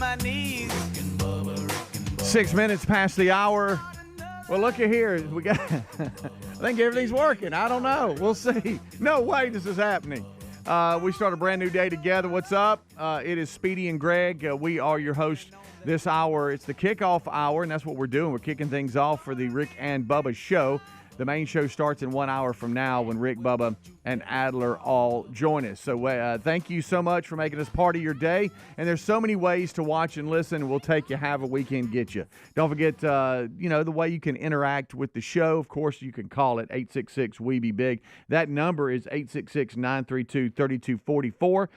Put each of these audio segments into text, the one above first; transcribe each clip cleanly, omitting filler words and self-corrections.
my knees. 6 minutes past the hour. Well, look at here. We got. I think everything's working. I don't know. We'll see. No way this is happening. We start a brand new day together. What's up? It is Speedy and Greg. We are your hosts this hour. It's the kickoff hour, and that's what we're doing. We're kicking things off for the Rick and Bubba show. The main show starts in 1 hour from now when Rick, Bubba, and Adler all join us. So thank you so much for making us part of your day. And there's so many ways to watch and listen. We'll take you, have a weekend, get you. Don't forget, the way you can interact with the show. Of course, you can call it 866-WE-BE-BIG. That number is 866-932-3244.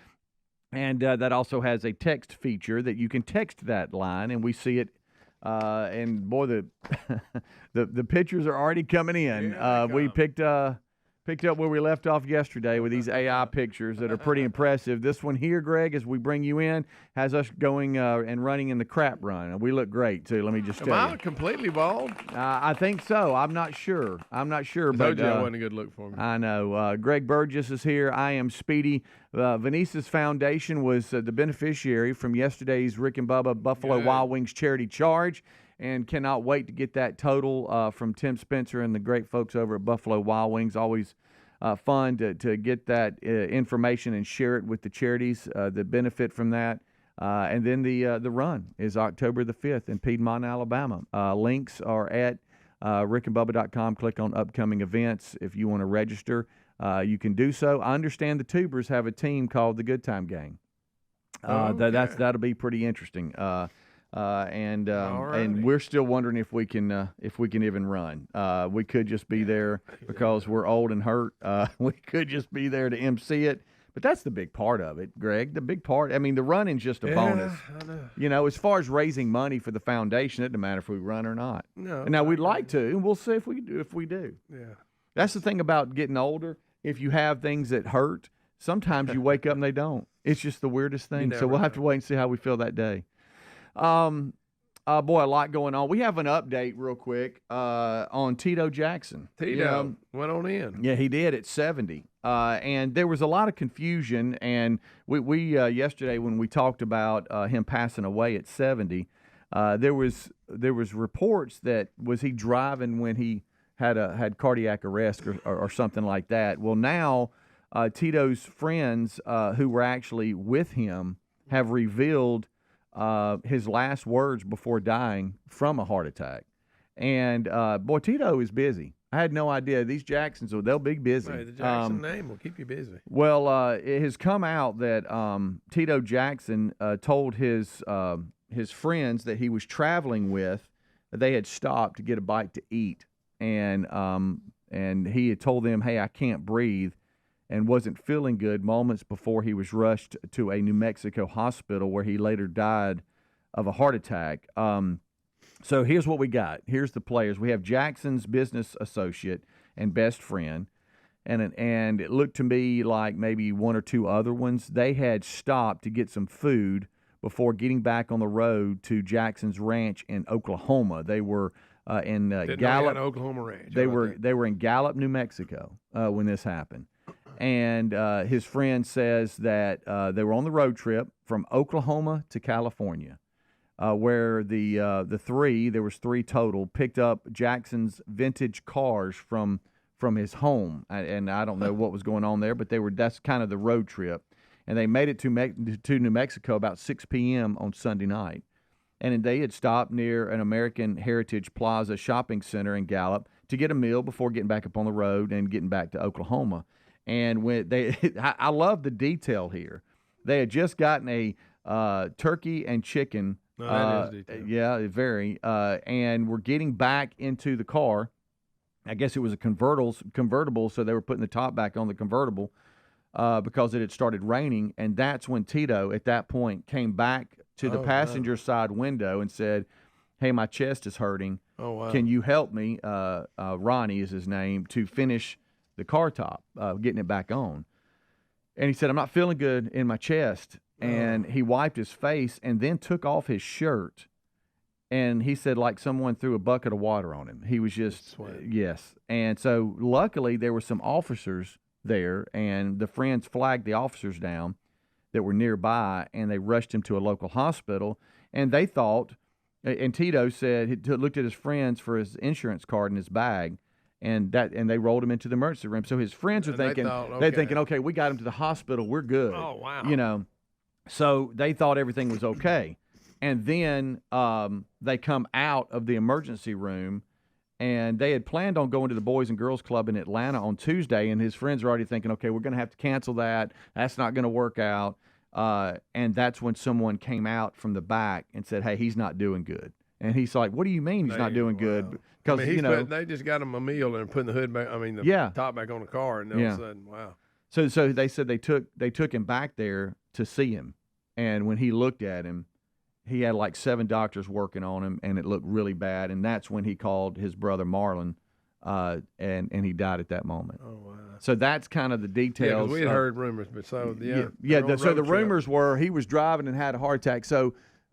And that also has a text feature that you can text that line, and we see it. And boy, the pictures are already coming in. We picked up where we left off yesterday with these AI pictures that are pretty impressive. This one here, Greg, as we bring you in, has us going and running in the crap run. We look great too. Let me just tell you. Am I completely bald? I think so. I'm not sure. I but told you that wasn't a good look for me. I know. Greg Burgess is here. I am Speedy. Venice's Foundation was the beneficiary from yesterday's Rick and Bubba Buffalo Wild Wings charity charge, and cannot wait to get that total from Tim Spencer and the great folks over at Buffalo Wild Wings. Always fun to get that information and share it with the charities that benefit from that. And then the run is October the 5th in Piedmont, Alabama. Links are at rickandbubba.com. Click on upcoming events. If you want to register, you can do so. I understand the Tubers have a team called the Good Time Gang. That'll be pretty interesting. And we're still wondering if we can even run. We could just be there because we're old and hurt. We could just be there to MC it. But that's the big part of it, Greg. The big part. I mean, the running's just a bonus. I know. You know, as far as raising money for the foundation, it doesn't matter if we run or not. No. Now we'd like to, and we'll see if we do. Yeah. That's the thing about getting older. If you have things that hurt, sometimes you wake up and they don't. It's just the weirdest thing. So we'll have to wait and see how we feel that day. Boy, a lot going on. We have an update real quick on Tito Jackson. Tito went on in. Yeah, he did at 70. And there was a lot of confusion. And we yesterday when we talked about him passing away at 70, there was reports that was he driving when he had cardiac arrest or something like that. Well, now Tito's friends who were actually with him have revealed his last words before dying from a heart attack. And, boy, Tito is busy. I had no idea. These Jacksons, they'll be busy. Right, the Jackson name will keep you busy. Well, it has come out that Tito Jackson told his friends that he was traveling with that they had stopped to get a bite to eat. And he had told them, hey, I can't breathe, and wasn't feeling good moments before he was rushed to a New Mexico hospital where he later died of a heart attack. So here's what we got. Here's the players. We have Jackson's business associate and best friend, and it looked to me like maybe one or two other ones. They had stopped to get some food before getting back on the road to Jackson's ranch in Oklahoma. They were in Gallup, Oklahoma ranch. They were in Gallup, New Mexico when this happened. And his friend says that they were on the road trip from Oklahoma to California, where the three, there was three total, picked up Jackson's vintage cars from his home. And I don't know what was going on there, but that's kind of the road trip. And they made it to New Mexico about 6 p.m. on Sunday night. And they had stopped near an American Heritage Plaza shopping center in Gallup to get a meal before getting back up on the road and getting back to Oklahoma. And when I love the detail here. They had just gotten a turkey and chicken. That is detailed. Yeah, very. And we're getting back into the car. I guess it was a convertible, so they were putting the top back on the convertible because it had started raining. And that's when Tito, at that point, came back to the passenger side window and said, hey, my chest is hurting. Oh, wow. Can you help me? Ronnie is his name, to finish the car top, getting it back on. And he said, I'm not feeling good in my chest. And he wiped his face and then took off his shirt. And he said, like someone threw a bucket of water on him. He was just, yes. And so luckily there were some officers there, and the friends flagged the officers down. that were nearby, and they rushed him to a local hospital. And they thought, and Tito said he looked at his friends for his insurance card in his bag, and they rolled him into the emergency room. So his friends are thinking, they're thinking, okay, we got him to the hospital, we're good. Oh, wow. You know, so they thought everything was okay. And then they come out of the emergency room, and they had planned on going to the Boys and Girls Club in Atlanta on Tuesday, and his friends are already thinking, okay, we're going to have to cancel that. That's not going to work out. And that's when someone came out from the back and said, hey, he's not doing good. And he's like, what do you mean he's not doing good? Because, they just got him a meal and putting the hood back, the top back on the car, and all of a sudden, wow. So they said they took him back there to see him. And when he looked at him, he had like 7 doctors working on him, and it looked really bad. And that's when he called his brother Marlon, and he died at that moment. Oh, wow. So that's kind of the details. Yeah, we had heard rumors, but so, so the rumors were he was driving and had a heart attack. So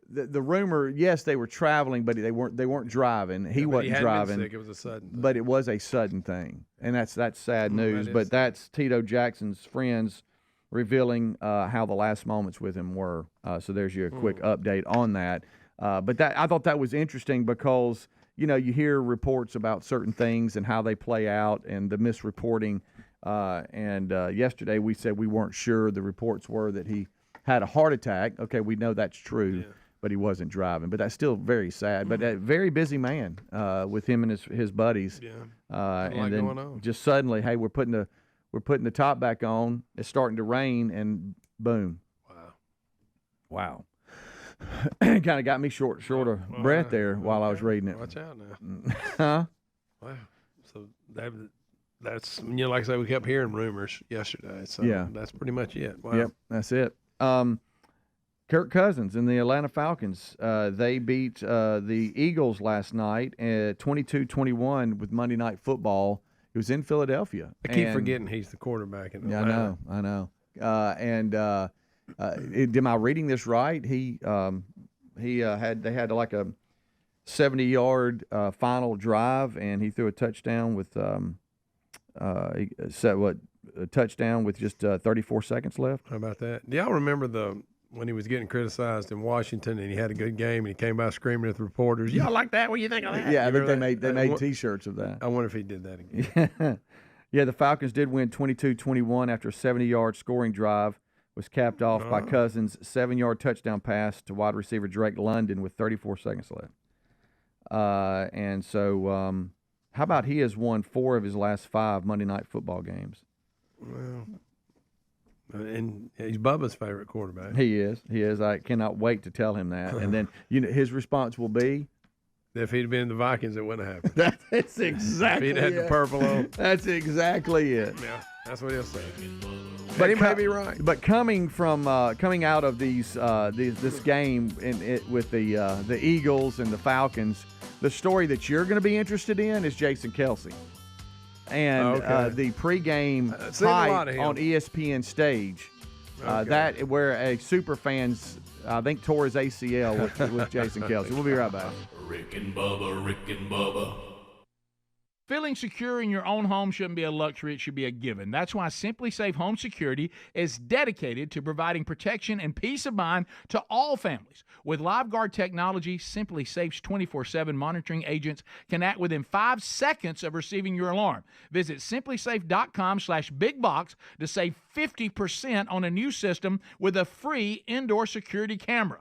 the rumor, yes, they were traveling, but they weren't driving. He wasn't driving. Been sick. It was a sudden thing. But it was a sudden thing, and that's sad news. But that's Tito Jackson's friends revealing how the last moments with him were. So there's your quick update on that. But I thought that was interesting because, you hear reports about certain things and how they play out and the misreporting. And yesterday we said we weren't sure. The reports were that he had a heart attack. Okay, we know that's true, but he wasn't driving. But that's still very sad. But a very busy man with him and his buddies. Yeah. And then going on. Just suddenly, hey, we're putting the top back on. It's starting to rain, and boom. Wow. Kind of got me short of breath there while I was reading it. Watch out now. Huh? Wow. So that's like I said, we kept hearing rumors yesterday. So that's pretty much it. Wow. Yep, that's it. Kirk Cousins and the Atlanta Falcons, they beat the Eagles last night at 22-21 with Monday Night Football. It was in Philadelphia. I keep forgetting he's the quarterback in Atlanta. Yeah, I know. Am I reading this right? They had like a 70-yard final drive, and he threw a touchdown with a touchdown with just 34 seconds left. How about that? Do y'all remember when he was getting criticized in Washington and he had a good game and he came out screaming at the reporters, y'all like that? What do you think of that? Yeah, I think they made T-shirts of that. I wonder if he did that again. Yeah, the Falcons did win 22-21 after a 70-yard scoring drive was capped off by Cousins' 7-yard touchdown pass to wide receiver Drake London with 34 seconds left. And so how about he has won 4 of his last 5 Monday Night Football games? Well, and he's Bubba's favorite quarterback. He is. I cannot wait to tell him that. And then his response will be, if he'd been in the Vikings, it wouldn't have happened. That's exactly if he'd had the purple on. That's exactly it. Yeah, that's what he'll say. But he may be right. But coming out of this game with the Eagles and the Falcons, the story that you're going to be interested in is Jason Kelce. And the pregame hype on ESPN stage, that where a super fans, I think, tore his ACL with Jason Kelce. We'll be right back. Rick and Bubba. Feeling secure in your own home shouldn't be a luxury, it should be a given. That's why Simply Safe Home Security is dedicated to providing protection and peace of mind to all families. With LiveGuard technology, Simply Safe's 24/7 monitoring agents can act within 5 seconds of receiving your alarm. Visit simplysafe.com/bigbox to save 50% on a new system with a free indoor security camera.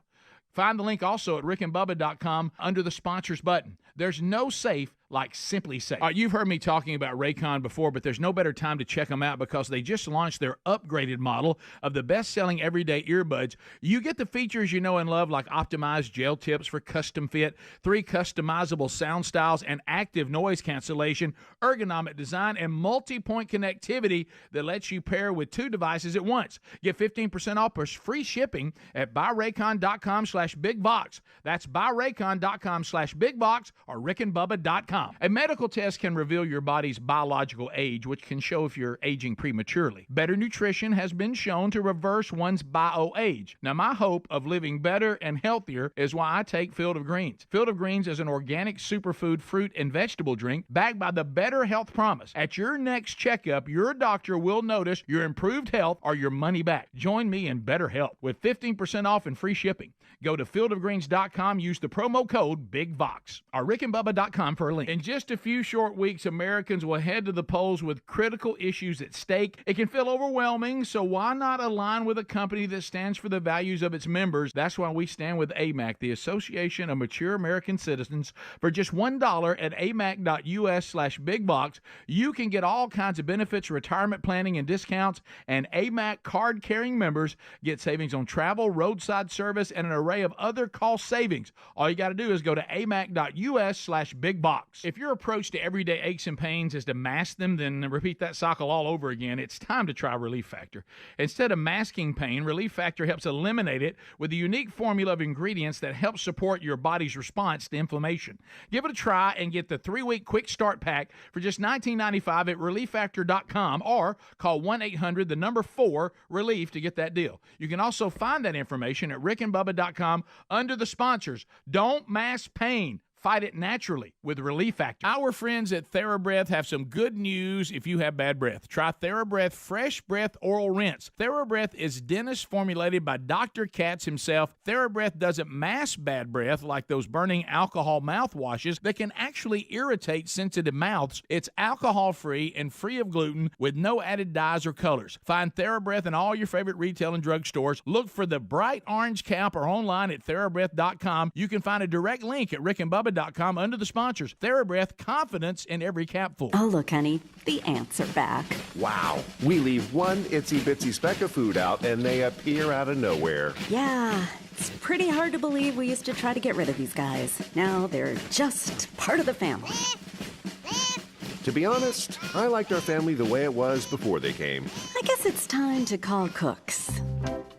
Find the link also at rickandbubba.com under the sponsors button. There's no safe like Simply Safe. You've heard me talking about Raycon before, but there's no better time to check them out because they just launched their upgraded model of the best-selling everyday earbuds. You get the features you know and love, like optimized gel tips for custom fit, 3 customizable sound styles, and active noise cancellation, ergonomic design, and multi-point connectivity that lets you pair with 2 devices at once. Get 15% off plus free shipping at buyraycon.com/bigbox. That's buyraycon.com/bigbox or rickandbubba.com. BlueChew.com. A medical test can reveal your body's biological age, which can show if you're aging prematurely. Better nutrition has been shown to reverse one's bio-age. Now, my hope of living better and healthier is why I take Field of Greens. Field of Greens is an organic superfood fruit and vegetable drink backed by the Better Health Promise. At your next checkup, your doctor will notice your improved health or your money back. Join me in better health with 15% off and free shipping. Go to fieldofgreens.com, use the promo code BIGVOX or rickandbubba.com for a link. In just a few short weeks, Americans will head to the polls with critical issues at stake. It can feel overwhelming, so why not align with a company that stands for the values of its members? That's why we stand with AMAC, the Association of Mature American Citizens. For just $1 at amac.us/bigbox, you can get all kinds of benefits, retirement planning, and discounts, and AMAC card-carrying members get savings on travel, roadside service, and an array of other cost savings. All you got to do is go to amac.us/bigbox. If your approach to everyday aches and pains is to mask them, then repeat that cycle all over again. It's time to try Relief Factor. Instead of masking pain, Relief Factor helps eliminate it with a unique formula of ingredients that helps support your body's response to inflammation. Give it a try and get the 3-week quick start pack for just $19.95 at relieffactor.com or call 1-800-4-RELIEF to get that deal. You can also find that information at rickandbubba.com under the sponsors. Don't mask pain. Fight it naturally with Relief Factor. Our friends at TheraBreath have some good news if you have bad breath. Try TheraBreath Fresh Breath Oral Rinse. TheraBreath is dentist formulated by Dr. Katz himself. TheraBreath doesn't mask bad breath like those burning alcohol mouthwashes that can actually irritate sensitive mouths. It's alcohol-free and free of gluten with no added dyes or colors. Find TheraBreath in all your favorite retail and drug stores. Look for the bright orange cap or online at TheraBreath.com. You can find a direct link at rickandbubba.com under the sponsors. TheraBreath, confidence in every capful. Oh, look, honey, the ants are back. Wow. We leave one itsy-bitsy speck of food out, and they appear out of nowhere. Yeah, it's pretty hard to believe we used to try to get rid of these guys. Now they're just part of the family. To be honest, I liked our family the way it was before they came. I guess it's time to call Cooks.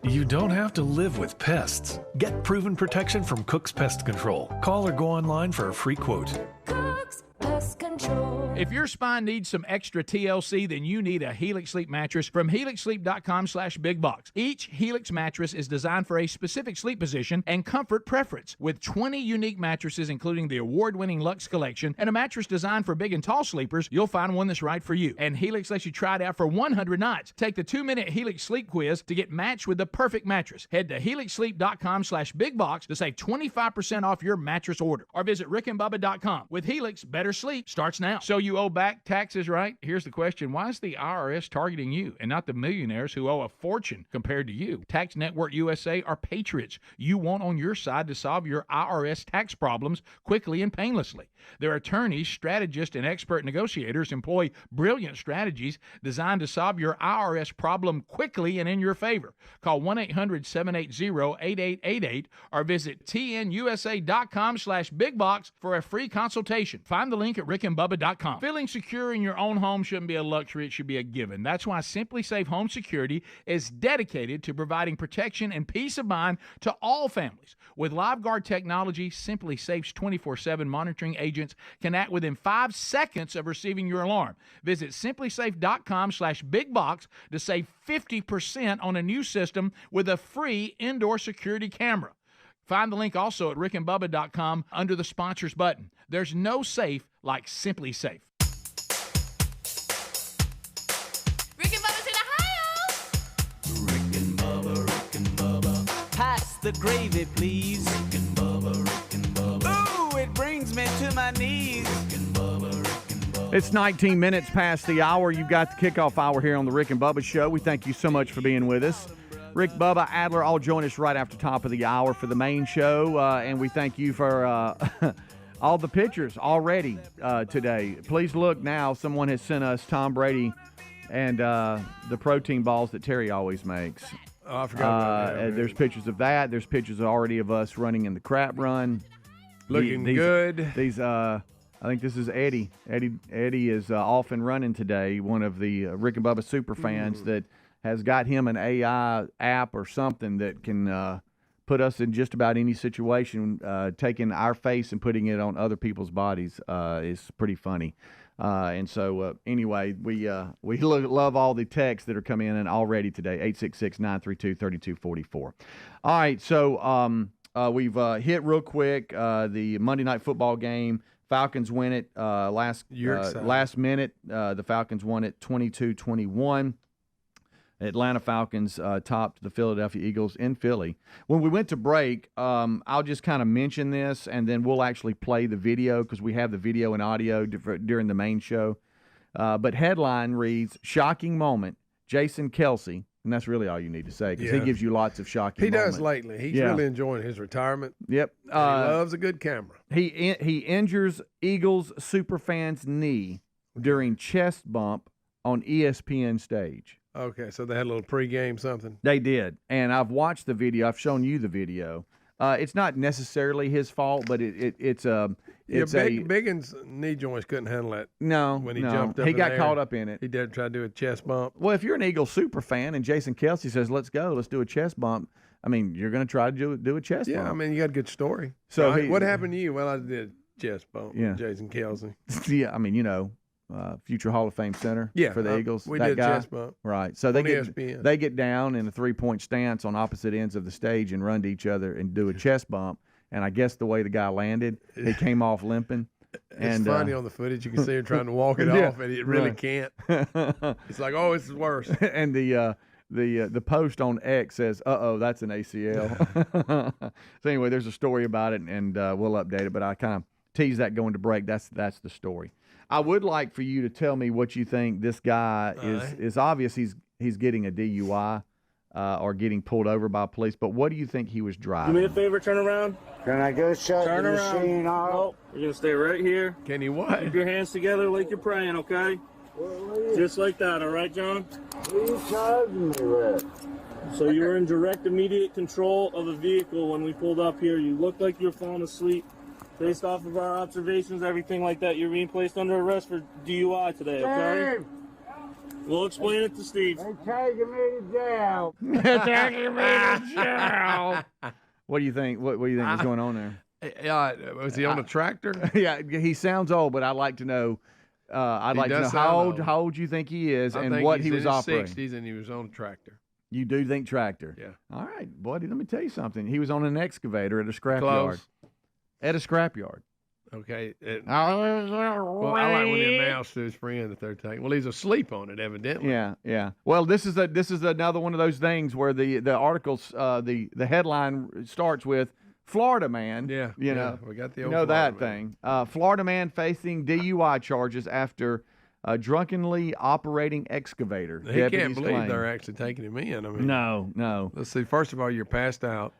You don't have to live with pests. Get proven protection from Cook's Pest Control. Call or go online for a free quote. Cook's Pest Control. If your spine needs some extra TLC, then you need a Helix Sleep mattress from helixsleep.com/bigbox. Each Helix mattress is designed for a specific sleep position and comfort preference. With 20 unique mattresses, including the award-winning Luxe Collection and a mattress designed for big and tall sleepers, you'll find one that's right for you. And Helix lets you try it out for 100 nights. Take the 2-minute Helix Sleep Quiz to get matched with the perfect mattress. Head to helixsleep.com/bigbox to save 25% off your mattress order. Or visit rickandbubba.com. With Helix, better sleep starts now. So you owe back taxes, right? Here's the question. Why is the IRS targeting you and not the millionaires who owe a fortune compared to you? Tax Network USA are patriots you want on your side to solve your IRS tax problems quickly and painlessly. Their attorneys, strategists, and expert negotiators employ brilliant strategies designed to solve your IRS problem quickly and in your favor. Call 1-800-780-8888 or visit tnusa.com/bigbox for a free consultation. Find the link at rickandbubba.com. Feeling secure in your own home shouldn't be a luxury, it should be a given. That's why Simply Safe Home Security is dedicated to providing protection and peace of mind to all families. With LiveGuard technology, Simply Safe's 24/7 monitoring agents can act within 5 seconds of receiving your alarm. Visit simplysafe.com/bigbox to save 50% on a new system with a free indoor security camera. Find the link also at rickandbubba.com under the sponsors button. There's no safe like Simply Safe. Rick and Bubba's in Ohio. Rick and Bubba. Pass the gravy, please. Rick and Bubba. Ooh, it brings me to my knees. Rick and Bubba. It's 19 minutes past the hour. You've got the kickoff hour here on the Rick and Bubba Show. We thank you so much for being with us. Rick, Bubba, Adler all join us right after top of the hour for the main show, and we thank you for all the pictures already today. Please look now. Someone has sent us Tom Brady and the protein balls that Terry always makes. Oh, I forgot about that. There's pictures of that. There's pictures already of us running in the crap run. Looking These- good. These, I think this is Eddie. Eddie is off and running today, one of the Rick and Bubba super fans that has got him an AI app or something that can put us in just about any situation. Taking our face and putting it on other people's bodies is pretty funny. And so anyway, we love all the texts that are coming in already today. 866-932-3244. All right, so we've hit real quick the Monday Night Football game. Falcons win it last minute. The Falcons won it 22-21. Atlanta Falcons topped the Philadelphia Eagles in Philly. When we went to break, I'll just kind of mention this, and then we'll actually play the video because we have the video and audio during the main show. But headline reads, shocking moment, Jason Kelce. And that's really all you need to say because he gives you lots of shocking moments. He does lately. He's really enjoying his retirement. Yep. He loves a good camera. He injures Eagles superfan's knee during chest bump on ESPN stage. Okay, so they had a little pregame something? They did. And I've watched the video. I've shown you the video. It's not necessarily his fault, but it's Biggin's knee joints couldn't handle that. When he jumped up, he got caught up in it. He did try to do a chest bump. Well, if you're an Eagles super fan and Jason Kelce says, "Let's go, let's do a chest bump," I mean, you're going to try to do a chest bump. Yeah, I mean, you got a good story. So what happened to you? Well, I did a chest bump. Yeah, Jason Kelce. Yeah, I mean, future Hall of Fame center for the Eagles. We that did guy. chest bump. Right. So they ESPN. they get down in a 3-point stance on opposite ends of the stage and run to each other and do a chest bump. And I guess the way the guy landed, he came off limping. It's funny on the footage. You can see him trying to walk it off, and it really can't. It's like, oh, it's worse. And the post on X says, "Uh-oh, that's an ACL." So anyway, there's a story about it, and we'll update it. But I kind of tease that going to break. That's the story. I would like for you to tell me what you think this guy is obvious. He's getting a DUI or getting pulled over by police. But what do you think he was driving? Do me a favor, turn around. Can I go shut the machine off? Oh, you're gonna stay right here. Can you what? Keep your hands together like you're praying, okay? Just like that, all right, John? What are you charging me with? So you were in direct, immediate control of a vehicle when we pulled up here. You looked like you were falling asleep. Based off of our observations, everything like that, you're being placed under arrest for DUI today, okay? Steve! We'll explain it to Steve. They're taking me to jail. They're taking me to jail. What do you think? What do you think is going on there? Was he on a tractor? Yeah, he sounds old, but I'd like to know. I'd like to know how old you think he is and what he was operating. In his 60s, and he was on a tractor. You do think tractor? Yeah. All right, buddy. Let me tell you something. He was on an excavator at a scrapyard. At a scrapyard. Okay. Well, I like when he announced to his friend that they're taking. Well, he's asleep on it, evidently. Yeah. Well, this is another one of those things where the articles the headline starts with Florida man. Yeah. You know, we got the old that man. thing. Florida man facing DUI charges after drunkenly operating excavator. He can't believe they're actually taking him in. I mean, no. Let's see. First of all, you're passed out,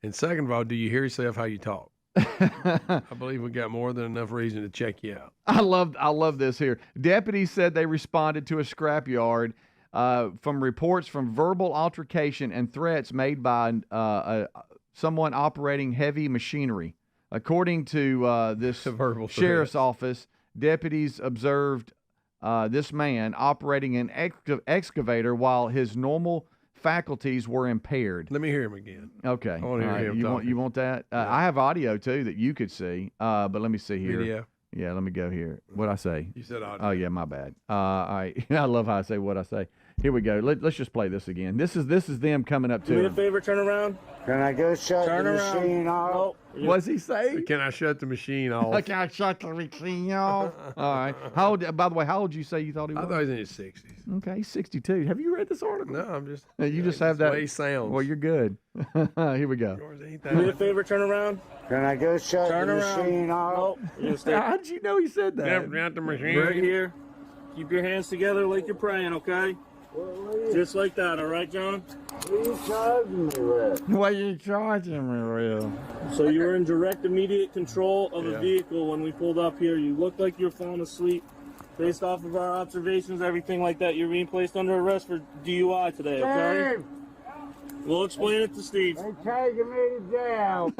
and second of all, do you hear yourself how you talk? I believe we got more than enough reason to check you out. I love this here. Deputies said they responded to a scrapyard from reports from verbal altercation and threats made by someone operating heavy machinery. According to this sheriff's office, deputies observed this man operating an excavator while his normal faculties were impaired. Let me hear him again. Okay. I want to hear him you want that? Yeah. I have audio too that you could see. But let me see here. Video. Yeah, let me go here. What'd I say? You said audio. Oh yeah, my bad. All right. I love how I say what I say. Here we go. Let's just play this again. This is them coming up to Do me a him. favor, turn around. Can I go shut the machine off? What's he say? Can I shut the machine off? Can I shut the machine off? All right. How old? By the way, how old did you say you thought he was? I thought he was in his 60s. Okay, he's 62. Have you read this article? No, I'm just. You just have that. The way he sounds. Well, you're good. Here we go. Do me a favor, turn around. Can I go shut Turn the around. machine off? You're gonna stay How did you know he said that? Got the machine. right here. Keep your hands together like you're praying, okay? Just like that, all right, John? What are you charging me with? What are you charging me with? So you were in direct, immediate control of a vehicle when we pulled up here. You looked like you were falling asleep. Based off of our observations, everything like that, you're being placed under arrest for DUI today, okay? Steve! We'll explain it to Steve. They're taking me to jail.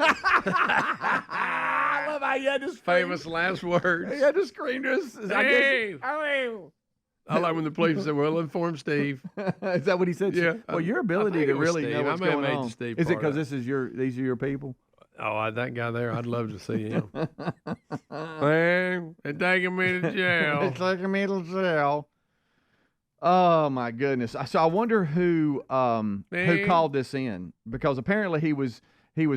I love how you had to scream. Famous last words. He had to scream to us. Hey! I like when the police say, "Well, inform Steve." Is that what he said? Yeah. Well, your ability to really know what's going on. Steve Is it part because these are your people? Oh, that guy there, I'd love to see him. Man, they're taking me to jail. They're taking me to jail. Oh my goodness! So I wonder who called this in, because apparently he was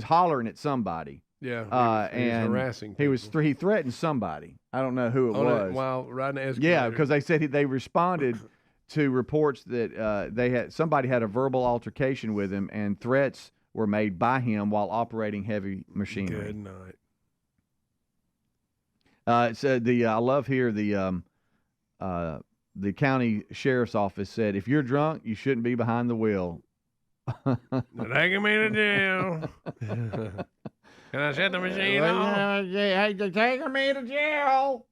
hollering at somebody. Yeah, he was harassing people. He threatened somebody. I don't know who it was. While riding the escalator. Yeah, because they said they responded to reports that somebody had a verbal altercation with him, and threats were made by him while operating heavy machinery. Good night. So I love here the county sheriff's office said, if you're drunk, you shouldn't be behind the wheel. They're taking me to jail. Can I shut the machine off? Hey, they're taking me to jail.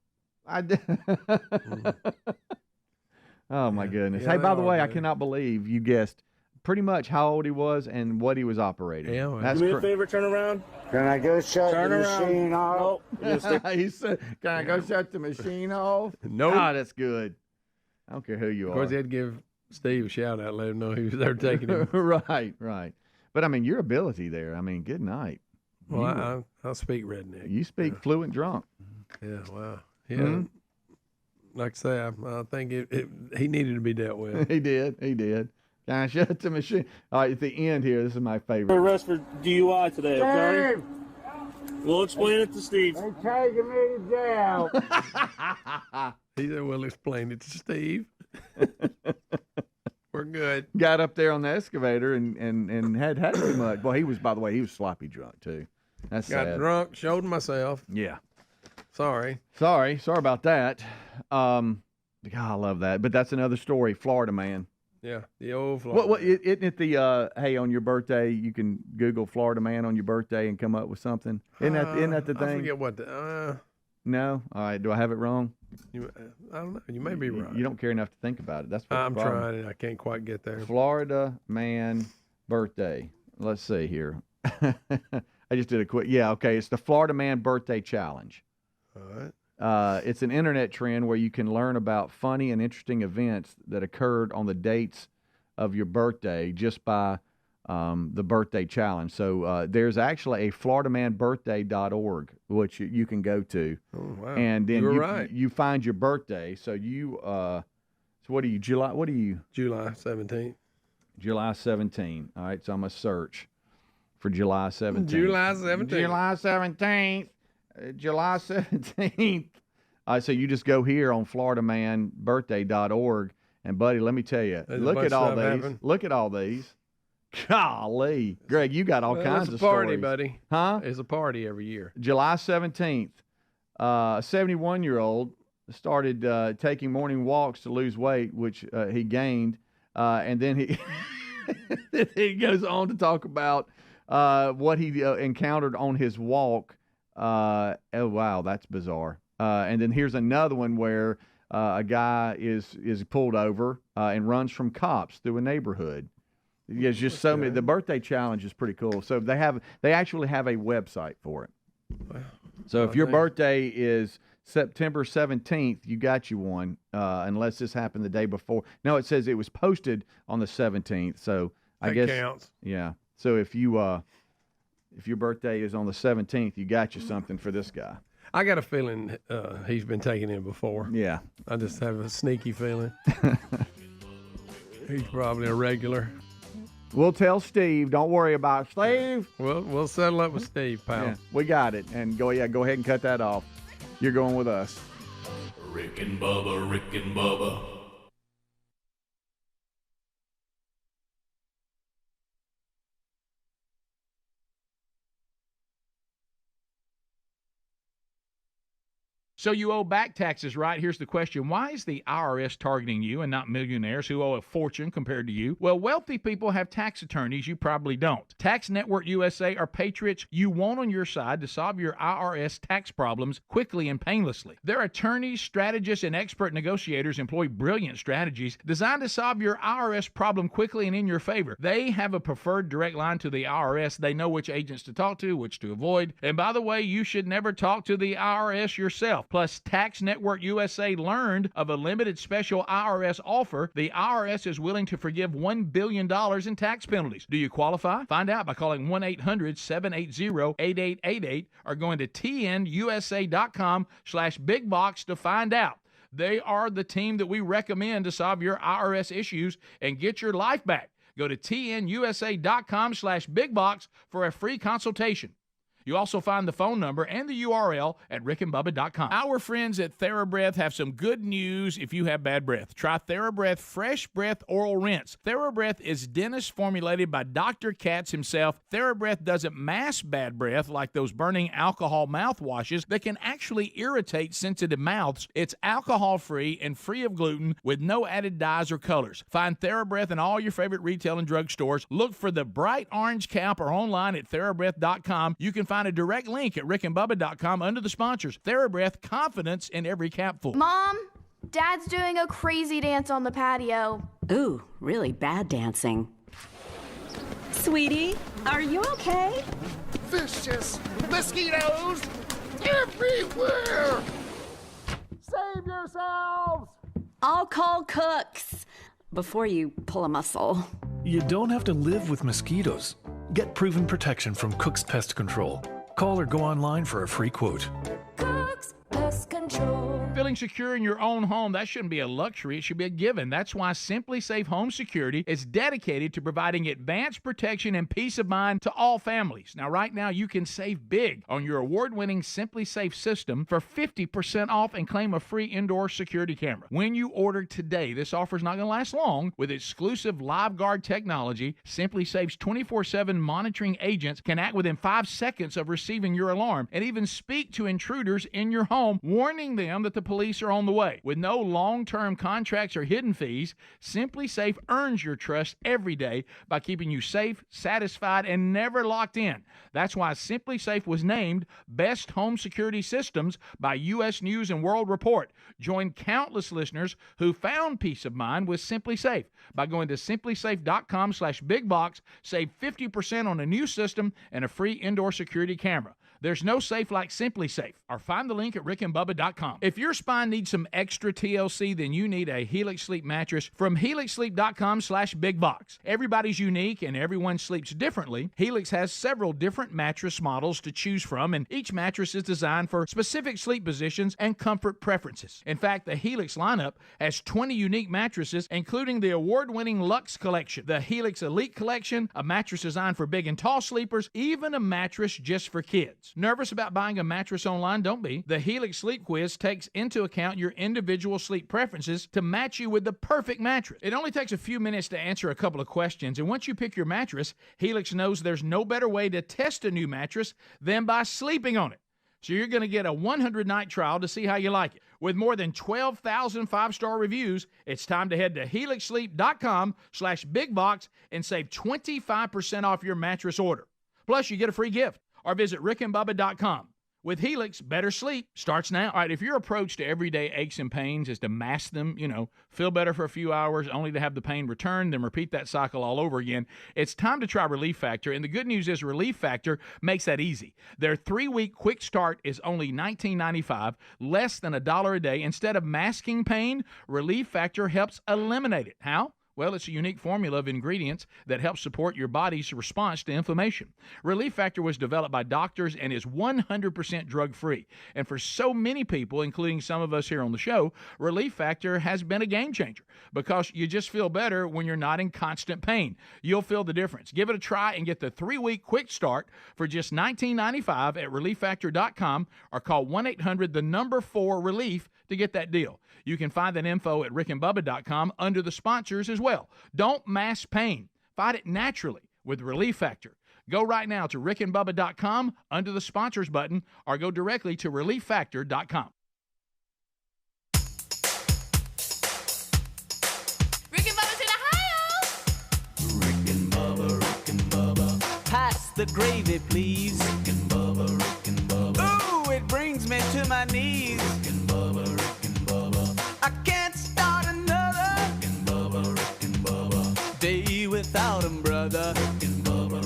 Oh, my goodness. Yeah, hey, by the way, I good. cannot believe you guessed pretty much how old he was and what he was operating. Yeah, well, That's Do me a favor, turn around. Can I go shut Turn the around. machine off? Nope. He said, can I go shut the machine off? Nope. Oh, that's good. I don't care who you Of course, are. they had to give Steve a shout out, let him know he was there taking him. Right. But, I mean, your ability there, I mean, good night. Well, I'll speak redneck. You speak fluent drunk. Yeah, wow. Yeah. Mhm. Like I say, I think he needed to be dealt with. He did. Can I shut the machine? All right, at the end here, this is my favorite. Arrest for DUI today, okay? Steve, We'll explain it to Steve. they're taking me to jail. He said, "We'll explain it to Steve." We're good. Got up there on the excavator and had too much. Well, by the way, he was sloppy drunk too. That's Got sad. drunk, showed myself. Yeah. Sorry. Sorry about that. God, I love that. But that's another story. Florida man. Yeah, the old Florida. Isn't it the hey, on your birthday you can Google Florida man on your birthday and come up with something? Isn't that the thing? I forget what No. All right. Do I have it wrong? I don't know. You may be right. You don't care enough to think about it. That's what I'm the problem. trying, and I can't quite get there. Florida man birthday. Let's see here. I just did a quick. Yeah, okay. It's the Florida man birthday challenge. All right. It's an internet trend where you can learn about funny and interesting events that occurred on the dates of your birthday just by the birthday challenge. So there's actually a FloridaManBirthday.org, which you can go to. Oh, wow. And then right. you find your birthday. So so what are you, July? What are you? July 17th. July 17. All right, so I'm going to search for July 17th. July 17th. July 17th. July 17th. All right, so you just go here on FloridaManBirthday.org, and buddy, let me tell you, There's a look bunch at all of stuff these. happening. Look at all these. Golly, Greg, you got all kinds it's of a party, stories, buddy. huh? It's a party every year. July 17th, a 71-year-old started taking morning walks to lose weight, which he gained, and then he he goes on to talk about what he encountered on his walk. Oh wow, that's bizarre. And then here's another one where a guy is pulled over and runs from cops through a neighborhood. There's just so many. The birthday challenge is pretty cool. So they actually have a website for it. So if your birthday is September 17th, you got you one, unless this happened the day before. No, it says it was posted on the 17th. So I guess counts. Yeah. So if your birthday is on the 17th, you got you something for this guy. I got a feeling he's been taken in before. Yeah. I just have a sneaky feeling. He's probably a regular. We'll tell Steve. Don't worry about it. Steve. We'll settle up with Steve, pal. Yeah, we got it. And go ahead and cut that off. You're going with us. Rick and Bubba, Rick and Bubba. So you owe back taxes, right? Here's the question. Why is the IRS targeting you and not millionaires who owe a fortune compared to you? Well, wealthy people have tax attorneys. You probably don't. Tax Network USA are patriots you want on your side to solve your IRS tax problems quickly and painlessly. Their attorneys, strategists, and expert negotiators employ brilliant strategies designed to solve your IRS problem quickly and in your favor. They have a preferred direct line to the IRS. They know which agents to talk to, which to avoid. And by the way, you should never talk to the IRS yourself. Plus, Tax Network USA learned of a limited special IRS offer. The IRS is willing to forgive $1 billion in tax penalties. Do you qualify? Find out by calling 1-800-780-8888 or going to tnusa.com/bigbox to find out. They are the team that we recommend to solve your IRS issues and get your life back. Go to tnusa.com/bigbox for a free consultation. You also find the phone number and the URL at rickandbubba.com. Our friends at TheraBreath have some good news if you have bad breath. Try TheraBreath Fresh Breath Oral Rinse. TheraBreath is dentist formulated by Dr. Katz himself. TheraBreath doesn't mask bad breath like those burning alcohol mouthwashes that can actually irritate sensitive mouths. It's alcohol-free and free of gluten with no added dyes or colors. Find TheraBreath in all your favorite retail and drug stores. Look for the bright orange cap or online at TheraBreath.com. You can find a direct link at rickandbubba.com under the sponsors. TheraBreath, confidence in every capful. Mom, Dad's doing a crazy dance on the patio. Ooh, really bad dancing. Sweetie, are you okay? Vicious mosquitoes everywhere. Save yourselves! I'll call Cooks before you pull a muscle. You don't have to live with mosquitoes. Get proven protection from Cook's Pest Control. Call or go online for a free quote. Cook's Pest Control. Feeling secure in your own home, that shouldn't be a luxury. It should be a given. That's why Simply Safe Home Security is dedicated to providing advanced protection and peace of mind to all families. Now, right now, you can save big on your award-winning Simply Safe system for 50% off and claim a free indoor security camera. When you order today, this offer is not going to last long. With exclusive Live Guard technology, Simply Safe's 24/7 monitoring agents can act within 5 seconds of receiving your alarm and even speak to intruders in your home, warning them that the police are on the way. With no long-term contracts or hidden fees, Simply Safe earns your trust every day by keeping you safe, satisfied, and never locked in. That's why Simply Safe was named Best Home Security Systems by U.S. News and World Report. Join countless listeners who found peace of mind with Simply Safe by going to simplysafe.com/bigbox. Save 50% on a new system and a free indoor security camera. There's no safe like Simply Safe. Or find the link at rickandbubba.com. If your spine needs some extra TLC, then you need a Helix Sleep mattress from helixsleep.com/bigbox. Everybody's unique and everyone sleeps differently. Helix has several different mattress models to choose from, and each mattress is designed for specific sleep positions and comfort preferences. In fact, the Helix lineup has 20 unique mattresses, including the award-winning Luxe Collection, the Helix Elite Collection, a mattress designed for big and tall sleepers, even a mattress just for kids. Nervous about buying a mattress online? Don't be. The Helix Sleep Quiz takes into account your individual sleep preferences to match you with the perfect mattress. It only takes a few minutes to answer a couple of questions, and once you pick your mattress, Helix knows there's no better way to test a new mattress than by sleeping on it. So you're going to get a 100-night trial to see how you like it. With more than 12,000 five-star reviews, it's time to head to helixsleep.com/bigbox and save 25% off your mattress order. Plus, you get a free gift. Or visit rickandbubba.com. With Helix, better sleep starts now. All right, if your approach to everyday aches and pains is to mask them, feel better for a few hours only to have the pain return, then repeat that cycle all over again, it's time to try Relief Factor. And the good news is Relief Factor makes that easy. Their 3-week quick start is only $19.95, less than $1 a day. Instead of masking pain, Relief Factor helps eliminate it. How? Well, it's a unique formula of ingredients that helps support your body's response to inflammation. Relief Factor was developed by doctors and is 100% drug-free. And for so many people, including some of us here on the show, Relief Factor has been a game changer because you just feel better when you're not in constant pain. You'll feel the difference. Give it a try and get the 3-week quick start for just $19.95 at relieffactor.com or call 1-800-4-RELIEF to get that deal. You can find that info at rickandbubba.com under the sponsors as well. Don't mask pain. Fight it naturally with Relief Factor. Go right now to rickandbubba.com under the sponsors button or go directly to relieffactor.com. Rick and Bubba's in Ohio. Rick and Bubba. Pass the gravy, please. Rick and Bubba. Ooh, it brings me to my knees. Rick and Bubba. I can't start another Rick and Bubba. day without him, brother. Rick and Bubba.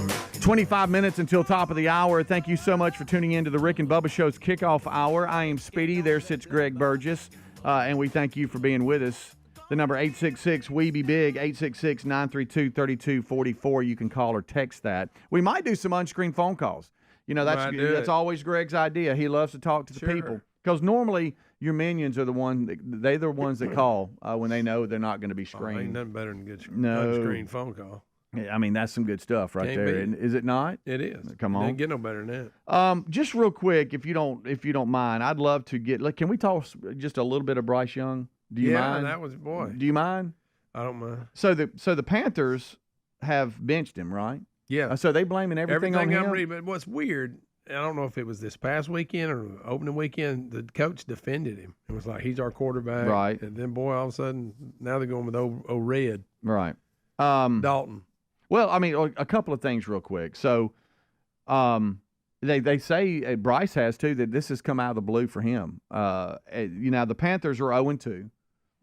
25 minutes until top of the hour. Thank you so much for tuning in to the Rick and Bubba Show's kickoff hour. I am Speedy. There sits Greg Burgess, and we thank you for being with us. The number 866-WE-BE-BIG, 866-932-3244. You can call or text that. We might do some unscreened phone calls. You know, that's always Greg's idea. He loves to talk to the people. Because normally your minions are the ones that call when they know they're not going to be screened. Ain't nothing better than a good unscreened phone call. Yeah, I mean, that's some good stuff right there. Is it not? It is. Come on. Didn't get no better than that. Just real quick, if you don't mind, I'd love to get. Can we talk just a little bit of Bryce Young? Do you mind? Yeah, that was boy. Do you mind? I don't mind. So the Panthers have benched him, right? Yeah. So they blaming everything on him. I'm reading, but what's weird, I don't know if it was this past weekend or opening weekend, the coach defended him. It was like, he's our quarterback. Right. And then, boy, all of a sudden, now they're going with O-Red. Right. Dalton. Well, I mean, a couple of things real quick. So they say, Bryce has too, that this has come out of the blue for him. The Panthers are 0-2.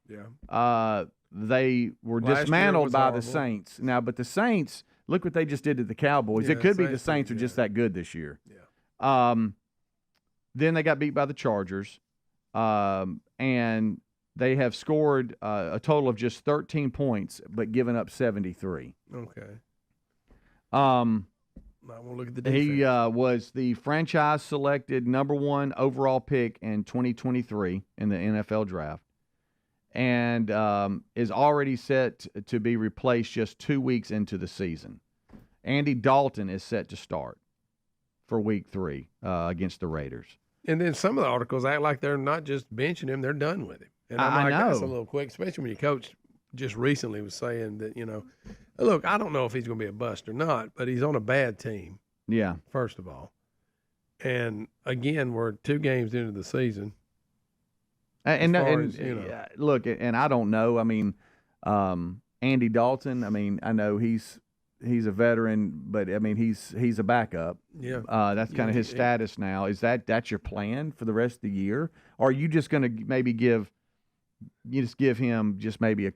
Yeah. They were dismantled by the Saints. Now, but the Saints, look what they just did to the Cowboys. It could be the Saints are just that good this year. Yeah. Then they got beat by the Chargers. And they have scored a total of just 13 points, but given up 73. Okay. I won't look at the defense. He was the franchise-selected #1 overall pick in 2023 in the NFL draft, and is already set to be replaced just 2 weeks into the season. Andy Dalton is set to start for Week 3 against the Raiders. And then some of the articles act like they're not just benching him; they're done with him. And I'm like, that's a little quick, especially when your coach just recently was saying that, look, I don't know if he's going to be a bust or not, but he's on a bad team. Yeah. First of all. And again, we're 2 games into the season. Look, and I don't know. I mean, Andy Dalton, I mean, I know he's a veteran, but I mean, he's a backup. Yeah. That's kind of his status now. Is that's your plan for the rest of the year? Or are you just going to maybe give him just maybe a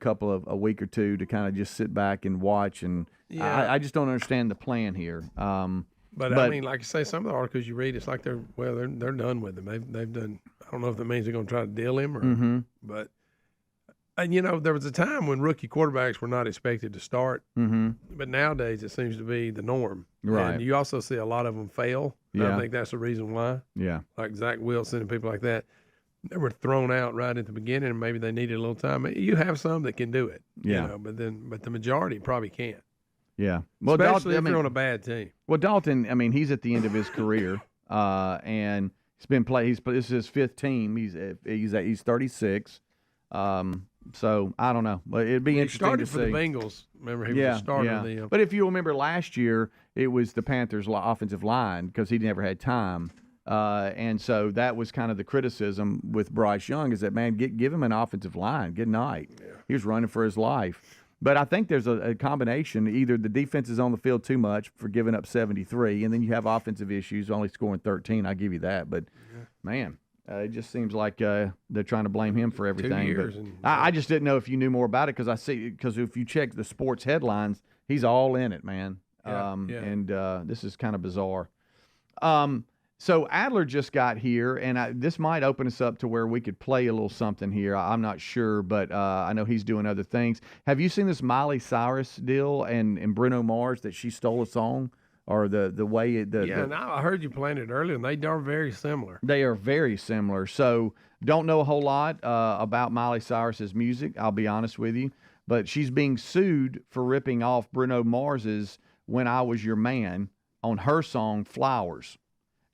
week or two to kind of just sit back and watch? And I just don't understand the plan here. But I mean, like I say, some of the articles you read, it's like they're done with him. They've done. I don't know if that means they're going to try to deal him or, but. And, there was a time when rookie quarterbacks were not expected to start, but nowadays it seems to be the norm. Right. And you also see a lot of them fail. Yeah. I think that's the reason why. Yeah. Like Zach Wilson and people like that. They were thrown out right at the beginning, and maybe they needed a little time. You have some that can do it, but the majority probably can't. Yeah. Well, especially if you're on a bad team. Well, Dalton, I mean, he's at the end of his career, and he's been this is his 5th team. He's 36. So I don't know, but it'd be interesting to see. He started for the Bengals. Remember, he was the starter of the. But if you remember last year, it was the Panthers' offensive line because he never had time. And so that was kind of the criticism with Bryce Young is that, man, give him an offensive line. Good night. Yeah. He was running for his life. But I think there's a combination. Either the defense is on the field too much for giving up 73, and then you have offensive issues, only scoring 13. I'll give you that. But, man, it just seems like they're trying to blame him for everything. 2 years. But I just didn't know if you knew more about it because if you check the sports headlines, he's all in it, man. And this is kind of bizarre. So Adler just got here, and this might open us up to where we could play a little something here. I'm not sure, but I know he's doing other things. Have you seen this Miley Cyrus deal and Bruno Mars that she stole a song, or the way I heard you playing it earlier, and they are very similar. They are very similar. So don't know a whole lot about Miley Cyrus's music. I'll be honest with you, but she's being sued for ripping off Bruno Mars's "When I Was Your Man" on her song "Flowers."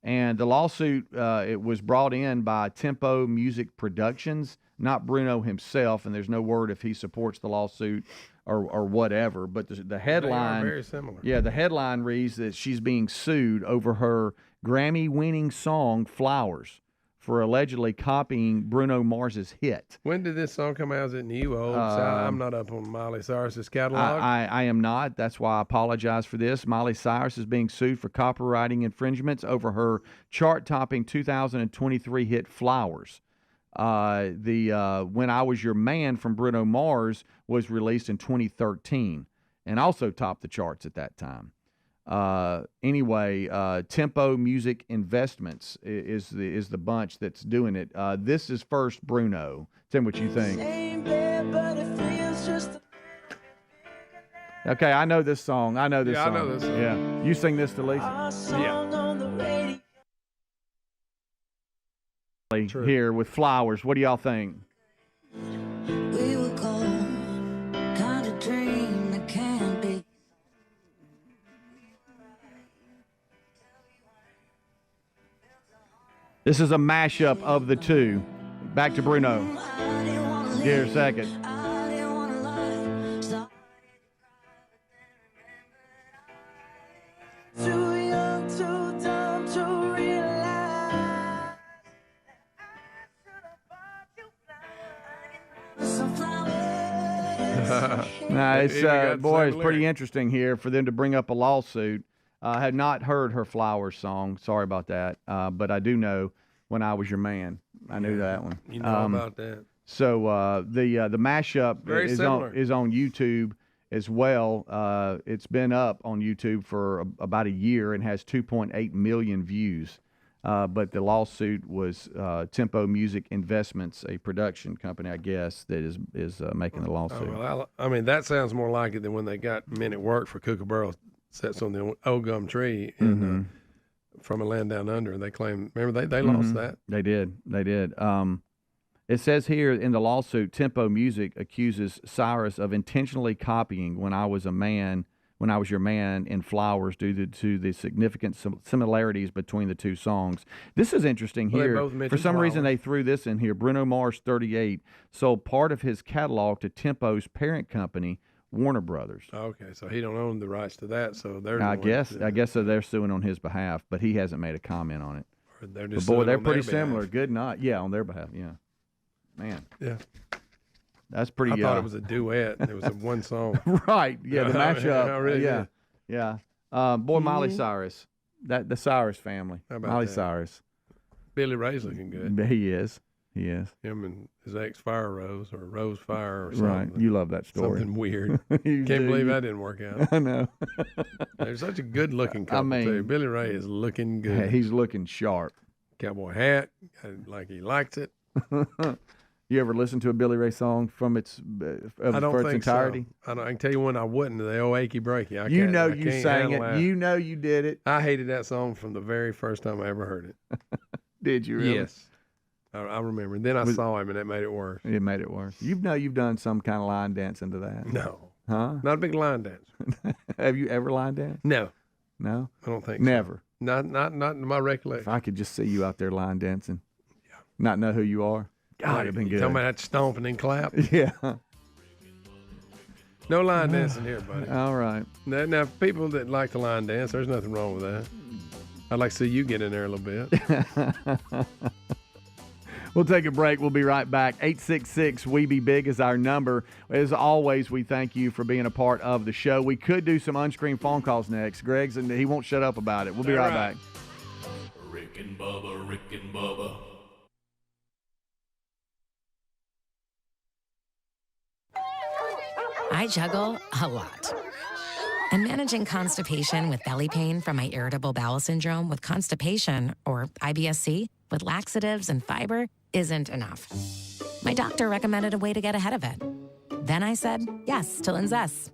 And the lawsuit, it was brought in by Tempo Music Productions, not Bruno himself, and there's no word if he supports the lawsuit or whatever. But the headline, they are very similar. Yeah, the headline reads that she's being sued over her Grammy-winning song "Flowers" for allegedly copying Bruno Mars's hit. When did this song come out? Is it new? I'm not up on Miley Cyrus's catalog. I am not. That's why I apologize for this. Miley Cyrus is being sued for copywriting infringements over her chart-topping 2023 hit "Flowers." "When I Was Your Man" from Bruno Mars was released in 2013 and also topped the charts at that time. Anyway, Tempo Music Investments is the bunch that's doing it. This is first Bruno. Tell me what you think. Okay, I know this song. I know this song. I know this song. Yeah. You sing this to Lisa? Yeah. Here with Flowers. What do y'all think? We were gold, kind of dream that can't be. This is a mashup of the two. Back to Bruno. Here a second. It's pretty interesting here for them to bring up a lawsuit. I had not heard her Flowers song. Sorry about that. But I do know When I Was Your Man. I knew that one. You know about that. So the mashup is on YouTube as well. It's been up on YouTube for about a year and has 2.8 million views. But the lawsuit was Tempo Music Investments, a production company, I guess, that is making the lawsuit. I mean, that sounds more like it than when they got Men at Work for Kookaburra sets on the old gum tree in, from a land down under. And they claim, remember, they lost that. They did. It says here in the lawsuit, Tempo Music accuses Cyrus of intentionally copying When I Was Your Man in Flowers due to the significant similarities between the two songs. This is interesting here. For some reason, they threw this in here. Bruno Mars, 38, sold part of his catalog to Tempo's parent company, Warner Brothers. Okay, so he don't own the rights to that, so they're. I guess so. They're suing on his behalf, but he hasn't made a comment on it. Or they're just they're pretty similar. Good night. Yeah, on their behalf. Yeah, man. Yeah. That's pretty. I thought it was a duet. It was one song. Right. Yeah, the mashup. Really yeah. Miley Cyrus. The Cyrus family. How about Miley that? Cyrus. Billy Ray's looking good. He is. Him and his ex Fire Rose or Rose Fire or something. Right. You love that story. Something weird. Can't believe that didn't work out. I know. They're such a good looking couple too. Billy Ray is looking good. Yeah, he's looking sharp. Cowboy hat, like he likes it. You ever listen to a Billy Ray song from its entirety? So. I can tell you one I wouldn't. The old Achy Breaky. You sang it. That. You know you did it. I hated that song from the very first time I ever heard it. Did you really? Yes. I remember. Then I saw him, and that made it worse. It made it worse. You've done some kind of line dancing to that. No. Huh? Not a big line dancer. Have you ever line danced? No. No? I don't think Never. So. Not in my recollection. If I could just see you out there line dancing. Yeah. Not know who you are. God, it'd been good. Talking about that stomping and clap? Yeah. No line dancing here, buddy. All right. Now, people that like to line dance, there's nothing wrong with that. I'd like to see you get in there a little bit. We'll take a break. We'll be right back. 866-WE-BE-BIG is our number. As always, we thank you for being a part of the show. We could do some unscreened phone calls next. Greg's, and he won't shut up about it. We'll be right back. Rick and Bubba, Rick and Bubba. I juggle a lot. And managing constipation with belly pain from my irritable bowel syndrome with constipation, or IBS-C, with laxatives and fiber isn't enough. My doctor recommended a way to get ahead of it. Then I said yes to Linzess.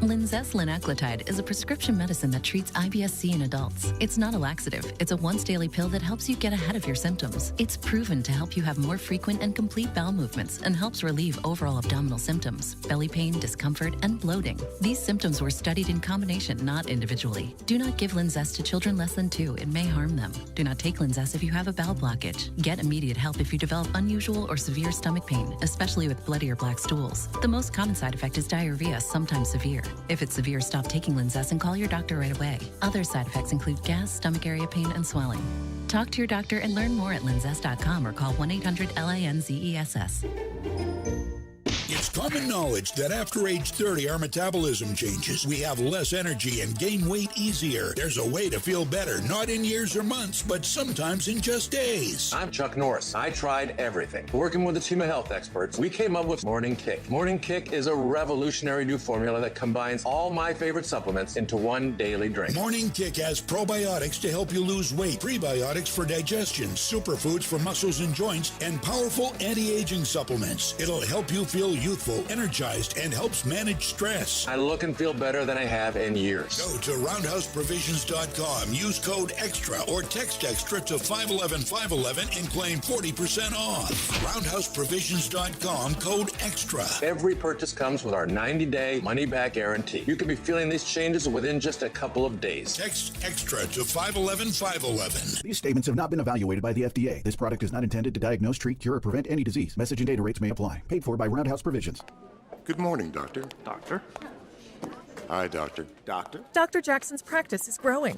Linzess linaclotide is a prescription medicine that treats IBS-C in adults. It's not a laxative. It's a once-daily pill that helps you get ahead of your symptoms. It's proven to help you have more frequent and complete bowel movements and helps relieve overall abdominal symptoms, belly pain, discomfort, and bloating. These symptoms were studied in combination, not individually. Do not give Linzess to children less than 2. It may harm them. Do not take Linzess if you have a bowel blockage. Get immediate help if you develop unusual or severe stomach pain, especially with bloody or black stools. The most common side effect is diarrhea, sometimes severe. If it's severe, stop taking Linzess and call your doctor right away. Other side effects include gas, stomach area pain, and swelling. Talk to your doctor and learn more at linzess.com or call 1-800-LINZESS. It's common knowledge that after age 30, our metabolism changes. We have less energy and gain weight easier. There's a way to feel better, not in years or months, but sometimes in just days. I'm Chuck Norris. I tried everything. Working with a team of health experts, we came up with Morning Kick. Morning Kick is a revolutionary new formula that combines all my favorite supplements into one daily drink. Morning Kick has probiotics to help you lose weight, prebiotics for digestion, superfoods for muscles and joints, and powerful anti-aging supplements. It'll help you feel youthful, energized, and helps manage stress. I look and feel better than I have in years. Go to roundhouseprovisions.com, use code EXTRA or text EXTRA to 511-511 and claim 40% off. Roundhouseprovisions.com, code EXTRA. Every purchase comes with our 90-day money-back guarantee. You can be feeling these changes within just a couple of days. Text EXTRA to 511-511. These statements have not been evaluated by the FDA. This product is not intended to diagnose, treat, cure, or prevent any disease. Message and data rates may apply. Paid for by Roundhouse Provisions. Good morning, Doctor. Doctor? Hi, Doctor. Doctor? Dr. Jackson's practice is growing.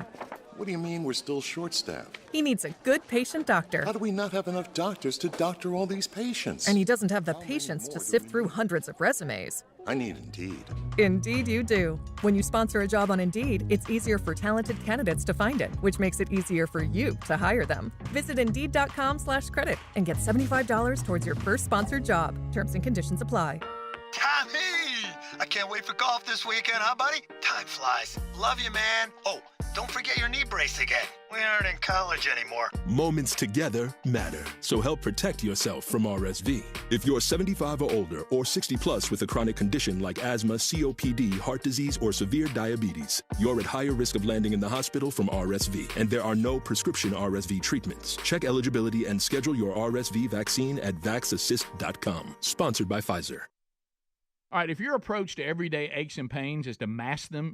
What do you mean we're still short-staffed? He needs a good patient doctor. How do we not have enough doctors to doctor all these patients? And he doesn't have the patience to sift through hundreds of resumes. I need Indeed. Indeed you do. When you sponsor a job on Indeed, it's easier for talented candidates to find it, which makes it easier for you to hire them. Visit Indeed.com/credit and get $75 towards your first sponsored job. Terms and conditions apply. Tommy! I can't wait for golf this weekend, huh, buddy? Time flies. Love you, man. Oh, don't forget your knee brace again. We aren't in college anymore. Moments together matter, so help protect yourself from RSV. If you're 75 or older or 60 plus with a chronic condition like asthma, COPD, heart disease, or severe diabetes, you're at higher risk of landing in the hospital from RSV, and there are no prescription RSV treatments. Check eligibility and schedule your RSV vaccine at vaxassist.com. Sponsored by Pfizer. All right, if your approach to everyday aches and pains is to mask them,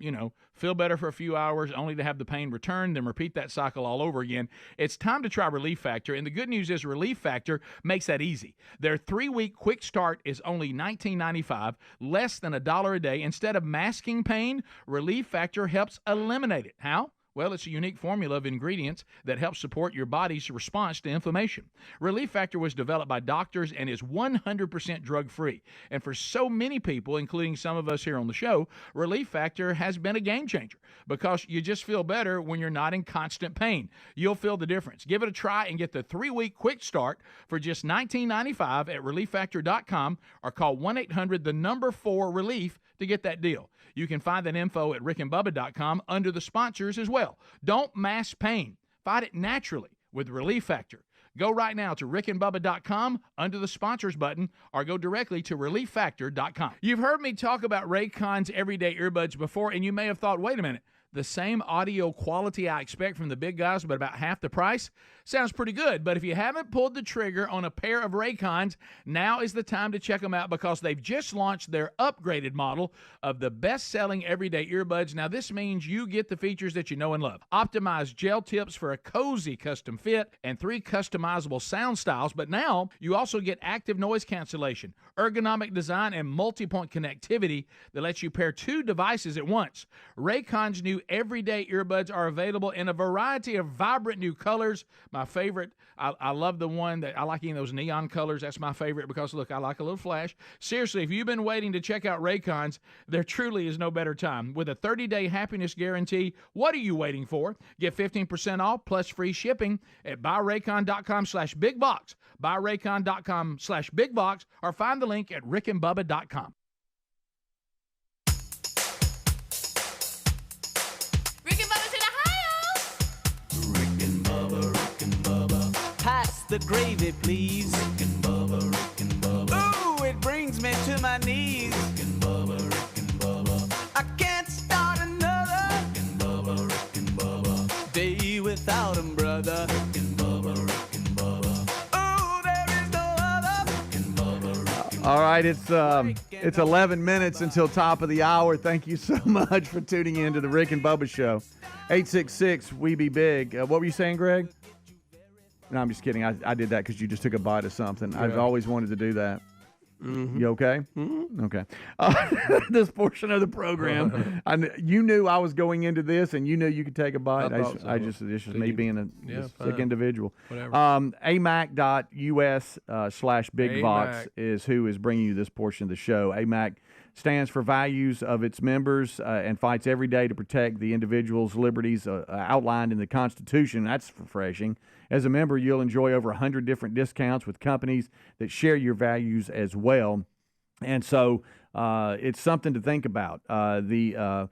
feel better for a few hours only to have the pain return, then repeat that cycle all over again, it's time to try Relief Factor. And the good news is Relief Factor makes that easy. Their 3-week quick start is only $19.95, less than $1 a day. Instead of masking pain, Relief Factor helps eliminate it. How? Well, it's a unique formula of ingredients that helps support your body's response to inflammation. Relief Factor was developed by doctors and is 100% drug-free. And for so many people, including some of us here on the show, Relief Factor has been a game changer because you just feel better when you're not in constant pain. You'll feel the difference. Give it a try and get the 3-week quick start for just $19.95 at ReliefFactor.com or call 1-800-4-RELIEF to get that deal. You can find that info at rickandbubba.com under the sponsors as well. Don't mask pain. Fight it naturally with Relief Factor. Go right now to rickandbubba.com under the sponsors button or go directly to relieffactor.com. You've heard me talk about Raycon's everyday earbuds before, and you may have thought, wait a minute, the same audio quality I expect from the big guys, but about half the price? Sounds pretty good, but if you haven't pulled the trigger on a pair of Raycons, now is the time to check them out because they've just launched their upgraded model of the best-selling everyday earbuds. Now, this means you get the features that you know and love. Optimized gel tips for a cozy custom fit and 3 customizable sound styles, but now you also get active noise cancellation, ergonomic design, and multi-point connectivity that lets you pair 2 devices at once. Raycon's new everyday earbuds are available in a variety of vibrant new colors. My favorite, I love the one that I like in those neon colors. That's my favorite because, look, I like a little flash. Seriously, if you've been waiting to check out Raycons, there truly is no better time. With a 30-day happiness guarantee, what are you waiting for? Get 15% off plus free shipping at buyraycon.com/bigbox, buyraycon.com/bigbox, or find the link at rickandbubba.com. Pass the gravy, please. Rick and Bubba. Ooh, it brings me to my knees. Rick and Bubba. I can't start another Rick and Bubba. day without 'em, brother. Rick and Bubba. Ooh, there is no other. Rick and Bubba. All right, it's 11 minutes until top of the hour. Thank you so much for tuning in to the Rick and Bubba Show. 866 We Be Big. What were you saying, Greg? No, I'm just kidding. I did that because you just took a bite of something. I've always wanted to do that. You okay? Okay. This portion of the program, you knew I was going into this, and you knew you could take a bite. This is me being a sick individual. AMAC.us/BigVox is who is bringing you this portion of the show. AMAC stands for values of its members and fights every day to protect the individual's liberties outlined in the Constitution. That's refreshing. As a member, you'll enjoy over 100 different discounts with companies that share your values as well. And so it's something to think about. The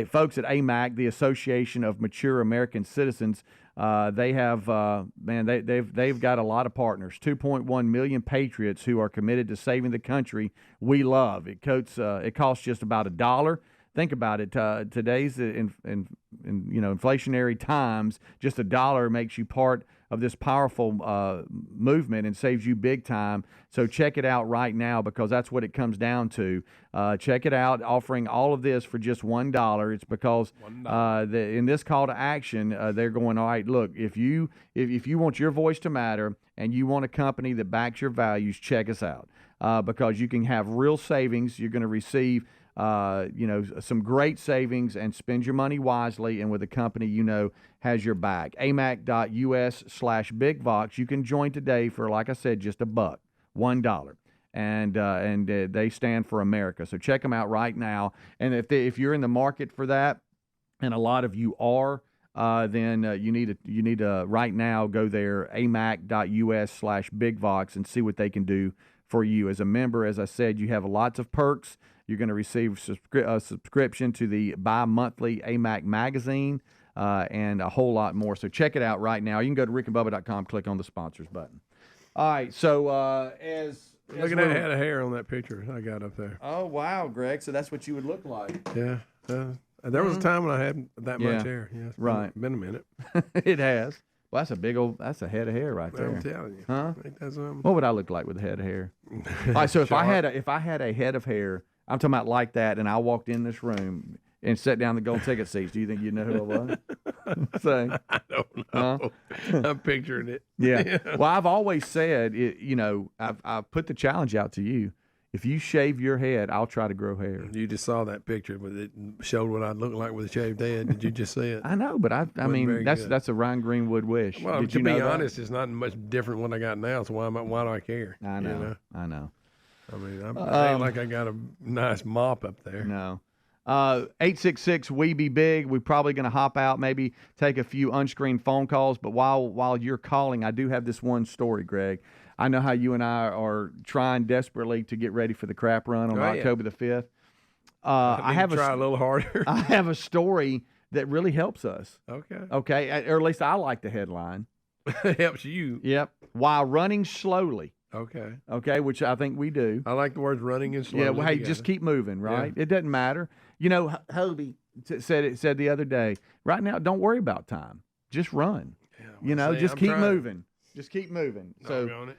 folks at AMAC, the Association of Mature American Citizens, they have they've got a lot of partners. 2.1 million patriots who are committed to saving the country we love. It costs just about $1. Think about it. Today's inflationary times, just $1 makes you part of this powerful movement and saves you big time. So check it out right now, because that's what it comes down to. Check it out, offering all of this for just $1. It's because in this call to action, they're going, all right, look, if you want your voice to matter and you want a company that backs your values, check us out, because you can have real savings. You're going to receive some great savings and spend your money wisely and with a company has your back. AMAC.us/BigVox. You can join today for, like I said, just $1. And they stand for America. So check them out right now. And if you're in the market for that, and a lot of you are, then you need to right now go there, AMAC.us/BigVox, and see what they can do for you. As a member, as I said, you have lots of perks. You're going to receive a subscription to the bi-monthly AMAC magazine and a whole lot more. So check it out right now. You can go to rickandbubba.com, click on the sponsors button. All right, so look at that head of hair on that picture I got up there. Oh, wow, Greg. So that's what you would look like. Yeah. There was a time when I had that much hair. Yeah, right. Been a minute. It has. Well, that's a head of hair right there. I'm telling you. Huh? Ain't that something? What would I look like with a head of hair? All right, so if I had a head of hair, I'm talking about like that, and I walked in this room and sat down the gold ticket seats, do you think you'd know who I was? Say, I don't know. I'm picturing it. Yeah. Well, I've always said, I've put the challenge out to you. If you shave your head, I'll try to grow hair. You just saw that picture, but it showed what I'd look like with a shaved head. Did you just see it? I know, but I mean, that's a Ryan Greenwood wish. Well, to be honest, it's not much different what I got now, so why do I care? I know. I know. I mean, I ain't like I got a nice mop up there. No. 866-WE-BE-BIG. We're probably going to hop out, maybe take a few unscreened phone calls. But while you're calling, I do have this one story, Greg. I know how you and I are trying desperately to get ready for the crap run on October the 5th. I have to try a little harder. I have a story that really helps us. Okay. Okay, or at least I like the headline. It helps you. Yep. While running slowly. Okay. Okay, which I think we do. I like the words running and slowly. Yeah, well, hey, just keep moving, right? Yeah. It doesn't matter. Hobie said the other day, right now, don't worry about time. Just run. Yeah, just keep moving. Just keep moving. So,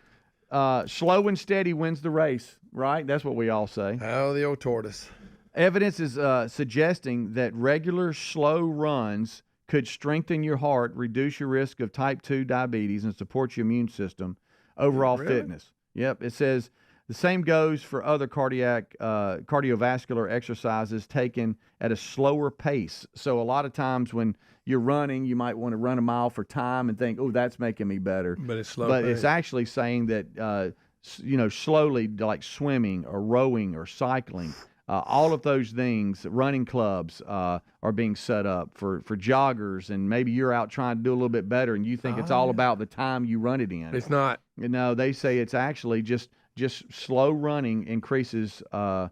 slow and steady wins the race, right? That's what we all say. Oh, the old tortoise. Evidence is suggesting that regular slow runs could strengthen your heart, reduce your risk of type 2 diabetes, and support your immune system. Overall fitness. Yep. It says the same goes for other cardiovascular exercises taken at a slower pace. So a lot of times when you're running, you might want to run a mile for time and think, oh, that's making me better. But it's slow. But it's actually saying that, slowly, like swimming or rowing or cycling, all of those things, running clubs are being set up for joggers, and maybe you're out trying to do a little bit better, and you think it's all about the time you run it in. It's not. No, they say it's actually just slow running increases the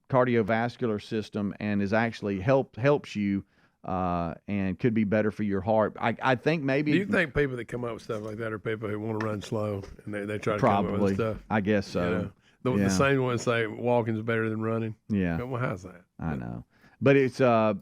cardiovascular system and is actually helps you and could be better for your heart. I think maybe. Do you think people that come up with stuff like that are people who want to run slow and they try to probably come up with stuff? I guess so. The same ones say walking's better than running. Yeah. Well, how's that? I know, but it's a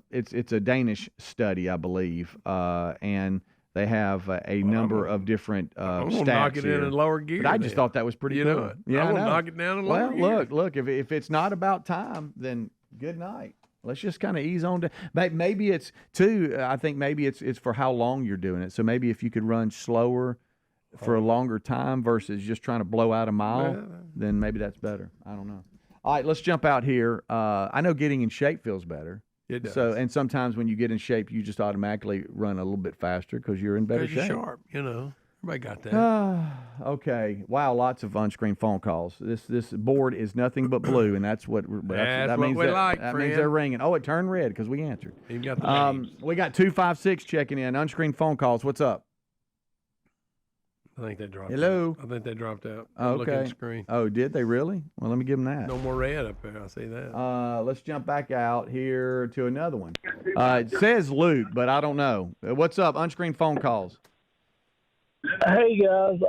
Danish study, I believe, and they have a number of different I'm stats gonna knock it here. in lower gear. But I just thought that was pretty cool. Know it. Yeah, I'm I gonna know. knock it down in lower gear. Well, look, if it's not about time, then good night. Let's just kind of ease on to. Maybe it's too. I think maybe it's for how long you're doing it. So maybe if you could run slower, for a longer time versus just trying to blow out a mile, then maybe that's better. I don't know. All right, let's jump out here. I know getting in shape feels better. It does. So, and sometimes when you get in shape, you just automatically run a little bit faster because you're in better shape. You're sharp, Everybody got that. Okay. Wow, lots of unscreened phone calls. This board is nothing but blue, and that's what that what means. we That, like, that friend. means they're ringing. Oh, it turned red because we answered. You got the names. We got 256 checking in. Unscreened phone calls. What's up? I think they dropped Hello? out. I think they dropped out. Okay. Look at the screen. Oh, did they really? Well, let me give them that. No more red up there. I see that. Let's jump back out here to another one. It says Luke, but I don't know. What's up? Unscreened phone calls. Hey guys,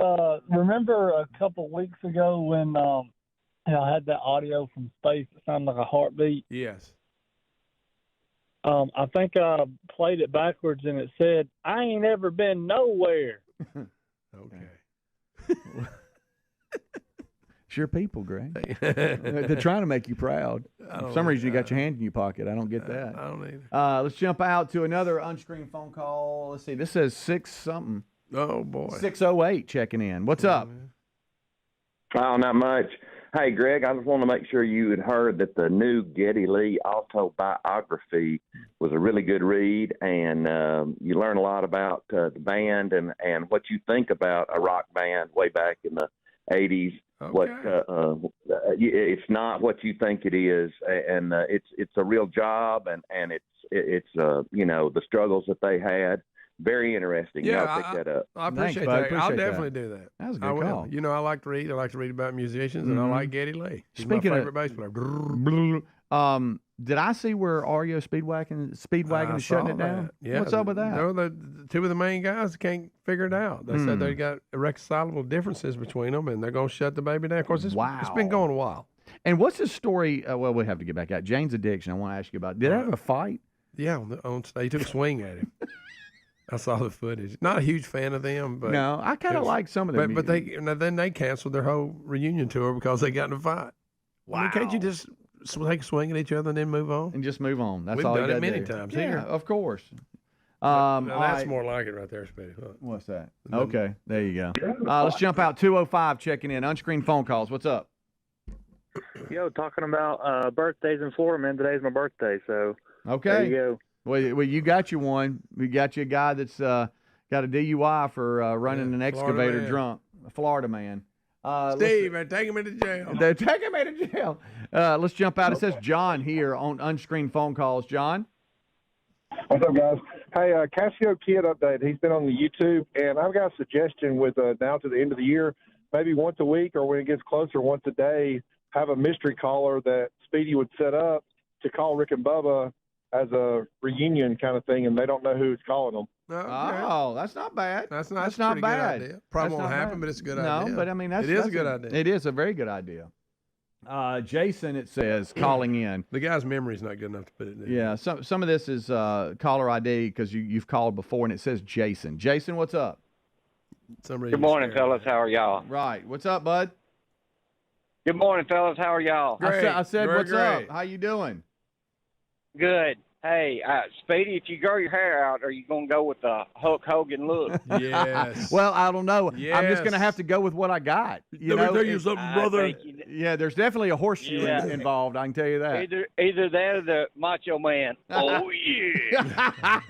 remember a couple weeks ago when I had that audio from space that sounded like a heartbeat? Yes. I think I played it backwards and it said, "I ain't ever been nowhere." Okay. Sure people, Greg. They're trying to make you proud. For some reason, you got your hand in your pocket. I don't get that. I don't either. Let's jump out to another unscreened phone call. Let's see. This says 6-something. Oh, boy. 608 checking in. What's up? Oh, not much. Hey, Greg, I just want to make sure you had heard that the new Geddy Lee autobiography was a really good read, and you learn a lot about the band and what you think about a rock band way back in the 80s. Okay. It's not what you think it is, and it's a real job, and it's the struggles that they had. Very interesting. Yeah, pick that up. I appreciate Thanks, that. bud. I'll Appreciate definitely that. do that. That was a I good will. call. I like to read. I like to read about musicians, and I like Geddy Lee. He's Speaking my of- favorite bass player. Did I see where REO Speedwagon is shutting it down? Yeah. What's up with that? No, the two of the main guys can't figure it out. They said they got irreconcilable differences between them, and they're going to shut the baby down. Of course, it's been going a while. And what's the story? Well, we have to get back out. Jane's Addiction, I want to ask you about. Did they have a fight? Yeah, on stage. He took a swing at him. I saw the footage. Not a huge fan of them, but No, I kind of like some of them. But then they canceled their whole reunion tour because they got in a fight. Wow! I mean, can't you just take a swing at each other and then move on? And just move on. That's We've all done you it gotta many do. times Yeah, here. of course. Now that's all right. more like it right there, Speedy. Look. What's that? Okay, there you go. Let's jump out. 205 checking in. Unscreened phone calls. What's up? Yo, talking about birthdays in Florida, man. Today's my birthday, so Okay. there you go. Well, you got you one. We got you a guy that's got a DUI for running an excavator man. drunk. A Florida man. Steve, man, take him into jail. They're taking me to jail. Let's jump out. It says John here on unscreened phone calls. John? What's up, guys? Hey, Casio Kid update. He's been on the YouTube, and I've got a suggestion with now to the end of the year, maybe once a week or when it gets closer, once a day, have a mystery caller that Speedy would set up to call Rick and Bubba as a reunion kind of thing, and they don't know who's calling them. Oh, that's not bad. That's not a pretty bad. Good idea. Probably That's won't not happen, bad. but it's a good no, idea. No, but I mean, that's a good idea. It is a very good idea. Jason, it says, calling in. The guy's memory's not good enough to put it in. Yeah, some of this is caller ID because you've called before, and it says Jason. Jason, what's up? Good morning, fellas. How are y'all? Right. What's up, bud? Good morning, fellas. How are y'all? I said, what's up? How you doing? Good. Hey, Speedy, if you grow your hair out, are you going to go with the Hulk Hogan look? Yes. Well, I don't know. I'm just Yes. going to have to go with what I got. Let me tell you something, brother. Yeah, there's definitely a horseshoe Yeah. involved. I can tell you that. Either that or the Macho Man. Oh, yeah.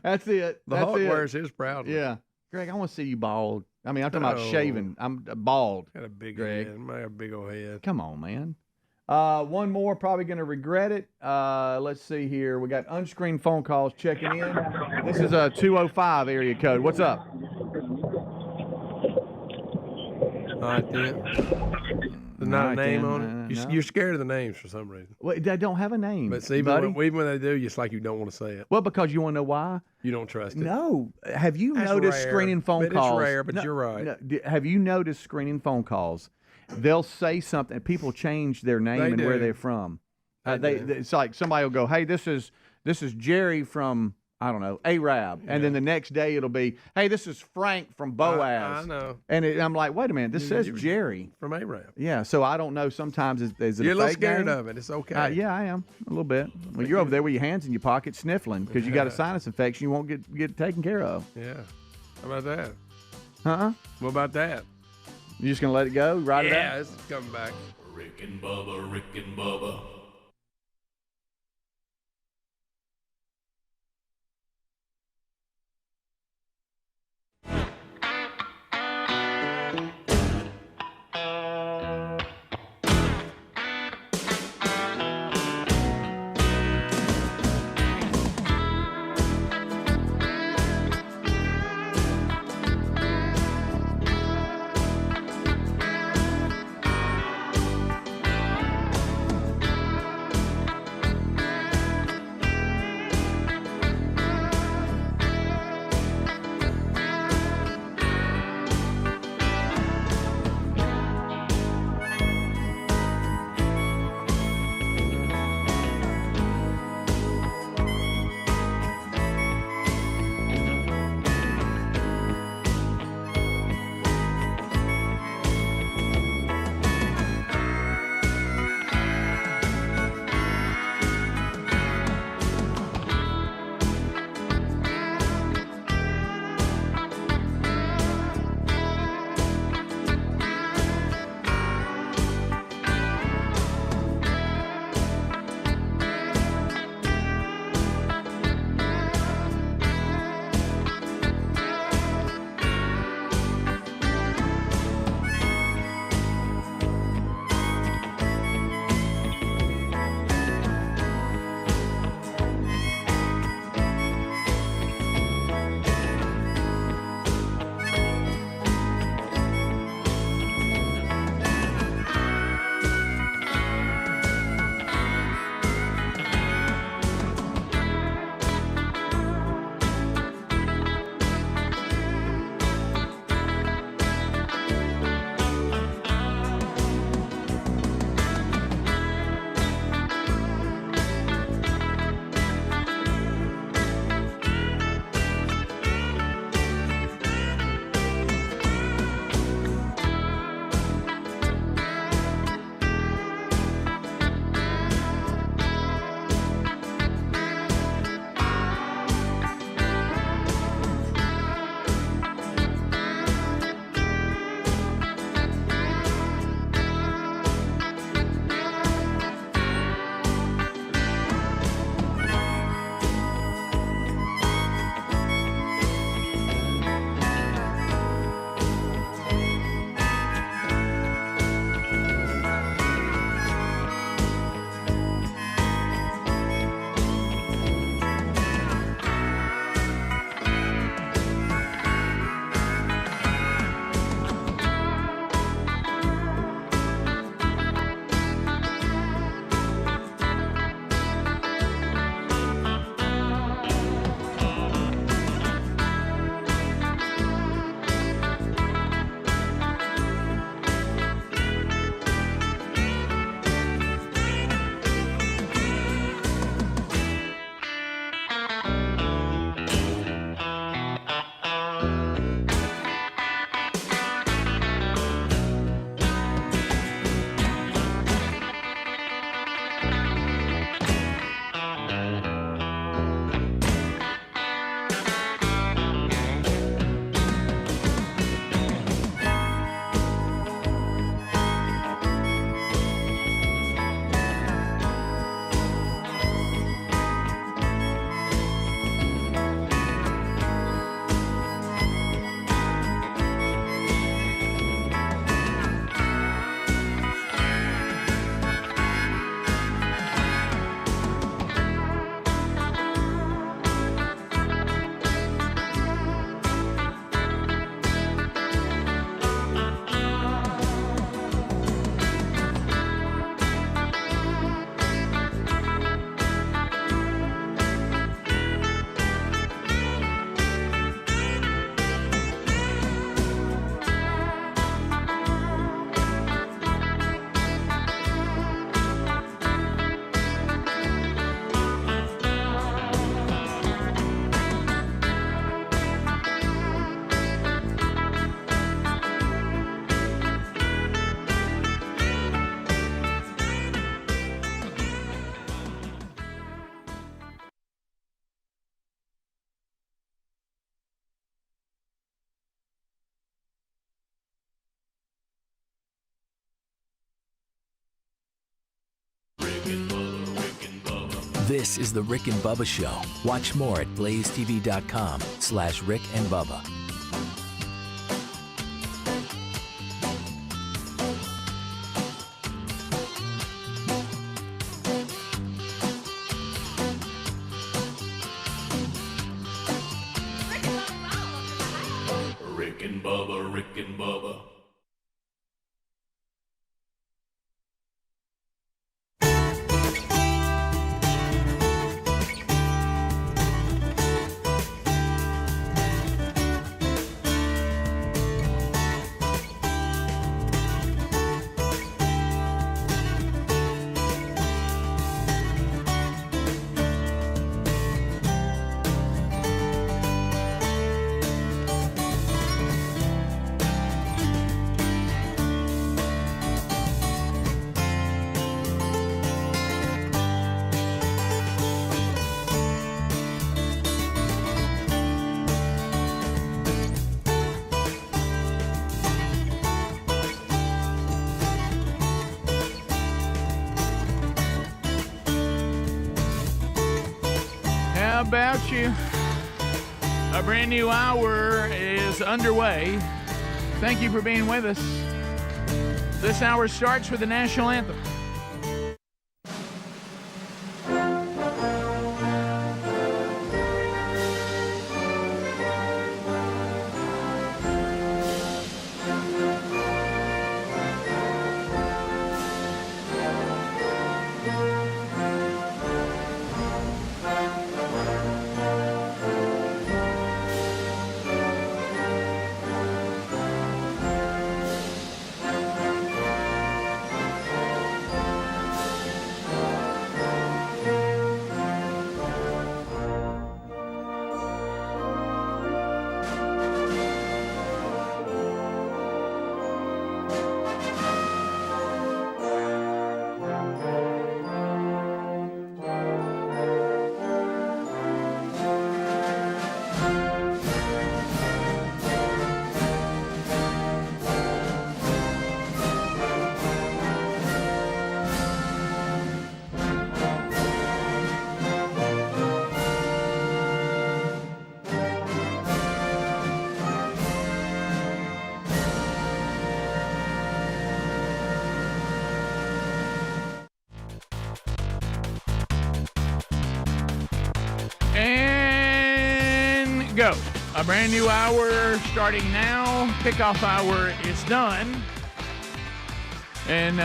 That's it. The That's Hulk it. wears his proudly. Yeah. Greg, I want to see you bald. I mean, I'm talking about Oh. shaving. I'm bald. Got a big Greg. head. I got a big old head. Come on, man. One more, probably going to regret it. Let's see here. We got unscreened phone calls checking in. This is a 205 area code. What's up? There's not a name 910, on it. no. You're scared of the names for some reason. Well, they don't have a name. But see, buddy. even when they do, it's like you don't want to say it. Well, because you want to know why? You don't trust it. No. Have you That's noticed rare, screening phone but it's calls? rare, but No, you're right. no. Have you noticed screening phone calls? They'll say something. People change their name They and where do. they're from. They do. It's like somebody will go, "Hey, this is Jerry from I don't know Arab," and then the next day it'll be, "Hey, this is Frank from Boaz." I know. And I'm like, "Wait a minute, this says Jerry from Arab." Yeah, so I don't know. Sometimes is it You're a little fake scared name? of it. It's okay. Yeah, I am a little bit. Well, you're over there with your hands in your pocket sniffling because you got a sinus infection you won't get taken care of. Yeah. How about that? Huh? What about that? You just gonna let it go? Ride it out? Yeah, it's coming back. Rick and Bubba, Rick and Bubba. This is the Rick and Bubba Show. Watch more at blazetv.com/Rick and Bubba. Rick and Bubba, Rick and Bubba. How about you? A brand new hour is underway. Thank you for being with us. This hour starts with the national anthem. And go. A brand new hour starting now. Kickoff hour is done. And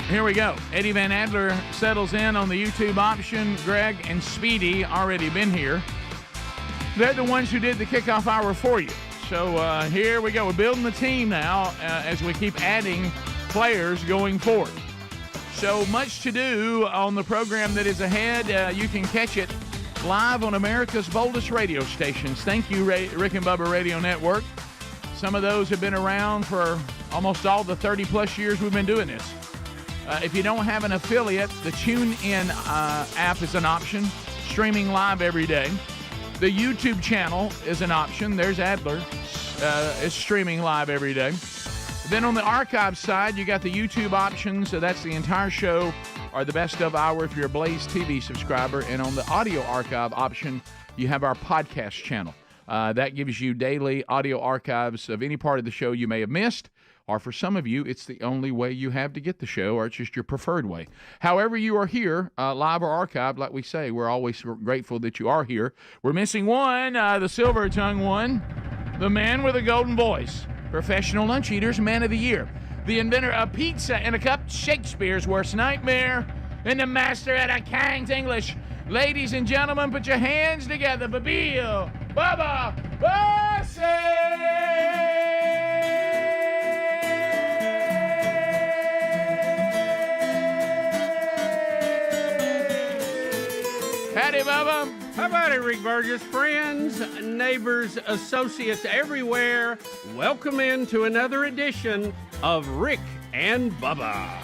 here we go. Eddie Van Adler settles in on the YouTube option. Greg and Speedy already been here. They're the ones who did the kickoff hour for you. So here we go. We're building the team now as we keep adding players going forward. So much to do on the program that is ahead. You can catch it live on America's boldest radio stations. Thank you, Rick and Bubba Radio Network. Some of those have been around for almost all the 30-plus years we've been doing this. If you don't have an affiliate, the TuneIn app is an option, streaming live every day. The YouTube channel is an option. There's Adler. It's streaming live every day. Then on the archive side, you got the YouTube option, so that's the entire show, or the best of hour if you're a Blaze TV subscriber. And on the audio archive option, you have our podcast channel. That gives you daily audio archives of any part of the show you may have missed, or for some of you, it's the only way you have to get the show, or it's just your preferred way. However you are here, live or archived, like we say, we're always grateful that you are here. We're missing one, the silver-tongued one, the man with a golden voice, Professional Lunch Eaters Man of the Year, the inventor of pizza in a cup, Shakespeare's worst nightmare, and the master at a King's English. Ladies and gentlemen, put your hands together for Bill Bubba Bussey! Howdy, Bubba. How about it, Rick Burgess? Friends, neighbors, associates everywhere, welcome into another edition of Rick and Bubba.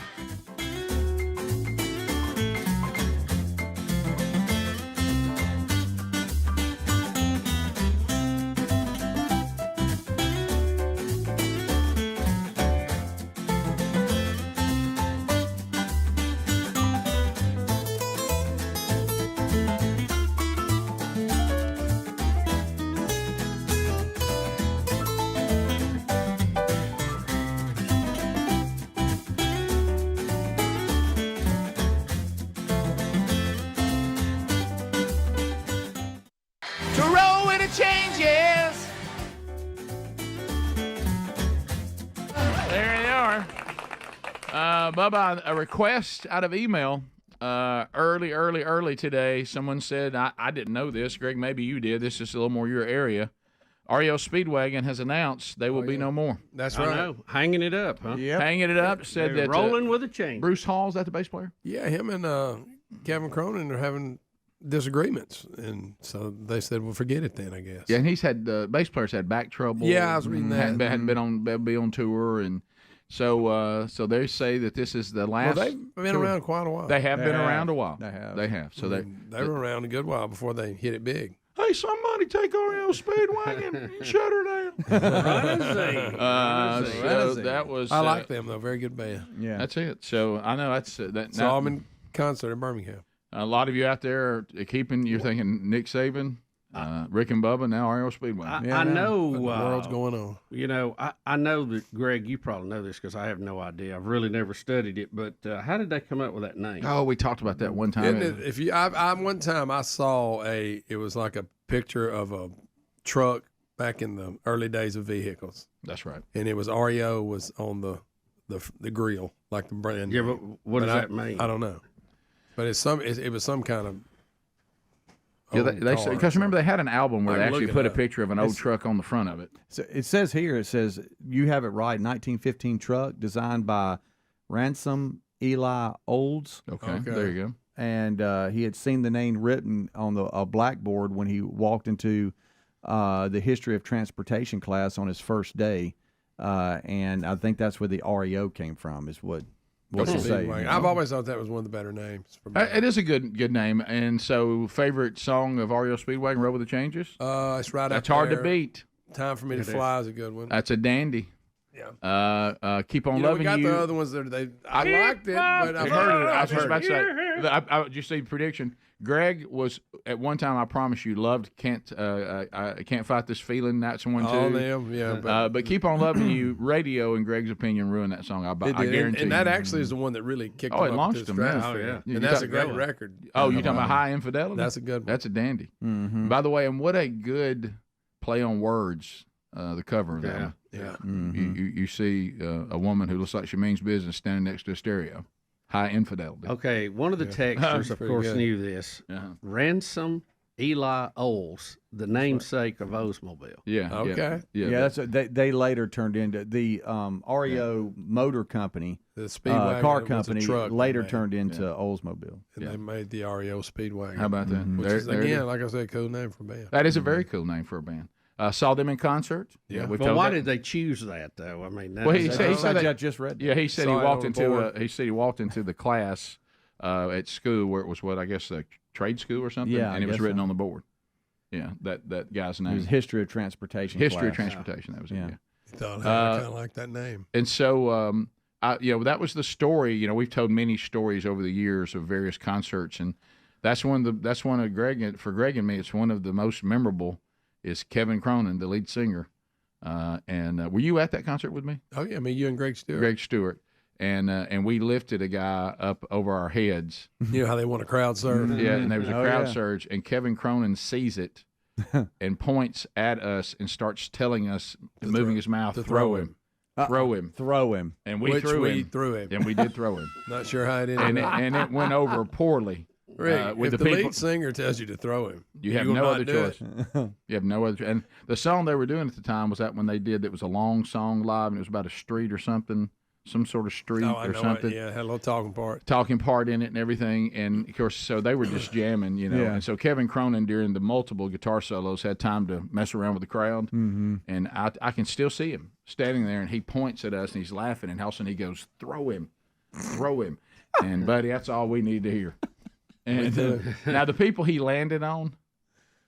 changes. There they are. Bubba, a request out of email early today. Someone said, I didn't know this. Greg, maybe you did. This is a little more your area. REO Speedwagon has announced they will be no more. That's right. I know. Hanging it up, huh? Yep. Hanging it up. Said They're that rolling with a chain. Bruce Hall, is that the bass player? Yeah, him and Kevin Cronin are having disagreements, and so they said, "Well, forget it then, I guess." Yeah, and he's had bass players had back trouble. Yeah, I was reading that. Hadn't been on tour, and so they say that this is the last. Well, they've been around quite a while. They have been around a while. They have. So they were around a good while before they hit it big. Hey, somebody take REO Speedwagon and shut her down. So that was. I like them though. Very good band. Yeah, that's it. So I know that's that. Saw them in concert in Birmingham. A lot of you out there are keeping. You're thinking Nick Saban, Rick and Bubba, now REO Speedwagon. I know what the world's going on. You know, I know that, Greg, you probably know this because I have no idea. I've really never studied it. But how did they come up with that name? Oh, we talked about that one time. One time I saw it was like a picture of a truck back in the early days of vehicles. That's right. And it was REO was on the grill, like the brand. Yeah, but what does that mean? I don't know. But it was some kind of. Yeah, because remember they had an album where they actually put a picture of an old It's- truck on the front of it. So it says here, you have it right, 1915 truck designed by Ransom Eli Olds. Okay. There you go. And he had seen the name written on a blackboard when he walked into the history of transportation class on his first day. And I think that's where the REO came from, is what you say. I've always thought that was one of the better names. It is a good name. And so, favorite song of REO Speedwagon, Roll with the Changes? It's right. That's up hard there. to beat. Time for Me to Fly is a good one. That's a dandy. Yeah. Keep on we loving got you. the other ones that I liked it, but I've heard it. I was just about to say. Did you see prediction? Greg was at one time. I promise you, loved can't fight this feeling. That's one too. All them, yeah. But keep on loving you. Radio, in Greg's opinion, ruined that song. I guarantee. And that actually is the one that really kicked. Oh, them it up launched to them. the Yeah. stratosphere. Yeah. And that's a great record. Oh, you talking about High Infidelity? That's a good one. That's a dandy. Mm-hmm. By the way, and what a good play on words. The cover of that. one. Yeah. Mm-hmm. You see a woman who looks like she means business standing next to a stereo. High Infidelity. Okay, one of the texters, of course, knew this. Ransom Eli Olds, the namesake of Oldsmobile. Yeah. Okay. Yeah, that's they later turned into the REO Motor Company, The Speedwagon car was a company, truck they later made. turned into Oldsmobile. And they made the REO Speedwagon. How about that? Which There- is, there it again, is. like I said, a cool name for a band. That is a very cool name for a band. Saw them in concert. Yeah. we've But told why that. did they choose that, though? I mean, Well, he said I that, just read that. Yeah, he said he Saw it walked on the board. he walked into the class at school where it was what I guess a trade school or something. Yeah, and it I was guess written so. on the board. Yeah, that guy's It name. was History of Transportation. History of class. Transportation. That was Yeah. it. I thought, hey, I kind of like that name. And so, that was the story. We've told many stories over the years of various concerts, and that's one of Greg and me. It's one of the most memorable. Is Kevin Cronin, the lead singer, and were you at that concert with me? Oh yeah, I mean you and Greg Stewart. Greg Stewart, and we lifted a guy up over our heads. You know how they want a crowd surge. Yeah, and there was a Oh, crowd yeah. surge, and Kevin Cronin sees it and points at us and starts telling us, moving his mouth, to throw throw him. Throw him. Throw him. And we Which threw we him. threw him. And we did throw him. Not sure how it ended. and it went over poorly. Rick, with if the the people. lead singer tells you to throw him, You have will no not other do choice. You have no other. And the song they were doing at the time was that when they did. It was a long song live, and it was about a street or something, some sort of street Oh, I or know. something. Yeah, had a little talking part. Talking part in it and everything, and of course, so they were just jamming, Yeah. And so Kevin Cronin, during the multiple guitar solos, had time to mess around with the crowd, and I can still see him standing there, and he points at us, and he's laughing, and all of a sudden he goes, "Throw him, throw him," and buddy, that's all we need to hear. And now the people he landed on,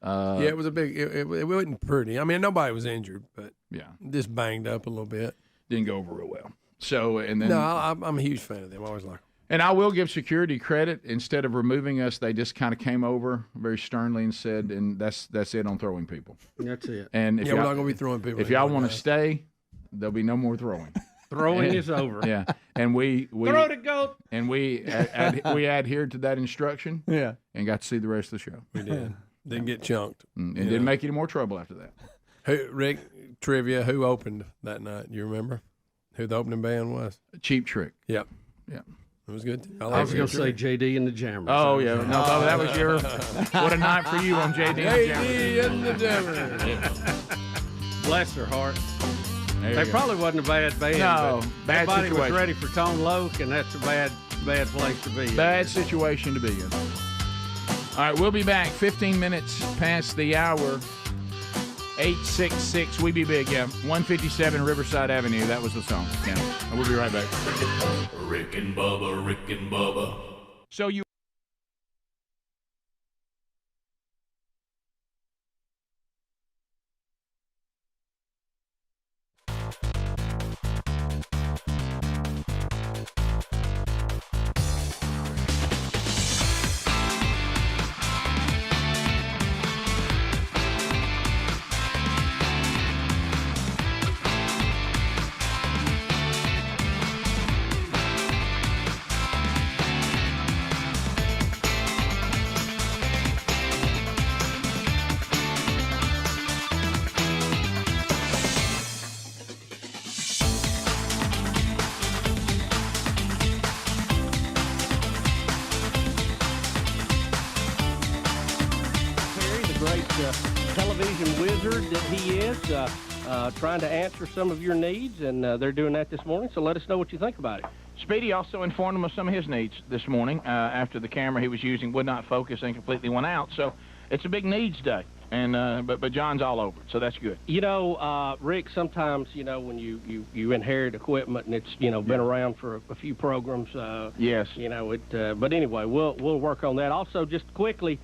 Yeah, it was a big. It wasn't pretty. I mean, nobody was injured, but yeah, just banged up a little bit. didn't go over real well. So and then No, I'm a huge fan of them. I always like them. And I will give security credit. Instead of removing us, they just kind of came over very sternly and said, and that's it on throwing people. That's it. And if Yeah, we're y'all- not gonna be throwing people If y'all anymore, want to guys. stay, there'll be no more throwing. Throwing is over. Yeah, and we Throw the goat. and we adhered to that instruction. Yeah. and got to see the rest of the show. We did. Didn't get chunked. It didn't make any more trouble after that. Rick, trivia, who opened that night? You remember who the opening band was? Cheap Trick. Yep. Yeah. It was good. I was going to say JD and the Jammers. Oh, yeah. No, Bubba, that was your, what a night for you on JD and the Jammers. Bless their heart. There They you go. probably wasn't a bad band. No, but bad everybody situation. was ready for Tone Loc, and that's a bad place to be in. Bad situation to be in. All right, we'll be back 15 minutes past the hour. 866 We Be Big, yeah. 157 Riverside Avenue. That was the song. Yeah. And we'll be right back. Rick and Bubba, Rick and Bubba. So you. Television wizard that he is, trying to answer some of your needs, and they're doing that this morning, so let us know what you think about it. Speedy also informed him of some of his needs this morning after the camera he was using would not focus and completely went out. So it's a big needs day, and but John's all over it, so that's good. You know, Rick, sometimes, you know, when you inherit equipment and it's, you know, been around for a few programs. Yes. You know, but anyway, we'll work on that. Also, just quickly,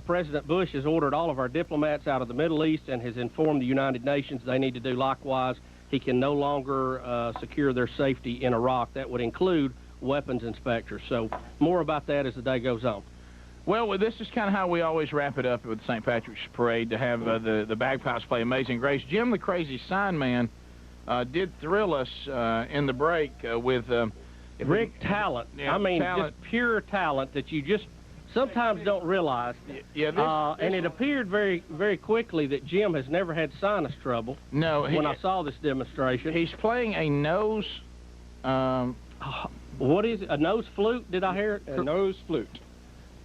President Bush has ordered all of our diplomats out of the Middle East and has informed the United Nations they need to do likewise. He can no longer secure their safety in Iraq. That would include weapons inspectors. So more about that as the day goes on. Well, this is kind of how we always wrap it up with St. Patrick's Parade, to have the bagpipes play Amazing Grace. Jim the Crazy Sign Man did thrill us in the break with... Rick, talent. Yeah, I mean, talent. just pure talent that you just sometimes don't realize. Yeah, and it appeared very, very quickly that Jim has never had sinus trouble. No, when I saw this demonstration, he's playing a nose. What is it? A nose flute? Did I hear it? A nose flute.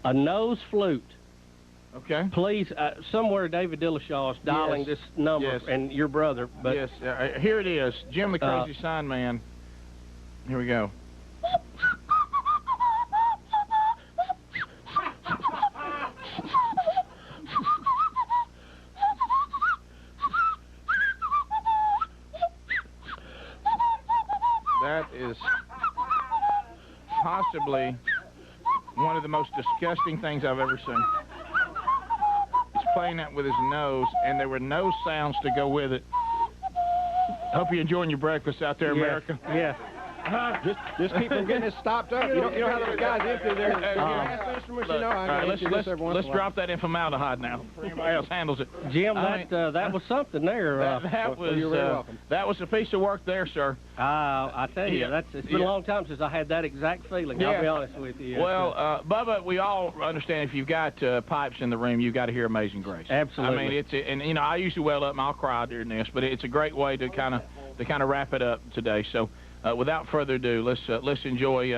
A nose flute. Okay. Please, somewhere David Dillashaw is dialing this number, Yes. and your brother. But Yes, here it is. Jim the Crazy Sign Man. Here we go. That is possibly one of the most disgusting things I've ever seen. He's playing that with his nose, and there were no sounds to go with it. Hope you're enjoying your breakfast out there, America. Yeah. Just keep from getting it stopped up. You know how those guys empty their instruments, you know. I Let's drop that in formaldehyde now. Everybody else handles it. Jim, that was something there. That was a piece of work there, sir. I tell you, it's been a long time since I had that exact feeling. I'll be honest with you. Well, Bubba, we all understand if you've got pipes in the room, you've got to hear Amazing Grace. Absolutely. I mean, and you know, I usually well up and I'll cry during this, but it's a great way to kind of wrap it up today. So, without further ado, let's enjoy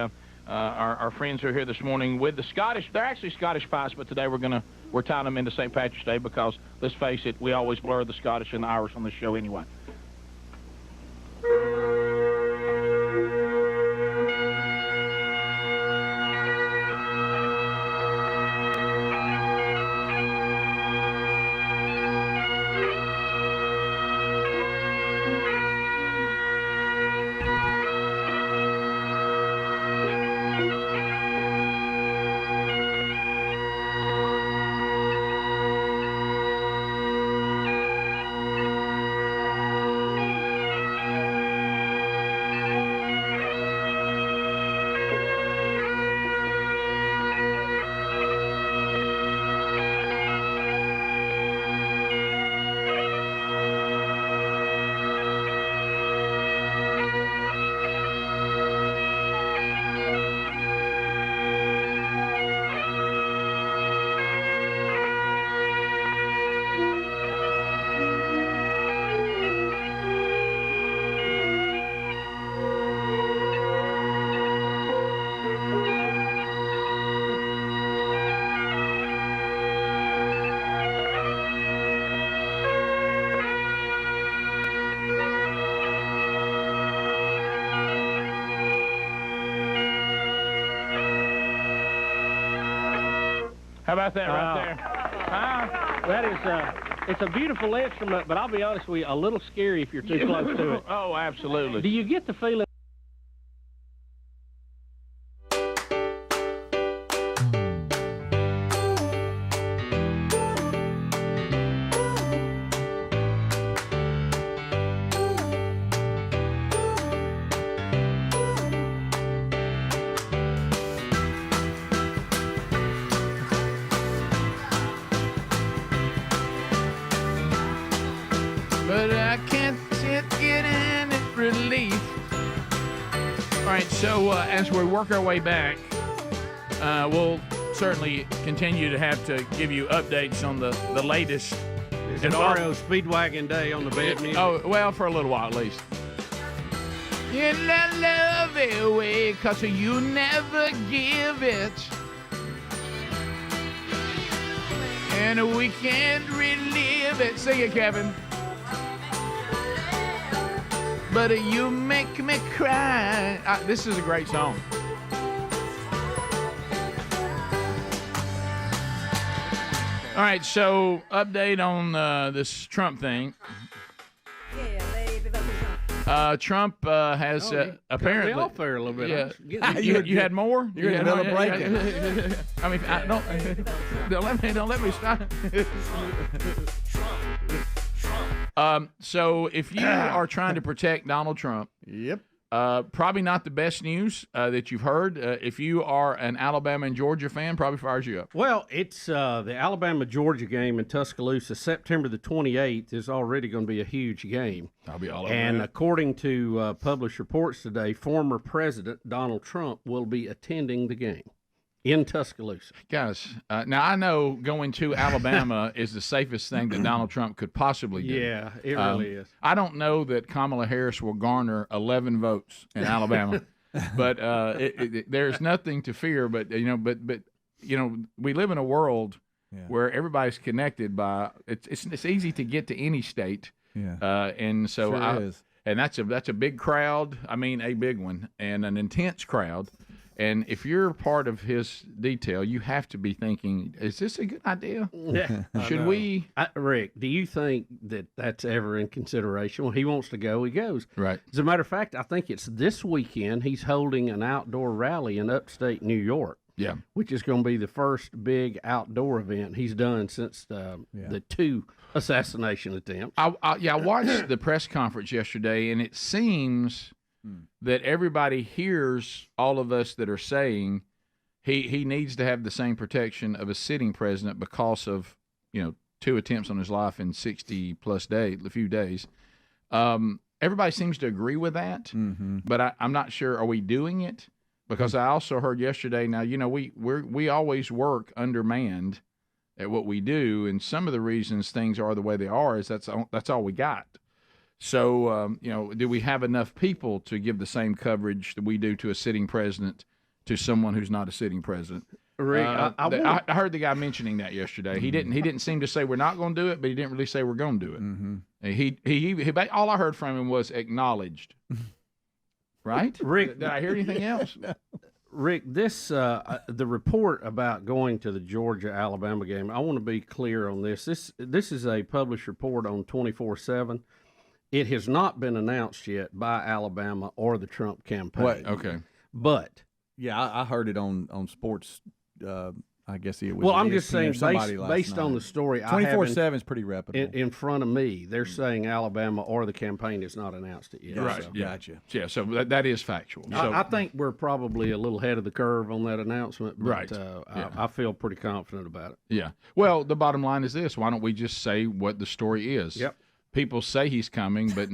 our friends who are here this morning with the Scottish. They're actually Scottish pipes, but today we're tying them into St. Patrick's Day because, let's face it, we always blur the Scottish and the Irish on the show anyway. How about that right there? That is, it's a beautiful instrument, but I'll be honest with you, a little scary if you're too close to it. Oh, absolutely. Do you get the feeling? But I can't get any relief. All right, so as we work our way back, we'll certainly continue to have to give you updates on the latest. Is it REO Speedwagon Day on the bed music? Oh, well, for a little while at least. You let love it away, 'cause you never give it. And we can't relive it. Sing it, Kevin. But you make me cry. This is a great song. All right, so update on this Trump thing. Trump has apparently off there a little bit. Yeah, you had more. You're in the middle of breaking. I mean, don't let me stop. So if you are trying to protect Donald Trump, yep, probably not the best news that you've heard. If you are an Alabama and Georgia fan, probably fires you up. Well, it's the Alabama-Georgia game in Tuscaloosa, September the 28th, is already going to be a huge game. I'll be all over And that. according to published reports today, former President Donald Trump will be attending the game in Tuscaloosa. Guys, now I know going to Alabama is the safest thing that Donald Trump could possibly do. Yeah, it really is. I don't know that Kamala Harris will garner 11 votes in Alabama, but there's nothing to fear. But we live in a world where everybody's connected by. It's easy to get to any state. Yeah. And so Sure is. and that's a big crowd. I mean, a big one and an intense crowd. And if you're part of his detail, you have to be thinking, is this a good idea? Yeah. Should we? Rick, do you think that that's ever in consideration? When he wants to go, he goes. Right. As a matter of fact, I think it's this weekend he's holding an outdoor rally in upstate New York. Yeah. Which is going to be the first big outdoor event he's done since the two assassination attempts. I watched the press conference yesterday, and it seems that everybody hears all of us that are saying he needs to have the same protection of a sitting president because of 2 attempts on his life in 60+ days, a few days. Everybody seems to agree with that, but I'm not sure. Are we doing it? Because I also heard yesterday. Now we always work undermanned at what we do, and some of the reasons things are the way they are is that's all we got. So, do we have enough people to give the same coverage that we do to a sitting president to someone who's not a sitting president? Rick, I heard the guy mentioning that yesterday. He didn't seem to say we're not going to do it, but he didn't really say we're going to do it. He all I heard from him was acknowledged. Right? Rick, did I hear anything else? Rick, this the report about going to the Georgia-Alabama game, I want to be clear on this. This is a published report on 24/7. It has not been announced yet by Alabama or the Trump campaign. What? Okay. But yeah, I heard it on sports. I guess it was. Well, I'm just saying, based on the story, 24/7 is pretty reputable. In front of me, they're saying Alabama or the campaign has not announced it yet. Right. So. Gotcha. Yeah. So that is factual. So, I think we're probably a little ahead of the curve on that announcement. But, Right. I feel pretty confident about it. Yeah. Well, the bottom line is this: why don't we just say what the story is? Yep. People say he's coming, but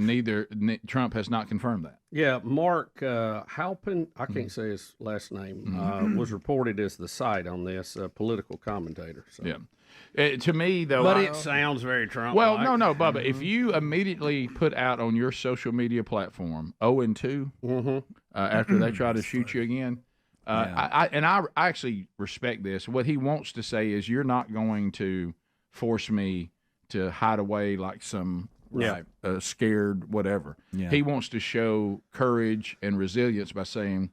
Trump has not confirmed that. Yeah, Mark Halpin, I can't say his last name, was reported as the site on this, political commentator. So. Yeah. To me, though. But it sounds very Trump. Well, no, Bubba. If you immediately put out on your social media platform 0-2 after they try to shoot you again, I actually respect this. What he wants to say is you're not going to force me to hide away like some scared whatever. Yeah. He wants to show courage and resilience by saying,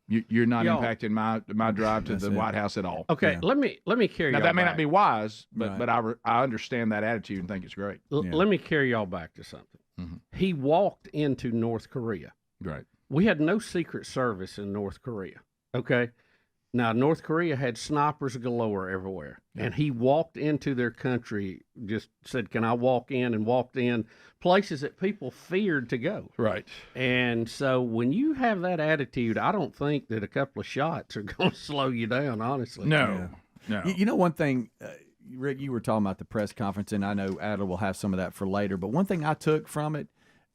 You're not Y'all- impacting my drive to the White House at all. Okay, let me carry Now y'all that may back. not be wise, but Right. but I understand that attitude and think it's great. Let me carry y'all back to something. He walked into North Korea. Right. We had no Secret Service in North Korea. Okay. Now, North Korea had snipers galore everywhere. And he walked into their country, just said, "Can I walk in?" and walked in places that people feared to go. Right. And so when you have that attitude, I don't think that a couple of shots are going to slow you down, honestly. No. You know, one thing, Rick, you were talking about the press conference, and I know Adler will have some of that for later. But one thing I took from it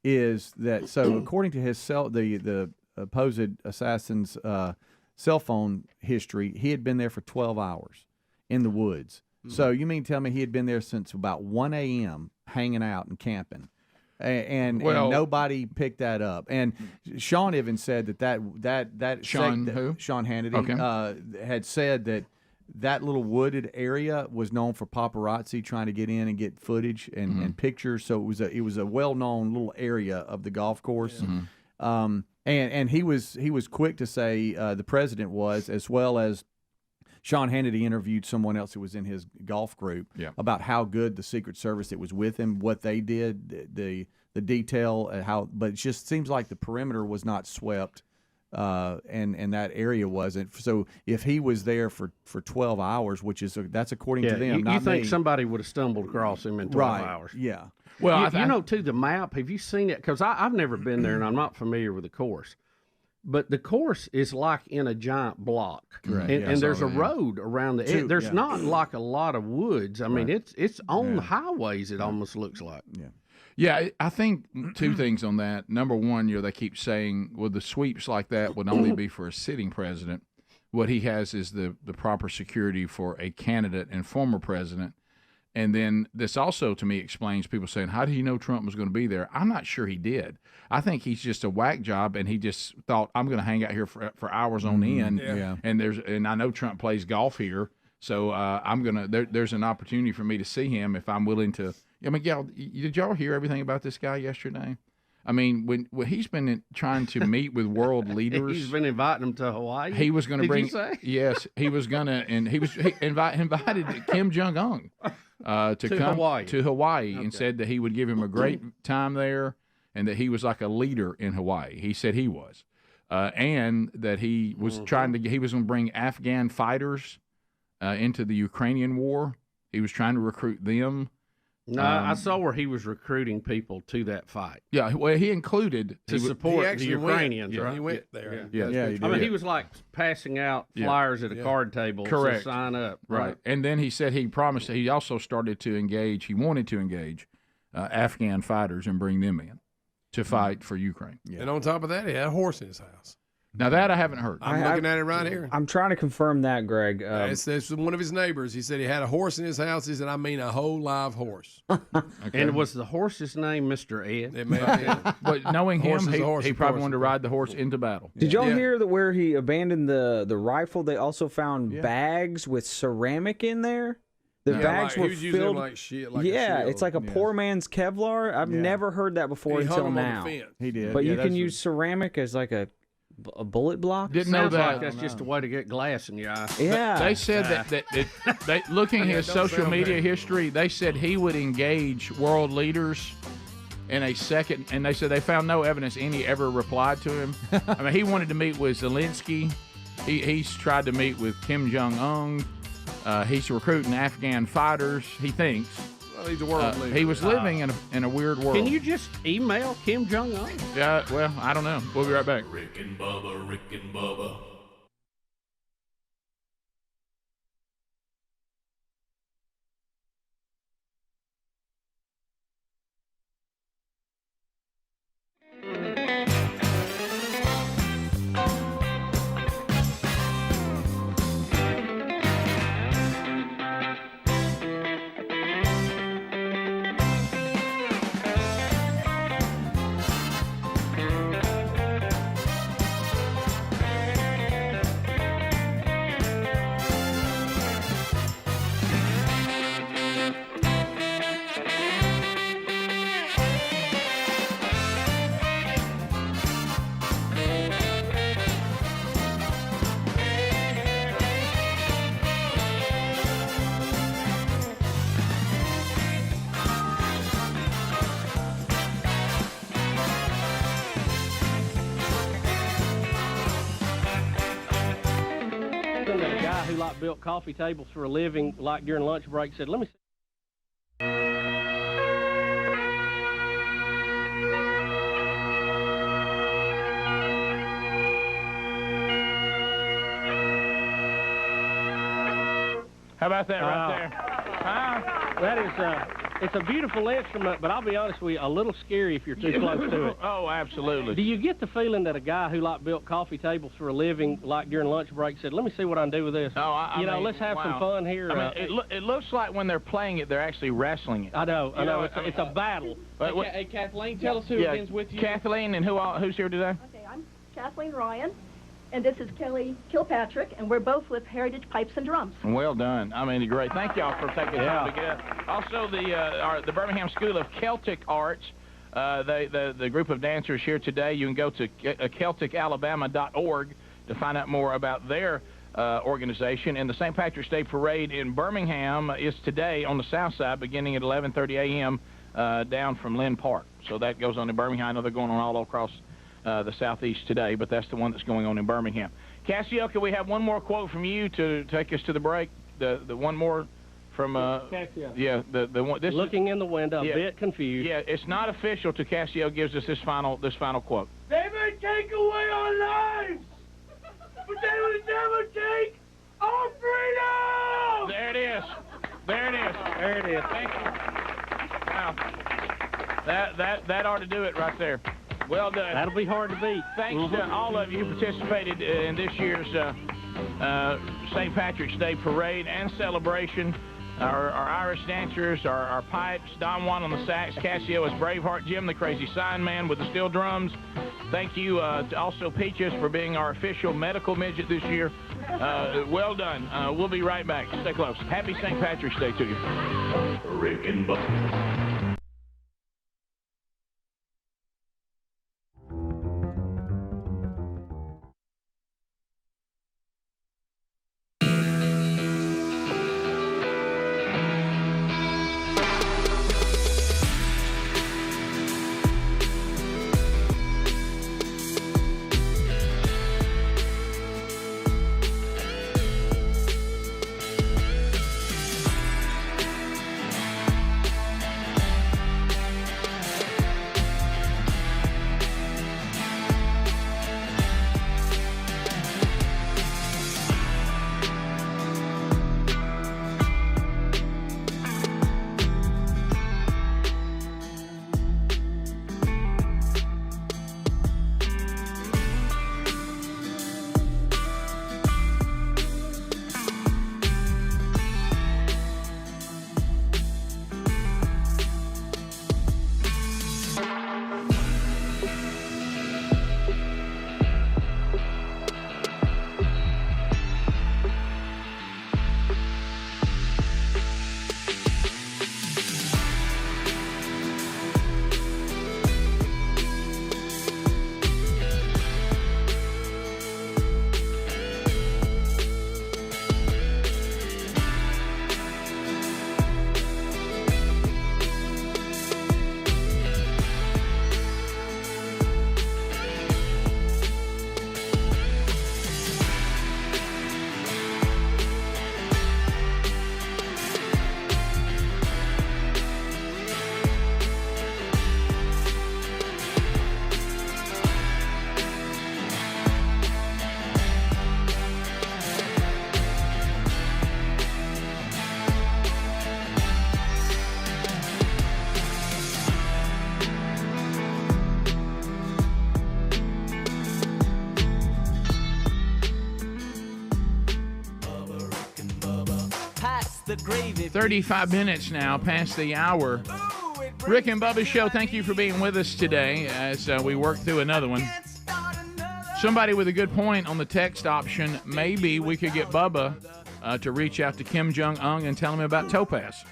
is that, so according to his the supposed assassin's cell phone history, he had been there for 12 hours in the woods. So you mean tell me he had been there since about 1 a.m. hanging out and camping, and nobody picked that up. And Sean even said that Sean who? Sean Hannity had said that little wooded area was known for paparazzi trying to get in and get footage and pictures. So it was a well-known little area of the golf course. And he was quick to say the president was, as well as Sean Hannity interviewed someone else who was in his golf group about how good the Secret Service that was with him, what they did, the detail, but it just seems like the perimeter was not swept. And that area wasn't. So if he was there for 12 hours, that's according to them, not you think me. somebody would have stumbled across him in 12 hours? Yeah. Well, you know, too, the map, have you seen it? Because I've never been there, and I'm not familiar with the course. But the course is like in a giant block. Correct. And there's a road around the edge. There's not like a lot of woods. I mean, it's on highways, it almost looks like. Yeah, I think two things on that. Number one, they keep saying, well, the sweeps like that would only be for a sitting president. What he has is the proper security for a candidate and former president. And then this also, to me, explains people saying, how do you know Trump was going to be there? I'm not sure he did. I think he's just a whack job, and he just thought, I'm going to hang out here for hours on end. Yeah. And I know Trump plays golf here, so I'm going to there's an opportunity for me to see him if I'm willing to. I mean, did y'all hear everything about this guy yesterday? I mean, when he's been trying to meet with world leaders, He's been inviting them to Hawaii. he was going to bring. Did you say? Yes, he was going to, and he invited Kim Jong Un to come Hawaii. to Hawaii, and said that he would give him a great time there, and that he was like a leader in Hawaii. He said he was, and that he was trying to. He was going to bring Afghan fighters into the Ukrainian war. He was trying to recruit them. No, I saw where he was recruiting people to that fight. Yeah, well, he included to support the Ukrainians. Went. Right? He went there. I mean, he was like passing out flyers at a card table. Correct. To sign up. Right. And then he said he promised that he also started to engage. He wanted to engage Afghan fighters and bring them in to fight for Ukraine. And on top of that, he had a horse in his house. Now that I haven't heard. I'm looking at it right here. I'm trying to confirm that, Greg. It's one of his neighbors. He said he had a horse in his house. He said, I mean a whole live horse. And was the horse's name Mr. Ed? It may have been. But knowing him, Horse is a horse, he of probably course. wanted to ride the horse into battle. Did y'all hear that where he abandoned the rifle, they also found bags with ceramic in there? The bags he were was using them filled. like shit. Like Yeah, a it's like a poor man's Kevlar. I've never heard that before He hung until them on now. the fence. He did. But you that's can use ceramic as like a bullet block. Didn't know Sounds that. like that's just a way to get glass in your eye. Yeah. They said that they looking at his don't social sound media bad. history, they said he would engage world leaders in a second, and they said they found no evidence any ever replied to him. I mean, he wanted to meet with Zelensky. He's tried to meet with Kim Jong Un. He's recruiting Afghan fighters. He thinks. Well, he's a world leader. He was living in a weird world. Can you just email Kim Jong Un? Yeah. Well, I don't know. We'll be right back. Rick and Bubba, Rick and Bubba. lot built coffee tables for a living, like during lunch break, said, "Let me see." How about that right there? That is, it's a beautiful instrument, but I'll be honest with you, a little scary if you're too close to it. Oh, absolutely. Do you get the feeling that a guy who built coffee tables for a living, like during lunch break, said, "Let me see what I can do with this"? Oh, I mean, let's have some wow. fun here. I mean, it looks like when they're playing it, they're actually wrestling it. I know. It's a battle. Hey, Kathleen, tell us who again's with you. Kathleen, and who's here today? Okay, I'm Kathleen Ryan, and this is Kelly Kilpatrick, and we're both with Heritage Pipes and Drums. Well done. I mean, great. Thank y'all for taking time to get up. Also, the Birmingham School of Celtic Arts, the group of dancers here today, you can go to CelticAlabama.org to find out more about their organization. And the St. Patrick's Day Parade in Birmingham is today on the south side, beginning at 11:30 a.m. Down from Lynn Park. So that goes on in Birmingham. I know they're going on all across the southeast today, but that's the one that's going on in Birmingham. Cassio, can we have one more quote from you to take us to the break? The one more from Cassio. Yeah, the one. This looking in the window, a bit confused. Yeah, it's not official till Cassio gives us this final quote. They may take away our lives, but they will never take our freedom. There it is. There it is. There it is. Thank you. Wow. That ought to do it right there. Well done. That'll be hard to beat. Thanks to all of you who participated in this year's St. Patrick's Day Parade and celebration. Our Irish dancers, our pipes, Don Juan on the sax, Cassio as Braveheart, Jim the Crazy Sign Man with the steel drums. Thank you to also Peaches for being our official medical midget this year. Well done. We'll be right back. Stay close. Happy St. Patrick's Day to you. Rick and Bubba. The gravy. 35 minutes now past the hour. Rick and Bubba's show, thank you for being with us today as we work through another one. Somebody with a good point on the text option, maybe we could get Bubba to reach out to Kim Jong-un and tell him about Topaz.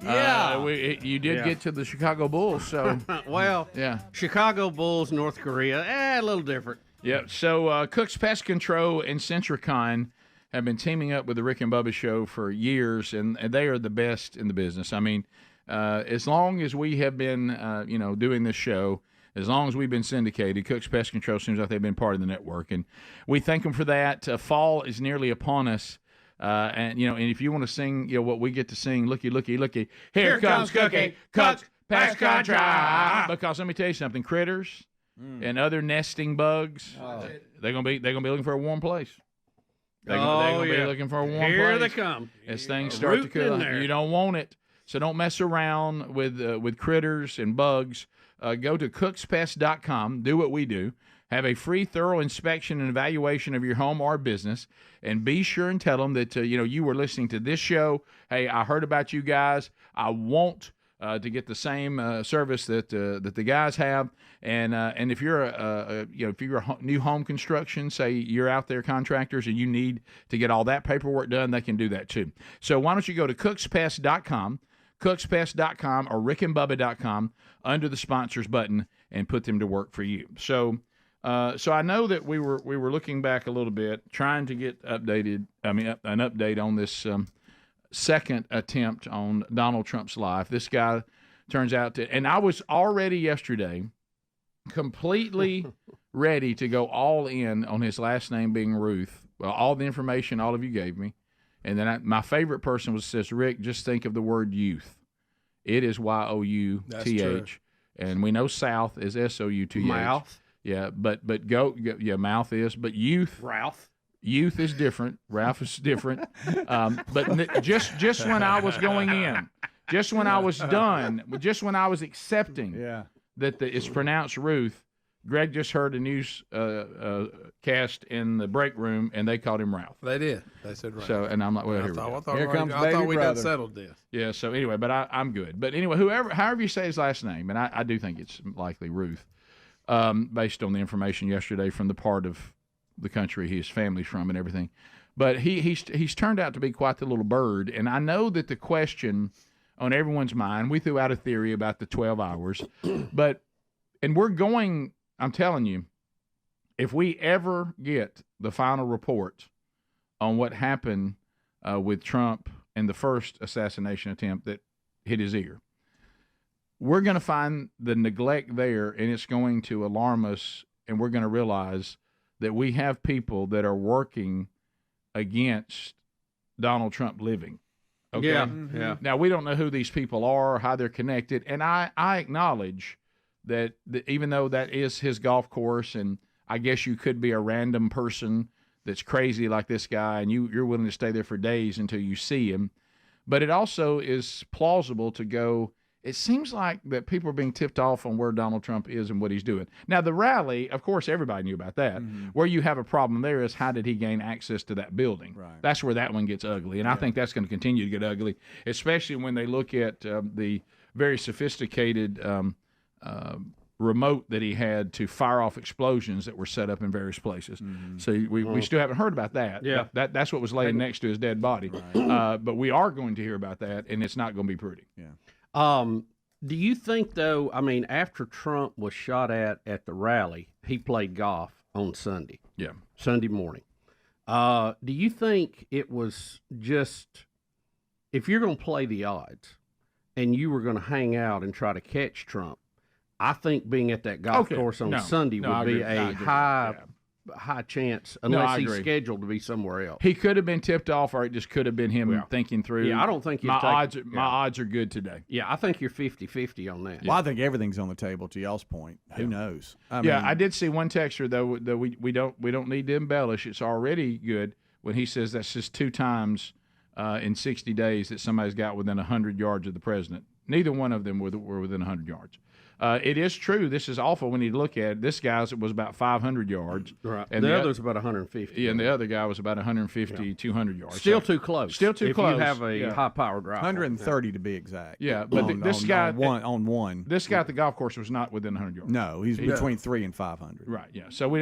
Yeah. You did get to the Chicago Bulls, so. Well, yeah. Chicago Bulls, North Korea, a little different. Yeah, so Cook's Pest Control and Centricon have been teaming up with the Rick and Bubba show for years, and they are the best in the business. I mean, as long as we have been, doing this show, as long as we've been syndicated, Cook's Pest Control seems like they've been part of the network, and we thank them for that. Fall is nearly upon us. And if you want to sing, what we get to sing, looky, here comes Cookie, Cook's Pest Control. Because let me tell you something, critters and other nesting bugs, they're gonna be looking for a warm place. They're gonna be looking for a warm place. Here they come. As things start to cool, you don't want it. So don't mess around with critters and bugs. Go to cookspest.com. Do what we do. Have a free, thorough inspection and evaluation of your home or business, and be sure and tell them that you were listening to this show. Hey, I heard about you guys. I want to get the same service that the guys have. And if you're if you're a new home construction, say you're out there contractors and you need to get all that paperwork done, they can do that too. So why don't you go to cookspest.com, cookspest.com or rickandbubba.com under the sponsors button and put them to work for you. So I know that we were looking back a little bit, trying to get an update on this second attempt on Donald Trump's life. This guy turns out to, and I was already yesterday completely ready to go all in on his last name being Ruth. Well, all the information all of you gave me. And then my favorite person says, Rick, just think of the word youth. It is Y-O-U-T-H. And we know South is S-O-U-T-H. Mouth. Yeah, but mouth is, but youth. Ralph. Youth is different. Ralph is different. But just when I was going in, just when I was done, just when I was accepting that it's pronounced Ruth, Greg just heard a news cast in the break room, and they called him Ralph. They did. They said Ralph. So, and I'm like, well, here we go. I thought we'd done settled this. Yeah. So anyway, but I'm good. But anyway, however you say his last name, and I do think it's likely Ruth, based on the information yesterday from the part of the country his family's from and everything. But he's turned out to be quite the little bird. And I know that the question on everyone's mind, we threw out a theory about the 12 hours, and we're going. I'm telling you, if we ever get the final report on what happened with Trump and the first assassination attempt that hit his ear, we're going to find the neglect there, and it's going to alarm us, and we're going to realize that we have people that are working against Donald Trump living. Okay? Yeah. Now, we don't know who these people are, how they're connected, and I acknowledge that even though that is his golf course, and I guess you could be a random person that's crazy like this guy, and you're willing to stay there for days until you see him, but it also is plausible to go, it seems like that people are being tipped off on where Donald Trump is and what he's doing. Now, the rally, of course, everybody knew about that. Mm-hmm. Where you have a problem there is how did he gain access to that building? Right. That's where that one gets ugly, and I think that's going to continue to get ugly, especially when they look at the very sophisticated remote that he had to fire off explosions that were set up in various places. Mm-hmm. So we still haven't heard about that. Yeah. That's what was laying next to his dead body. Right. But we are going to hear about that, and it's not going to be pretty. Yeah. Do you think, though, I mean, after Trump was shot at the rally, he played golf on Sunday. Yeah. Sunday morning. Do you think it was just, if you're going to play the odds and you were going to hang out and try to catch Trump, I think being at that golf course on Sunday would be a high chance, unless he's scheduled to be somewhere else. He could have been tipped off, or it just could have been him thinking through. Yeah, I don't think my odds are good today. Yeah, I think you're 50-50 on that. Well, I think everything's on the table. To y'all's point, who knows? I mean, I did see one texter though that we don't need to embellish. It's already good when he says that's just 2 times in 60 days that somebody's got within 100 yards of the president. Neither one of them were within 100 yards. It is true. This is awful when you look at it. This guy's was about 500 yards. Right. And the other's about 150. Yeah, and the other guy was about 150, 200 yards. Still too close. Still too close. If you have a high-powered rifle. 130 to be exact. Yeah, but this guy on one. This guy at the golf course was not within 100 yards. No, he's between 300 and 500. Right. Yeah. So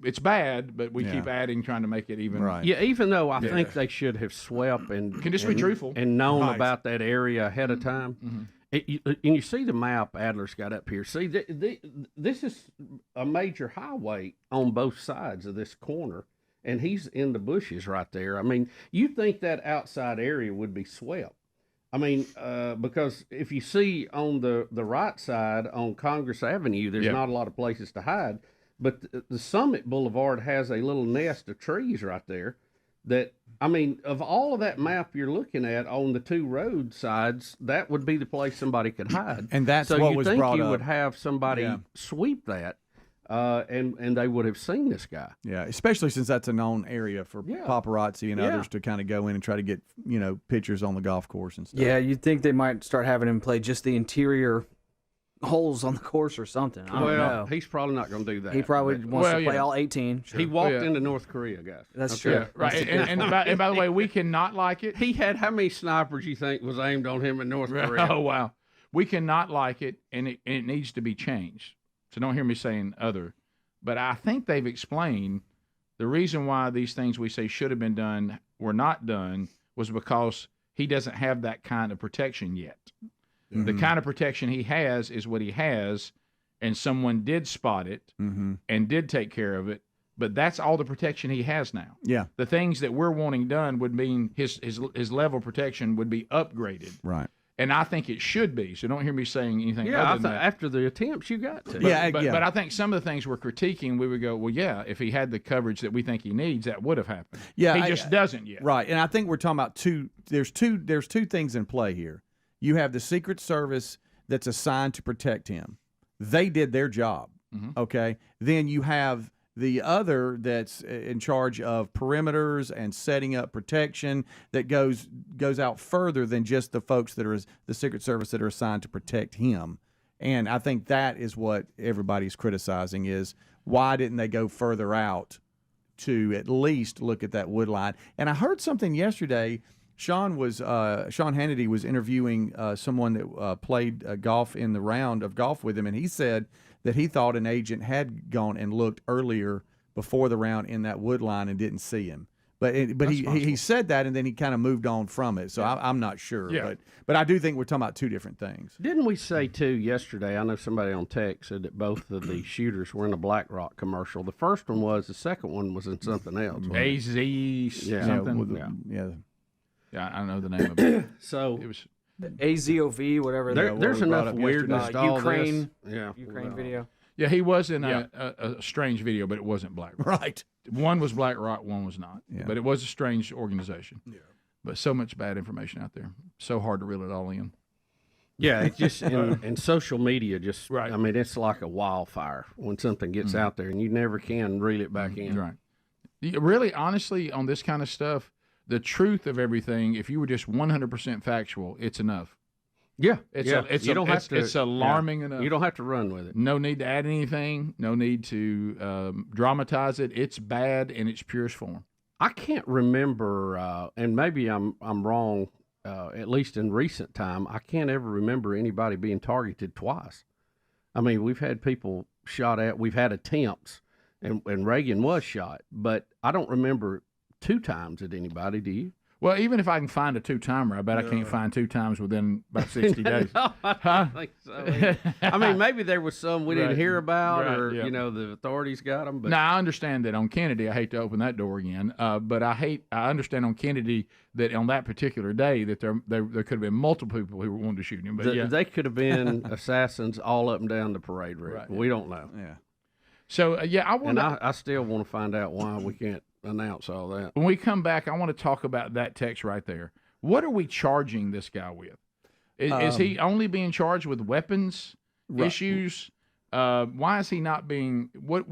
it's bad, but we keep adding, trying to make it even. Right. Yeah, even though I think they should have swept and can just be truthful and known about that area ahead of time. Mm-hmm. And you see the map Adler's got up here. See, this is a major highway on both sides of this corner, and he's in the bushes right there. I mean, you think that outside area would be swept. I mean, because if you see on the right side on Congress Avenue, there's not a lot of places to hide. But the Summit Boulevard has a little nest of trees right there that, I mean, of all of that map you're looking at on the two road sides, that would be the place somebody could hide. And that's so what you was think brought you up. would have somebody sweep that, and they would have seen this guy. Yeah, especially since that's a known area for paparazzi and others to kind of go in and try to get, pictures on the golf course and stuff. Yeah, you'd think they might start having him play just the interior holes on the course or something. I don't know. He's probably not going to do that. He probably wants to play all 18. He walked into North Korea, guys. That's true. Yeah, right. And by the way, we cannot like it. He had how many snipers you think was aimed on him in North Korea? Oh, wow. We cannot like it, and it needs to be changed. So don't hear me saying other. But I think they've explained the reason why these things we say should have been done were not done was because he doesn't have that kind of protection yet. Mm-hmm. The kind of protection he has is what he has, and someone did spot it and did take care of it, but that's all the protection he has now. Yeah. The things that we're wanting done would mean his level of protection would be upgraded. Right. And I think it should be. So don't hear me saying anything other than that. After the attempts, you got to. But I think some of the things we're critiquing, we would go, well, yeah, if he had the coverage that we think he needs, that would have happened. Yeah, he just doesn't yet. Right, and I think we're talking about there's two things in play here. You have the Secret Service that's assigned to protect him. They did their job, okay? Then you have the other that's in charge of perimeters and setting up protection that goes out further than just the folks that are the Secret Service that are assigned to protect him. And I think that is what everybody's criticizing is why didn't they go further out to at least look at that wood line? And I heard something yesterday. Sean Hannity was interviewing someone that played golf in the round of golf with him, and he said that he thought an agent had gone and looked earlier before the round in that wood line and didn't see him. But he said that, and then he kind of moved on from it. So I'm not sure. Yeah. But I do think we're talking about two different things. Didn't we say, too, yesterday, I know somebody on text said that both of the shooters were in a BlackRock commercial. The first one was, the second one was in something else. AZ something. Yeah, I know the name of it. So it was AZOV, whatever. There's enough weirdness to all Ukraine, this. Ukraine video. Yeah, he was in a strange video, but it wasn't BlackRock. Right. One was BlackRock, one was not. Yeah. But it was a strange organization. Yeah. But so much bad information out there. So hard to reel it all in. Yeah, it's just and social media just right. I mean, it's like a wildfire when something gets out there, and you never can reel it back in. Right. Really, honestly, on this kind of stuff, the truth of everything, if you were just 100% factual, it's enough. Yeah, it's alarming enough. You don't have to run with it. No need to add anything. No need to dramatize it. It's bad in its purest form. I can't remember, and maybe I'm wrong. At least in recent time, I can't ever remember anybody being targeted twice. I mean, we've had people shot at. We've had attempts, and Reagan was shot, but I don't remember 2 times at anybody. Do you? Well, even if I can find a 2-timer, I bet I can't find 2 times within about 60 days. No, I don't think so. I mean, maybe there was some we didn't hear about, or the authorities got them. But now I understand that on Kennedy, I hate to open that door again, but I understand on Kennedy that on that particular day that there could have been multiple people who wanted to shoot him. But they could have been assassins all up and down the parade route. Right. We don't know. Yeah. So I still want to find out why we can't announce all that. When we come back, I want to talk about that text right there. What are we charging this guy with? Is he only being charged with weapons issues? Why is he not being what?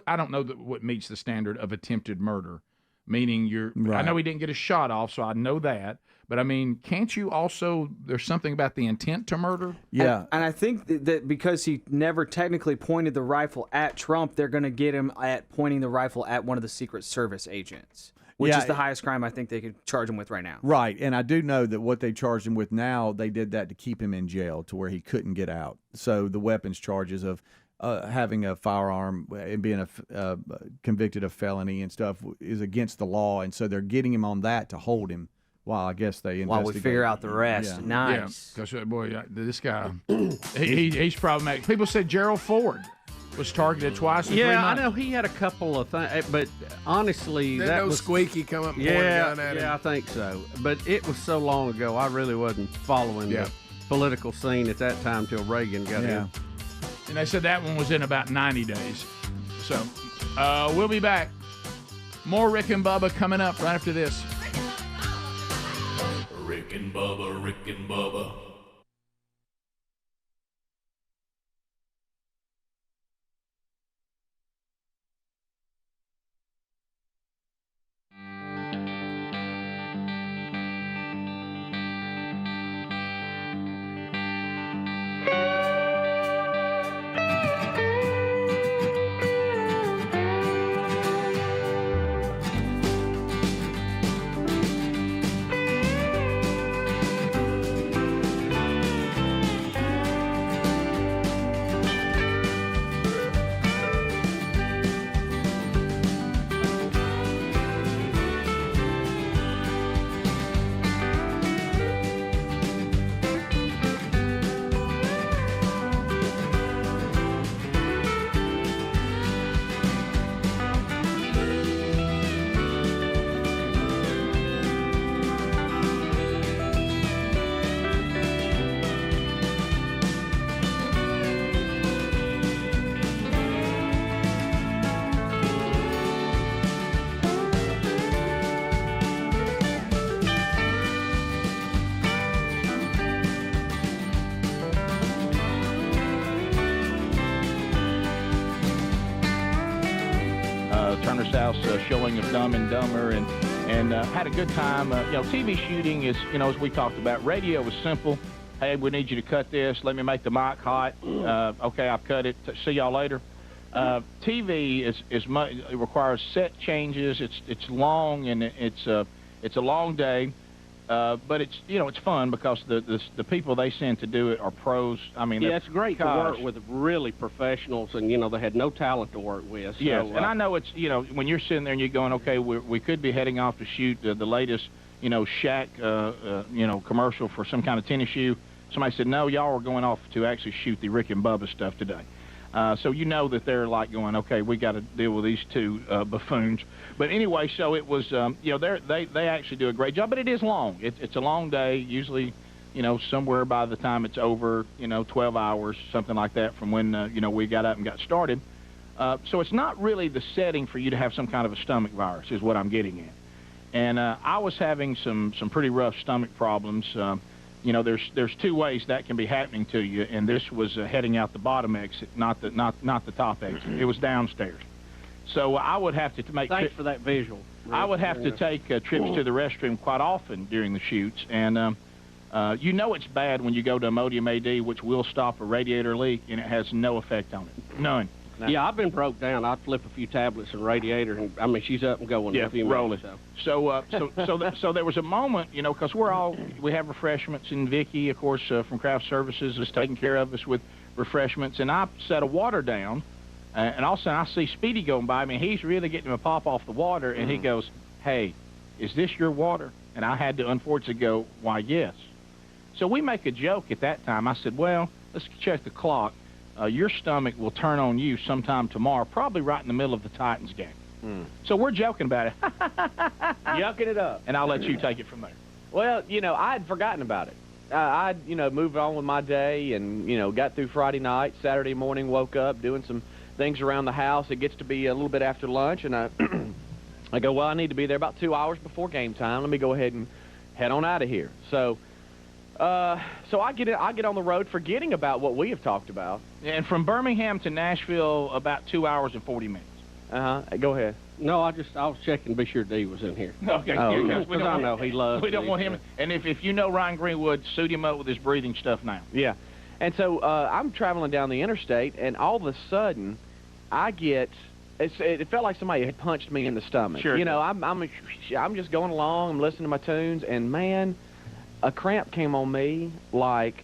I don't know what meets the standard of attempted murder. Meaning I know he didn't get a shot off, so I know that. But I mean, can't you also? There's something about the intent to murder. Yeah, and I think that because he never technically pointed the rifle at Trump, they're going to get him at pointing the rifle at one of the Secret Service agents, which is the highest crime I think they could charge him with right now. Right, and I do know that what they charged him with now, they did that to keep him in jail to where he couldn't get out. So the weapons charges of having a firearm and being convicted of felony and stuff is against the law, and so they're getting him on that to hold him. Well, I guess they investigate. While we figure out the rest. Yeah. Nice. Because, boy, this guy, he's problematic. People said Gerald Ford was targeted twice in 3 months. I know he had a couple of things, but honestly, that was Squeaky come up and point a gun at him. Yeah, I think so. But it was so long ago, I really wasn't following the political scene at that time till Reagan got in. And they said that one was in about 90 days. So we'll be back. More Rick and Bubba coming up right after this. Rick and Bubba, Rick and Bubba. Turner's House showing of Dumb and Dumber, and had a good time. TV shooting is, as we talked about, radio is simple. Hey, we need you to cut this. Let me make the mic hot. Okay, I've cut it. See y'all later. TV is much. It requires set changes. It's long, and it's a long day. But it's fun because the people they send to do it are pros. I mean, it's great to work with really professionals, and they had no talent to work with. So, yes, and I know it's when you're sitting there and you're going, okay, we could be heading off to shoot the latest Shaq commercial for some kind of tennis shoe. Somebody said, no, y'all are going off to actually shoot the Rick and Bubba stuff today. So that they're like going, okay, we got to deal with these two buffoons. But anyway, so it was, they actually do a great job, but it is long. It's a long day, usually, somewhere by the time it's over, 12 hours, something like that from when, we got up and got started. So it's not really the setting for you to have some kind of a stomach virus is what I'm getting at. And I was having some pretty rough stomach problems. There's two ways that can be happening to you, and this was heading out the bottom exit, not the top exit. It was downstairs. So I would have to make. Thanks for that visual. I would have to take trips to the restroom quite often during the shoots, and it's bad when you go to Imodium AD, which will stop a radiator leak, and it has no effect on it, none. Yeah, I've been broke down. I'd flip a few tablets and radiator, and she's up and going. Yeah, in a few rolling. Minutes, So there was a moment, because we have refreshments, and Vicky, of course, from Craft Services is taking care of us with refreshments, and I set a water down, and all of a sudden I see Speedy going by me, and he's really getting him a pop off the water, and he goes, hey, is this your water? And I had to unfortunately go, why, yes. So we make a joke at that time. I said, well, let's check the clock. Your stomach will turn on you sometime tomorrow, probably right in the middle of the Titans game. So we're joking about it. Yucking it up. And I'll let you take it from there. Well, I had forgotten about it. I'd, moved on with my day and, got through Friday night. Saturday morning, woke up doing some things around the house. It gets to be a little bit after lunch, and I go, well, I need to be there about 2 hours before game time. Let me go ahead and head on out of here. So I get on the road forgetting about what we have talked about. And from Birmingham to Nashville, about 2 hours and 40 minutes. Go ahead. No, I was checking to be sure D was in here. Okay. Because I know he loves. We don't want him. And if you know Ryan Greenwood, suit him up with his breathing stuff now. Yeah. And so I'm traveling down the interstate, and all of a sudden, I get. It felt like somebody had punched me in the stomach. Sure. I'm just going along. I'm listening to my tunes, and man, a cramp came on me like,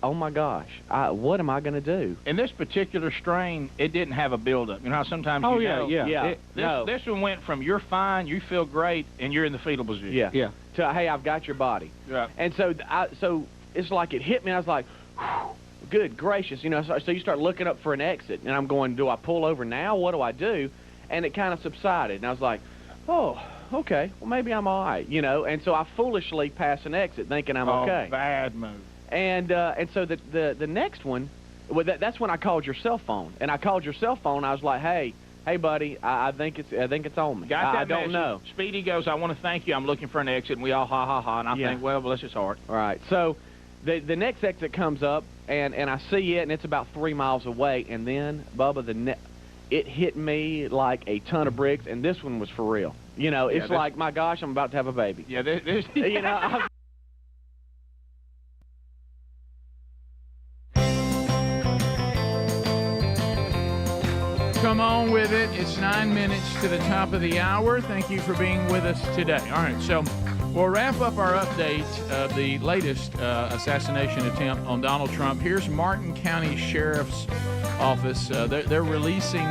oh my gosh, what am I going to do? In this particular strain, it didn't have a buildup. You know how sometimes This one went from you're fine, you feel great, and you're in the fetal position. Yeah. To hey, I've got your body. Yeah. And so it's like it hit me. I was like, whew, good gracious, So you start looking up for an exit, and I'm going, do I pull over now? What do I do? And it kind of subsided, and I was like, oh. Okay, well, maybe I'm all right, And so I foolishly pass an exit thinking I'm okay. Bad move. And so the next one, that's when I called your cell phone. And I called your cell phone. I was like, hey, hey, buddy, I think it's on me. Got that I don't message. know. Speedy goes, I want to thank you. I'm looking for an exit, and we all ha ha ha. And I Yeah. think, well, bless his heart. All right. So the next exit comes up, and I see it, and it's about 3 miles away. And then, Bubba, it hit me like a ton of bricks, and this one was for real. You know, it's like, my gosh, I'm about to have a baby. Yeah, this you know. Come on with it. It's 9 minutes to the top of the hour. Thank you for being with us today. All right, so we'll wrap up our update of the latest assassination attempt on Donald Trump. Here's Martin County Sheriff's Office. They're releasing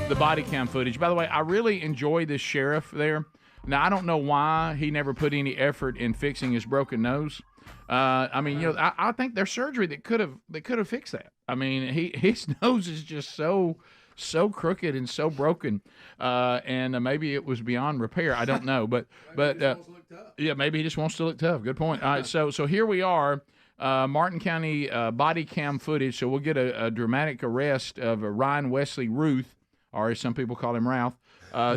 the body cam footage. By the way, I really enjoy this sheriff there. Now, I don't know why he never put any effort in fixing his broken nose. I mean, you know, I think there's surgery that could have fixed that. I mean, his nose is just so crooked and so broken, and maybe it was beyond repair. I don't know, but yeah, maybe he just wants to look tough. Good point. All right, so here we are, Martin County body cam footage. So we'll get a dramatic arrest of Ryan Wesley Ruth, or as some people call him, Ralph.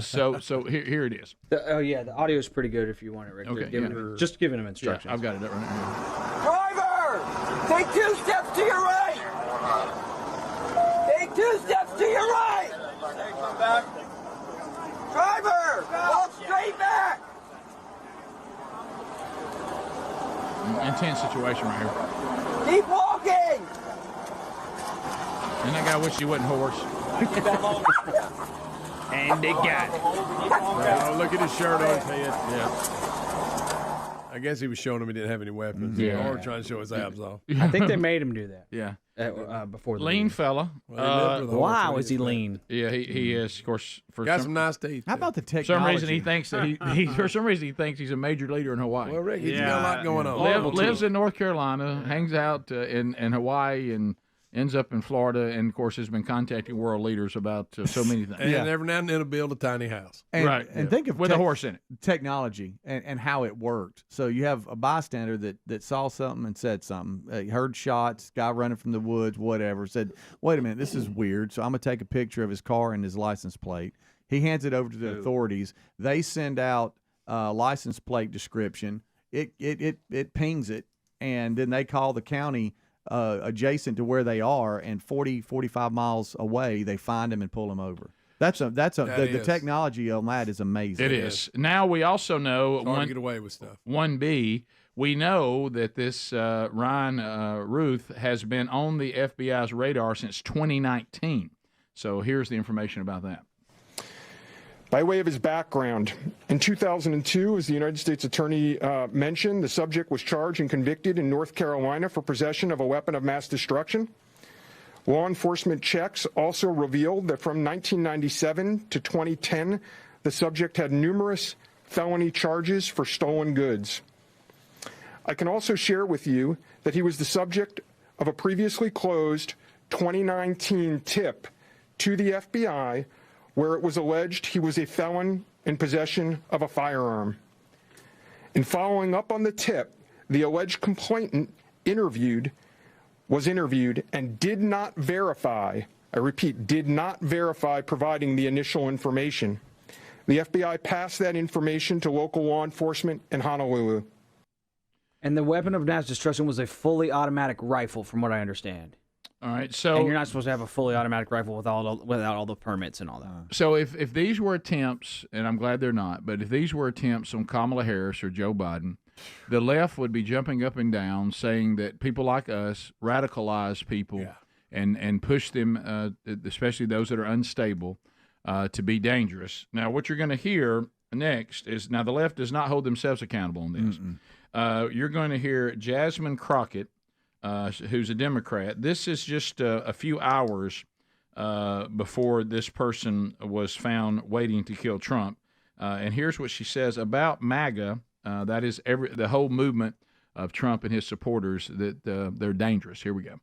So here it is. The audio is pretty good if you want it, Rick. Okay, Just giving him instructions. Yeah, I've got it right here. Driver, take 2 steps to your right. Take 2 steps to your right. Driver, walk straight back. Intense situation right here. Keep walking. And that guy wished he wasn't horse. And they got it. Oh, look at his shirt on his head. Yeah. I guess he was showing him he didn't have any weapons. Yeah. Or trying to show his abs off. I think they made him do that. Yeah. Before the Lean meeting. fella. Wow, is he lean? Yeah, he is, of course. Got some nice teeth. How about the For technology? some reason, he thinks that for some reason he thinks he's a major leader in Hawaii. Well, Rick, he's got a lot going on. Lives in North Carolina, hangs out in Hawaii, and ends up in Florida, and of course has been contacting world leaders about so many things. And every now and then he'll build a tiny house. And, And think of with a horse in it. Technology and how it worked. So you have a bystander that saw something and said something. Heard shots, guy running from the woods, whatever. Said, wait a minute, this is weird. So I'm going to take a picture of his car and his license plate. He hands it over to the authorities. They send out license plate description. It pings it, and then they call the county adjacent to where they are, and 45 miles away, they find him and pull him over. The technology on that is amazing. It is. Now we also know It's hard to get away with stuff. 1B. We know that this Ryan Ruth has been on the FBI's radar since 2019. So here's the information about that. By way of his background, in 2002, as the United States Attorney mentioned, the subject was charged and convicted in North Carolina for possession of a weapon of mass destruction. Law enforcement checks also revealed that from 1997 to 2010, the subject had numerous felony charges for stolen goods. I can also share with you that he was the subject of a previously closed 2019 tip to the FBI where it was alleged he was a felon in possession of a firearm. In following up on the tip, the alleged complainant was interviewed and did not verify, I repeat, did not verify providing the initial information. The FBI passed that information to local law enforcement in Honolulu. And the weapon of mass destruction was a fully automatic rifle, from what I understand. All right, so and you're not supposed to have a fully automatic rifle without all the permits and all that. So if these were attempts, and I'm glad they're not, but if these were attempts on Kamala Harris or Joe Biden, the left would be jumping up and down saying that people like us radicalize people and push them, especially those that are unstable, to be dangerous. Now, what you're going to hear next is, now the left does not hold themselves accountable on this. You're going to hear Jasmine Crockett, who's a Democrat. This is just a few hours before this person was found waiting to kill Trump. And here's what she says about MAGA. That is the whole movement of Trump and his supporters, that they're dangerous. Here we go.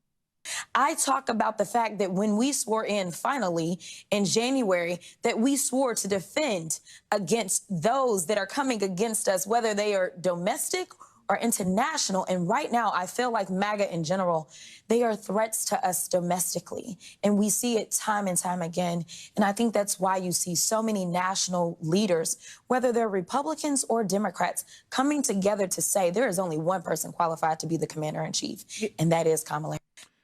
I talk about the fact that when we swore in finally in January, that we swore to defend against those that are coming against us, whether they are domestic are international. And right now, I feel like MAGA in general, they are threats to us domestically. And we see it time and time again. And I think that's why you see so many national leaders, whether they're Republicans or Democrats, coming together to say there is only one person qualified to be the commander-in-chief, and that is Kamala Harris.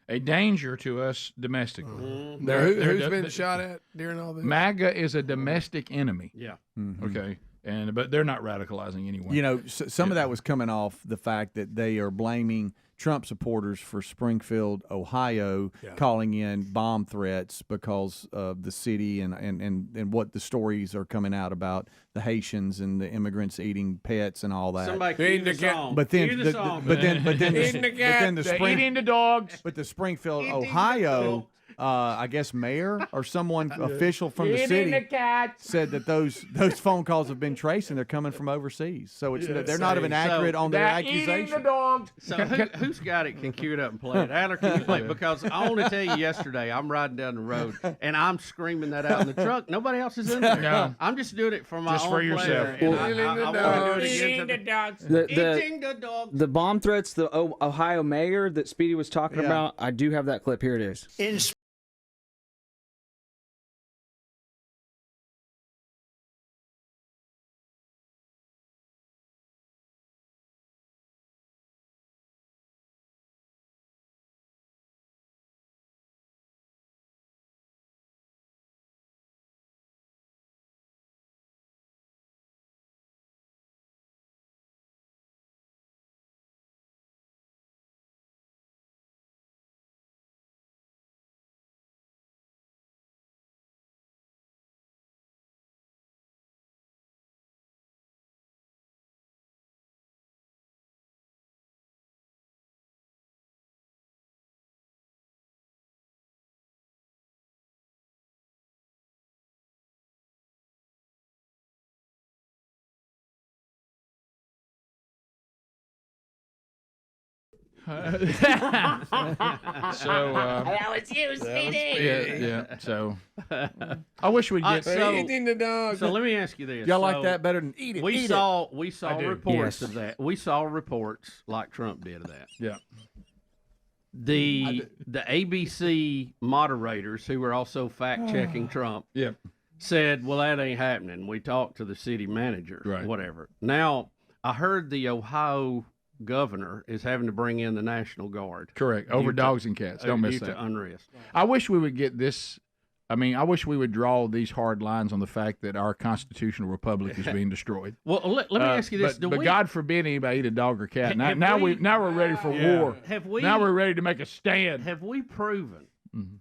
A danger to us domestically. Who's been shot at during all this? MAGA is a domestic enemy. Yeah. Okay. But they're not radicalizing anyone. You know, some of that was coming off the fact that they are blaming Trump supporters for Springfield, Ohio, calling in bomb threats because of the city and what the stories are coming out about the Haitians and the immigrants eating pets and all that. Somebody cue the song. But then, Cue the song. but then Eating the cat. Eating the dogs. But the Springfield, Ohio, I guess mayor or someone official from the city said that those phone calls have been traced and they're coming from overseas. So it's they're not even accurate on their accusation. Eating the dogs. So who's got it can cue it up and play it? Adler, can you play it? Because I want to tell you, yesterday I'm riding down the road and I'm screaming that out in the truck. Nobody else is in there. No. I'm just doing it for my Just own for yourself. pleasure. And I want to do it again. Eating the dogs. Eating the dog. The bomb threats, the Ohio mayor that Speedy was talking about, I do have that clip. Here it is. That was you, Speedy. Yeah. So I wish we'd get Eating the dog. So let me ask you this. Y'all like that better than eat it? We saw reports Yes. of that. We saw reports like Trump did of that. Yeah. The ABC moderators who were also fact checking Trump said, "Well, that ain't happening." We talked to the city manager, whatever. Now I heard the Ohio governor is having to bring in the National Guard. Correct. Over dogs and cats. Don't miss due that. to unrest. I wish we would get this. I mean, I wish we would draw these hard lines on the fact that our constitutional republic is being destroyed. Well, let me ask you this: but God forbid anybody eat a dog or cat. Now we're ready for war. Now we're ready to make a stand. Have we proven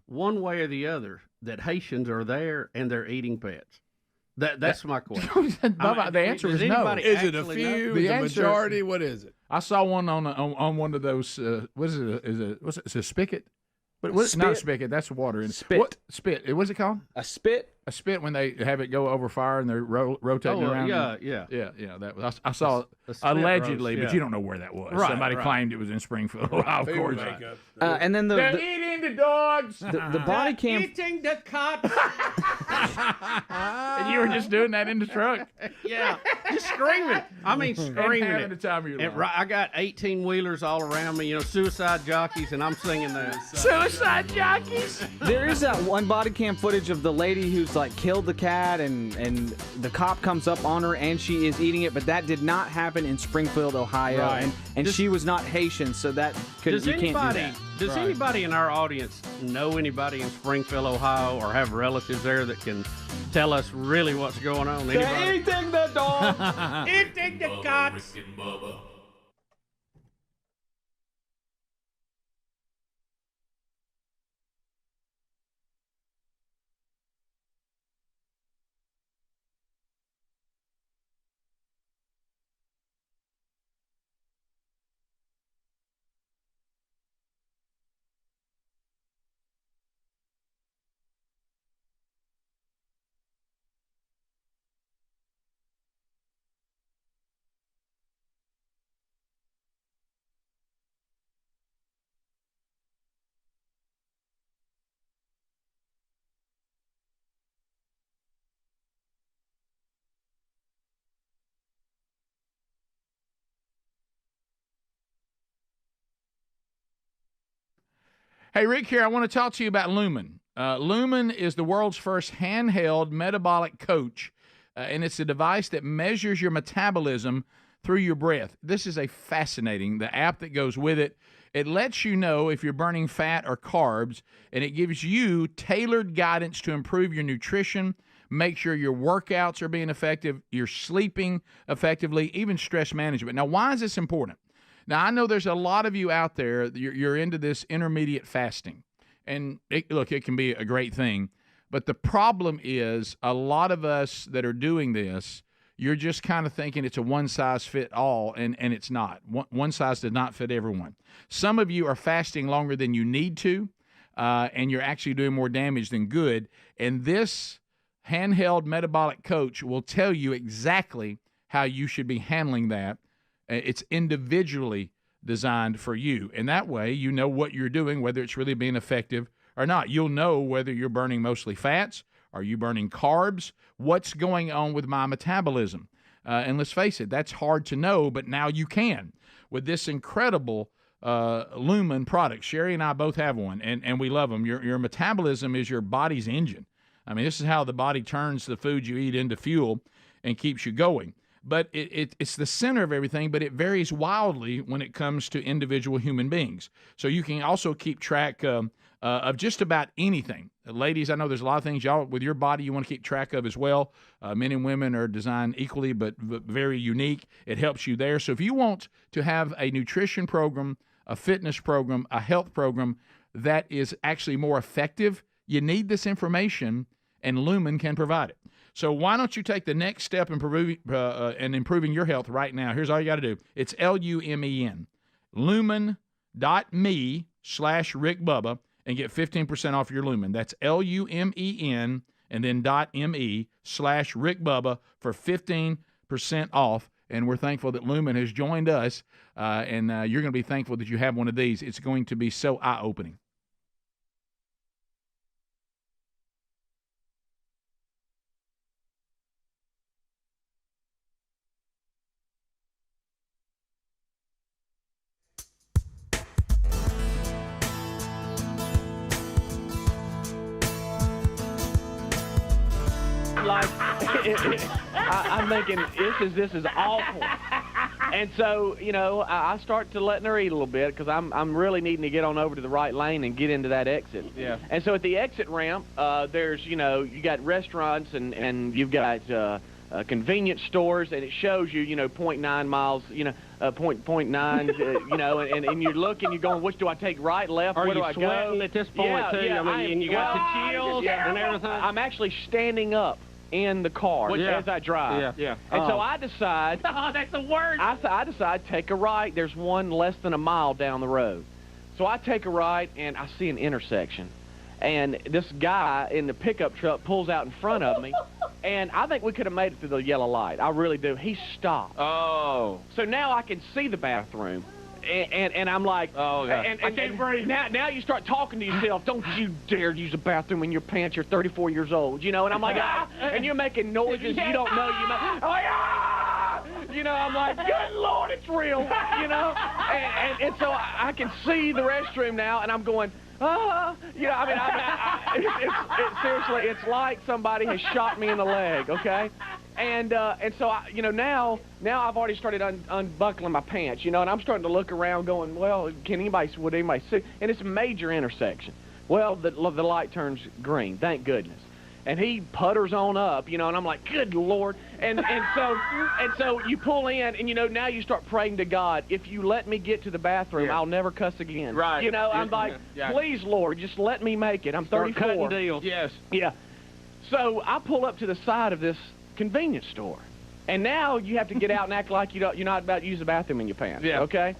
one way or the other that Haitians are there and they're eating pets? That's my question. Bubba, the answer is no. Is it a few? The majority? What is it? I saw one on one of those. What is it? Is it a spigot? But what's not a spigot? That's water. In Spit. What spit? What's it called? A spit. A spit when they have it go over fire and they're rotating around. Yeah. That was I saw it a spit allegedly, roast, but you don't know where that was. Right, Somebody right. claimed it was in Springfield, Ohio. Of course. And then They're the eating the dogs. the body cam. Eating the cot. And you were just doing that in the truck. Yeah, just screaming. I mean, screaming having it. the time of your And life. I got 18 wheelers all around me, suicide jockeys, and I'm singing that. Suicide jockeys. There is that one body cam footage of the lady who's like killed the cat and the cop comes up on her and she is eating it, but that did not happen in Springfield, Ohio. Right. And she was not Haitian, so that you can't do that. Does anybody in our audience know anybody in Springfield, Ohio, or have relatives there that can tell us really what's going on? Anybody? Eating the dog. Eating the cot. Rick and Bubba. Hey, Rick here. I want to talk to you about Lumen. Lumen is the world's first handheld metabolic coach, and it's a device that measures your metabolism through your breath. This is the app that goes with it. It lets you know if you're burning fat or carbs, and it gives you tailored guidance to improve your nutrition, make sure your workouts are being effective, you're sleeping effectively, even stress management. Now, why is this important? Now, I know there's a lot of you out there, you're into this intermediate fasting. And it can be a great thing. But the problem is a lot of us that are doing this, you're just kind of thinking it's a one-size-fit-all, and it's not. One size does not fit everyone. Some of you are fasting longer than you need to, and you're actually doing more damage than good. And this handheld metabolic coach will tell you exactly how you should be handling that. It's individually designed for you. And that way, you know what you're doing, whether it's really being effective or not. You'll know whether you're burning mostly fats. Are you burning carbs? What's going on with my metabolism? And let's face it, that's hard to know, but now you can with this incredible Lumen product. Sherry and I both have one, and we love them. Your metabolism is your body's engine. I mean, this is how the body turns the food you eat into fuel and keeps you going. But it's the center of everything, but it varies wildly when it comes to individual human beings. So you can also keep track of just about anything. Ladies, I know there's a lot of things y'all with your body you want to keep track of as well. Men and women are designed equally, but very unique. It helps you there. So if you want to have a nutrition program, a fitness program, a health program that is actually more effective, you need this information, and Lumen can provide it. So why don't you take the next step in improving your health right now? Here's all you got to do. It's Lumen. Lumen.me/RickBubba and get 15% off your Lumen. That's Lumen and then .me/RickBubba for 15% off. And we're thankful that Lumen has joined us, and you're going to be thankful that you have one of these. It's going to be so eye-opening. Like, I'm thinking, this is awful. And so, I start to letting her eat a little bit because I'm really needing to get on over to the right lane and get into that exit. Yeah. And so at the exit ramp, there's, you got restaurants and you've got convenience stores, and it shows you, 0.9 miles, 0.9, and you're looking, you're going, which do I take, right, left, where do I go? Are you sweating at this point, too? I mean, and you got the chills and everything? I'm actually standing up in the car as I drive. Yeah. And so I decide. Oh, that's the worst. I decide to take a right. There's one less than a mile down the road. So I take a right, and I see an intersection. And this guy in the pickup truck pulls out in front of me. And I think we could have made it through the yellow light. I really do. He stopped. Oh. So now I can see the bathroom. And I'm like, oh, God. I can't breathe. Now you start talking to yourself. Don't you dare use a bathroom in your pants. You're 34 years old, And I'm like, and you're making noises you don't know you make. I'm like, I'm like, good Lord, it's real, And so I can see the restroom now, and I'm going, seriously, it's like somebody has shot me in the leg, okay? And so, now I've already started unbuckling my pants, and I'm starting to look around going, well, would anybody see? And it's a major intersection. Well, the light turns green, thank goodness. And he putters on up, and I'm like, good Lord. And so you pull in, and, now you start praying to God, if you let me get to the bathroom, I'll never cuss again. Right. I'm like, please, Lord, just let me make it. I'm 34. Start cutting deals. Yes. Yeah. So I pull up to the side of this convenience store. And now you have to get out and act like you're not about to use the bathroom in your pants. Yeah. Okay?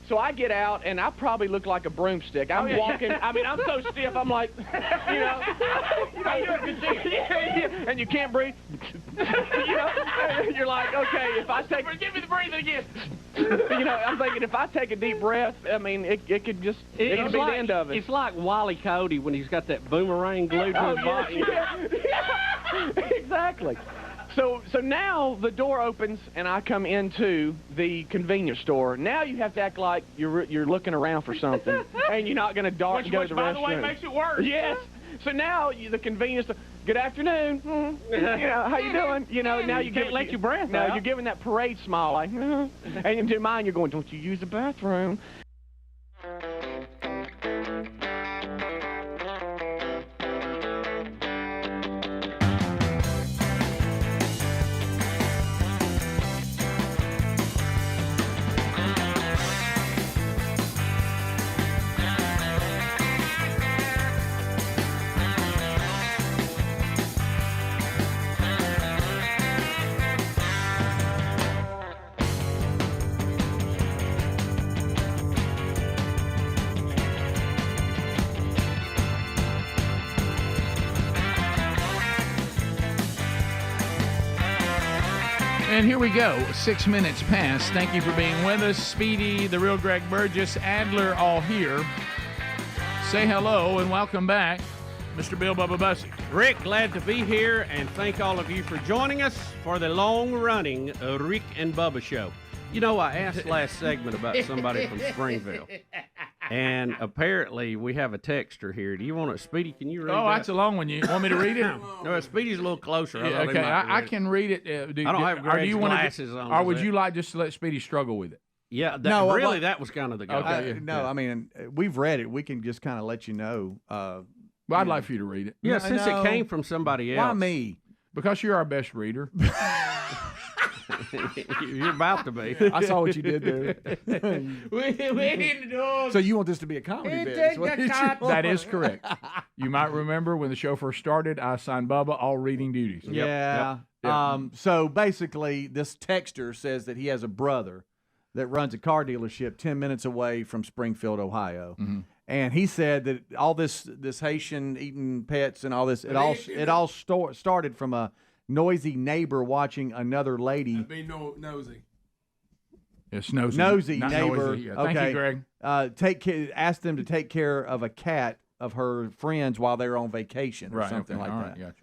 So I get out, and I probably look like a broomstick. I'm walking. I mean, I'm so stiff. I'm like, and you can't breathe. You're like, okay, if I take. Give me the breathing again. I'm thinking if I take a deep breath, I mean, it could be the end of it. It's like Wile E. Coyote when he's got that boomerang glued to his body. Yeah. Exactly. So now the door opens and I come into the convenience store. Now you have to act like you're looking around for something, and you're not going to dart and go to the restroom. Which, by the way, makes it worse. Yes. So now the convenience store, good afternoon. You know, how you doing? You know, now you can't let your breath now out. you're giving that parade smile like, and in your mind you're going, don't you use the bathroom? And here we go. 6 minutes past. Thank you for being with us. Speedy, the real Greg Burgess, Adler, all here. Say hello and welcome back, Mr. Bill Bubba Bussey. Rick, glad to be here, and thank all of you for joining us for the long-running Rick and Bubba show. You know, I asked last segment about somebody from Springville, and apparently we have a texter here. Do you want to, Speedy, can you read that? Oh, that's a long one. You want me to read it? No, Speedy's a little closer. Yeah, okay, I can read it. I don't have Greg's glasses on. Or would you like just to let Speedy struggle with it? Yeah, No, that was kind of the goal. Okay, I mean, we've read it. We can just kind of let you know. Well, I'd like for you to read it. Yeah, since it came from somebody else. Why me? Because you're our best reader. You're about to be. I saw what you did there. So you want this to be a comedy bit? That is correct. You might remember when the show first started, I assigned Bubba all reading duties. Yeah. Yep. So basically, this texter says that he has a brother that runs a car dealership 10 minutes away from Springfield, Ohio. Mm-hmm. And he said that all this Haitian eating pets and all this, it all started from a noisy neighbor watching another lady. That'd be nosy. It's nosy. Nosy not neighbor. Noisy. Yeah. Okay. Thank you, Greg. Asked them to take care of a cat of her friends while they were on vacation or something like that. Gotcha.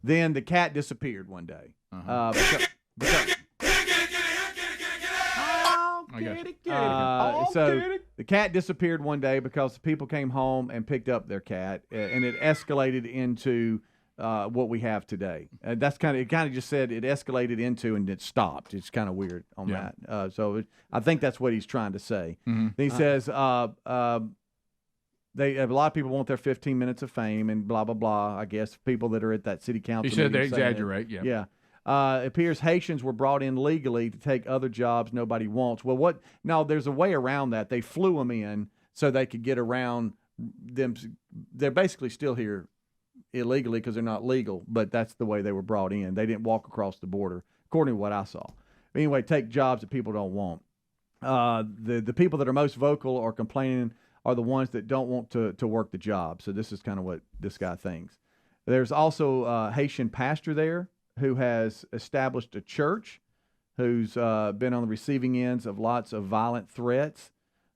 Then the cat disappeared one day. So the cat disappeared one day because the people came home and picked up their cat, and it escalated into what we have today. That's it kind of just said it escalated into and it stopped. It's kind of weird on that. So I think that's what he's trying to say. Mm-hmm. He says a lot of people want their 15 minutes of fame and blah blah blah. I guess people that are at that city council. He said they meeting saying exaggerate. it. Yeah. It appears Haitians were brought in legally to take other jobs nobody wants. Well, no, there's a way around that. They flew them in so they could get around them. They're basically still here illegally because they're not legal, but that's the way they were brought in. They didn't walk across the border, according to what I saw. Anyway, take jobs that people don't want. The people that are most vocal or complaining are the ones that don't want to work the job. So this is kind of what this guy thinks. There's also a Haitian pastor there who has established a church, who's been on the receiving ends of lots of violent threats.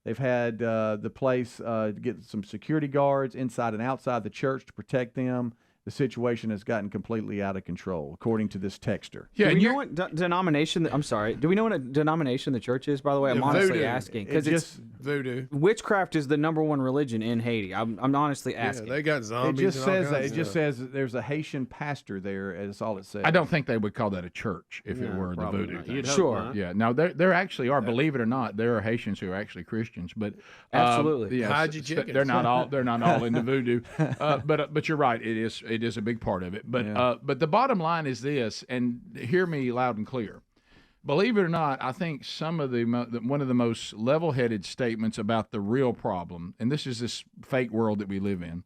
They've had the place get some security guards inside and outside the church to protect them. The situation has gotten completely out of control, according to this texter. Yeah, do we know what denomination? I'm sorry. Do we know what a denomination the church is? By the way, I'm honestly asking because it's voodoo. Witchcraft is the #1 religion in Haiti. I'm honestly asking. Yeah, they got zombies. It just says that. It just says that there's a Haitian pastor there. That's all it says. I don't think they would call that a church if it were the voodoo thing. Sure. Yeah. Now there actually are. Believe it or not, there are Haitians who are actually Christians. But absolutely. Hide your chickens. They're not all. They're not all into voodoo. But you're right. It is a big part of it. But the bottom line is this, and hear me loud and clear. Believe it or not, I think some of one of the most level-headed statements about the real problem, and this is this fake world that we live in,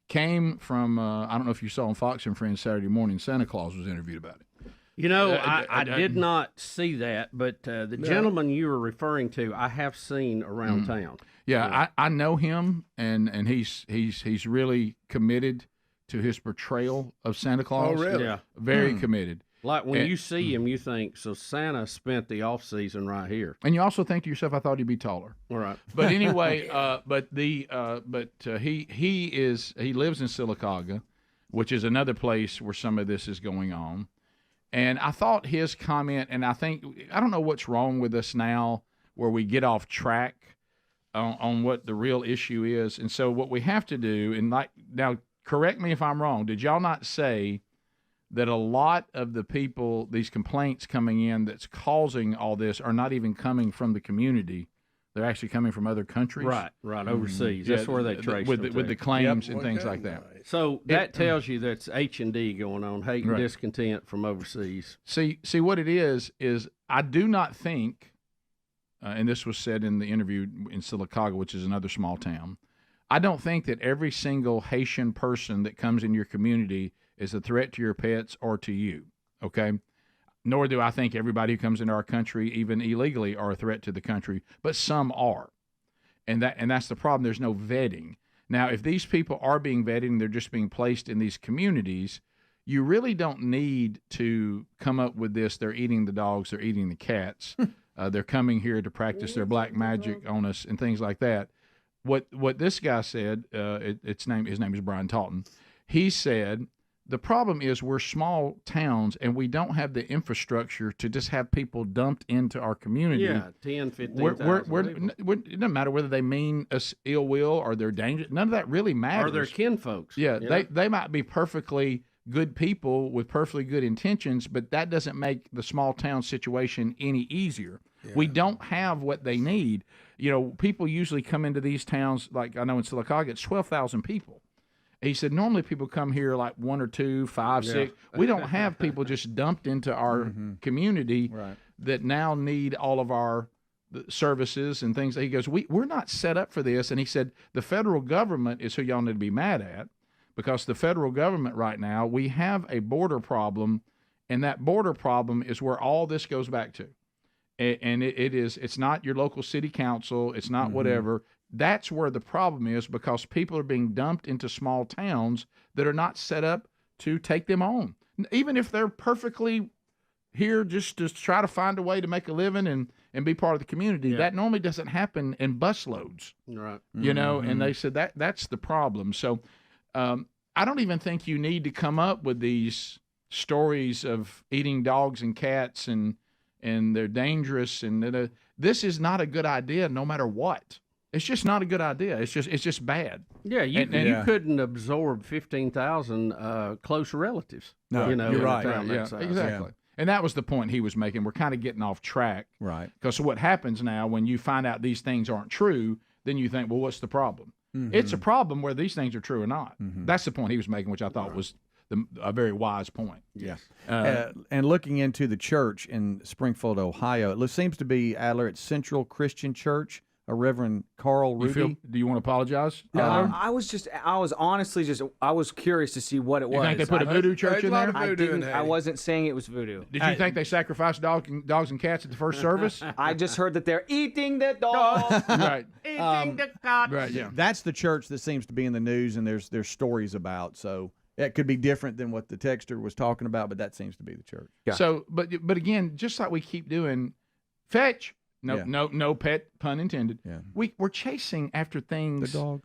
came from I don't know if you saw on Fox and Friends Saturday morning. Santa Claus was interviewed about it. You know, I did not see that, but the gentleman you were referring to, I have seen around town. Yeah, I know him, and he's really committed to his portrayal of Santa Claus. Oh, really? Yeah. Very committed. Like when you see him, you think, so Santa spent the off season right here. And you also think to yourself, I thought he'd be taller. All right. But anyway, he lives in Sylacauga, which is another place where some of this is going on. And I thought his comment, and I don't know what's wrong with us now where we get off track on what the real issue is. And so what we have to do, and now correct me if I'm wrong, did y'all not say that a lot of the people, these complaints coming in that's causing all this are not even coming from the community? They're actually coming from other countries? Right, overseas. That's where they trace with them the to. claims and things like that. So that tells you that's H&D going on, hate and discontent from overseas. See what it is I do not think, and this was said in the interview in Sylacauga, which is another small town, I don't think that every single Haitian person that comes in your community is a threat to your pets or to you, okay? Nor do I think everybody who comes into our country, even illegally, are a threat to the country, but some are. And that's the problem. There's no vetting. Now, if these people are being vetted and they're just being placed in these communities, you really don't need to come up with this. They're eating the dogs, they're eating the cats. They're coming here to practice their black magic on us and things like that. What this guy said, his name is Brian Talton. He said, the problem is we're small towns and we don't have the infrastructure to just have people dumped into our community. Yeah, 10, 15,000 it doesn't matter whether they mean us ill will or they're dangerous. None of that really matters. Or their kinfolks. Yeah, they might be perfectly good people with perfectly good intentions, but that doesn't make the small town situation any easier. Yeah. We don't have what they need. You know, people usually come into these towns, like I know in Sylacauga, it's 12,000 people. He said normally people come here like 1 or 2, 5, 6. We don't have people just dumped into our community that now need all of our services and things. He goes, we're not set up for this. And he said the federal government is who y'all need to be mad at, because the federal government right now, we have a border problem, and that border problem is where all this goes back to. And it's not your local city council. It's not whatever. That's where the problem is, because people are being dumped into small towns that are not set up to take them on. Even if they're perfectly here just to try to find a way to make a living and be part of the community, that normally doesn't happen in busloads. Right. You know, and they said that's the problem. So I don't even think you need to come up with these stories of eating dogs and cats and they're dangerous. And this is not a good idea no matter what. It's just not a good idea. It's just bad. Yeah, you couldn't absorb 15,000 close relatives. No, you know, you're right. Exactly. Yeah. And that was the point he was making. We're kind of getting off track. Right. Because what happens now when you find out these things aren't true, then you think, well, what's the problem? It's a problem whether these things are true or not. That's the point he was making, which I thought was a very wise point. Yes. And looking into the church in Springfield, Ohio, it seems to be, Adler, at Central Christian Church. A Reverend Carl Ruby. Do you want to apologize? No, I was curious to see what it was. You think they put a voodoo church in there? I wasn't saying it was voodoo. Did you think they sacrificed dogs and cats at the first service? I just heard that they're eating the dog. Right. Eating the cat. Right, yeah. That's the church that seems to be in the news, and there's stories about. So it could be different than what the texter was talking about, but that seems to be the church. Gotcha. So, but again, just like we keep doing, fetch. No pet pun intended. Yeah. We're chasing after things the dogs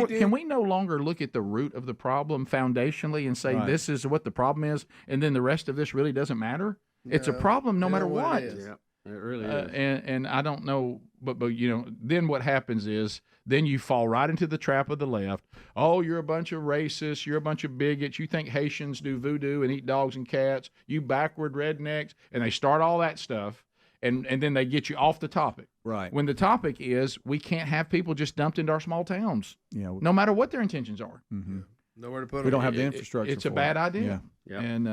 can we no longer look at the root of the problem foundationally and say this is what the problem is, and then the rest of this really doesn't matter? It's a problem no matter what. Yeah, it really is. And I don't know, but you know, then what happens is then you fall right into the trap of the left. Oh, you're a bunch of racists. You're a bunch of bigots. You think Haitians do voodoo and eat dogs and cats. You backward rednecks, and they start all that stuff. And then they get you off the topic. Right. When the topic is we can't have people just dumped into our small towns, no matter what their intentions are. Nowhere to put them. We don't have the infrastructure. It's a bad idea. Yeah. And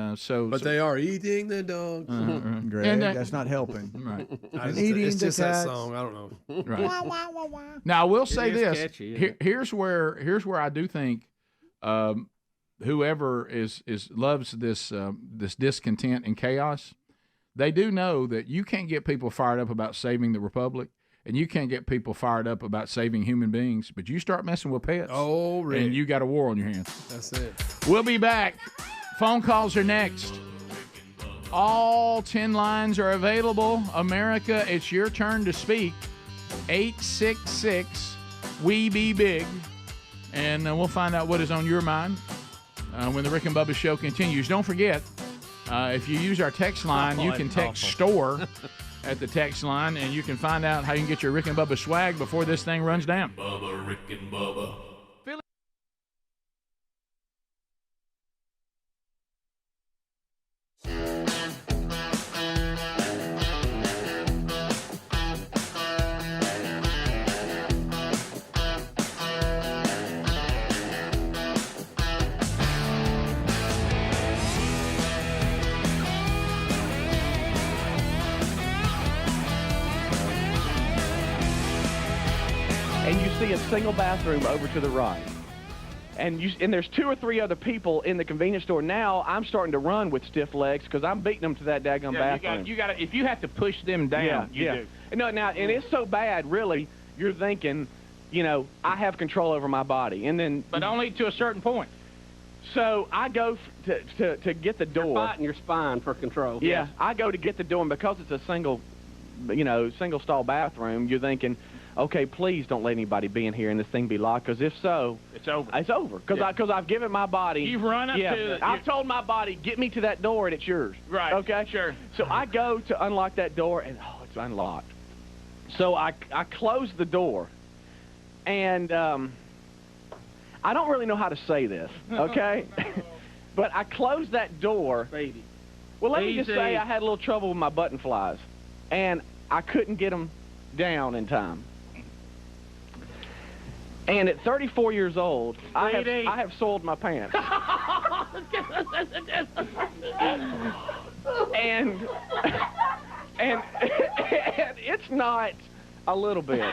but they are eating the dogs. Greg, that's not helping. Right. It's just that song. I don't know. Right. Now I will say this. Catchy, here's where I do think whoever loves this discontent and chaos. They do know that you can't get people fired up about saving the republic, and you can't get people fired up about saving human beings, but you start messing with pets, and you got a war on your hands. That's it. We'll be back. Phone calls are next. All 10 lines are available. America, it's your turn to speak. 866-WE-BE-BIG, and we'll find out what is on your mind when the Rick and Bubba Show continues. Don't forget, If you use our text line, you can text store at the text line, and you can find out how you can get your Rick and Bubba swag before this thing runs down. Bubba, Rick and Bubba. And you see a single bathroom over to the right. And there's 2 or 3 other people in the convenience store. Now I'm starting to run with stiff legs because I'm beating them to that daggone bathroom. You got to. If you have to push them down, you do. No, now, and it's so bad, really. You're thinking, I have control over my body, and then. But only to a certain point. So I go to get the door. You're fighting your spine for control. Yeah, I go to get the door, and because it's a single stall bathroom, you're thinking, okay, please don't let anybody be in here and this thing be locked, because if so, it's over. It's over, because I've given my body. You've run up to. I've told my body, get me to that door, and it's yours. Right. Okay. Sure. So I go to unlock that door, and it's unlocked. So I close the door, and I don't really know how to say this, okay? But I closed that door. Baby. Well, let me just say I had a little trouble with my button flies, and I couldn't get them down in time. And at 34 years old, I have soiled my pants. and it's not a little bit.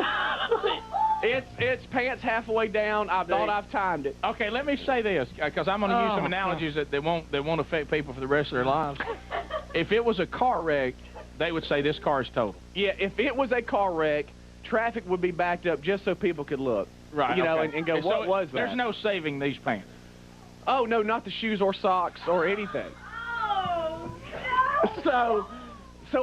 It's pants halfway down. I thought I've timed it. Okay, let me say this, because I'm going to use some analogies that they won't affect people for the rest of their lives. If it was a car wreck, they would say this car is total. Yeah, if it was a car wreck, traffic would be backed up just so people could look. Right. Okay. and go, what was that? There's no saving these pants. Oh, no, not the shoes or socks or anything. So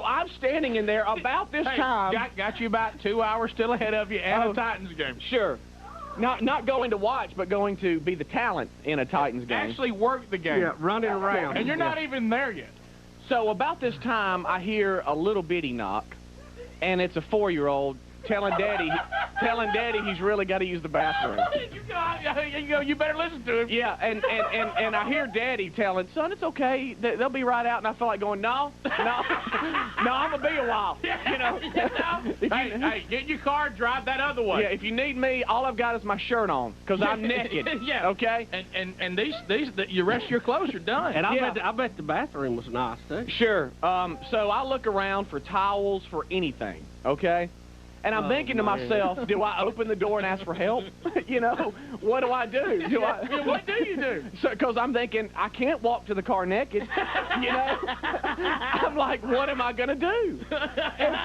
I'm standing in there about this time. Got you about 2 hours still ahead of you and a Titans game. Sure. Not going to watch, but going to be the talent in a Titans game. Actually work the game. Yeah, running around. And you're not even there yet. So about this time, I hear a little bitty knock, and it's a 4-year-old telling Daddy he's really got to use the bathroom. You better listen to him. Yeah, and I hear Daddy telling, son, it's okay. They'll be right out. And I feel like going, no, I'm going to be a while. Hey, get in your car, drive that other way. Yeah, if you need me, all I've got is my shirt on because I'm naked. Yeah. Okay? And these the rest of your clothes are done. And I bet the bathroom was nice, too. Sure. So I look around for towels, for anything, okay? And I'm thinking to myself, do I open the door and ask for help? What do I do? What do you do? Because I'm thinking, I can't walk to the car naked. I'm like, what am I going to do? And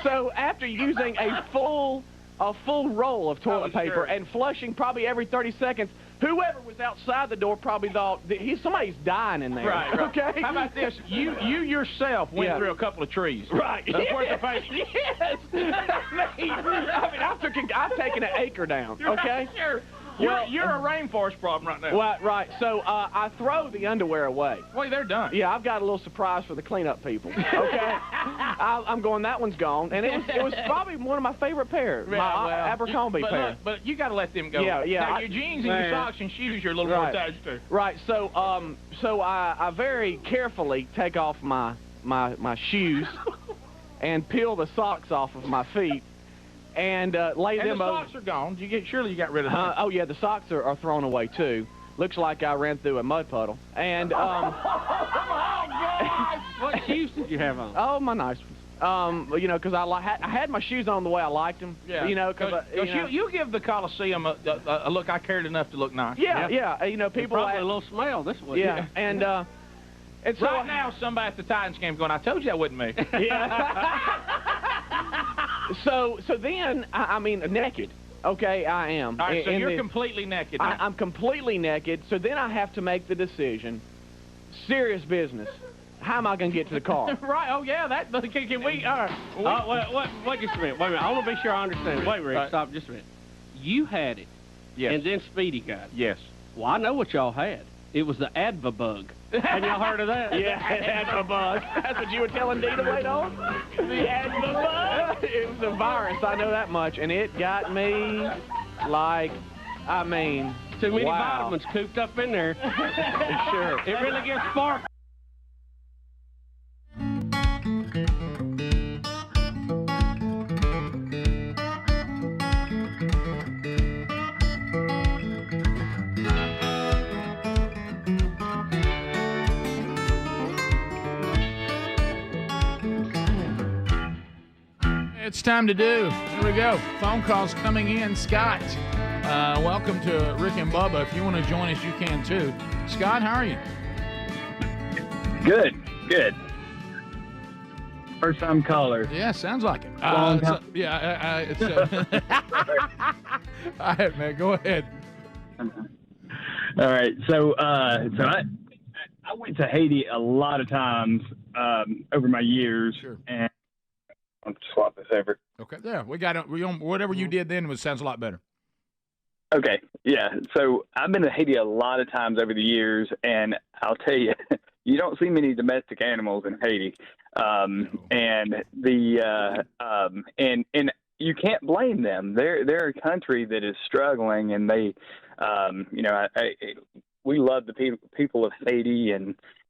so after using a full roll of toilet paper and flushing probably every 30 seconds, whoever was outside the door probably thought somebody's dying in there. Right. Okay. How about this? You yourself went through a couple of trees. Right. Worth of paper. Yes. I've taken an acre down. Okay. Sure. You're a rainforest problem right now. Right. So I throw the underwear away. Wait, they're done. Yeah, I've got a little surprise for the cleanup people. Okay. I'm going, that one's gone, and it was probably one of my favorite pairs, my Abercrombie pair. But you got to let them go. Yeah. Now, your jeans and your socks and shoes you're a little more attached to. Right. So I very carefully take off my shoes and peel the socks off of my feet. And lay them over. The socks are gone. Surely you got rid of them. Oh, yeah, the socks are thrown away, too. Looks like I ran through a mud puddle. And, oh, God! What shoes did you have on? Oh, my nice ones. Because I had my shoes on the way I liked them. Yeah. Because you give the Coliseum a look. I cared enough to look nice. Yeah. People probably a little smell this way. Yeah. And so right now, somebody at the Titans game going, I told you that wasn't me. Yeah. So then, I mean, naked. Okay, I am. All right, so you're completely naked. I'm completely naked. So then I have to make the decision. Serious business. How am I going to get to the car? Right. Oh, yeah. Can we? All right. Wait just a minute. Wait a minute. I want to be sure I understand. Wait, Rick. Right. Stop just a minute. You had it. Yes. And then Speedy got it. Yes. Well, I know what y'all had. It was the Adva bug. Have y'all heard of that? Yeah, Adva bug. That's what you were telling Dee to wait on? The Adva bug? It was a virus, I know that much, and it got me like, I mean, Too many wow. vitamins cooped up in there. Sure. It really gets spark. It's time to do. Here we go. Phone calls coming in. Scott, welcome to Rick and Bubba. If you want to join us, you can too. Scott, how are you? Good. First time caller. Yeah, sounds like it. Long So, time. yeah, it's, all right, man, go ahead. All right. So I went to Haiti a lot of times over my years, and I'll swap this over. Okay, yeah, we got it. Whatever you did then sounds a lot better. Okay, yeah. So I've been to Haiti a lot of times over the years, and I'll tell you, you don't see many domestic animals in Haiti, and you can't blame them. They're a country that is struggling, and they, we love the people of Haiti,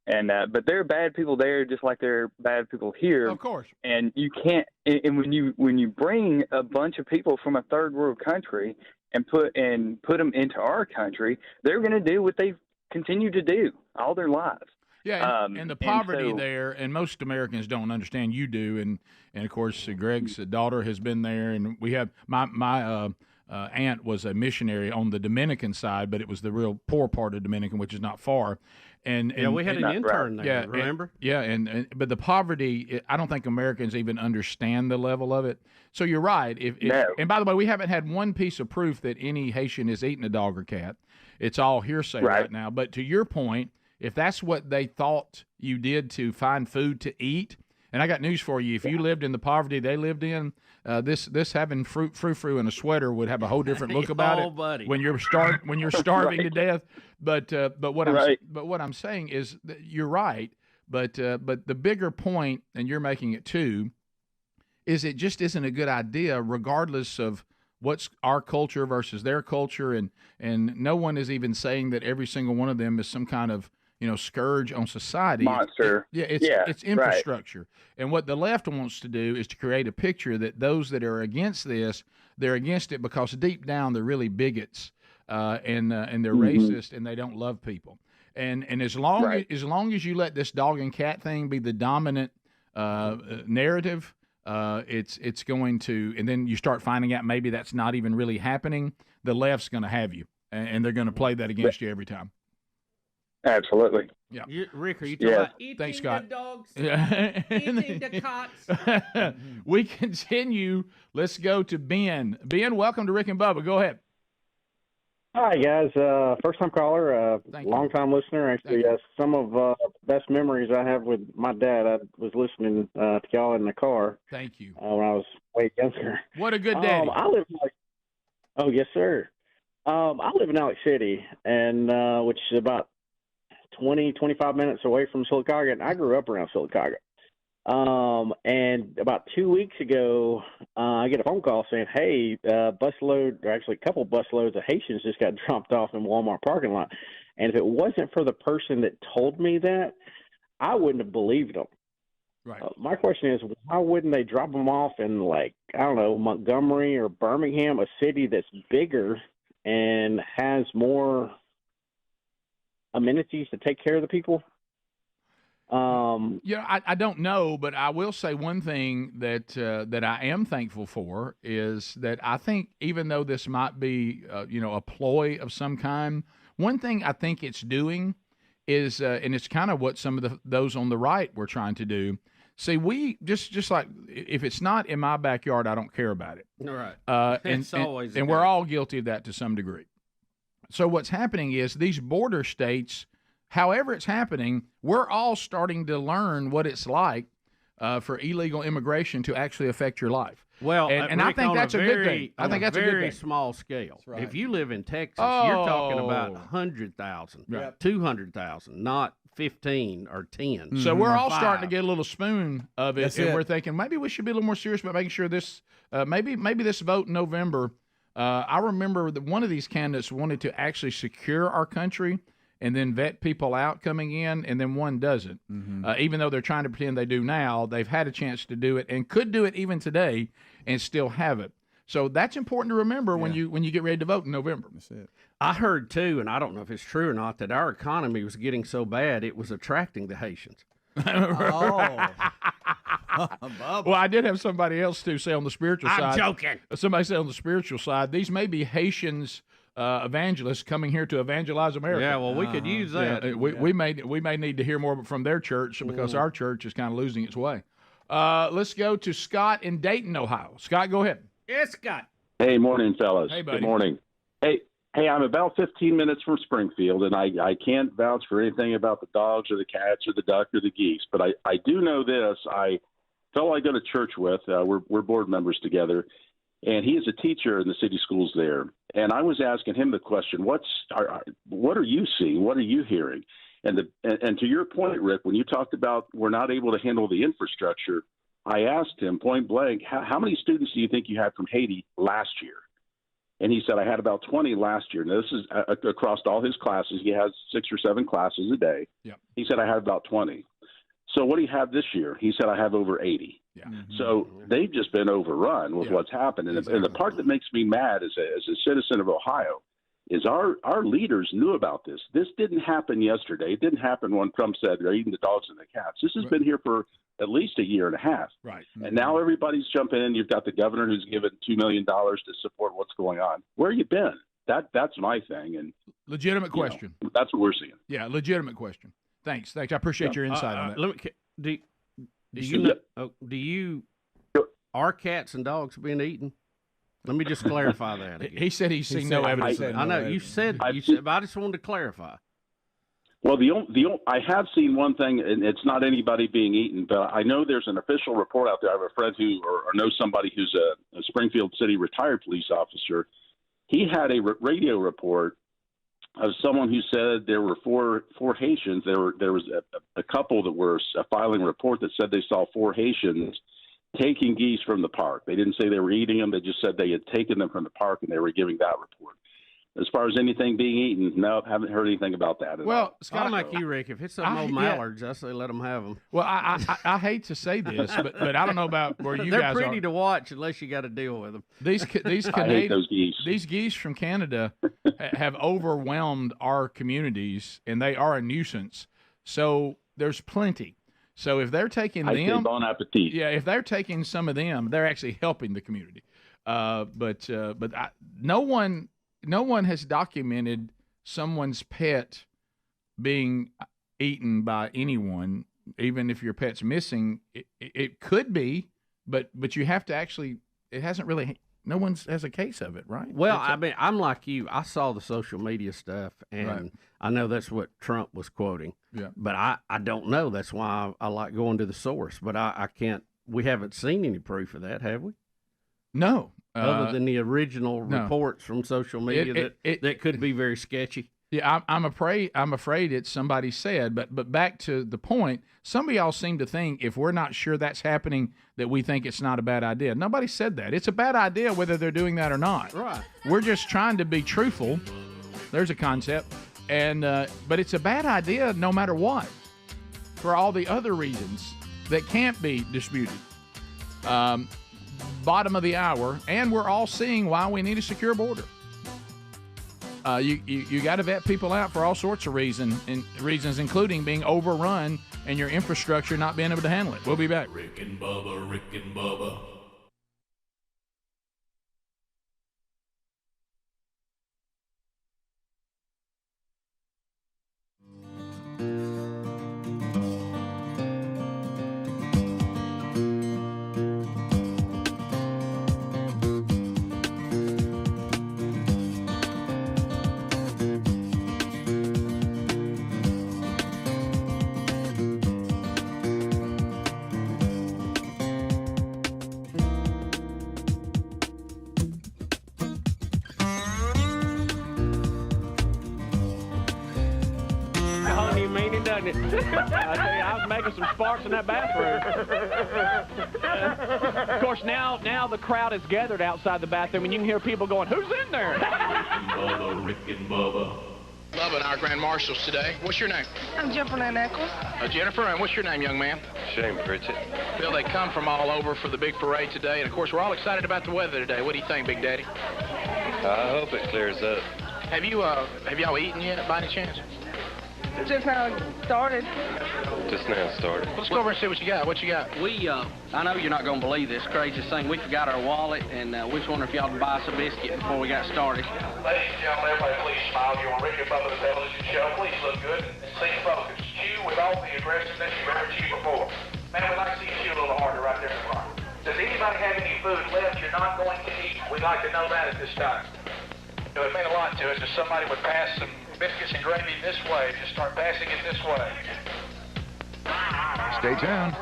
but there are bad people there, just like there are bad people here. Of course. And you can't. And when you bring a bunch of people from a third world country and put them into our country, they're going to do what they continue to do all their lives. Yeah, and the poverty there, and most Americans don't understand. You do, and of course, Greg's daughter has been there, and we have my aunt was a missionary on the Dominican side, but it was the real poor part of Dominican, which is not far. And we had an intern there, remember? But the poverty, I don't think Americans even understand the level of it. So you're right. And by the way, we haven't had one piece of proof that any Haitian has eaten a dog or cat. It's all hearsay right now. But to your point, if that's what they thought you did to find food to eat, and I got news for you: if you lived in the poverty they lived in, this having frou in a sweater would have a whole different look about it. Buddy. When you're starving to death. But what I'm saying is that you're right. But the bigger point, and you're making it too, is it just isn't a good idea, regardless of what's our culture versus their culture, and no one is even saying that every single one of them is some kind of scourge on society. Monster. It's infrastructure. Right. And what the left wants to do is to create a picture that those that are against this, they're against it because deep down they're really bigots, and they're racist, and they don't love people. And as long as you let this dog and cat thing be the dominant narrative, it's going to, and then you start finding out maybe that's not even really happening. The left's going to have you, and they're going to play that against you every time. Absolutely. Yeah. Rick, are you talking about eating Thanks, Scott. the dogs, eating the cots? We continue. Let's go to Ben. Ben, welcome to Rick and Bubba. Go ahead. Hi, guys. First-time caller, long-time listener. Actually, some of the best memories I have with my dad. I was listening to y'all in the car. Thank you. When I was way younger. What a good daddy. I live in oh, yes, sir. I live in Alex City, and which is about 25 minutes away from Sylacauga, and I grew up around Sylacauga. And about 2 weeks ago, I get a phone call saying, hey, a couple busloads of Haitians just got dropped off in Walmart parking lot. And if it wasn't for the person that told me that, I wouldn't have believed them. Right. My question is, why wouldn't they drop them off in, Montgomery or Birmingham, a city that's bigger and has more amenities to take care of the people? I don't know, but I will say one thing that I am thankful for is that I think even though this might be a ploy of some kind, one thing I think it's doing is and it's kind of what some of those on the right were trying to do. See, we just like if it's not in my backyard, I don't care about it. All right. And we're all guilty of that to some degree. So what's happening is these border states, however it's happening, we're all starting to learn what it's like for illegal immigration to actually affect your life. Well, and I Rick, think on that's a good thing. I on think a that's a good very thing. small scale. right. If you live in Texas, you're talking about Oh. 100,000, Right. 200,000, not 15 or 10. So we're or all 5. starting to get a little spoon of it, That's and it. we're thinking maybe we should be a little more serious about making sure this, maybe this vote in November. I remember that one of these candidates wanted to actually secure our country and then vet people out coming in, and then one doesn't. Even though they're trying to pretend they do now, they've had a chance to do it and could do it even today and still have it. So that's important to remember when you get ready to vote in November. That's it. I heard too, and I don't know if it's true or not, that our economy was getting so bad it was attracting the Haitians. Well, I did have somebody else too say on the spiritual I'm side. joking. Somebody said on the spiritual side, these may be Haitians. Evangelists coming here to evangelize America. Yeah, well, we could use that. Yeah, we may need to hear more from their church because our church is kind of losing its way. Let's go to Scott in Dayton, Ohio. Scott, go ahead. Yes, Scott. Hey, morning, fellas. Hey, buddy. Good morning. Hey, I'm about 15 minutes from Springfield, and I can't vouch for anything about the dogs or the cats or the duck or the geese, but I do know this. Fellow I go to church with, we're board members together, and he is a teacher in the city schools there. And I was asking him the question, what are you seeing? What are you hearing? And to your point, Rick, when you talked about we're not able to handle the infrastructure, I asked him point blank, how many students do you think you had from Haiti last year? And he said, I had about 20 last year. Now, this is across all his classes. He has 6 or 7 classes a day. Yeah. He said, I had about 20. So what do you have this year? He said, I have over 80. Yeah. So they've just been overrun with what's happened. And, and the part that makes me mad as a citizen of Ohio is our leaders knew about this. This didn't happen yesterday. It didn't happen when Trump said they're eating the dogs and the cats. This has been here for at least a year and a half. Right. And now everybody's jumping in. You've got the governor who's given $2 million to support what's going on. Where you been? That's my thing. And legitimate question. That's what we're seeing. Yeah, legitimate question. Thanks. I appreciate your insight on that. Let me, do you are cats and dogs being eaten? Let me just clarify that. Again. He said he's seen no evidence. I know you said, but I just wanted to clarify. Well, I have seen one thing, and it's not anybody being eaten, but I know there's an official report out there. I have a friend who, or know somebody who's a Springfield City retired police officer. He had a radio report of someone who said there were four Haitians. There was a couple that were filing a report that said they saw 4 Haitians taking geese from the park. They didn't say they were eating them. They just said they had taken them from the park, and they were giving that report. As far as anything being eaten, no, haven't heard anything about that at all. Scott, I'm like you, Rick. If it's some old mallards, I say let them have them. Well, I hate to say this, but I don't know about where you They're guys are. They're pretty to watch unless you got to deal with them. These I hate those geese. These geese from Canada have overwhelmed our communities, and they are a nuisance. So there's plenty. So if they're taking I say them, bon appetit. Yeah, if they're taking some of them, they're actually helping the community. But no one has documented someone's pet being eaten by anyone, even if your pet's missing. It could be, but you have to actually. It hasn't really. No one has a case of it, right? Well, I mean, I'm like you. I saw the social media stuff, and I know that's what Trump was quoting. Yeah. But I don't know. That's why I like going to the source. But I can't. We haven't seen any proof of that, have we? No. Other than the original reports from social media that could be very sketchy. Yeah, I'm afraid it's somebody said, but back to the point, some of y'all seem to think if we're not sure that's happening, that we think it's not a bad idea. Nobody said that. It's a bad idea whether they're doing that or not. Right. We're just trying to be truthful. There's a concept, and but it's a bad idea no matter what, for all the other reasons that can't be disputed. Bottom of the hour, and we're all seeing why we need a secure border. You got to vet people out for all sorts of reasons, including being overrun and your infrastructure not being able to handle it. We'll be back. Rick and Bubba, Rick and Bubba. I tell you, I was making some sparks in that bathroom. Of course, now the crowd is gathered outside the bathroom, and you can hear people going, "Who's in there?" Bubba, Rick and Bubba. Bubba and our grand marshals today. What's your name? I'm Jennifer Nichols. Jennifer, and what's your name, young man? Shane Pritchett. Bill, they come from all over for the big parade today, and of course we're all excited about the weather today. What do you think, Big Daddy? I hope it clears up. Have y'all eaten yet by any chance? Just now started. Just now started. Let's go over and see what you got. What you got? I know you're not going to believe this craziest thing. We forgot our wallet, and we just wonder if y'all would buy us a biscuit before we got started. Ladies and gentlemen, everybody please smile. You're on Rick and Bubba, the television show. Please look good and stay focused. Chew with all the aggressiveness you've ever chewed before. Man, we'd like to see you chew a little harder right there in the front. Does anybody have any food left you're not going to eat? We'd like to know that at this time. It would mean a lot to us if somebody would pass some biscuits and gravy this way. Just start passing it this way. Stay tuned.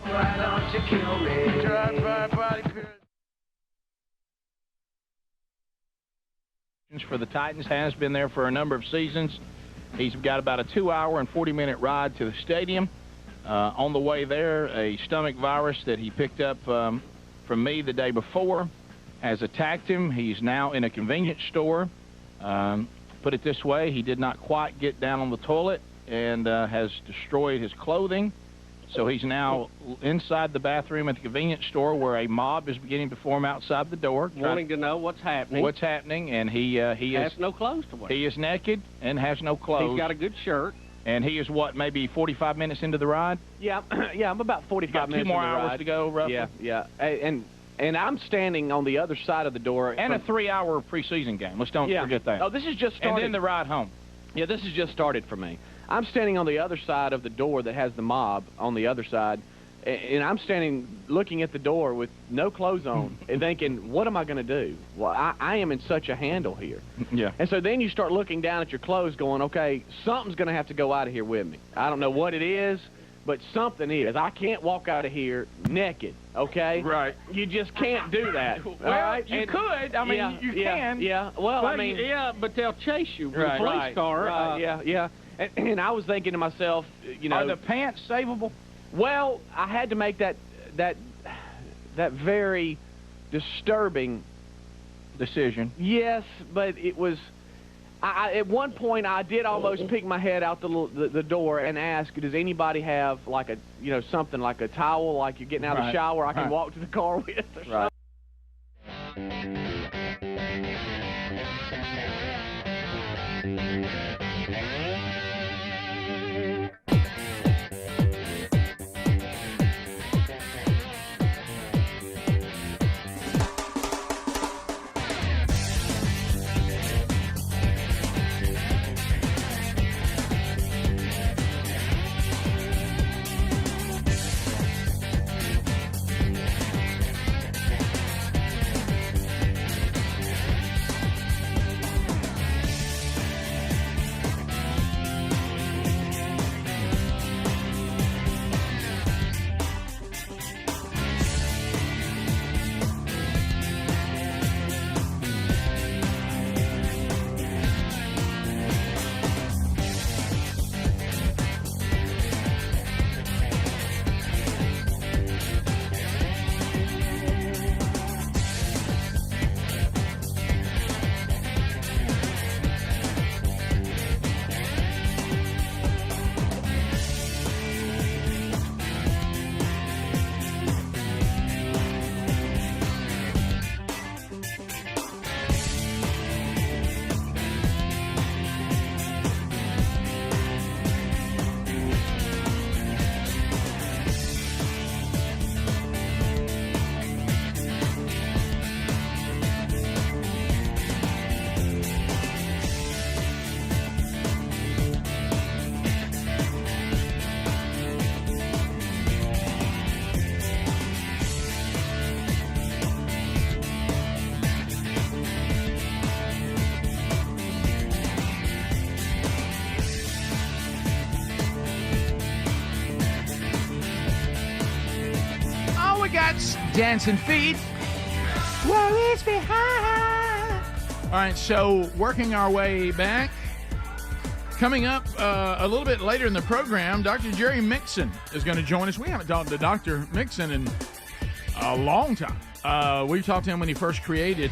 Why don't you kill me? Drive-by body for the Titans, has been there for a number of seasons. He's got about a 2-hour and 40-minute ride to the stadium. On the way there, a stomach virus that he picked up from me the day before has attacked him. He's now in a convenience store. Put it this way, he did not quite get down on the toilet and has destroyed his clothing. So he's now inside the bathroom at the convenience store where a mob is beginning to form outside the door. Wanting to know what's happening. What's happening, and he has no clothes to wear. He is naked and has no clothes. He's got a good shirt. And he is what, maybe 45 minutes into the ride? Yeah, I'm about 45 minutes. 2 more into the hours ride. to go, roughly. Yeah. And I'm standing on the other side of the door. And a 3-hour preseason game. Let's don't forget that. Oh, this is just started. And then the ride home. Yeah, this has just started for me. I'm standing on the other side of the door that has the mob on the other side, and I'm standing looking at the door with no clothes on and thinking, what am I going to do? Well, I am in such a handle here. Yeah. And so then you start looking down at your clothes going, okay, something's going to have to go out of here with me. I don't know what it is, but something is. I can't walk out of here naked, okay? Right. You just can't do that. Well, all right? you could. I mean, you can. Yeah. Well, I mean. Yeah, but they'll chase you with a police Right. car. Right. Yeah. And I was thinking to myself, you know. Are the pants savable? Well, I had to make that very disturbing decision. Yes, but it was. At one point, I did almost peek my head out the door and ask, "Does anybody have like something like a towel, like you're getting out of the shower? I can walk to the car with." Or something. Dancing feet. What is behind? All right, so working our way back Coming up a little bit later in the program, Dr. Jerry Mixon is going to join us. We haven't talked to Dr. Mixon in a long time. We talked to him when he first created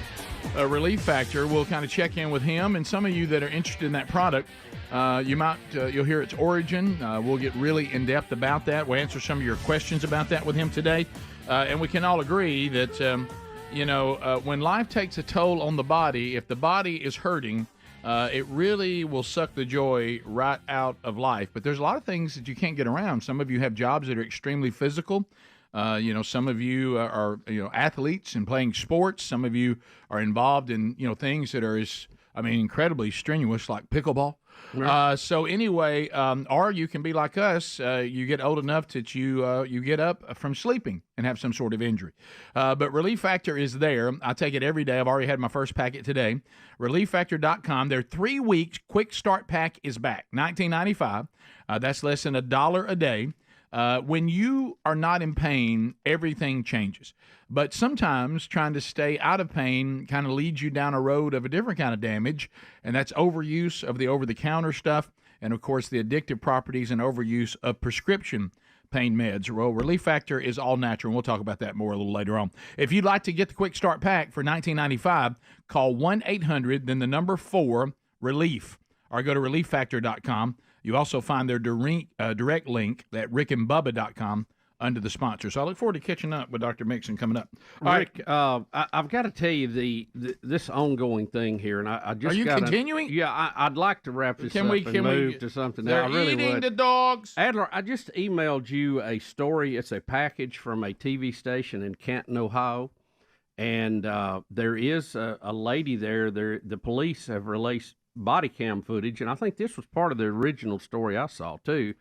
Relief Factor. We'll kind of check in with him and some of you that are interested in that product. You'll hear its origin. We'll get really in depth about that. We'll answer some of your questions about that with him today. And we can all agree that when life takes a toll on the body, if the body is hurting, it really will suck the joy right out of life. But there's a lot of things that you can't get around. Some of you have jobs that are extremely physical. Some of you are athletes and playing sports. Some of you are involved in things that are incredibly strenuous, like pickleball. Right. Or you can be like us. You get old enough that you get up from sleeping and have some sort of injury. But Relief Factor is there. I take it every day. I've already had my first packet today. ReliefFactor.com. Their 3 weeks quick start pack is back. $19.95. That's less than $1 a day. When you are not in pain, everything changes. But sometimes trying to stay out of pain kind of leads you down a road of a different kind of damage, and that's overuse of the over-the-counter stuff and, of course, the addictive properties and overuse of prescription pain meds. Well, Relief Factor is all natural, and we'll talk about that more a little later on. If you'd like to get the quick start pack for $19.95, call 1-800, then the number 4, RELIEF, or go to ReliefFactor.com. You also find their direct link at rickandbubba.com under the sponsor. So I look forward to catching up with Dr. Mixon coming up. Rick, I've got to tell you this ongoing thing here, and I just are you continuing? Yeah, I'd like to wrap this up and move to something. They're I really eating would. the dogs. Adler, I just emailed you a story. It's a package from a TV station in Canton, Ohio, and there is a lady there. The police have released body cam footage, and I think this was part of the original story I saw too,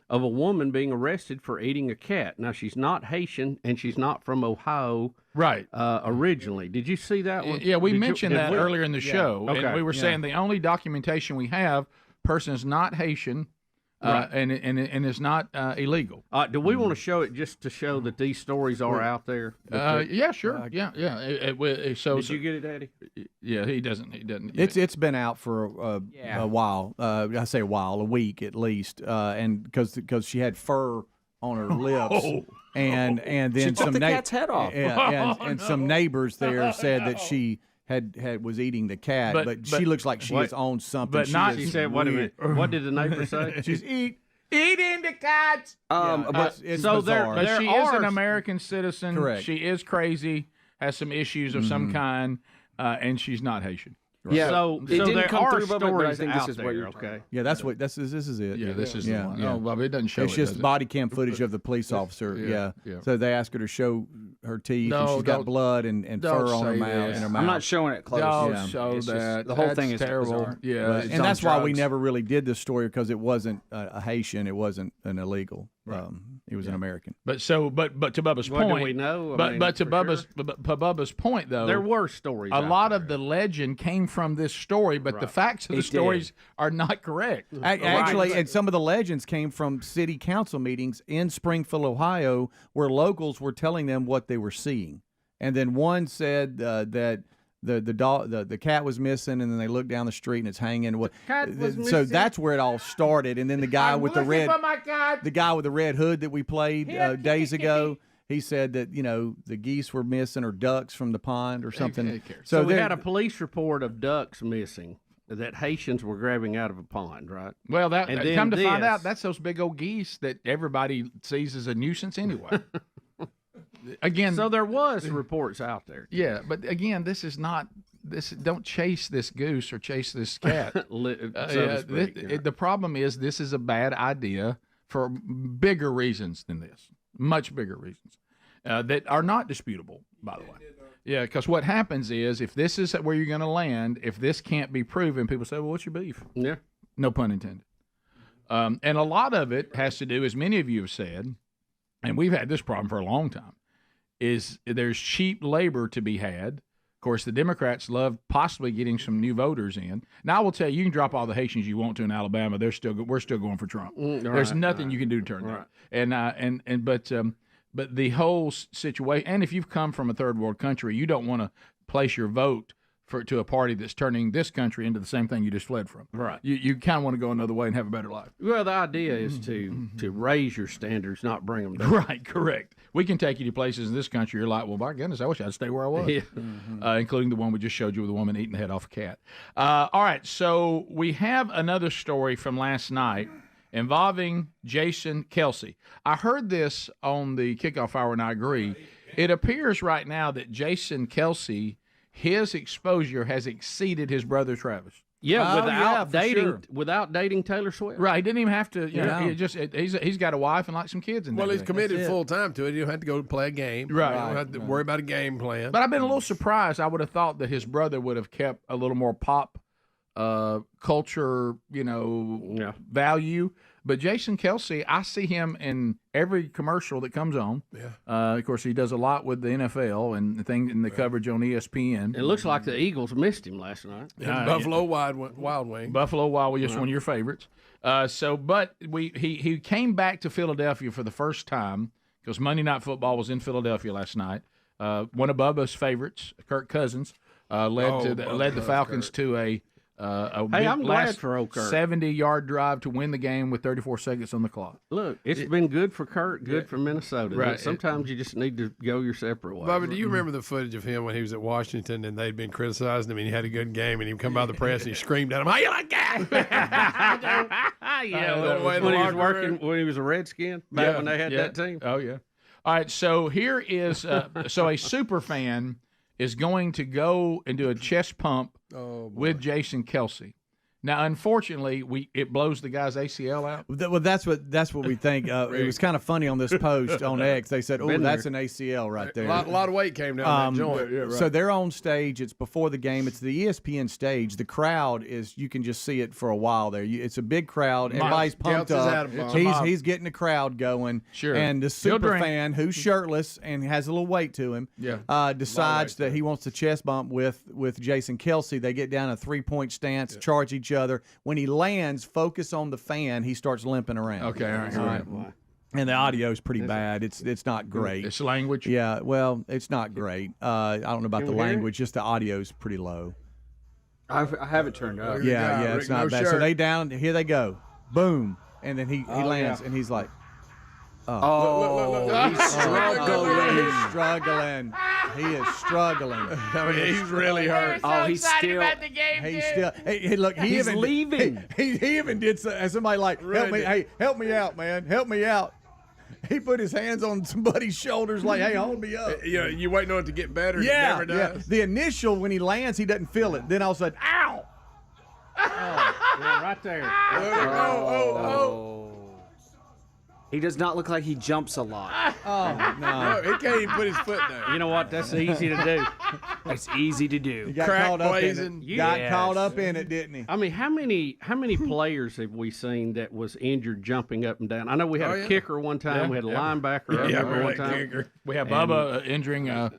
of a woman being arrested for eating a cat. Now, she's not Haitian, and she's not from Ohio, right? Originally, did you see that one? Yeah, we mentioned that earlier in the show, Okay. and we were saying the only documentation we have, person is not Haitian, Right. and is not illegal. Do we want to show it just to show that these stories are out there? Yeah, sure. Yeah. Did you get it, Daddy? Yeah, he doesn't. It's been out for a while. I say a while, a week at least, and because she had fur on her lips, and then She took some the cat's head off. and some neighbors there said that she was eating the cat, but she looks like she has owned something. But not. She said, "Wait a minute. What did the neighbor say?" She's eating the cat. But it's so bizarre. but she is an American citizen. Correct. She is crazy, has some issues of some kind, and she's not Haitian. Yeah, So it didn't there come are through, Bubba, but I stories think out this is there. what you're Okay. Yeah, this is it. Yeah, this is yeah, the one. yeah. Oh, well, it doesn't show. It's it, just does it? body cam footage of the police officer. Yeah. So they asked her to show her teeth, and No, she's got don't- blood and don't fur on her say mouth. this. In her mouth. I'm not showing it close. Don't Yeah. show It's just- that. the whole That's thing is terrible. bizarre. Yeah, But- it's and on that's why we drugs. never really did this story, because it wasn't a Haitian, it wasn't an illegal. It was an American. But to Bubba's What do point, we know? I But mean, but to for Bubba's Bubba's point though, There were stories. a out lot there. of the legend came from this story, but the facts of the It did. stories are not correct. Actually, and some of the legends came from city council meetings in Springfield, Ohio, where locals were telling them what they were seeing. And then one said that the cat was missing, and then they looked down the street and it's hanging. So that's where it all started. And then the guy with the red, the guy with the red hood that we played days ago, he said that the geese were missing, or ducks from the pond or something. So we had a police report of ducks missing that Haitians were grabbing out of a pond, right? Well, And then come to find this- out, that's those big old geese that everybody sees as a nuisance anyway. Again, So there was reports out there. yeah, but again, this is not. Don't chase this goose or chase this cat. So to Yeah, speak, the problem is this is a bad idea for bigger reasons than this, much bigger reasons that are not disputable, by the way. Yeah, because what happens is if this is where you're going to land, if this can't be proven, people say, well, what's your beef? Yeah. No pun intended. And a lot of it has to do, as many of you have said, and we've had this problem for a long time, is there's cheap labor to be had. Of course, the Democrats love possibly getting some new voters in. Now, I will tell you, you can drop all the Haitians you want to in Alabama. We're still going for Trump. There's nothing you can do to turn that. But the whole situation, and if you've come from a third world country, you don't want to place your vote to a party that's turning this country into the same thing you just fled from. Right. You kind of want to go another way and have a better life. Well, the idea is to raise your standards, not bring them down. Right, correct. We can take you to places in this country you're like, well, my goodness, I wish I'd stay where I was. Yeah. Including the one we just showed you with the woman eating the head off a cat. All right, so we have another story from last night involving Jason Kelce. I heard this on the kickoff hour, and I agree. It appears right now that Jason Kelce, his exposure has exceeded his brother Travis. Yeah, dating without dating Taylor Swift. Right, he didn't even have to. You know, he's got a wife and like some kids in there. Well, he's committed full time to it. You don't have to go play a game. Right. You don't have to worry about a game plan. But I've been a little surprised. I would have thought that his brother would have kept a little more pop culture, value. But Jason Kelce, I see him in every commercial that comes on. Yeah. Of course, he does a lot with the NFL and the coverage on ESPN. It looks like the Eagles missed him last night. Buffalo Wild Wings. Buffalo Wild Wings, one of your favorites. But he came back to Philadelphia for the first time because Monday Night Football was in Philadelphia last night. One of Bubba's favorites, Kirk Cousins, led the Falcons to a I'm glad for old Kurt. 70-yard drive to win the game with 34 seconds on the clock. Look, it's been good for Kurt, good for Minnesota. Right. Sometimes you just need to go your separate ways. Bubba, do you remember the footage of him when he was at Washington and they'd been criticizing him and he had a good game and he'd come by the press and he screamed at him, "How you like that?" When he was a Redskin, back when they had that team. Oh, yeah. All right, so here is so a super fan is going to go and do a chest pump with Jason Kelce. Now, unfortunately, it blows the guy's ACL out. Well, that's what we think. It was kind of funny on this post on X. They said, "Oh, that's an ACL right there." A lot of weight came down that joint. Yeah, right. So they're on stage. It's before the game. It's the ESPN stage. The crowd you can just see it for a while there. It's a big crowd. Everybody's pumped up. He's getting the crowd going. Sure. And the super fan, who's shirtless and has a little weight to him, decides that he wants to chest bump with Jason Kelce. They get down a 3-point stance, charge each other. When he lands, focus on the fan. He starts limping around. Okay, all right. And the audio is pretty bad. It's not great. It's language. Yeah, well, it's not great. I don't know about the language. Just the audio is pretty low. I have it turned up. Yeah, it's not bad. So they down. Here they go. Boom, and then he lands, and he's like, look. He's struggling. He's struggling. He is struggling. I mean, he's really hurt. Oh, he's still. He's still. Hey, look, He's leaving. He even did somebody like, help me. Hey, help me out, man. Help me out. He put his hands on somebody's shoulders like, hey, hold me up. You waiting on it to get better. Yeah, it never does. The initial, when he lands, he doesn't feel it. Then all of a sudden, ow. Right there. He does not look like he jumps a lot. Oh, no. He can't even put his foot down. You know what? That's easy to do. It's easy to do. He got Crack caught up blazing. in it. Got caught up in it, didn't he? I mean, how many players have we seen that was injured jumping up and down? I know we had a kicker one time. We had a linebacker one time. Kicker. We have Bubba injuring a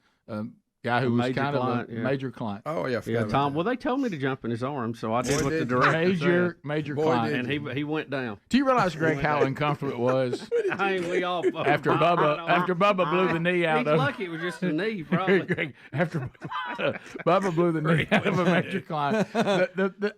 guy who was kind of a major client. Oh, yeah. Tom. Well, they told me to jump in his arms, so I did what the director said. Major client. And he went down. Do you realize, Greg, how uncomfortable it was I mean, we all after Bubba blew the knee out He's of lucky it was just a knee, probably. Greg, after Bubba blew the knee out of a major client,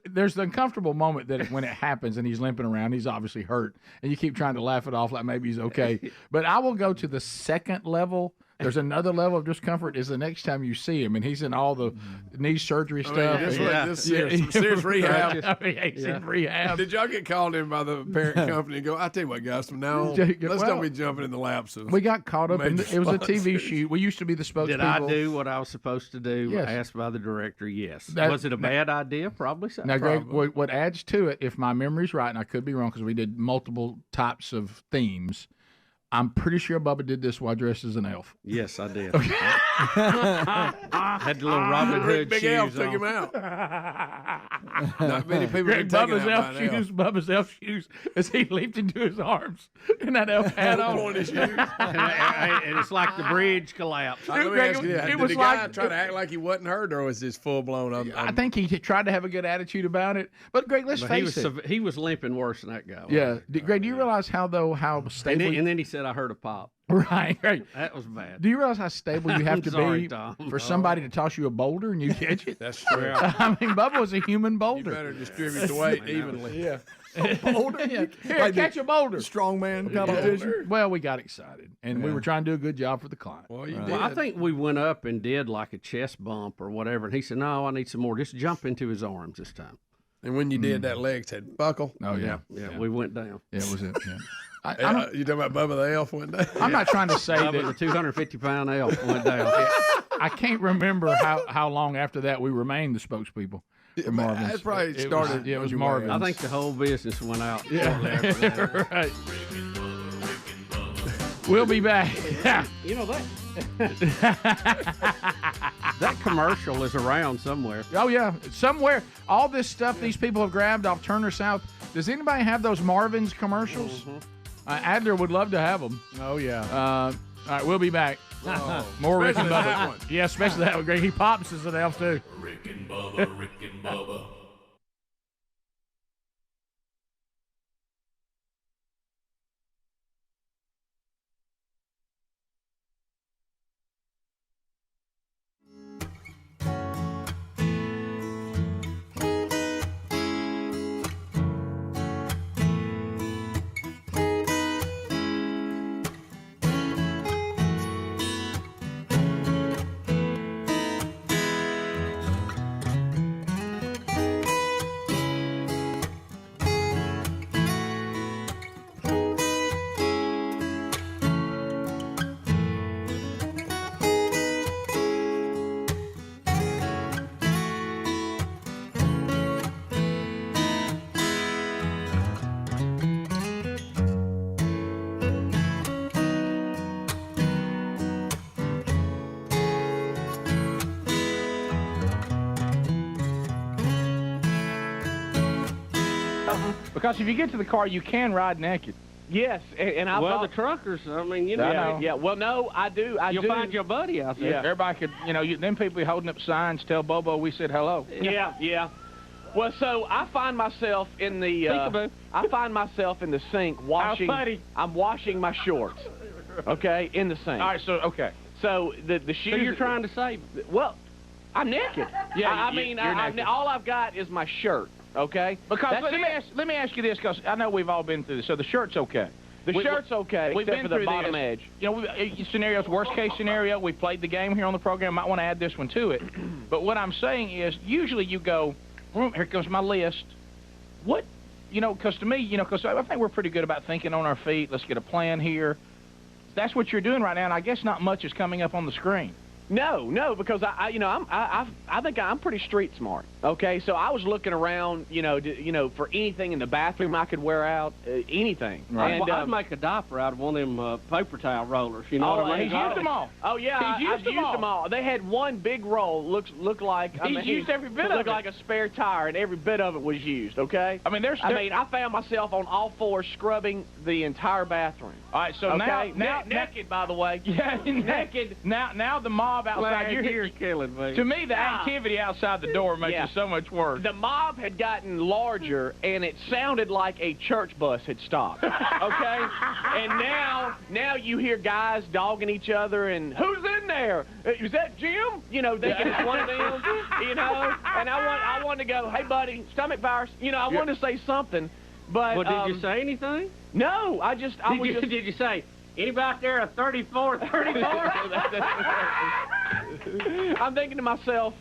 there's the uncomfortable moment that when it happens and he's limping around, he's obviously hurt, and you keep trying to laugh it off like maybe he's okay. But I will go to the second level. There's another level of discomfort is the next time you see him, and he's in all the knee surgery stuff. Serious rehab. He's in rehab. Did y'all get called in by the parent company and go, I tell you what, guys, from now on, let's don't be jumping in the laps of. We got caught up in it was a TV shoot. We used to be the spokespeople. Did I do what I was supposed to do? Yes. Asked by the director, yes. Was it a bad idea? Probably so. Now, Greg, what adds to it, if my memory's right, and I could be wrong because we did multiple types of themes, I'm pretty sure Bubba did this while dressed as an elf. Yes, I did. Okay. Had the little Robin Hood Big shoes elf took on. him out. Not many people Greg, have taken Bubba's elf shoes as he leaped into his arms and that elf hat on. and it's like the bridge collapsed. Let me Greg, ask you this. Did the guy try to act like he wasn't hurt, or was this full blown? I think he tried to have a good attitude about it. But Greg, let's face it. He was limping worse than that guy. Yeah. Greg, do you realize how stable? And then he said, said, I heard a pop. Right. That was bad. Do you realize how stable you have I'm to sorry, be Tom. for somebody to toss you a boulder and you catch it? That's true. I mean, Bubba was a human boulder. You better distribute the weight evenly. Yeah. Boulder? Yeah. Here, catch a boulder. Strongman competition. Well, we got excited, and we were trying to do a good job for the client. Well, you Well, did. I think we went up and did like a chest bump or whatever, and he said, "No, I need some more. Just jump into his arms this time." And when you did, that leg said buckle. Oh, yeah. Yeah, we went down. Yeah, it was it. Yeah. You talking about Bubba the Elf one day? I'm not trying to say Bubba that the 250-pound elf went down. I can't remember how long after that we remained the spokespeople. For Marvin's. That's probably started. It was when you Marvin's. I think the whole business went out. Yeah. Right. We'll be back. You know that. That commercial is around somewhere. Oh, yeah. Somewhere. All this stuff these people have grabbed off Turner South. Does anybody have those Marvin's commercials? Adler would love to have them. Oh, yeah. All right, we'll be back. More Rick and Especially Bubba. that one. Yeah, especially that one. Greg. He pops as an elf, too. Rick and Bubba, Rick and Bubba. Because if you get to the car, you can ride naked. Yes, and I Well, thought the truckers, I mean, you know. I know. yeah. Well, no, I do. You'll find your buddy out there. Yeah. Everybody could, them people holding up signs, tell Bobo we said hello. Yeah. Well, so I find myself in the Peekaboo. I find myself in the sink washing. buddy. I'm washing my shorts. Okay, in the sink. All right, so, okay. So the shoes. So you're trying to save. Well, I'm naked. Yeah, I you- mean, you're naked. all I've got is my shirt. Okay. Because That's let me ask you this, because I know we've all been through this. So the shirt's okay. The shirt's okay, We've except been for the through bottom this. edge. Scenarios, worst case scenario, we played the game here on the program. Might want to add this one to it. But what I'm saying is, usually you go, here comes my list. What, because to me, because I think we're pretty good about thinking on our feet. Let's get a plan here. That's what you're doing right now, and I guess not much is coming up on the screen. No, because I think I'm pretty street smart. Okay, so I was looking around, for anything in the bathroom I could wear out, anything. Right. And, I'd make a diaper out of one of them paper towel rollers. You know what I mean? He's used them all. Oh yeah, I've used them all. They had one big roll. Looked like He's used every bit of it. Looked like a spare tire, and every bit of it was used. Okay. I found myself on all fours scrubbing the entire bathroom. All right, so Okay? now naked, by the way. Yeah, naked. Now the mob outside. You're killing me. To me, the activity outside the door makes it so much worse. The mob had gotten larger, and it sounded like a church bus had stopped. Okay, and now you hear guys dogging each other, and who's in there? Is that Jim? Thinking it's one of them. And I wanted to go, hey buddy, stomach virus. I wanted to say something, but Well, did you say anything? No, Did you say, anybody out there a 34? I'm thinking to myself,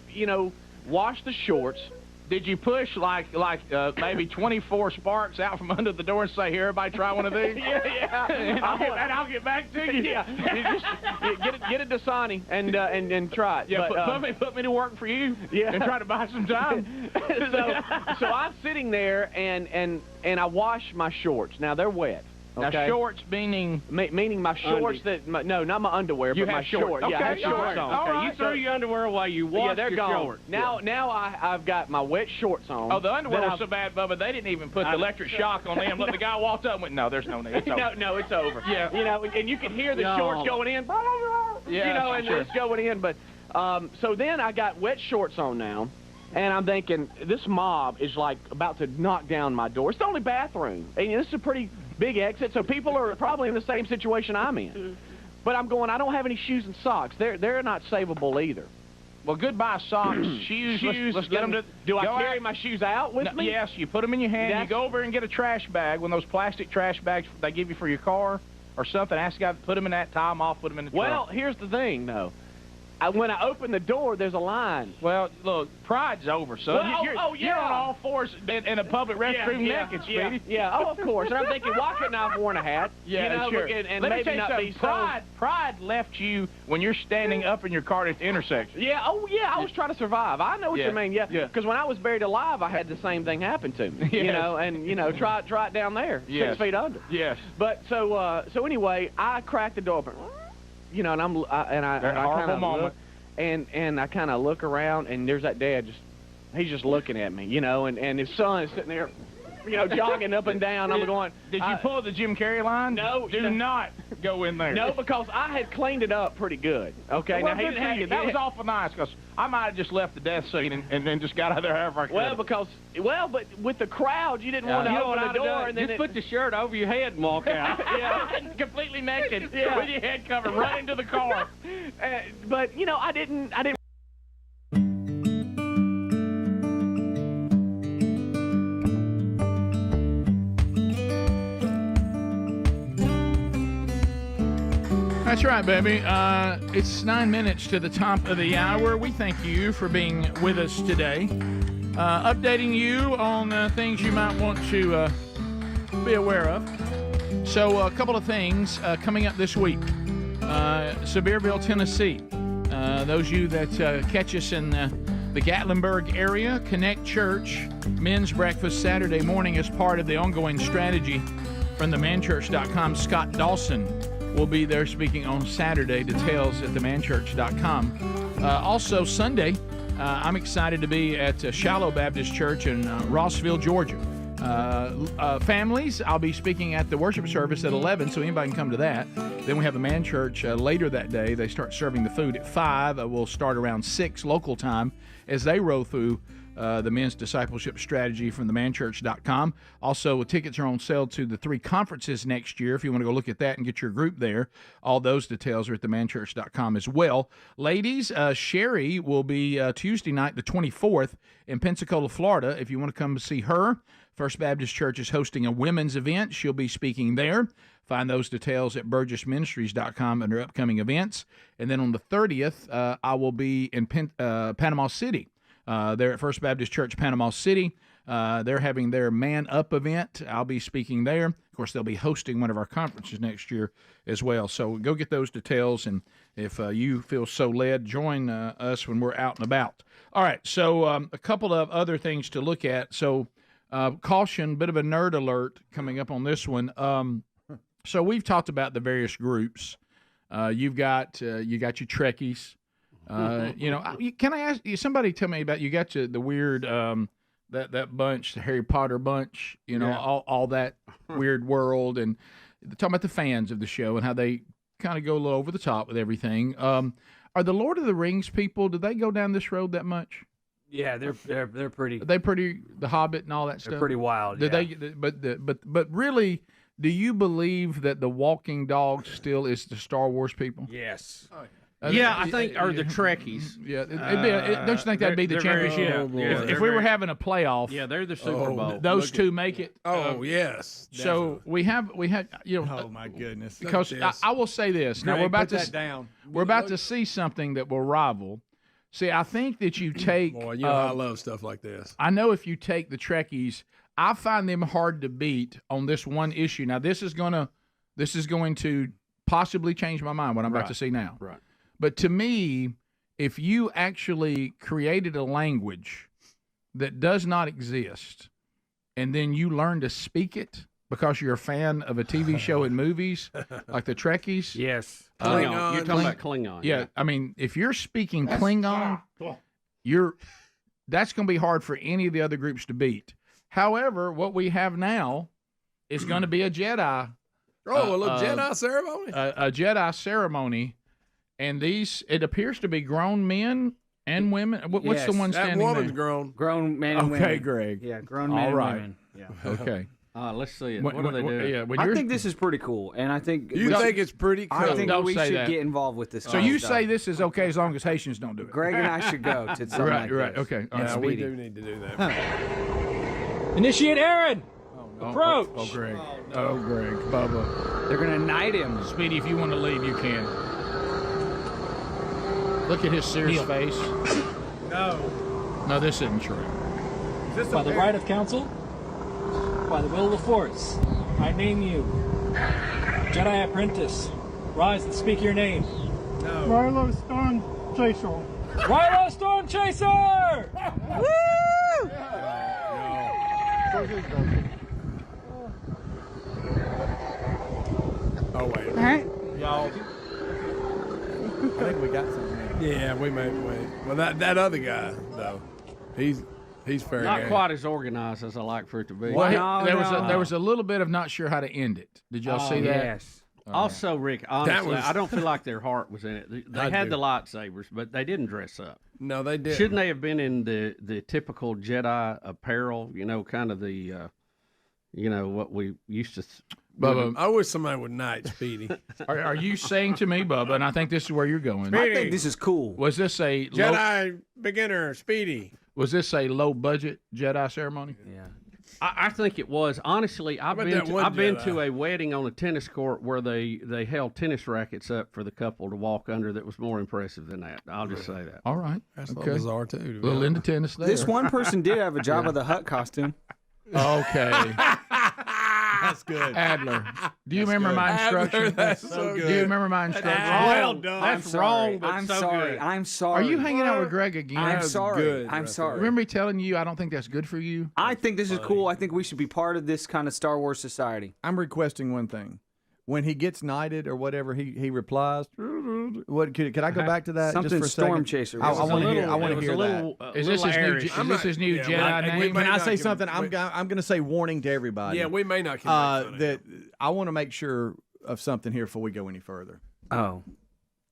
wash the shorts. Did you push like maybe 24 sparks out from under the door and say, "Here, everybody, try one of these"? Yeah. and I'll get back to you. Yeah. Get a Dasani and try it. Yeah, But, put me to work for you. Yeah. And try to buy some time. so I'm sitting there and I wash my shorts. Now they're wet. Now Okay? shorts meaning my shorts no, not my underwear, You but my have shorts. shorts. Yeah, I have Okay, shorts on. all Okay, right. you threw your underwear away. You washed they're your gone. shorts. Now I've got my wet shorts on. Oh, the underwear Then was so bad, Bubba, they didn't even put the electric shock on them. Let the guy walked up and went, "No, there's no need." It's over. No, it's over. Yeah. And you can hear the No. shorts going in. Yeah, and sure. it's going in. But so then I got wet shorts on now, and I'm thinking this mob is like about to knock down my door. It's the only bathroom. And this is a pretty big exit. So people are probably in the same situation I'm in. But I'm going, I don't have any shoes and socks. They're not savable either. Well, goodbye socks, shoes. Let's get them to. Do I carry my shoes out with me? Yes, you put them in your hand. You go over and get a trash bag, one of those plastic trash bags they give you for your car or something. Ask the guy to put them in that, tie them off, put them in the trunk. Well, here's the thing, though. When I open the door, there's a line. Well, look, pride's over, son. Well, You're on all fours in a public restroom naked, Speedy. Yeah, oh, of course. And I'm thinking, why couldn't I have worn a hat? Yeah, you know, sure. And Let me maybe tell you not something. be so... Pride left you when you're standing up in your car at the intersection. Yeah, I was trying to survive. I know what you mean, yeah. Yeah. Because when I was buried alive, I had the same thing happen to me. You know, and, try it down there, 6 feet under. Yes. But so anyway, I cracked the door open, and I kind of moment. And I kind of look around, and there's that dad he's just looking at me, and his son is sitting there, jogging up and down. I'm going, Did you pull the Jim Carrey line? No. Do not go in there. No, because I had cleaned it up pretty good. Okay. Well, now good for you. That was awful nice, because I might have just left the death scene and then just got out of there however I could. But with the crowd, you didn't want to open the door. And then just put the shirt over your head and walk out. Yeah, completely naked with your head covered, right into the car. But I didn't. That's right, baby. It's 9 minutes to the top of the hour. We thank you for being with us today. Updating you on things you might want to be aware of. So a couple of things coming up this week. Sevierville, Tennessee. Those of you that catch us in the Gatlinburg area, Connect Church men's breakfast Saturday morning as part of the ongoing strategy from themanchurch.com. Scott Dawson will be there speaking on Saturday. Details at themanchurch.com. Also Sunday, I'm excited to be at Shallow Baptist Church in Rossville, Georgia. Families, I'll be speaking at the worship service at 11, so anybody can come to that. Then we have a man church later that day. They start serving the food at 5. We'll start around 6 local time as they roll through the men's discipleship strategy from themanchurch.com. Also, tickets are on sale to the 3 conferences next year. If you want to go look at that and get your group there, all those details are at themanchurch.com as well. Ladies, Sherry will be Tuesday night, the 24th, in Pensacola, Florida. If you want to come see her, First Baptist Church is hosting a women's event. She'll be speaking there. Find those details at burgessministries.com under upcoming events. And then on the 30th, I will be in Panama City. They're at First Baptist Church, Panama City. They're having their Man Up event. I'll be speaking there. Of course, they'll be hosting one of our conferences next year as well. So go get those details, and if you feel so led, join us when we're out and about. All right, so a couple of other things to look at. So caution, bit of a nerd alert coming up on this one. So we've talked about the various groups. You got your Trekkies. Can I ask you? Somebody tell me about you got the weird that bunch, the Harry Potter bunch. All that weird world, and talking about the fans of the show and how they kind of go a little over the top with everything. Are the Lord of the Rings people? Do they go down this road that much? Yeah, they're pretty. They pretty The Hobbit and all that stuff. They're pretty wild. Do they? But really, do you believe that the Walking Dog still is the Star Wars people? Yes. Oh, yeah, I think, or the Trekkies. Yeah, don't you think that'd be the championship? If we were having a playoff, yeah, they're the Super Bowl. Those two make it. Oh yes. So we had Oh my goodness! Because I will say this. Now we're about to We're about to see something that will rival. See, I think that you take. Boy, I love stuff like this. I know if you take the Trekkies, I find them hard to beat on this one issue. Now this is going to possibly change my mind. What I'm about to see now. Right. But to me, if you actually created a language that does not exist, and then you learn to speak it because you're a fan of a TV show and movies, like the Trekkies. Yes. Klingon. You're talking about Klingon. Yeah. I mean, if you're speaking Klingon, that's going to be hard for any of the other groups to beat. However, what we have now is going to be a Jedi. Oh, a little Jedi ceremony? A Jedi ceremony. And it appears to be grown men and women. What's Yes, the one standing That woman's there? grown. Grown men and women. Okay, Greg. Yeah, grown men All and right. women. Yeah. Okay. Let's see it. What What do they do? Yeah, when I you're, think this is pretty cool, and I think You think it's pretty cool? I think Don't we say should that. get involved with this. so kind you of stuff. say this is okay as long as Haitians don't do it. Greg and I should go to something Right, like right, this. okay. All Yeah, right. we Speedy. do need to do that. Initiate Aaron. Approach. Oh, Greg. Oh, Greg. Bubba. They're gonna knight him. Speedy, if you want to leave, you can. Look at his serious face. No, this isn't true. By the right of council, by the will of the Force, I name you Jedi Apprentice. Rise and speak your name. Rilo Storm Chaser. Rilo Storm Chaser! Woo! Oh wait. All right. Y'all. I think we got something. Yeah, we may wait. Well, that other guy though, he's fair Not game. quite as organized as I like for it to be. Well, there was a little bit of not sure how to end it. Did y'all see that? Yes. Also, Rick, honestly, was- I don't feel like their heart was in it. They I had do. the lightsabers, but they didn't dress up. No, they did. Shouldn't they have been in the typical Jedi apparel? You know, kind of the, what we used to. Bubba, I wish somebody would knight Speedy. are you saying to me, Bubba, and I think this is where you're going. I think this is cool. Was this a Jedi beginner Speedy. Was this a low budget Jedi ceremony? Yeah. I think it was. Honestly, I've about been that one been Jedi? to a wedding on a tennis court where they held tennis rackets up for the couple to walk under. That was more impressive than that. I'll just say that. All right. That's a okay. little bizarre too. to be Little honest. into tennis there. This one person did have a Jabba the Hutt costume. Okay. That's good. Adler. Do you remember my instructions? That's so Do good. you remember my instructions? Well done. That's wrong, but I'm so sorry. good. I'm Are sorry. you hanging out with Greg again? I'm was sorry. good I'm right sorry. Remember me telling you I don't think that's good for you? I think this is cool. I think we should be part of this kind of Star Wars society. I'm requesting one thing. When he gets knighted or whatever, he replies. What could I go back to that Something just for a Storm second? Chaser. I It was want to a hear. little- I want it to was hear a that. little- Is this his new? airy. Is this his new Yeah, Jedi we name? may Can I not say give him- something? I'm going to say warning to everybody. Yeah, we may not. Make fun of that him. I want to make sure of something here before we go any further. Oh.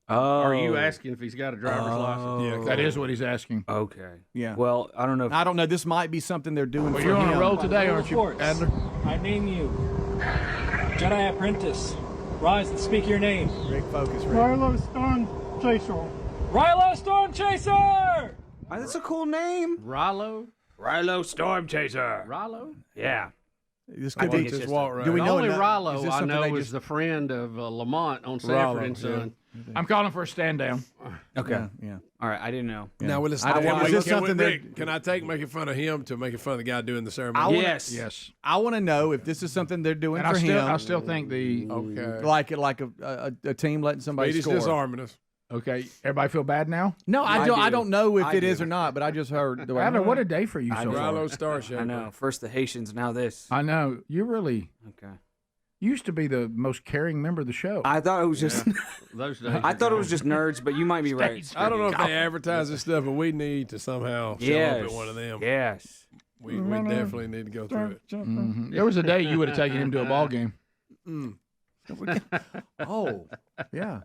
Are you asking if he's got a driver's license? Yeah, That is what he's asking. Okay. Yeah. Well, I don't know. I don't know. This might be something they're doing Well, for you're on him. a roll today, aren't you, Force. Adler? I name you Jedi Apprentice. Rise and speak your name. Rick, focus, Rick. Rilo Storm Chaser. Rilo Storm Chaser! That's a cool name. Rilo? Rilo Storm Chaser. Rilo? Yeah. This I could think be. it's just walk right. Do we The know only enough- is Rilo this I something know they is just- the friend of Lamont on Sanford and Son. I'm calling for a stand down. Okay. Yeah. All right. I didn't know. Now, will this, I don't- can is we- this can we- something that- Rick, can I take making fun of him to making fun of the guy doing the I ceremony? wanna- Yes. Yes. I want to know if this is something they're doing And for him. I still think the Okay. like a team letting somebody Speedy's score. disarming us. okay. Everybody feel bad now? No, I I don't. I do. don't know if I it is do. or not, but I just heard. Adler, what a day for you so far. Rilo Star Shaker. I know. First the Haitians, now this. I know. You really Okay. used to be the most caring member of the show. I thought it was just. Those days. I thought it was just nerds, but you might be right. I don't know if they advertise this stuff, but we need to somehow show up at one of them. Yes. We definitely need to go through it. Mhm. There was a day you would have taken him to a ball game. Oh, yeah,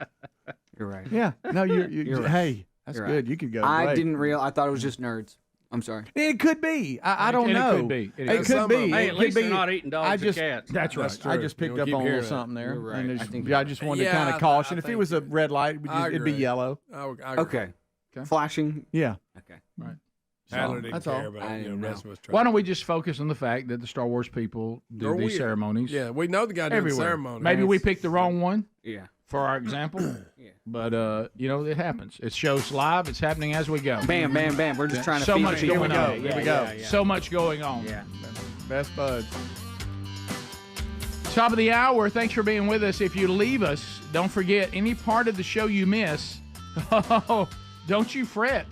You're right. yeah. No, you're right. hey, that's You're good. right. You could go. I Great. didn't realize. I thought it was just nerds. I'm sorry. It could be. I don't And it know. could be. It It is. could Some be. of them. Hey, It at could least be. they're not eating dogs I and just. cats. That's right. That's true. I just picked You'll up keep on a hearing little that. something there. You're right. And I it's- think I just wanted to Yeah, kind I- of caution. I If it think- was a red light, it'd be agree. yellow. I agree. Okay. Okay. Flashing. Yeah. Okay. Right. Adler So, didn't that's care all. about I it. You didn't know, rest know. of us tried. Why don't we just focus on the fact that the Star Wars people do They're these weird. ceremonies Yeah, we know the guy doing the everywhere? ceremony. Maybe we picked the wrong one Yeah. for our example. Yeah. But it happens. It shows live. It's happening as we go. Bam, bam, bam. We're just trying to So feed much the people. going on. Here we go. So much going on. Yeah. Best buds. Top of the hour. Thanks for being with us. If you leave us, don't forget any part of the show you miss. Don't you fret.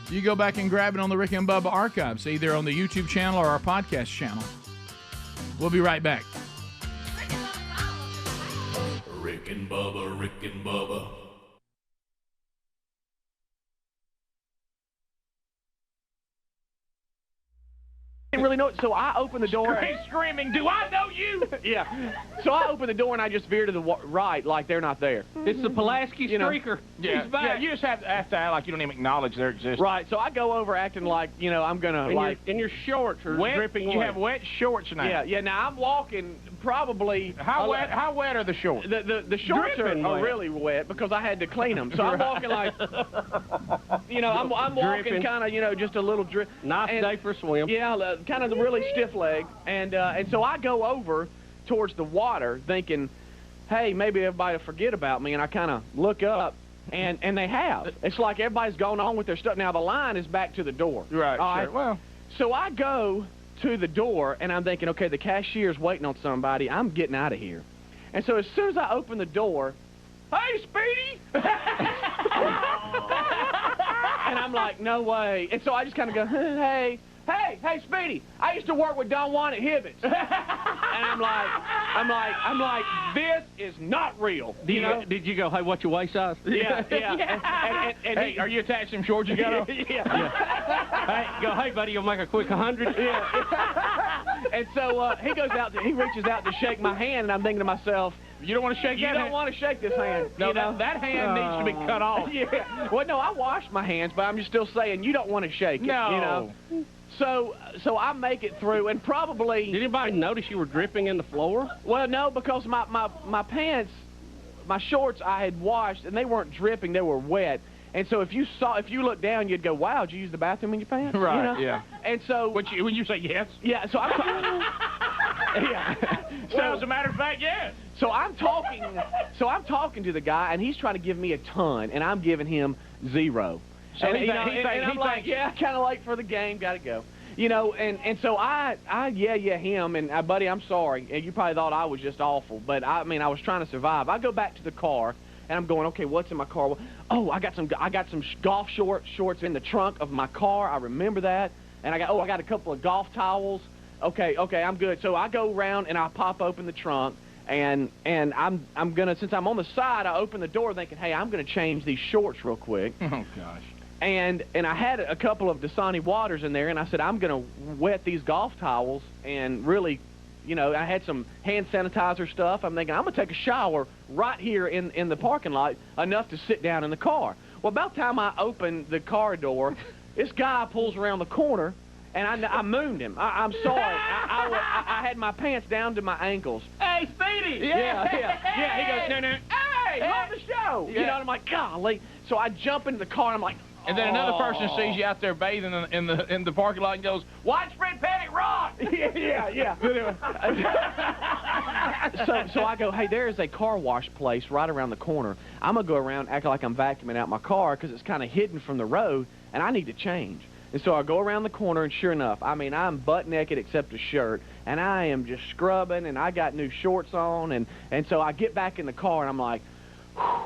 You go back and grab it on the Rick and Bubba archives, either on the YouTube channel or our podcast channel. We'll be right back. Rick and Bubba, Rick and Bubba. didn't really know it. So I opened the door. Screaming, do I know you? Yeah. So I opened the door and I just veered to the right, like they're not there. It's the Pulaski streaker. Yeah. He's back. Yeah, you just have to act like you don't even acknowledge their existence. Right. So I go over acting like, I'm gonna And your shorts are dripping You wet. have wet shorts now. Yeah, yeah. Now I'm walking probably. How wet are the shorts? The shorts are really wet because I had to clean them. So I'm walking like, I'm walking kind of, just a little drip. Nice day for a swim. Yeah, kind of really stiff leg, and so I go over towards the water thinking, hey, maybe everybody will forget about me, and I kind of look up. And they have. It's like everybody's gone on with their stuff. Now the line is back to the door. Right. Sure. Well. So I go to the door, and I'm thinking, okay, the cashier's waiting on somebody. I'm getting out of here. And so as soon as I open the door, hey, Speedy! And I'm like, no way. And so I just kind of go, hey, Speedy, I used to work with Don Juan at Hibbett's. And I'm like, this is not real. Did you go, hey, what's your waist size? Yeah. And hey, are you attached to them shorts you got on? Hey, buddy, you'll make a quick 100. Yeah. And so he reaches out to shake my hand, and I'm thinking to myself, you don't want to shake that hand? You don't want to shake this hand. No, that hand needs to be cut off. Yeah. Well, no, I washed my hands, but I'm just still saying you don't want to shake it. No. So I make it through, and probably. Did anybody notice you were dripping in the floor? Well, no, because my pants, my shorts I had washed, and they weren't dripping; they were wet. And so if you looked down, you'd go, "Wow, did you use the bathroom in your pants?" Right. Yeah. And so when you say yes. Yeah. So I'm. Yeah. Well, as a matter of fact, yes. So I'm talking to the guy, and he's trying to give me a ton, and I'm giving him 0. So and I'm like, yeah, kind of late for the game, got to go. And so I him, and buddy, I'm sorry, and you probably thought I was just awful, but I was trying to survive. I go back to the car, and I'm going, okay, what's in my car? Oh, I got some golf shorts in the trunk of my car. I remember that, and I got a couple of golf towels. Okay, I'm good. So I go around and I pop open the trunk, and I'm gonna, since I'm on the side, I open the door thinking, hey, I'm gonna change these shorts real quick. Oh gosh. And I had a couple of Dasani waters in there, and I said, I'm gonna wet these golf towels, and really, I had some hand sanitizer stuff. I'm thinking I'm gonna take a shower right here in the parking lot, enough to sit down in the car. Well, about the time I open the car door, this guy pulls around the corner. And I mooned him. I'm sorry. I had my pants down to my ankles. Hey, Speedy! Yeah. He goes, no. Hey, love the show. Yeah. And I'm like, golly. So I jump into the car, and I'm like, and then another person sees you out there bathing in the parking lot and goes, widespread panic, Ron! Yeah. So I go, hey, there is a car wash place right around the corner. I'm going to go around acting like I'm vacuuming out my car because it's kind of hidden from the road, and I need to change. And so I go around the corner, and sure enough, I'm butt naked except a shirt, and I am just scrubbing, and I got new shorts on, and so I get back in the car, and I'm like,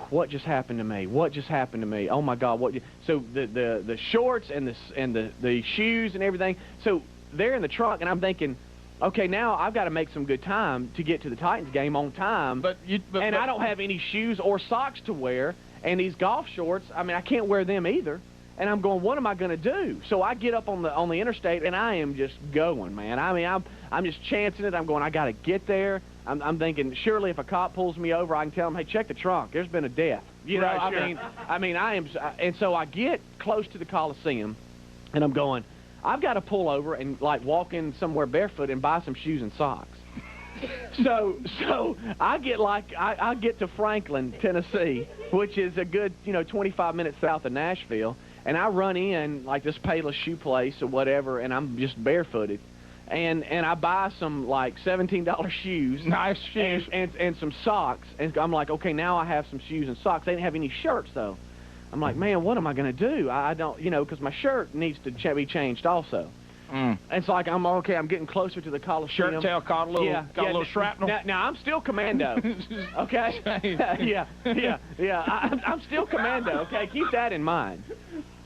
what just happened to me? What just happened to me? Oh my God! So the shorts and the shoes and everything. So they're in the trunk, and I'm thinking, okay, now I've got to make some good time to get to the Titans game on time. But I don't have any shoes or socks to wear, and these golf shorts, I can't wear them either. And I'm going, what am I going to do? So I get up on the interstate, and I am just going, man. I'm just chancing it. I'm going, I got to get there. I'm thinking, surely if a cop pulls me over, I can tell him, hey, check the trunk. There's been a death. I am. And so I get close to the Coliseum, and I'm going, I've got to pull over and walk in somewhere barefoot and buy some shoes and socks. So I get to Franklin, Tennessee, which is a good 25 minutes south of Nashville. And I run in this Payless shoe place or whatever, and I'm just barefooted, and I buy some $17 shoes, nice shoes, and some socks, and I'm like, okay, now I have some shoes and socks. They didn't have any shirts though. I'm like, man, what am I gonna do? I don't, because my shirt needs to be changed also. And it's like I'm getting closer to the Coliseum. Shirt tail caught a little shrapnel. Now I'm still commando. Okay. Yeah. I'm still commando. Okay, keep that in mind.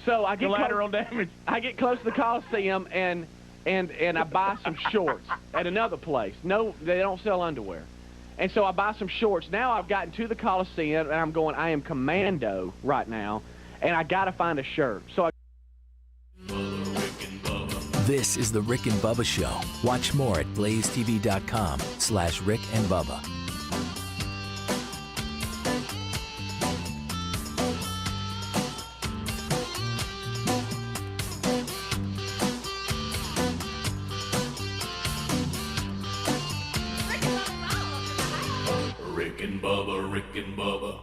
So I get collateral damage. I get close to the Coliseum and I buy some shorts at another place. No, they don't sell underwear. And so I buy some shorts. Now I've gotten to the Coliseum, and I'm going, I am commando right now, and I got to find a shirt. So This is the Rick and Bubba Show. Watch more at blazetv.com/Rick and Bubba. Rick and Bubba, Rick and Bubba.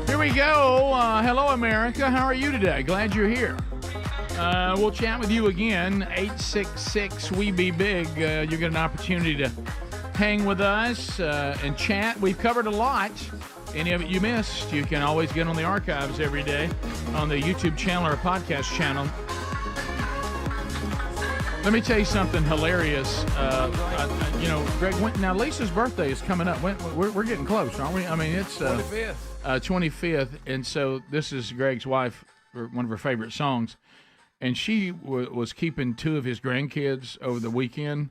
Here we go. Hello, America. How are you today? Glad you're here. We'll chat with you again. 866-WE-BE-BIG. You get an opportunity to hang with us and chat. We've covered a lot. Any of it you missed, you can always get on the archives every day on the YouTube channel or podcast channel. Let me tell you something hilarious. Greg, now Lisa's birthday is coming up. We're getting close, aren't we? I mean, it's 25th. 25th, and so this is Greg's wife, one of her favorite songs, and she was keeping two of his grandkids over the weekend,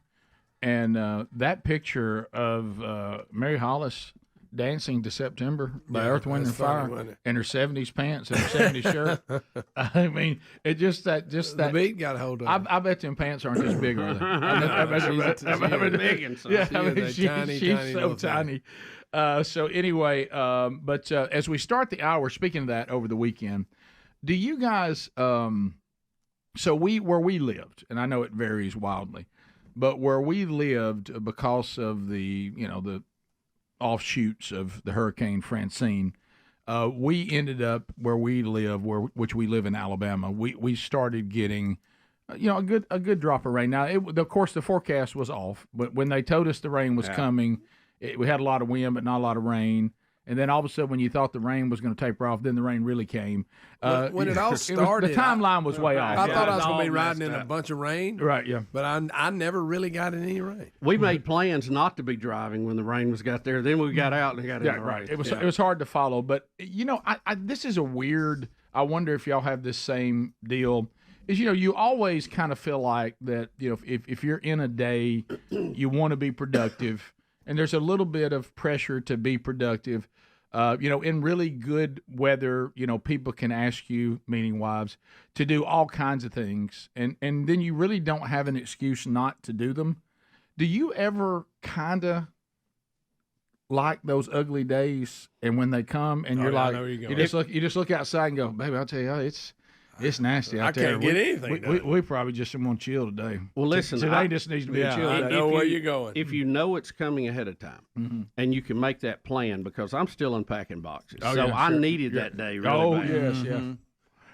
and that picture of Mary Hollis dancing to September by Earth, Wind, and Fire in her 70s pants and her 70s shirt. I mean, it just that the beat got a hold of her. I bet them pants aren't as big, are they? She's big and yeah, she's so tiny. So anyway, but as we start the hour, speaking of that, over the weekend, do you guys? So where we lived, and I know it varies wildly, but where we lived, because of the offshoots of the Hurricane Francine, we ended up where we live, which we live in Alabama. We started getting, a good drop of rain. Now, of course, the forecast was off, but when they told us the rain was coming, we had a lot of wind, but not a lot of rain. And then all of a sudden, when you thought the rain was going to taper off, then the rain really came. When it all started, the timeline was way off. I thought I was going to be riding in a bunch of rain. Right, yeah. But I never really got in any rain. We made plans not to be driving when the rain got there. Then we got out and got in the rain. It was hard to follow. But, this is a weird – I wonder if y'all have this same deal. Is, you always kind of feel like that, if you're in a day, you want to be productive. And there's a little bit of pressure to be productive. In really good weather, people can ask you, meaning wives, to do all kinds of things. And then you really don't have an excuse not to do them. Do you ever kind of like those ugly days, and when they come and you're like, you just look outside and go, baby, I'll tell you, it's nasty out there. I can't get anything. We probably just want to chill today. Well, listen, today just needs to be a chill day. I know where you're going. If you know it's coming ahead of time, and you can make that plan, because I'm still unpacking boxes, I needed that day. Really bad. Yes, yeah.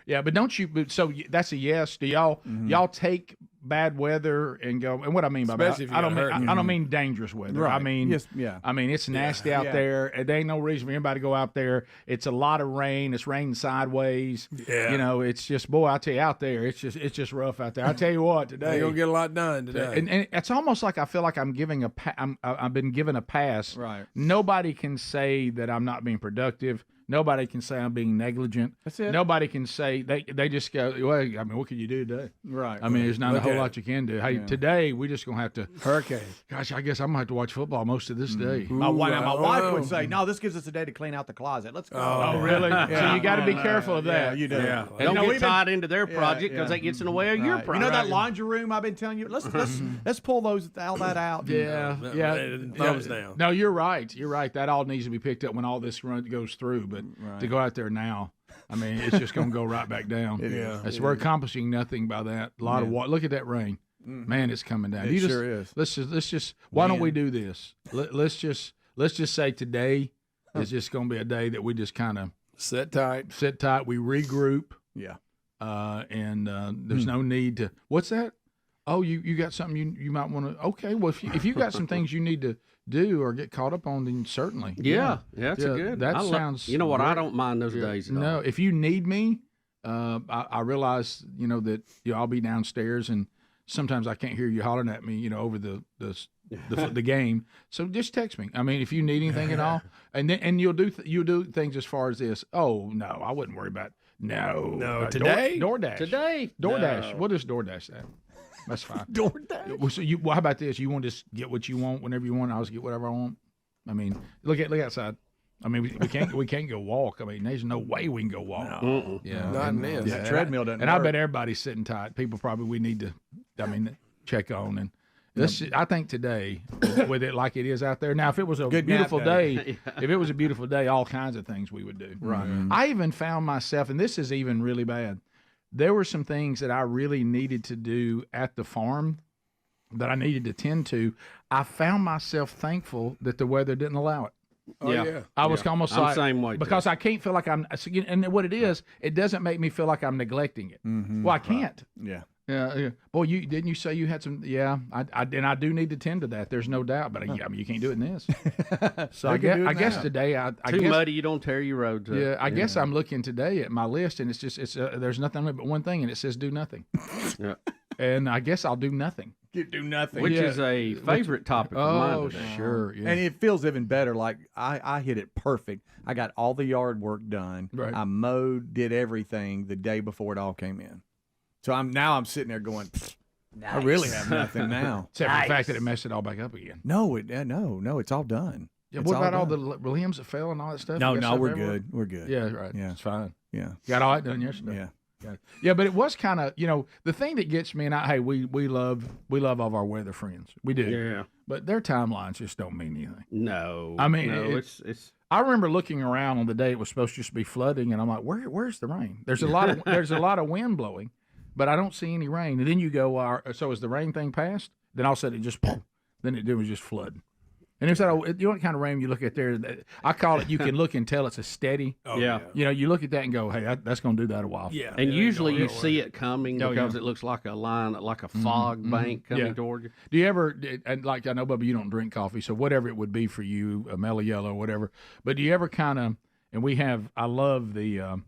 Yeah, but don't you? So that's a yes. Do y'all take bad weather and go? And what I mean by that, I don't mean dangerous weather. Right. I mean, yes, yeah. I mean it's nasty out there. There ain't no reason for anybody to go out there. It's a lot of rain. It's raining sideways. Yeah. It's just, boy, I tell you, out there, it's just rough out there. I tell you what, today you're gonna get a lot done today. And it's almost like I feel like I've been given a pass. Right. Nobody can say that I'm not being productive. Nobody can say I'm being negligent. That's it. Nobody can say they just go, well, I mean, what can you do today? Right. I mean, there's not Look a whole at lot you can do. Hey, today we're just gonna have to hurricane. Gosh, I guess I'm gonna have to watch football most of this day. My wife would say, "No, this gives us a day to clean out the closet. Let's go." Oh, really? So you got to be careful of that. Yeah, you do. Yeah. Don't get tied into their project because that gets in the way of your project. You know that laundry room I've been telling you? Let's pull all that out. Yeah. Thumbs down. No, you're right. You're right. That all needs to be picked up when all this goes through. But to go out there now, I mean, it's just going to go right back down. We're accomplishing nothing by that. A lot of water. Look at that rain. Man, it's coming down. It sure is. Let's just. Why don't we do this? Let's just say today is just going to be a day that we just kind of sit tight. We regroup. Yeah. And there's no need to. What's that? Oh, you got something you might want to. Okay, well if you got some things you need to do or get caught up on, then certainly. Yeah, that's a good. That sounds. You know what? Great. I don't mind those days. No, if you need me, I realize that I'll be downstairs and sometimes I can't hear you hollering at me, over the game. So just text me. I mean, if you need anything at all, and you'll do things as far as this. Oh no, I wouldn't worry about. No, today? DoorDash. Today? DoorDash. No. What is DoorDash at? That's fine. DoorDash. Well, so how about this? You want to just get what you want whenever you want. I'll just get whatever I want. I mean, look outside. I mean, we can't go walk. I mean, there's no way we can go walk. No. Yeah, Not in this. Yeah, treadmill doesn't and work. I bet everybody's sitting tight. People probably we need to. I mean, check on and. I think today, with it like it is out there now, if it was a beautiful day, if it was a beautiful day, all kinds of things we would do. Right. I even found myself, and this is even really bad. There were some things that I really needed to do at the farm that I needed to tend to. I found myself thankful that the weather didn't allow it. Oh, yeah. I was almost I'm like same way, because I can't feel like I'm. And what it is, it doesn't make me feel like I'm neglecting it. Well, I can't. Yeah. Yeah. Boy, didn't you say you had some? Yeah, I do need to tend to that. There's no doubt. But I mean, you can't do it in this. So I guess today I Too guess, muddy, you don't tear your roads up. Yeah, I guess I'm looking today at my list, and it's there's nothing on it but one thing, and it says do nothing. Yeah. And I guess I'll do nothing. Do nothing. Which is a favorite topic of mine today. Sure. Yeah. And it feels even better. Like I hit it perfect. I got all the yard work done. Right. I mowed, did everything the day before it all came in. So I'm sitting there going, Nice. I really have nothing now. Except for the fact that it messed it all back up again. No, it's all done. Yeah, It's what all about all done. the limbs that fell and all that stuff? No, You got no, stuff we're everywhere? good. We're good. Yeah, right. Yeah. It's fine. Yeah. Got all that done yesterday. Yeah. Yeah, but it was kind of, the thing that gets me, and we love all of our weather friends. We do. Yeah. But their timelines just don't mean anything. No. I mean, no, it's it's I remember looking around on the day it was supposed to just be flooding, and I'm like, where's the rain? There's a lot of wind blowing, but I don't see any rain. And then you go, so is the rain thing passed? Then all of a sudden it just, then it was just flooding. And it's that, you know what kind of rain you look at there? I call it, you can look and tell it's a steady. Oh, yeah. You look at that and go, hey, that's going to do that a while. Yeah. And usually you see it coming Oh, because yeah. it looks like a line, like a fog bank coming toward you. Do you ever, and like I know, Bubba, you don't drink coffee, so whatever it would be for you, a mellow yellow or whatever, but do you ever kind of, and I love the,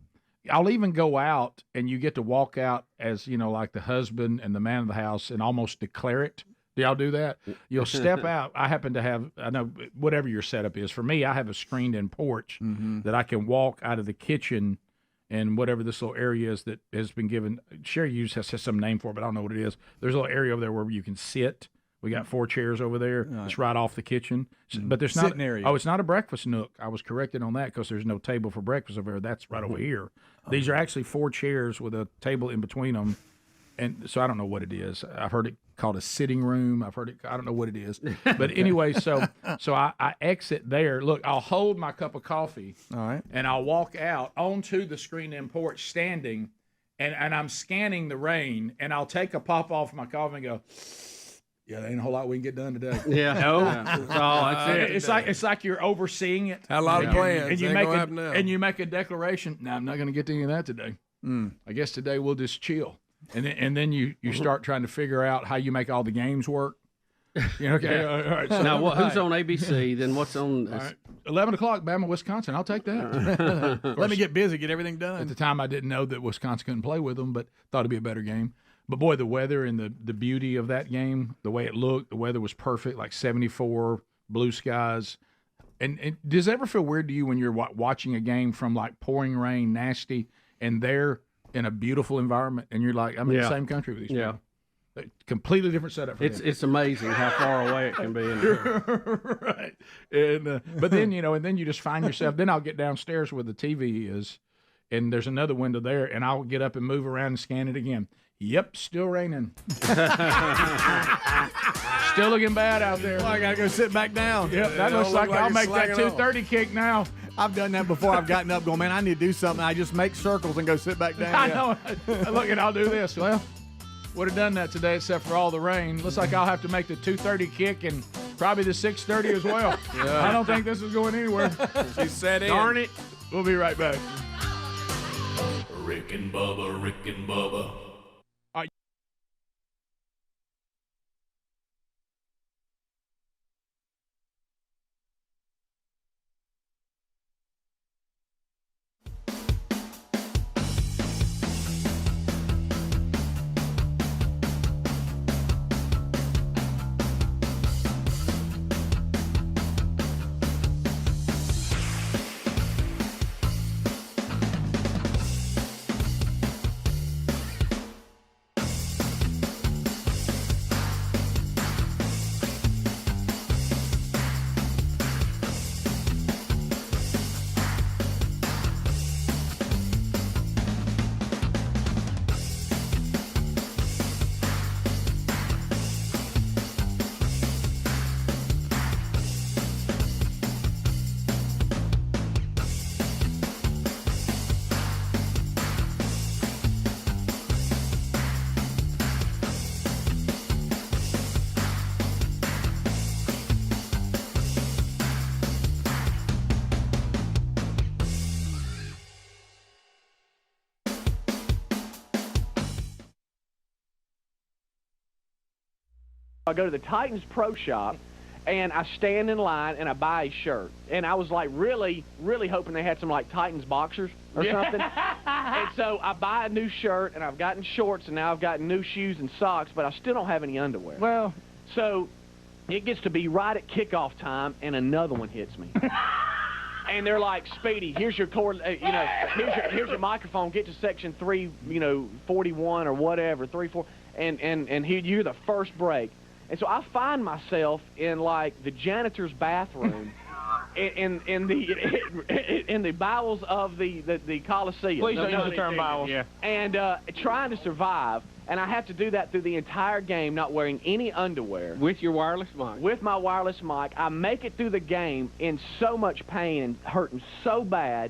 I'll even go out and you get to walk out as, like the husband and the man of the house and almost declare it. Do y'all do that? You'll step out. I happen to have, I know, whatever your setup is. For me, I have a screened-in porch that I can walk out of the kitchen and whatever this little area is that has been given. Sherry has some name for it, but I don't know what it is. There's a little area over there where you can sit. We got 4 chairs over there. It's right off the kitchen. But there's Sitting area. Oh, it's not a breakfast nook. I was corrected on that because there's no table for breakfast over there. That's right over here. These are actually 4 chairs with a table in between them. And so I don't know what it is. I've heard it called a sitting room. I don't know what it is. But anyway, so I exit there. Look, I'll hold my cup of coffee. All right. And I'll walk out onto the screened-in porch standing, and I'm scanning the rain, and I'll take a pop off my coffee and go, yeah, there ain't a whole lot we can get done today. Yeah. No. That's it. It's like you're overseeing it. Had a lot of plans. And you Ain't make gonna happen now. and you make a declaration. No, I'm not going to get to any of that today. I guess today we'll just chill. And then you start trying to figure out how you make all the games work. Okay. All right, so, Now, who's on ABC? Then what's on? all right, 11 o'clock, Bama, Wisconsin. I'll take that. Let me get busy, get everything done. At the time, I didn't know that Wisconsin couldn't play with them, but thought it'd be a better game. But, boy, the weather and the beauty of that game, the way it looked, the weather was perfect, like 74, blue skies. And does it ever feel weird to you when you're watching a game from like pouring rain, nasty, and they're in a beautiful environment, and you're like, I'm in the same country with these people. Completely different setup for them. It's amazing how far away it can be. Right. And but then, and then you just find yourself, then I'll get downstairs where the TV is, and there's another window there, and I'll get up and move around and scan it again. Yep, still raining. Still looking bad out there. Well, I got to go sit back down. Yep, that looks like I'll make that 2:30 kick now. I've done that before. I've gotten up going, man, I need to do something. I just make circles and go sit back down. I know. Look, and I'll do this. Well, would have done that today except for all the rain. Looks like I'll have to make the 2:30 kick and probably the 6:30 as well. Yeah. I don't think this is going anywhere. She's set in. Darn it. We'll be right back. Rick and Bubba, Rick and Bubba. I go to the Titans Pro Shop, and I stand in line, and I buy a shirt. And I was, like, really, really hoping they had some, like, Titans boxers or something. And so I buy a new shirt, and I've gotten shorts, and now I've gotten new shoes and socks, but I still don't have any underwear. Well, so it gets to be right at kickoff time, and another one hits me. And they're like, Speedy, here's your cord, here's your microphone. Get to section 3, 41 or whatever, 3-4, and here you're the first break. And so I find myself in like the janitor's bathroom, in the bowels of the Coliseum. Please don't use the term bowels. Yeah. And trying to survive. And I have to do that through the entire game, not wearing any underwear. With your wireless mic. With my wireless mic. I make it through the game in so much pain and hurting so bad.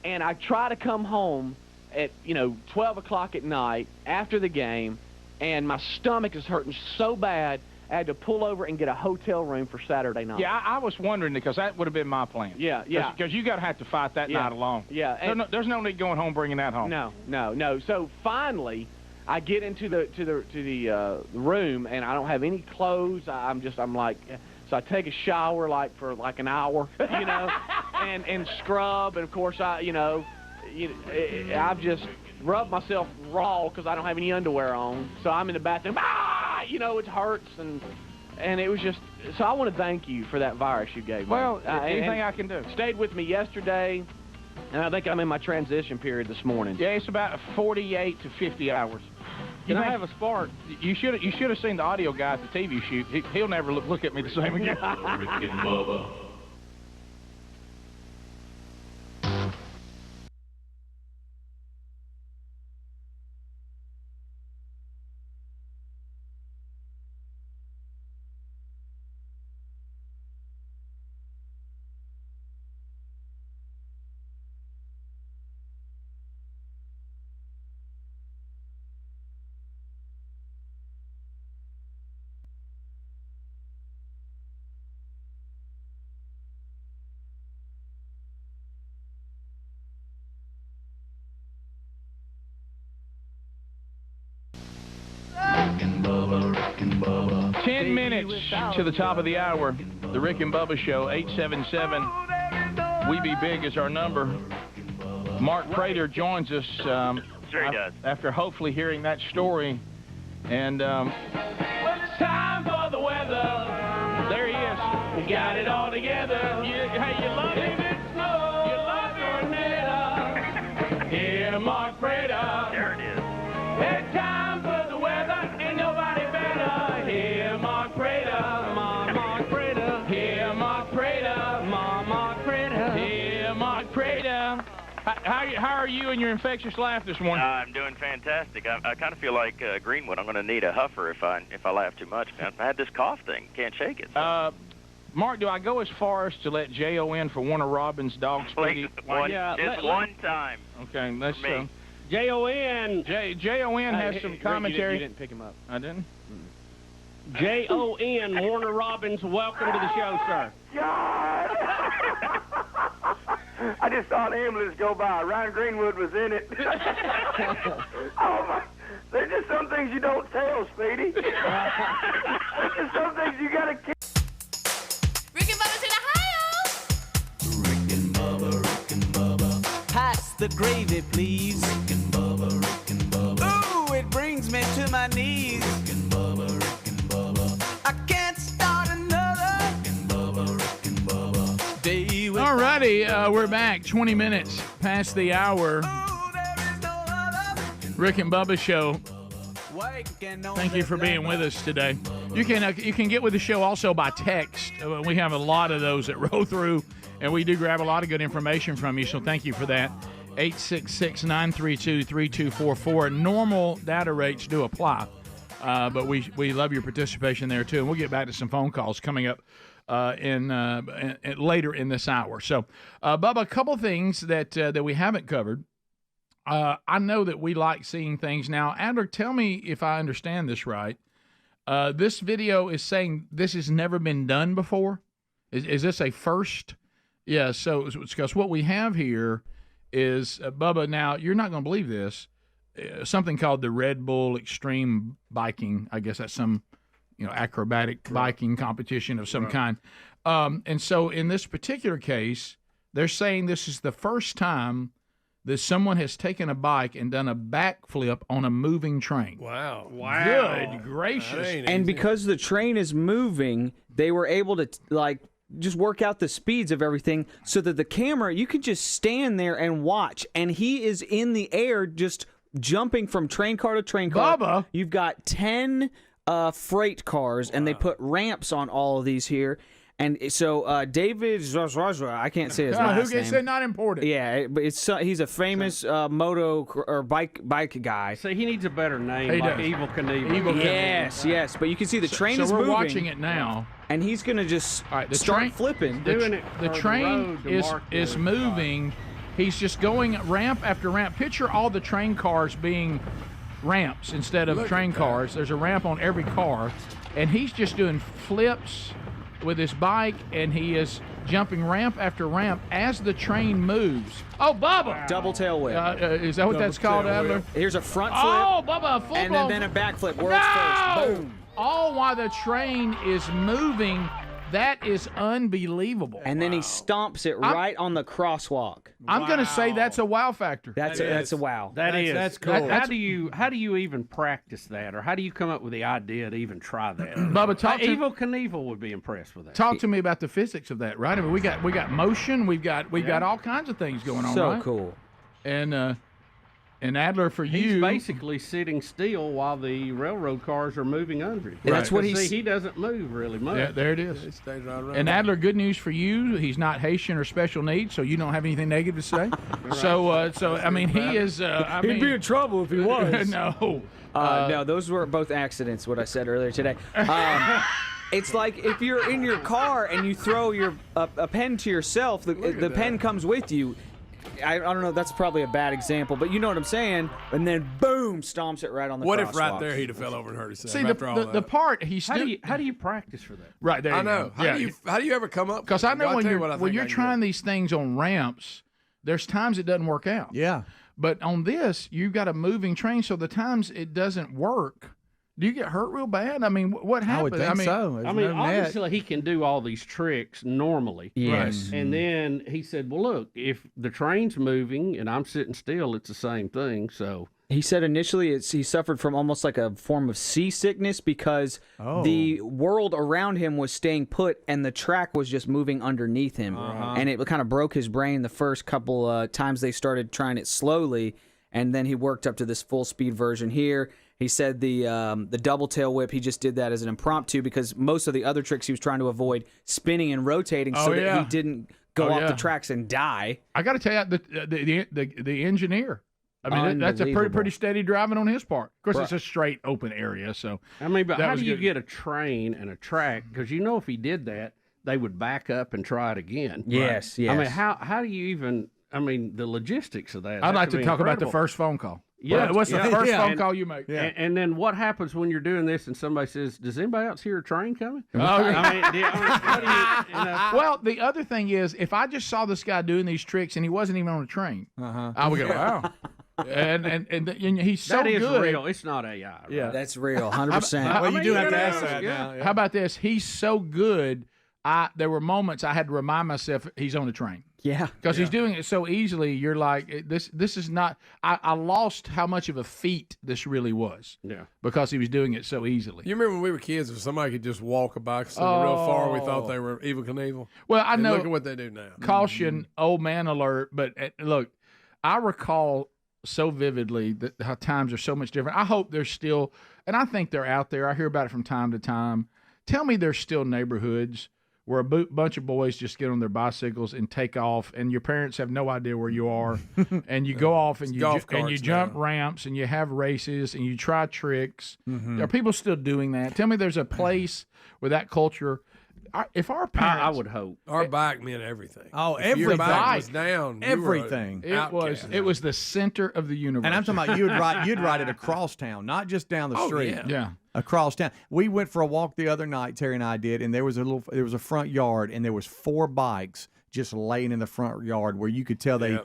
And I try to come home at, 12 o'clock at night after the game, and my stomach is hurting so bad, I had to pull over and get a hotel room for Saturday night. Yeah, I was wondering because that would have been my plan. Yeah. Because you got to have to fight that night alone. Yeah. There's no need going home bringing that home. No. So finally, I get into the room, and I don't have any clothes. I'm like, so I take a shower for an hour, and scrub, and of course I've just rubbed myself raw because I don't have any underwear on. So I'm in the bathroom, it hurts, and it was just, so I want to thank you for that virus you gave me. Well, anything I can do. Stayed with me yesterday, and I think I'm in my transition period this morning. Yeah, it's about 48 to 50 hours. Can I have a spark? You should have seen the audio guy at the TV shoot. He'll never look at me the same again. Rick and Bubba. Rick and Bubba, Rick and Bubba. 10 minutes to the top of the hour. The Rick and Bubba Show, 877. We Be Big is our number. Mark Prater joins us Sure he does. after hopefully hearing that story. And When it's time for the weather, there he is. got it all together. Hey, you love him. You love tornado. Here, Mark Prater. There it is. It's time for the weather. Ain't nobody better. Here, Mark Prater. Mark Prater. Here, Mark Prater. Mark Prater. Here, Mark Prater. How are you and your infectious laugh this morning? I'm doing fantastic. I kind of feel like Greenwood. I'm going to need a huffer if I laugh too much. Man, I had this cough thing. Can't shake it. Mark, do I go as far as to let J.O. in for Warner Robin's dog Speedy? One time. Okay, let's me. J-O-N. J.O.N. has some commentary. You didn't pick him up. I didn't? J-O-N, Warner Robbins, welcome to the show, sir. God! I just saw an ambulance go by. Ryan Greenwood was in it. Oh, my. There's just some things you don't tell, Speedy. There's just some things you got to keep. Rick and Bubba's in Ohio. Rick and Bubba. Pass the gravy, please. Rick and Bubba. Ooh, it brings me to my knees. Rick and Bubba. I can't start another. Rick and Bubba. Day with Alrighty, we're back 20 minutes past the hour. Rick and Bubba Show. Thank you for being with us today. You can get with the show also by text. We have a lot of those that roll through, and we do grab a lot of good information from you, so thank you for that. 866-932-3244. Normal data rates do apply, but we love your participation there, too, and we'll get back to some phone calls coming up later in this hour. So, Bubba, a couple things that we haven't covered. I know that we like seeing things. Now, Adler, tell me if I understand this right. This video is saying this has never been done before. Is this a first? Yeah, so because what we have here is, Bubba, now, you're not going to believe this, something called the Red Bull Extreme Biking. I guess that's some acrobatic biking competition of some kind. And so in this particular case, they're saying this is the first time that someone has taken a bike and done a backflip on a moving train. Wow. Good gracious. And because the train is moving, they were able to just work out the speeds of everything so that the camera, you could just stand there and watch. And he is in the air just jumping from train car to train car. Bubba. You've got 10 freight cars, and they put ramps on all of these here. And so David, I can't say his last who gets name. it? Not important. Yeah, but he's a famous moto or bike guy. So he needs a better name, He like does. Evil Knievel. Yes. But you can see the train is so we're moving. watching it now. And he's going to just start flipping. The train is moving. He's just going ramp after ramp. Picture all the train cars being ramps instead of train cars. There's a ramp on every car. And he's just doing flips with his bike, and he is jumping ramp after ramp as the train moves. Oh, Bubba! Wow. Double tail whip. Is that what that's called, Adler? Here's a front flip. Oh, Bubba, a full and blown. then a back flip. World's first. Boom. All while the train is moving. That is unbelievable. And then he stomps it right on the crosswalk. I'm going to say that's a wow factor. That's a wow. That's cool. How do you even practice that, or how do you come up with the idea to even try that? Bubba, Evil Knievel would be impressed with that. Talk to me about the physics of that, right? I mean, we got motion, we've got all kinds of things going on, so right? Cool. And Adler, for He's you, basically sitting still while the railroad cars are moving under him. That's what he doesn't move really much. Yeah, there it is. It stays right around. And Adler, good news for you. He's not Haitian or special needs, so you don't have anything negative to say. So I mean, he is. He'd be in trouble if he was. No. No, those were both accidents. What I said earlier today. It's like if you're in your car and you throw a pen to yourself, the pen comes with you. I don't know. That's probably a bad example, but you know what I'm saying. And then boom, stomps it right on the. What crosswalk. if right there he'd have fell over and hurt himself? See, the part he's still. How do you practice for that? Right there. I know. How do you ever come up? Because I know when you're I trying these things on ramps, there's times it doesn't work out. Yeah. But on this, you've got a moving train, so the times it doesn't work. Do you get hurt real bad? I mean, what happened? I would think so. I mean, obviously he can do all these tricks normally. Yes. Right? And then he said, well, look, if the train's moving and I'm sitting still, it's the same thing. So He said initially he suffered from almost like a form of seasickness because the world around him was staying put and the track was just moving underneath him. And it kind of broke his brain the first couple times they started trying it slowly, and then he worked up to this full-speed version here. He said the double tail whip, he just did that as an impromptu because most of the other tricks he was trying to avoid spinning and rotating that he didn't go off the tracks and die. I got to tell you, the engineer. I mean, that's a pretty steady driving on his part. Of course, it's a straight open area, so. I mean, but how do you get a train and a track? Because you know if he did that, they would back up and try it again. Yes, yes. I mean, how do you even, I mean, the logistics of that. I'd like to talk incredible. about the first phone call. Yeah. What's the first phone call you make? Yeah. And then what happens when you're doing this and somebody saes, does anybody else hear a train coming? Oh, I mean, what do you know? Well, the other thing is, if I just saw this guy doing these tricks and he wasn't even on a train, I would go, wow. And he's so that is good. real. It's not AI. Right? Yeah, that's real, 100%. Well, you do have to ask that now. How about this? He's so good. There were moments I had to remind myself he's on the train. Yeah, because he's doing it so easily. You're like, this is not. I lost how much of a feat this really was. Yeah, because he was doing it so easily. You remember when we were kids, if somebody could just walk a bicycle real far, we thought they were Evel Knievel. Well, I know. Look at what they do now. Caution, old man alert. But look, I recall so vividly that how times are so much different. I hope there's still, and I think they're out there. I hear about it from time to time. Tell me there's still neighborhoods where a bunch of boys just get on their bicycles and take off, and your parents have no idea where you are, and you go off and you jump ramps and you have races and you try tricks. Are people still doing that? Tell me there's a place where that culture. If our parents, I would hope our bike meant everything. Oh, if your everything bike was down. Everything. It was the center of the universe. And I'm talking about you'd ride it across town, not just down the street. Yeah. Across town. We went for a walk the other night, Terry and I did, and there was a front yard, and there was 4 bikes just laying in the front yard where you could tell they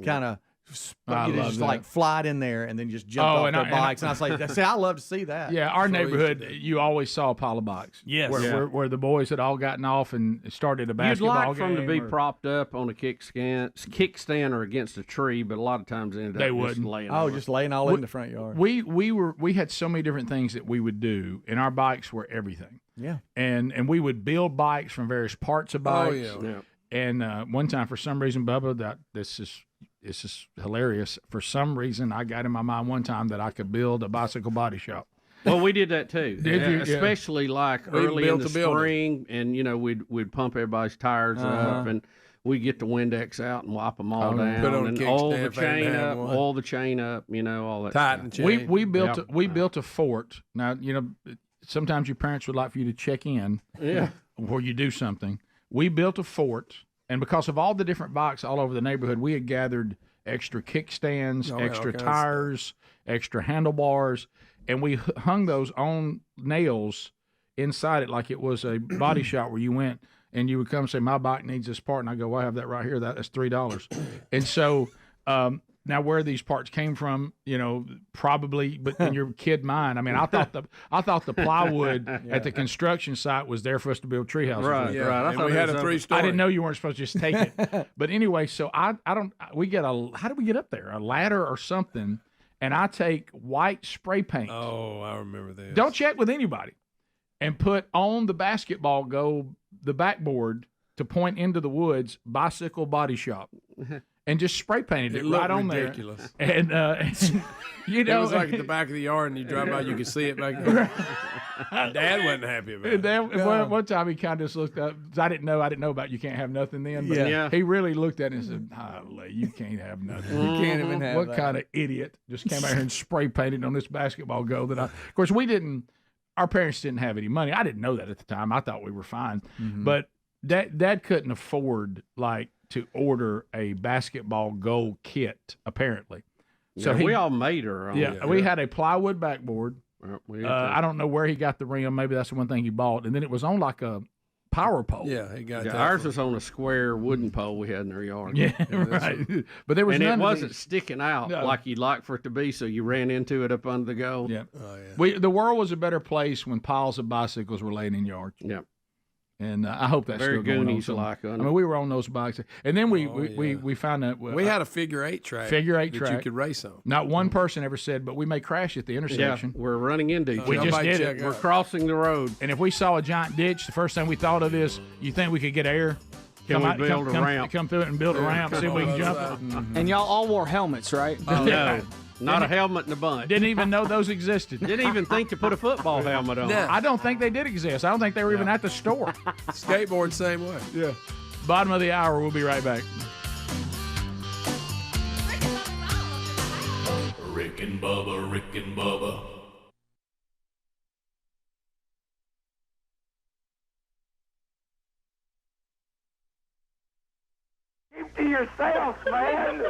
kind of just like fly in there and then just jump off their bikes. And I say, I love to see that. Yeah, our neighborhood, you always saw a pile of bikes. Yes. Where the boys had all gotten off and started a basketball game. You'd like for them to be propped up on a kickstand or against a tree, but a lot of times they end up just laying just laying all in the front yard. We had so many different things that we would do, and our bikes were everything. Yeah. And we would build bikes from various parts of bikes. Oh, yeah. And one time, for some reason, Bubba, this is hilarious. For some reason, I got in my mind one time that I could build a bicycle body shop. Well, we did that too. Did you? Especially like early in the spring, and we'd pump everybody's tires up, and we'd get the Windex out and wipe them all down, put on and oil the chain up, all that. Tighten stuff. chain. We built a fort. Now sometimes your parents would like for you to check in, before you do something. We built a fort. And because of all the different bikes all over the neighborhood, we had gathered extra kickstands, extra tires, extra handlebars, and we hung those on nails inside it like it was a body shop where you went and you would come and say, my bike needs this part. And I go, well, I have that right here. That's $3. And so now where these parts came from, probably, but in your kid mind, I mean, I thought the plywood at the construction site was there for us to build tree houses. Right, with. right. And we had a 3-story. I didn't know you weren't supposed to just take it. But anyway, so how did we get up there? A ladder or something, and I take white spray paint. Oh, I remember this. Don't check with anybody. And put on the basketball goal, the backboard to point into the woods, bicycle body shop. And just spray painted it right on ridiculous. there. And it was like at the back of the yard, and you drive by, you could see it back there. Dad wasn't happy about it. One time he kind of just looked up. I didn't know about you can't have nothing then. But he really looked at it and said, "Holy, you can't have nothing. You can't even have what that. kind of idiot just came out here and spray painted on this basketball goal that of course we didn't. Our parents didn't have any money. I didn't know that at the time. I thought we were fine, but Dad couldn't afford to order a basketball goal kit, apparently. So we all made her. We had a plywood backboard. I don't know where he got the rim. Maybe that's the one thing he bought. And then it was on like a power pole. Yeah, he got that. Ours was on a square wooden pole we had in our yard. Yeah, right. But there was and none it wasn't of these. sticking out like you'd like for it to be, so you ran into it up under the goal. Yeah. The world was a better place when piles of bicycles were laying in yards. Yeah. And I hope that's Very still going on. Goonies-like, I wasn't mean, it? we were on those bikes, and then we found out We had a figure eight track. Figure-8 that track you could race on. Not one person ever said, but we may crash at the intersection. Yeah, we're running into each other. We just did it. We're crossing the road. And if we saw a giant ditch, the first thing we thought of is, you think we could get air? Can we build a ramp? Come through it and build a ramp, see if we can jump it. And y'all all wore helmets, right? No, not a helmet in a bunch. Didn't even know those existed. Didn't even think to put a football helmet on. I don't think they did exist. I don't think they were even at the store. Skateboard same way. Yeah. Bottom of the hour. We'll be right back. Rick and Bubba, Rick and Bubba. Keep to yourself, man.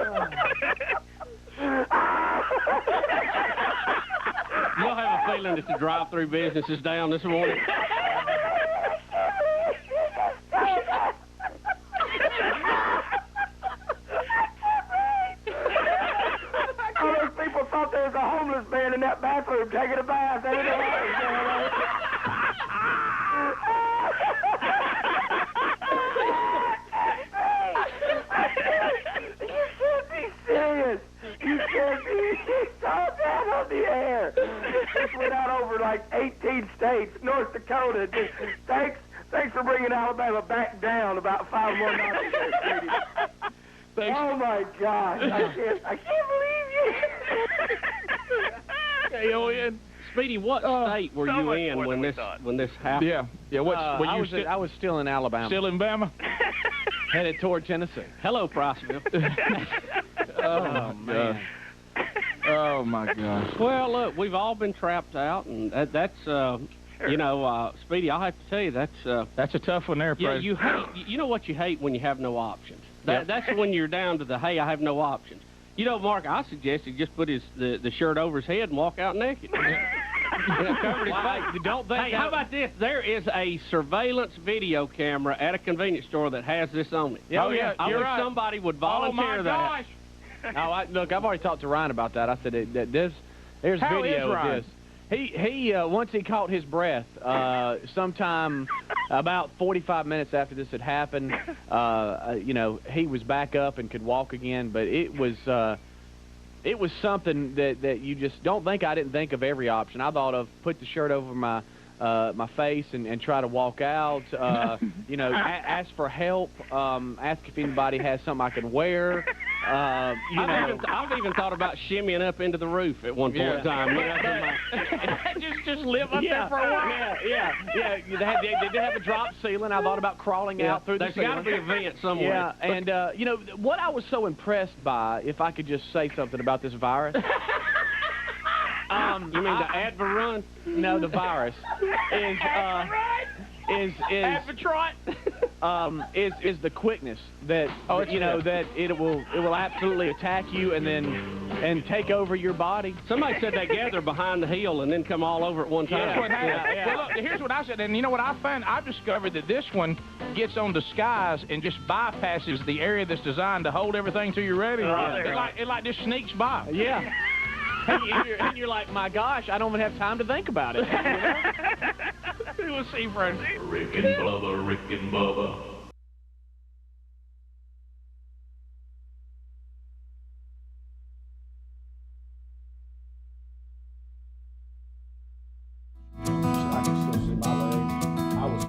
You'll have a feeling that the drive-through business is down this morning. All those people thought there was a homeless man in that bathroom taking a bath. They didn't know what was going on. You can't be serious. You can't be. You saw that on the air. This went out over like 18 states, North Dakota. Just, thanks for bringing Alabama back down about 5 more notches. Oh my gosh! I can't believe you. K-O-N. Speedy, what state were you in when this happened? Yeah. I was still in Alabama. Still in Bama? Headed toward Tennessee. Hello, Priceville. Oh man. Oh my gosh. Well, look, we've all been trapped out, and that's Speedy, I'll have to tell you That's a tough one there, yeah. President. You know what you hate when you have no options. Yep. That's when you're down to the hey, I have no options. You know, Mark, I suggested just put the shirt over his head and walk out naked. Covered his face. You don't think? Hey, how about this? There is a surveillance video camera at a convenience store that has this on it. Yeah, I you're wish right. somebody would volunteer that. No, look, I've already talked to Ryan about that. I said there's How video is Ryan? of this. He once he caught his breath, sometime about 45 minutes after this had happened, he was back up and could walk again. But it was something that you just don't think. I didn't think of every option. I thought of put the shirt over my face and try to walk out. Ask for help. Ask if anybody has something I could wear. I've even thought about shimmying up into the roof at one point in time. just live up there for a while. Yeah. They did have a drop ceiling. I thought about crawling out through the ceiling. There's got to be a vent somewhere. Yeah, and what I was so impressed by, if I could just say something about this virus. You mean the Adva run? No, the virus is the quickness that that it will absolutely attack you and take over your body. Somebody said they gather behind the heel and then come all over at one time. That's what happened. Well, look, here's what I said, and you know what I found? I've discovered that this one gets on the skies and just bypasses the area that's designed to hold everything till you're ready. It like just sneaks by. Yeah. And you're like, my gosh, I don't even have time to think about it. We'll see, friends. Rick and Bubba, Rick and Bubba. I can still see my legs. I was.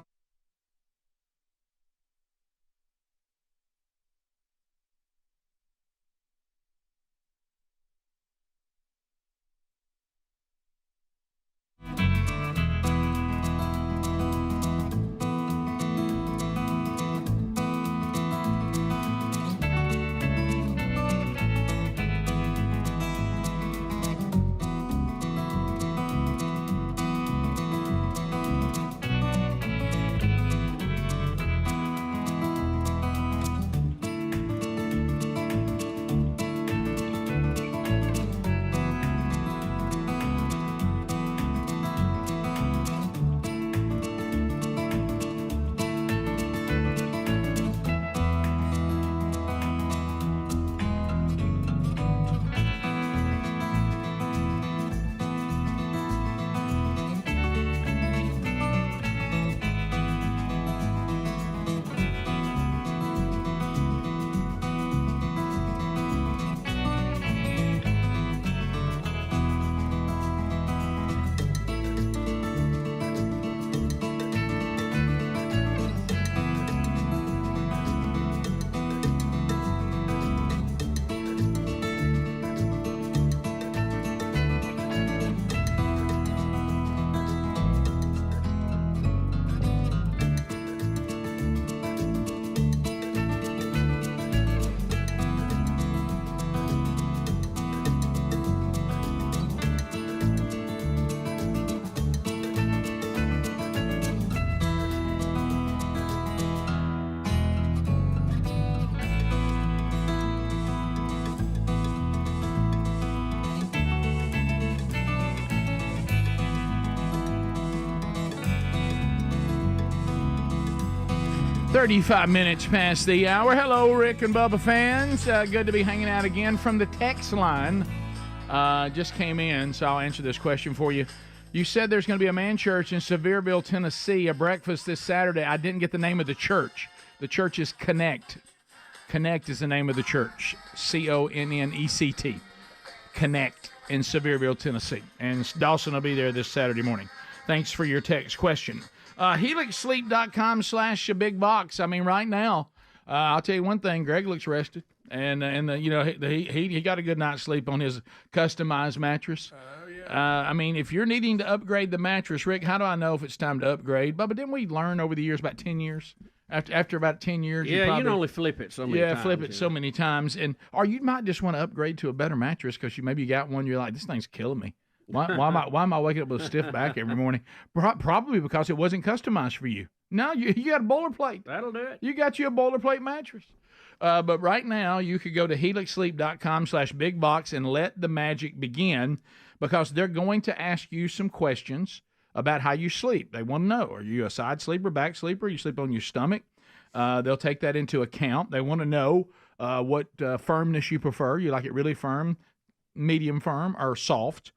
35 minutes past the hour. Hello, Rick and Bubba fans. Good to be hanging out again from the text line. Just came in, so I'll answer this question for you. You said there's going to be a man church in Sevierville, Tennessee, a breakfast this Saturday. I didn't get the name of the church. The church is Connect. Connect is the name of the church. Connect. Connect in Sevierville, Tennessee. And Dawson will be there this Saturday morning. Thanks for your text question. HelixSleep.com/big box. I mean, right now, I'll tell you one thing. Greg looks rested, and he got a good night's sleep on his customized mattress. I mean, if you're needing to upgrade the mattress, Rick, how do I know if it's time to upgrade? But didn't we learn over the years, about 10 years? After about 10 years, you can only flip it so many times. Yeah, flip it so many times, or you might just want to upgrade to a better mattress because you got one. You're like, this thing's killing me. Why am I waking up with a stiff back every morning? Probably because it wasn't customized for you. No, you got a boilerplate. That'll do it. You got you a boilerplate mattress. But right now, you could go to HelixSleep.com/big box and let the magic begin, because they're going to ask you some questions about how you sleep. They want to know, are you a side sleeper, back sleeper? You sleep on your stomach? They'll take that into account. They want to know what firmness you prefer. You like it really firm, medium firm, or soft?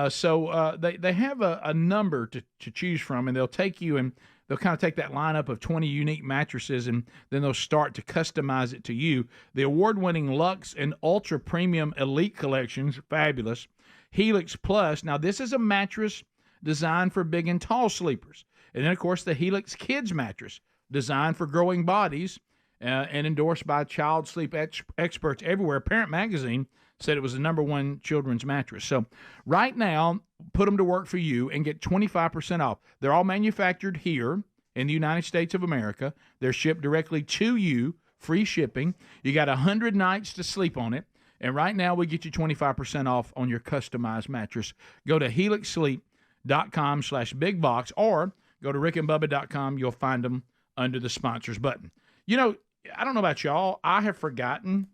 So they have a number to choose from, and they'll take you and they'll kind of take that lineup of 20 unique mattresses, and then they'll start to customize it to you. The award-winning Luxe and Ultra Premium Elite collections, fabulous. Helix Plus, now this is a mattress designed for big and tall sleepers. And then, of course, the Helix Kids mattress, designed for growing bodies and endorsed by child sleep experts everywhere. Parent Magazine said it was the #1 children's mattress. So right now, put them to work for you and get 25% off. They're all manufactured here in the United States of America. They're shipped directly to you, free shipping. You got 100 nights to sleep on it. And right now, we get you 25% off on your customized mattress. Go to HelixSleep.com/big box, or go to rickandbubba.com. You'll find them under the sponsors button. You know, I don't know about y'all. I have forgotten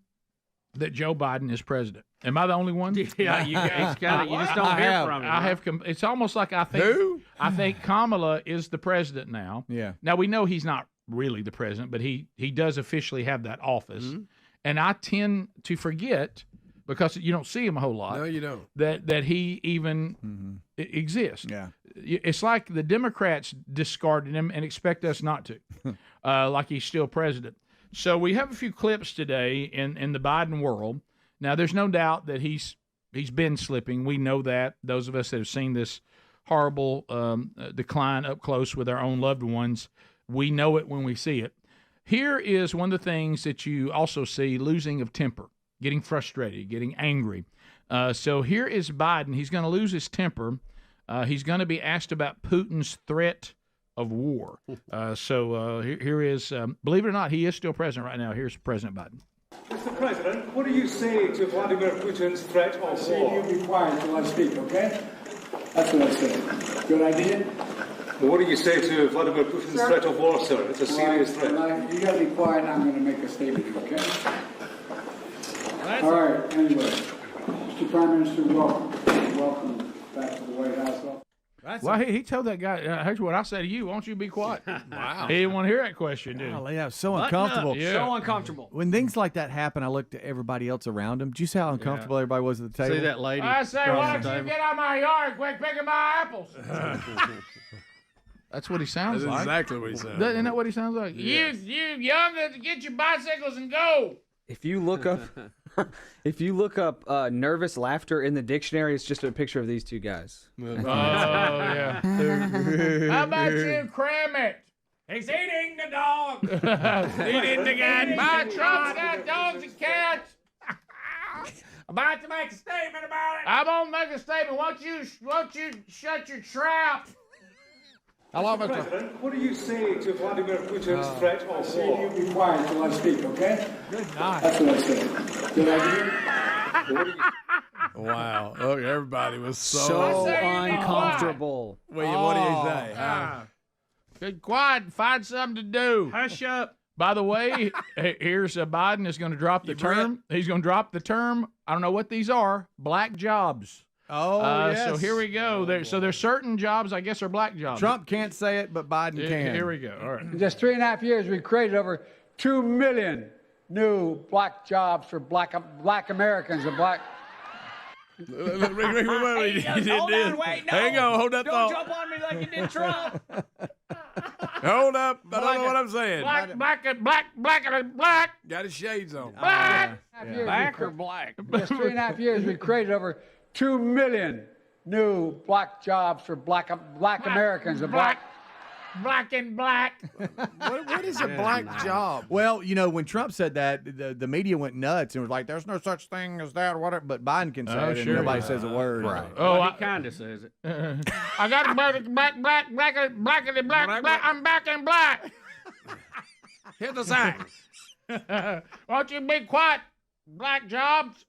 that Joe Biden is president. Am I the only one? Yeah, you just don't hear from him. It's almost like I think Kamala is the president now. Yeah. Now, we know he's not really the president, but he does officially have that office. Mm-hmm. And I tend to forget, because you don't see him a whole lot. No, you don't. That he even exists. Yeah. It's like the Democrats discarded him and expect us not to, like he's still president. So we have a few clips today in the Biden world. Now, there's no doubt that he's been slipping. We know that. Those of us that have seen this horrible decline up close with our own loved ones, we know it when we see it. Here is one of the things that you also see: losing of temper, getting frustrated, getting angry. So here is Biden. He's going to lose his temper. He's going to be asked about Putin's threat of war. Here is, believe it or not, he is still president right now. Here's President Biden. Mr. President, what do you say to Vladimir Putin's threat of war? You'll be quiet till I speak, okay? That's what I said. Good idea? Well, what do you say to Vladimir Putin's threat of war, sir? It's a serious threat. You got to be quiet. I'm going to make a statement, okay? All right. Anyway, Mr. Prime Minister, welcome. Welcome back to the White House. Well, he told that guy, here's what I say to you: why don't you be quiet? Wow. He didn't want to hear that question, did he? Oh, yeah, so uncomfortable. Yeah. So uncomfortable. When things like that happen, I look to everybody else around him. Do you see how uncomfortable everybody was at the table? See that lady? I say, why don't you get out of my yard, quit picking my apples? That's what he sounds like. That's exactly what he sounds like. Isn't that what he sounds like? Yes. You youngers, get your bicycles and go. If you look up, nervous laughter in the dictionary, it's just a picture of these two guys. Oh yeah. How about you cram it? He's eating the dog. Eating the cat. My truck's got dogs and cats. About to make a statement about it. I'm gonna make a statement. Won't you shut your trap? Mr. President, what do you say to Vladimir Putin's threat of war? You'll be quiet till I speak, okay? Good night. That's what I said. Good idea? Wow. Look, everybody was so uncomfortable. What do you say? Get quiet and find something to do. Hush up. By the way, here's Biden is going to drop the term. He's going to drop the term. I don't know what these are. Black jobs. Oh, yes. So here we go. So there's certain jobs, I guess, are black jobs. Trump can't say it, but Biden can. Here we go. All right. In just 3.5 years, we created over 2 million new black jobs for black Americans and black. Rick, wait, Hold on, wait, no. Hang on, hold that Don't thought. jump on me like you did Trump. Hold up. I don't know what I'm saying. Black. Got his shades on. Black. Black or black? In just 3.5 years, we created over 2 million new black jobs for black Americans and black. Black and black. What is a black job? Well, you know, when Trump said that, the media went nuts and was like, "There's no such thing as that," or whatever. But Biden can say it, and nobody says a word. Right. Oh, Well, he kind of says it. I got black. I'm back in black. Hit the sign. Won't you be quiet? Black jobs.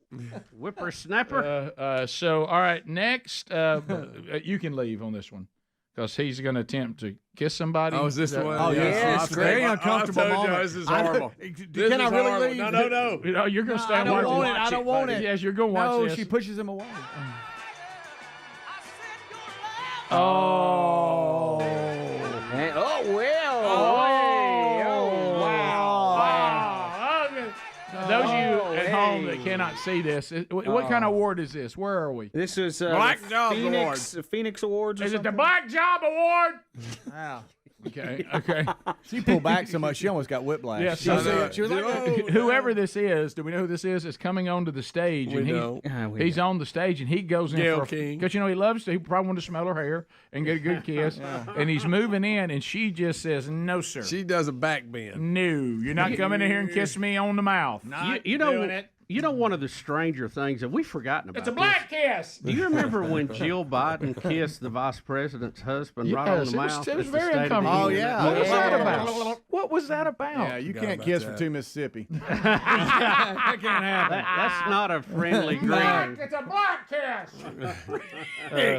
Whippersnapper. So, all right, next, you can leave on this one. Because he's going to attempt to kiss somebody. Oh, is this one? Oh, yes. It's Very uncomfortable moment. This is horrible. Can I really leave? No. You know, you're going to stay I and don't watch want it. it. I don't want it. Yes, you're going to watch No, this. she pushes him away. Oh. Man, oh, well. Those of you at home that cannot see this, what kind of award is this? Where are we? This is Black Job Phoenix Awards or Is it something? the Black Job Award? Wow. Okay. She pulled back so much she almost got whiplash. Yeah, She was like, whoever this is, do we know who this is coming onto the stage? We And know. he's on the stage and he goes in Gayle for King. because you know he loves to. He probably wanted to smell her hair and get a good kiss. And he's moving in, and she just says, "No, sir. She does a back bend. No, you're not coming in here and kissing me on the mouth. You know, one of the stranger things that we've forgotten about. It's a black kiss." Do you remember when Jill Biden kissed the vice president's husband right on the mouth? It was at the very State of the uncomfortable. Union? yeah. What was that Yeah. about? What was that about? Yeah, you can't kiss for 2 Mississippi. That can't happen. That's not a friendly Black, greeting. it's a black kiss.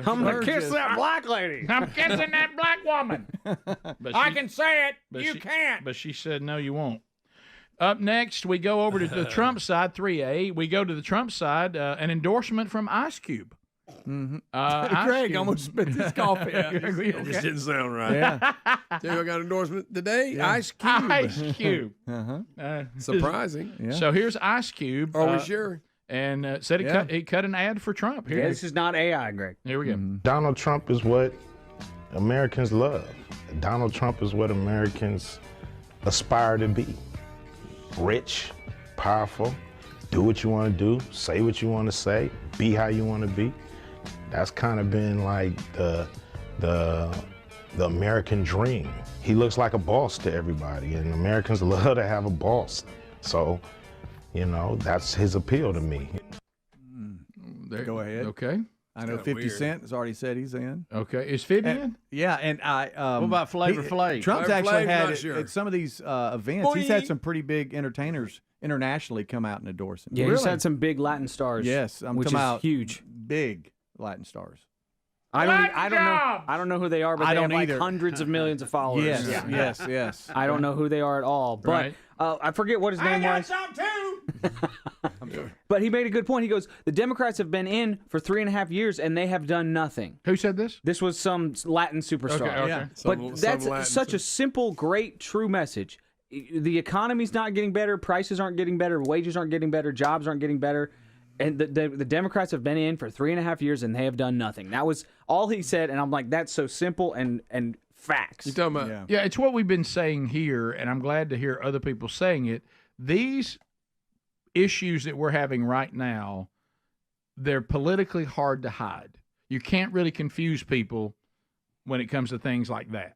I'm going to kiss that black lady. I'm kissing that black woman. But I can say it. You can't. But she said, no, you won't. Up next, we go over to the Trump side, 3A. We go to the Trump side, an endorsement from Ice Cube. Mm-hmm. Ice Greg Cube. almost spit his coffee out. It just didn't sound right. Yeah. Tell you I got an endorsement today. Ice Cube. Ice Cube. Surprising. Yeah. So here's Ice Cube. Are we sure? And said he cut an ad for Trump. Here, Yeah, this is not AI, Greg. here we go. Donald Trump is what Americans love. Donald Trump is what Americans aspire to be. Rich, powerful, do what you want to do, say what you want to say, be how you want to be. That's kind of been like the American dream. He looks like a boss to everybody, and Americans love to have a boss. So, you know, that's his appeal to me. Go ahead. Okay. I know 50 Cent has already said he's in. Okay. Is 50 in? Yeah, and I. What about Flavor Flav? Trump's Flavor actually Flav's had not sure. at some of these events. He's had some pretty big entertainers internationally come out and endorse him. Yeah, he's had some big Latin stars. Yes, I'm which talking is about huge. Big Latin stars. I don't know who they are, but I they don't have like either. hundreds of millions of followers. Yes, yes. I don't know who they are at all, but Right. I forget what his name was. some too. But he made a good point. He goes, the Democrats have been in for 3.5 years and they have done nothing. Who said this? This was some Latin superstar. Okay. Yeah. But that's such a simple, great, true message. The economy's not getting better, prices aren't getting better, wages aren't getting better, jobs aren't getting better. And the Democrats have been in for 3.5 years and they have done nothing. That was all he said, and I'm like, that's so simple and facts. You talking about? Yeah, it's what we've been saying here, and I'm glad to hear other people saying it. These issues that we're having right now, they're politically hard to hide. You can't really confuse people when it comes to things like that.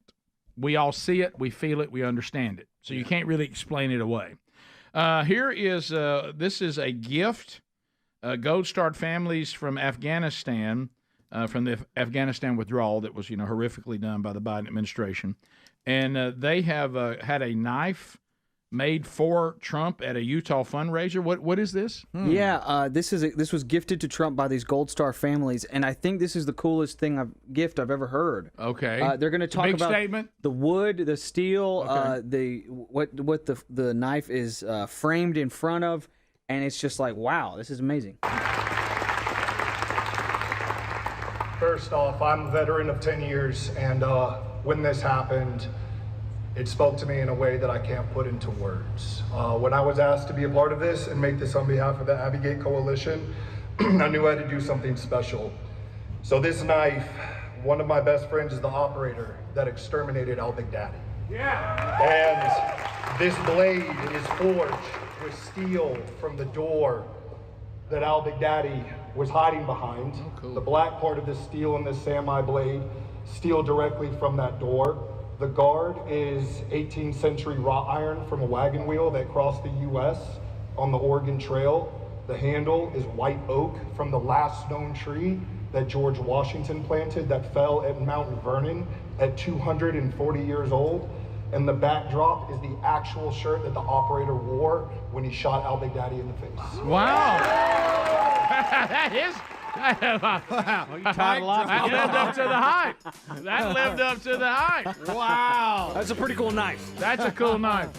We all see it, we feel it, we understand it. So you can't really explain it away. Here is this is a gift. Gold Star families from Afghanistan, from the Afghanistan withdrawal that was, horrifically done by the Biden administration, and they have had a knife made for Trump at a Utah fundraiser. What is this? Yeah, this was gifted to Trump by these Gold Star families, and I think this is the coolest gift I've ever heard. Okay, they're going to talk big about statement. The wood, the steel, Okay. what the knife is framed in front of. And it's just like, wow, this is amazing. First off, I'm a veteran of 10 years, and when this happened, it spoke to me in a way that I can't put into words. When I was asked to be a part of this and make this on behalf of the Abbygate Coalition, I knew I had to do something special. So this knife, one of my best friends is the operator that exterminated Al Baghdadi. Yeah. And this blade is forged with steel from the door that Al Baghdadi was hiding behind. Oh, cool. The black part of this steel and this samurai blade, steel directly from that door. The guard is 18th century wrought iron from a wagon wheel that crossed the U.S. on the Oregon Trail. The handle is white oak from the last known tree that George Washington planted that fell at Mount Vernon at 240 years old. And the backdrop is the actual shirt that the operator wore when he shot Al Baghdadi in the face. Wow. That is... Wow. You tied a lot. That lived up to the hype. That lived up to the hype. Wow. That's a pretty cool knife. That's a cool knife.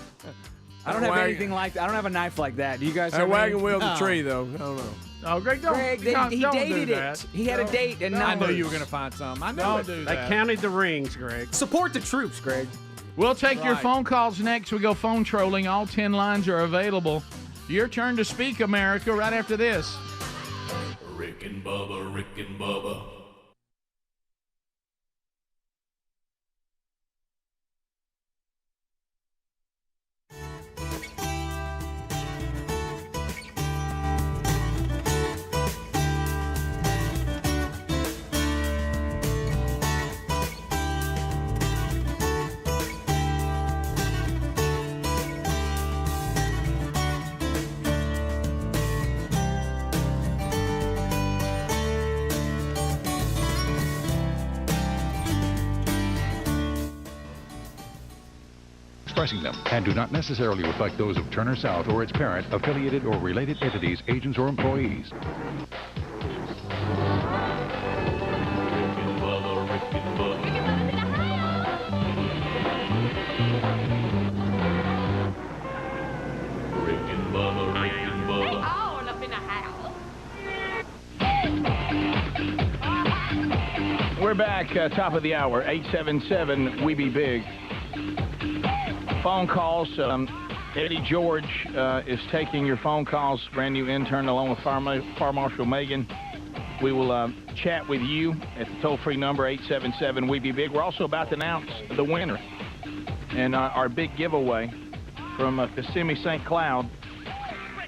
I don't have anything like that. I don't have a knife like that. Do you guys That have wagon any? wheel the tree, though. I don't know. Oh, Greg, don't. Greg, don't he don't dated do it. that. He had a date and I numbers. knew you were going to find some. I knew Don't it. do They that. counted the rings, Greg. Support the troops, Greg. We'll take your Right. phone calls next. We go phone trolling. All 10 lines are available. Your turn to speak, America, right after this. Rick and Bubba, Rick and Bubba. Expressing them and do not necessarily reflect those of Turner South or its parent, affiliated or related entities, agents, or employees. Rick and Bubba, Rick and Bubba. All up in the house. We're back, top of the hour, 877 We Be Big. Phone calls. Eddie George is taking your phone calls, brand new intern along with Fire Marshal Megan. We will chat with you at the toll-free number, 877 We Be Big. We're also about to announce the winner and our big giveaway from Kissimmee St. Cloud.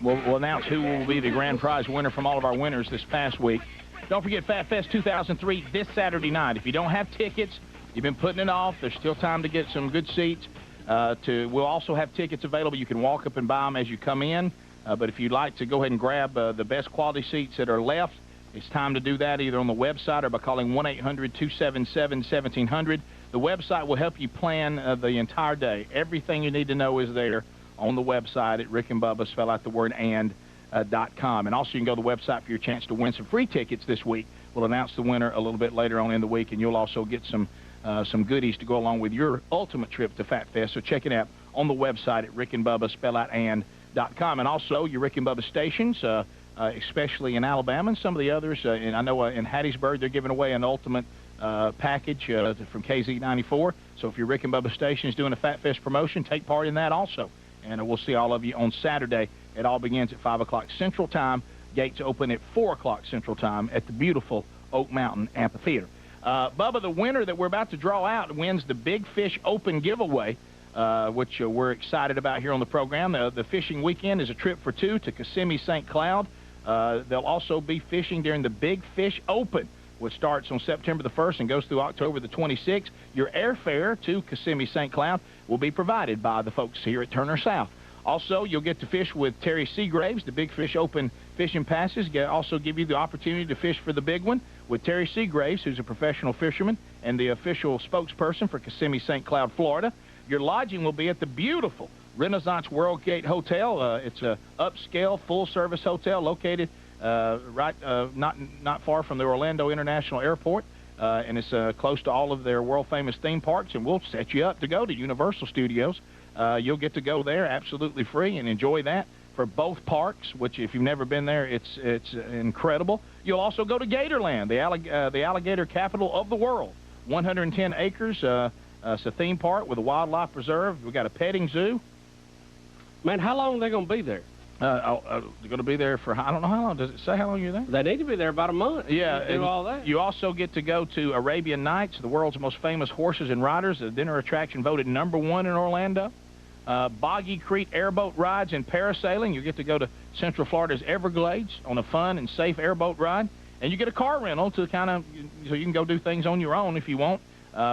We'll announce who will be the grand prize winner from all of our winners this past week. Don't forget Fat Fest 2003 this Saturday night. If you don't have tickets, you've been putting it off, there's still time to get some good seats. We'll also have tickets available. You can walk up and buy them as you come in. But if you'd like to go ahead and grab the best quality seats that are left, it's time to do that either on the website or by calling 1-800-277-1700. The website will help you plan the entire day. Everything you need to know is there on the website at Rick and Bubba, spell out the word .com. And also you can go to the website for your chance to win some free tickets this week. We'll announce the winner a little bit later on in the week, and you'll also get some goodies to go along with your ultimate trip to Fat Fest. So check it out on the website at Rick and Bubba, spell out .com. And also your Rick and Bubba stations, especially in Alabama and some of the others. And I know in Hattiesburg they're giving away an ultimate package from KZ94. So if your Rick and Bubba station is doing a Fat Fest promotion, take part in that also. And we'll see all of you on Saturday. It all begins at 5 o'clock Central Time. Gates open at 4 o'clock Central Time at the beautiful Oak Mountain Amphitheater. Bubba, the winner that we're about to draw out wins the Big Fish Open giveaway, which we're excited about here on the program. The fishing weekend is a trip for two to Kissimmee St. Cloud. They'll also be fishing during the Big Fish Open, which starts on September the 1st and goes through October the 26th. Your airfare to Kissimmee St. Cloud will be provided by the folks here at Turner South. Also, you'll get to fish with Terry Seagraves. The Big Fish Open fishing passes also give you the opportunity to fish for the big one with Terry Seagraves, who's a professional fisherman and the official spokesperson for Kissimmee St. Cloud, Florida. Your lodging will be at the beautiful Renaissance World Gate Hotel. It's a upscale, full-service hotel located not far from the Orlando International Airport, and it's close to all of their world-famous theme parks, and we'll set you up to go to Universal Studios. You'll get to go there absolutely free and enjoy that for both parks, which if you've never been there, it's incredible. You'll also go to Gatorland, the alligator capital of the world. 110 acres. It's a theme park with a wildlife preserve. We've got a petting zoo. Man, how long are they going to be there? They're going to be there for, I don't know how long. Does it say how long you're there? They need to be there about a month. Yeah. Do all that. You also get to go to Arabian Nights, the world's most famous horses and riders, a dinner attraction voted #1 in Orlando. Boggy Creek airboat rides and parasailing. You get to go to Central Florida's Everglades on a fun and safe airboat ride. And you get a car rental to so you can go do things on your own if you want.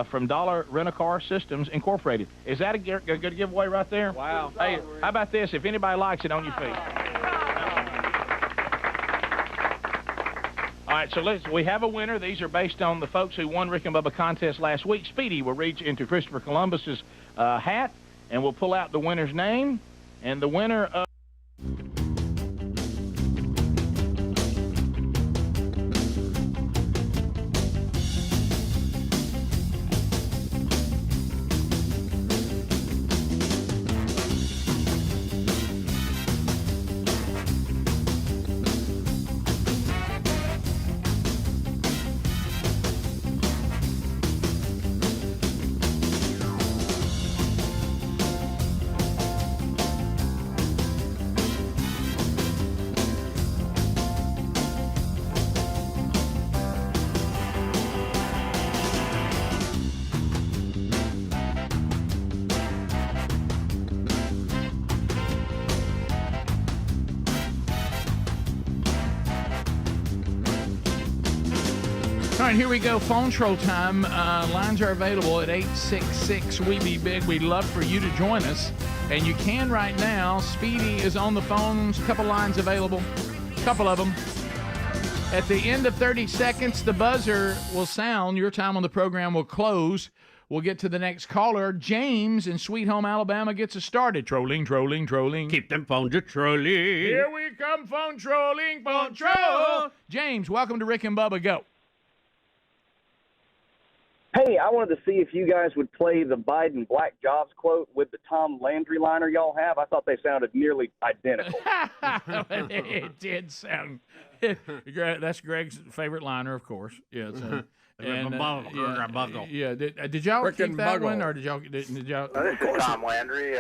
From Dollar Rent-A-Car Systems Incorporated. Is that a good giveaway right there? Wow. Hey, how about this? If anybody likes it, on your feet. All right, so we have a winner. These are based on the folks who won Rick and Bubba contest last week. Speedy will reach into Christopher Columbus's hat, and we'll pull out the winner's name. And the winner of... All right, here we go. Phone troll time. Lines are available at 866-WE-BE-BIG. We'd love for you to join us. And you can right now. Speedy is on the phones. Couple lines available. Couple of them. At the end of 30 seconds, the buzzer will sound. Your time on the program will close. We'll get to the next caller. James in Sweet Home, Alabama gets us started. Trolling. Keep them phones a-trolling. Here we come, phone trolling, phone troll. James, welcome to Rick and Bubba. Go. Hey, I wanted to see if you guys would play the Biden Black Jobs quote with the Tom Landry liner y'all have. I thought they sounded nearly identical. It did sound. That's Greg's favorite liner, of course. Yeah. Did y'all Rick keep and that Buggle. one, or did y'all? Did y'all? This is Tom Landry.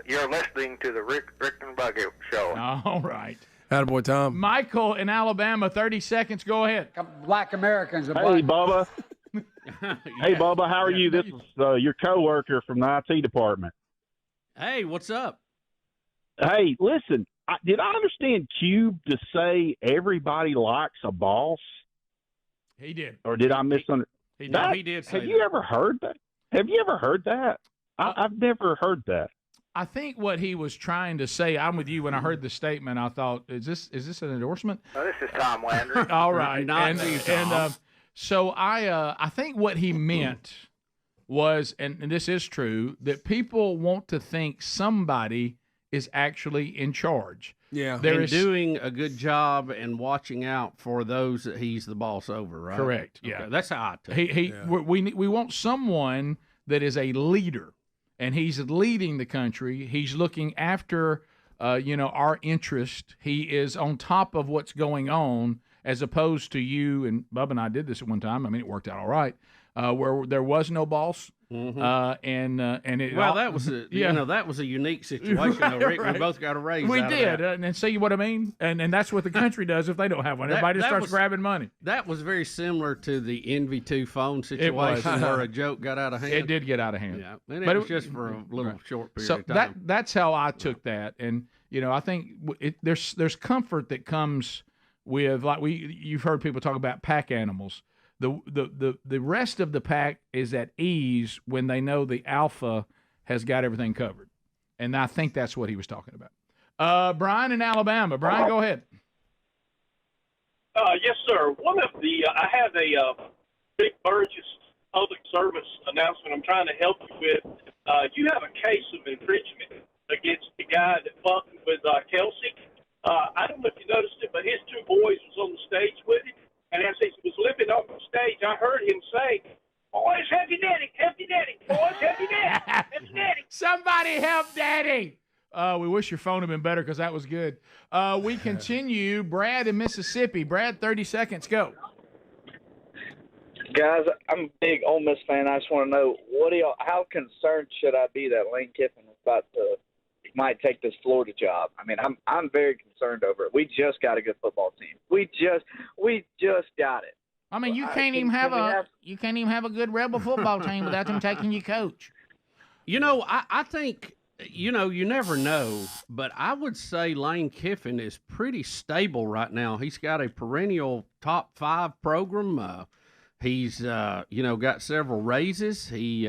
You're listening to the Rick and Buggy Show. All right. Attaboy, Tom. Michael in Alabama, 30 seconds. Go ahead. Black Americans. Are Hey, black. Bubba. Hey, Bubba, how are you? This is your coworker from the IT department. Hey, what's up? Hey, listen, did I understand Cube to say everybody likes a boss? He did. Or did I misunderstand? He did say Have you ever heard that? Have you ever heard that? I've never heard that. I think what he was trying to say, I'm with you. When I heard the statement, I thought, is this an endorsement? This is Tom Landry. All right. Not you, Tom. So I think what he meant was, and this is true, that people want to think somebody is actually in charge. Yeah. And doing a good job and watching out for those that he's the boss over, right? Correct. Yeah. Okay, that's how I took it. We want someone that is a leader, and he's leading the country. He's looking after our interest. He is on top of what's going on, as opposed to you and Bubba and I did this at one time. I mean, it worked out all right, where there was no boss. Mm-hmm. That was that was a unique situation. Though, Rick. Right. We both got a raise. We out did, of that. and see what I mean. And that's what the country does if they don't have one. Everybody just starts grabbing money. That was very similar to the NV2 phone It was. situation where a joke got out of hand. It did get out of hand. Yeah, and But it was just for a little short period of time. So that's how I took that, and I think there's comfort that comes with, like you've heard people talk about pack animals. The rest of the pack is at ease when they know the alpha has got everything covered, and I think that's what he was talking about. Brian in Alabama. Brian, go ahead. Yes, sir. I have a big Burgess public service announcement I'm trying to help you with. You have a case of infringement against the guy that fucked with Kelce. I don't know if you noticed it, but his two boys was on the stage with him. And as he was limping off the stage, I heard him say, "Boys, help your daddy, help your daddy. Boys, help your daddy, help your daddy." Somebody help Daddy. We wish your phone had been better because that was good. We continue. Brad in Mississippi. Brad, 30 seconds. Go. Guys, I'm a big Ole Miss fan. I just want to know how concerned should I be that Lane Kiffin is might take this Florida job? I mean, I'm very concerned over it. We just got a good football team. We just got it. I mean, you can't even have a good Rebel football team without them taking your coach. You know, I think, you never know, but I would say Lane Kiffin is pretty stable right now. He's got a perennial top 5 program. He's, got several raises. He's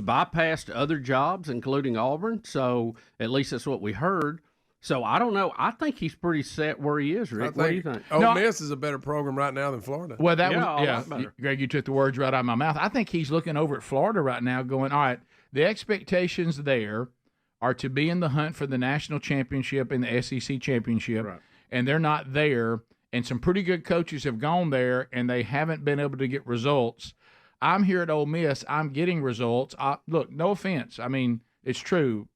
bypassed other jobs, including Auburn. So at least that's what we heard. So I don't know. I think he's pretty set where he is, Rick. What do you think? Ole Miss is a better program right now than Florida. Well, Greg, you took the words right out of my mouth. I think he's looking over at Florida right now going, all right, the expectations there are to be in the hunt for the national championship and the SEC championship, and they're not there. And some pretty good coaches have gone there, and they haven't been able to get results. I'm here at Ole Miss. I'm getting results. Look, no offense. I mean, it's true.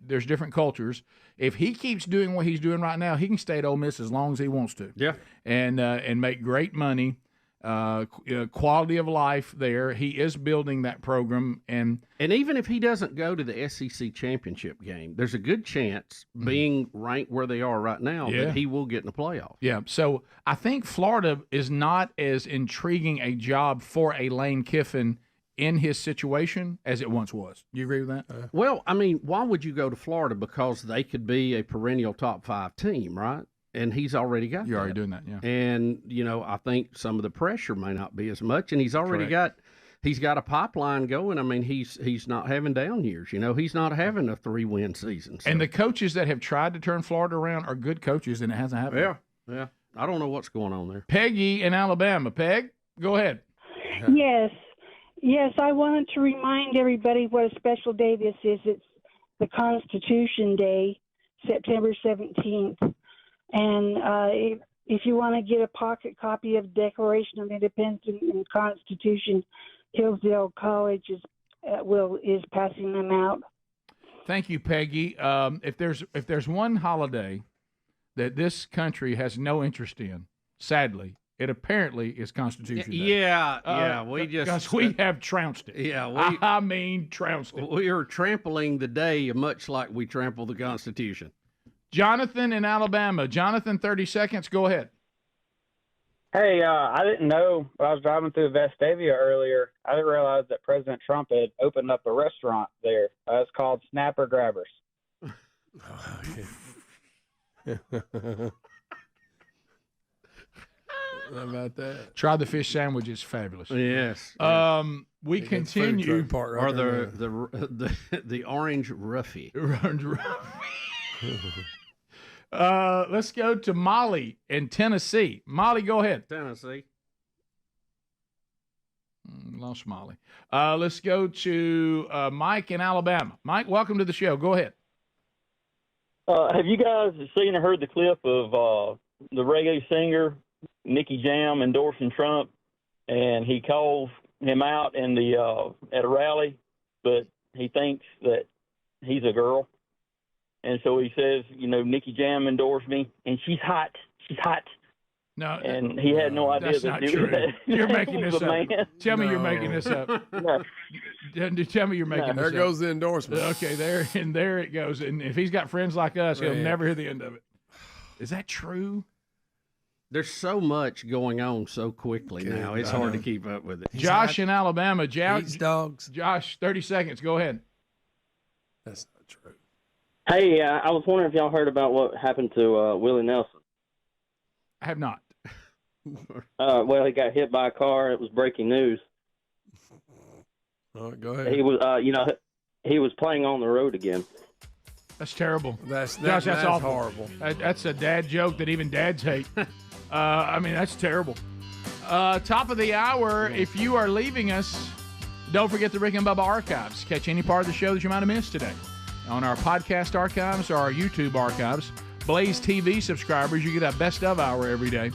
There's different cultures. If he keeps doing what he's doing right now, he can stay at Ole Miss as long as he wants to. Yeah. And make great money, quality of life there. He is building that program. And even if he doesn't go to the SEC championship game, there's a good chance, being ranked where they are right now, that he will get in the playoffs. Yeah, so I think Florida is not as intriguing a job for a Lane Kiffin in his situation as it once was. Do you agree with that? Well, I mean, why would you go to Florida? Because they could be a perennial top 5 team, right? And he's already got You're already doing that, yeah. And, I think some of the pressure may not be as much. And he's already got a pipeline going. I mean, he's not having down years. He's not having a 3-win season. So. And the coaches that have tried to turn Florida around are good coaches, and it hasn't happened. Yeah. I don't know what's going on there. Peggy in Alabama. Peg, go ahead. Yes, I wanted to remind everybody what a special day this is. It's the Constitution Day, September 17th. And if you want to get a pocket copy of the Declaration of Independence and Constitution, Hillsdale College is passing them out. Thank you, Peggy. If there's one holiday that this country has no interest in, sadly, it apparently is Constitution Day. Yeah, because we have trounced it. Yeah, I mean trounced it. We are trampling the day much like we trample the Constitution. Jonathan in Alabama. Jonathan, 30 seconds. Go ahead. Hey, I didn't know, when I was driving through Vestavia earlier, I didn't realize that President Trump had opened up a restaurant there. It's called Snapper Grabbers. How about that? Try the fish sandwich. It's fabulous. Yes. We continue. Or the orange roughy. Orange roughy. Let's go to Molly in Tennessee. Molly, go ahead. Tennessee. Lost Molly. Let's go to Mike in Alabama. Mike, welcome to the show. Go ahead. Have you guys seen or heard the clip of the reggae singer Nicky Jam endorsing Trump, and he calls him out in at a rally, but he thinks that he's a girl, and so he says, Nicky Jam endorsed me, and she's hot. No, and he had no idea that's that not dude true. that You're making this up. man. Tell me you're making this up. Tell me you're making this up. There goes the endorsement. Okay, there it goes. And if he's got friends like us, he'll never hear the end of it. Is that true? There's so much going on so quickly now. It's hard to keep up with it. Josh in Alabama. Eats dogs. Josh, 30 seconds. Go ahead. That's not true. Hey, I was wondering if y'all heard about what happened to Willie Nelson. I have not. Well, he got hit by a car. It was breaking news. All right, go ahead. He was, he was playing on the road again. That's terrible. That's awful. horrible. That's a dad joke that even dads hate. That's terrible. Top of the hour, if you are leaving us, don't forget the Rick and Bubba archives. Catch any part of the show that you might have missed today on our podcast archives or our YouTube archives. Blaze TV subscribers, you get a best of hour every day.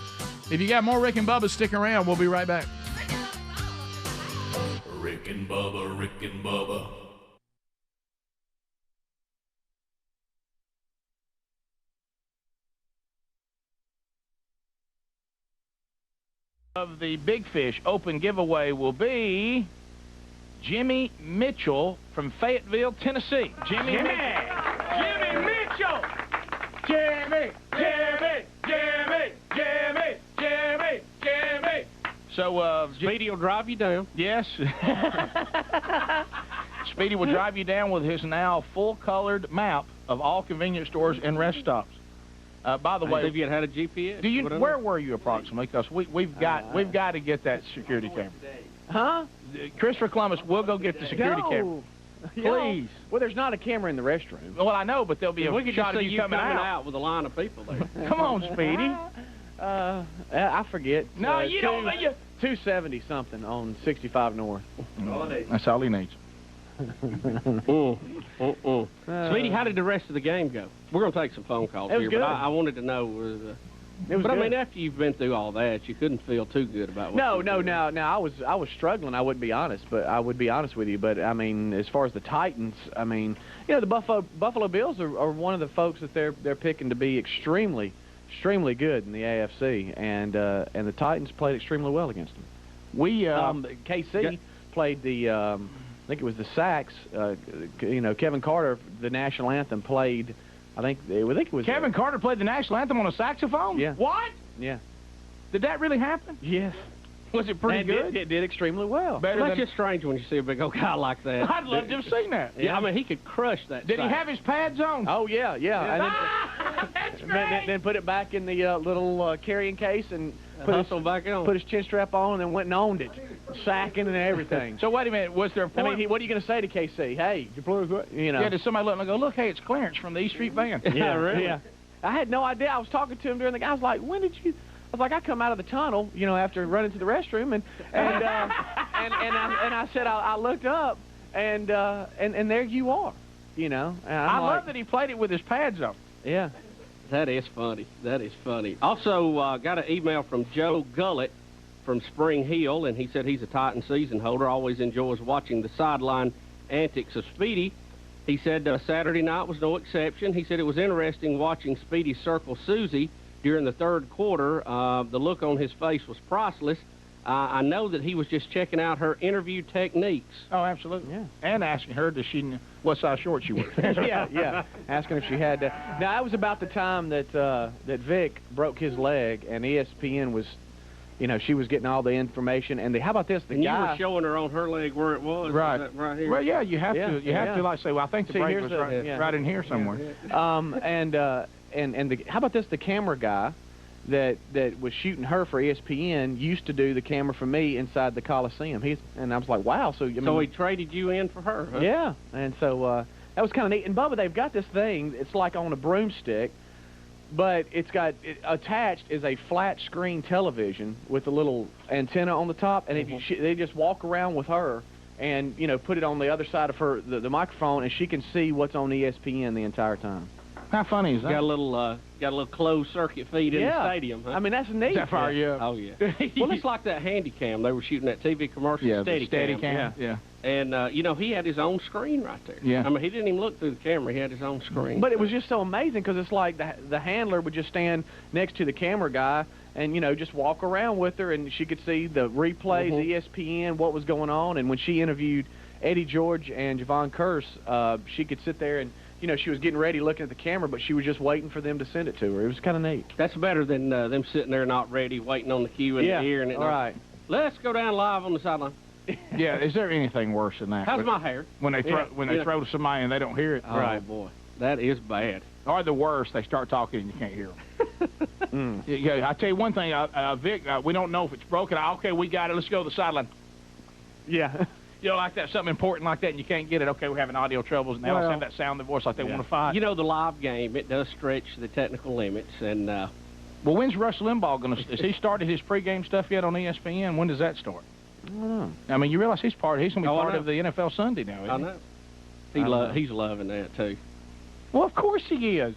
If you got more Rick and Bubba, stick around. We'll be right back. Rick and Bubba, Rick and Bubba. of the Big Fish Open giveaway will be Jimmy Mitchell from Fayetteville, Tennessee. Jimmy Mitchell. Jimmy, Jimmy, Jimmy, Jimmy, Jimmy, Jimmy. So, Speedy will drive you down. Yes. Speedy will drive you down with his now full-colored map of all convenience stores and rest stops. By the way, have you had a GPS? Do you? Where were you approximately? Because we've got to get that security camera. Huh? Christopher Columbus, we'll go get the security camera. Please. Well, there's not a camera in the restroom. Well, I know, but there'll be we a could shot just of see you coming out with a line of people there. Come on, Speedy. I forget. No, you don't. 270 something on 65 North. That's all he needs. Speedy, how did the rest of the game go? We're going to take some phone calls It was here, good. but I wanted to know. It was but I good. mean, after you've been through all that, you couldn't feel too good about what No, you no, did. no. I was struggling. I would be honest with you. But I mean, as far as the Titans, I mean, the Buffalo Bills are one of the folks that they're picking to be extremely good in the AFC, and the Titans played extremely well against them. KC played the I think it was the Sax. Kevin Carter, the national anthem, played. I think it was Kevin Carter played the national anthem on a saxophone? Yeah. What? Yeah. Did that really happen? Yes. Was it pretty good? It did extremely well. Well, that's just strange when you see a big old guy like that. I'd love to have seen that. Yeah, I mean, he could crush that. Did he have his pads on? Oh, yeah. That's great. Then put it back in the little carrying case and back on. Put his chin strap on and then went and owned it, sacking and everything. So wait a minute, was there a point? I mean, what are you going to say to KC? Hey, Yeah, did somebody look and go, look, hey, it's Clarence from the East Street Band. Yeah, really? Yeah. I had no idea. I was talking to him during the game. I was like, when did you? I was like, I come out of the tunnel, after running to the restroom, and I said, I looked up, and there you are, And I love that he played it with his pads on. Yeah. That is funny. That is funny. Also, got an email from Joe Gullett from Spring Hill, and he said he's a Titan season holder, always enjoys watching the sideline antics of Speedy. He said Saturday night was no exception. He said it was interesting watching Speedy circle Susie during the third quarter. The look on his face was priceless. I know that he was just checking out her interview techniques. Oh, absolutely. Yeah. And asking her, what size shorts she wears. yeah. Asking if she had to. Now, that was about the time that Vic broke his leg, and ESPN was, she was getting all the information. And how about this? The guy. You were showing her on her leg where it was. Right. Right here. Well, yeah, you have to. You have to like say, well, I think the break was right in here somewhere. And how about this? The camera guy that was shooting her for ESPN used to do the camera for me inside the Coliseum. And I was like, wow. So he traded you in for her, huh? Yeah. And so that was kind of neat. And Bubba, they've got this thing. It's like on a broomstick, but attached is a flat screen television with a little antenna on the top. And if they just walk around with her and put it on the other side of her the microphone, and she can see what's on ESPN the entire time. How funny is that? Got a little closed circuit feed in the stadium. Huh? I mean, that's neat. Does that fire you up? Oh yeah. Well, it's like that handy cam. They were shooting that TV commercial. Yeah, steady cam. Yeah. And he had his own screen right there. Yeah. I mean, he didn't even look through the camera. He had his own screen. But it was just so amazing because it's like the handler would just stand next to the camera guy and just walk around with her, and she could see the replays, ESPN, what was going on. And when she interviewed Eddie George and Javon Curse, she could sit there and she was getting ready looking at the camera, but she was just waiting for them to send it to her. It was kind of neat. That's better than them sitting there not ready, waiting on the cue in the ear. And all right. Let's go down live on the sideline. Yeah, is there anything worse than that? How's my hair? When they throw to somebody and they don't hear it? Oh, boy. That is bad. Or the worst, they start talking and you can't hear them. Yeah, I tell you one thing, Vic, we don't know if it's broken. Okay, we got it. Let's go to the sideline. Yeah. Like that, something important like that, and you can't get it. Okay, we're having audio troubles, and they also have that sound in the voice like they want to fight. The live game, it does stretch the technical limits. And well, when's Rush Limbaugh going to? Has he started his pregame stuff yet on ESPN? When does that start? I don't know. I mean, you realize he's going to be part of the NFL Sunday now, isn't he? I know. He's loving that too. Well, of course he is.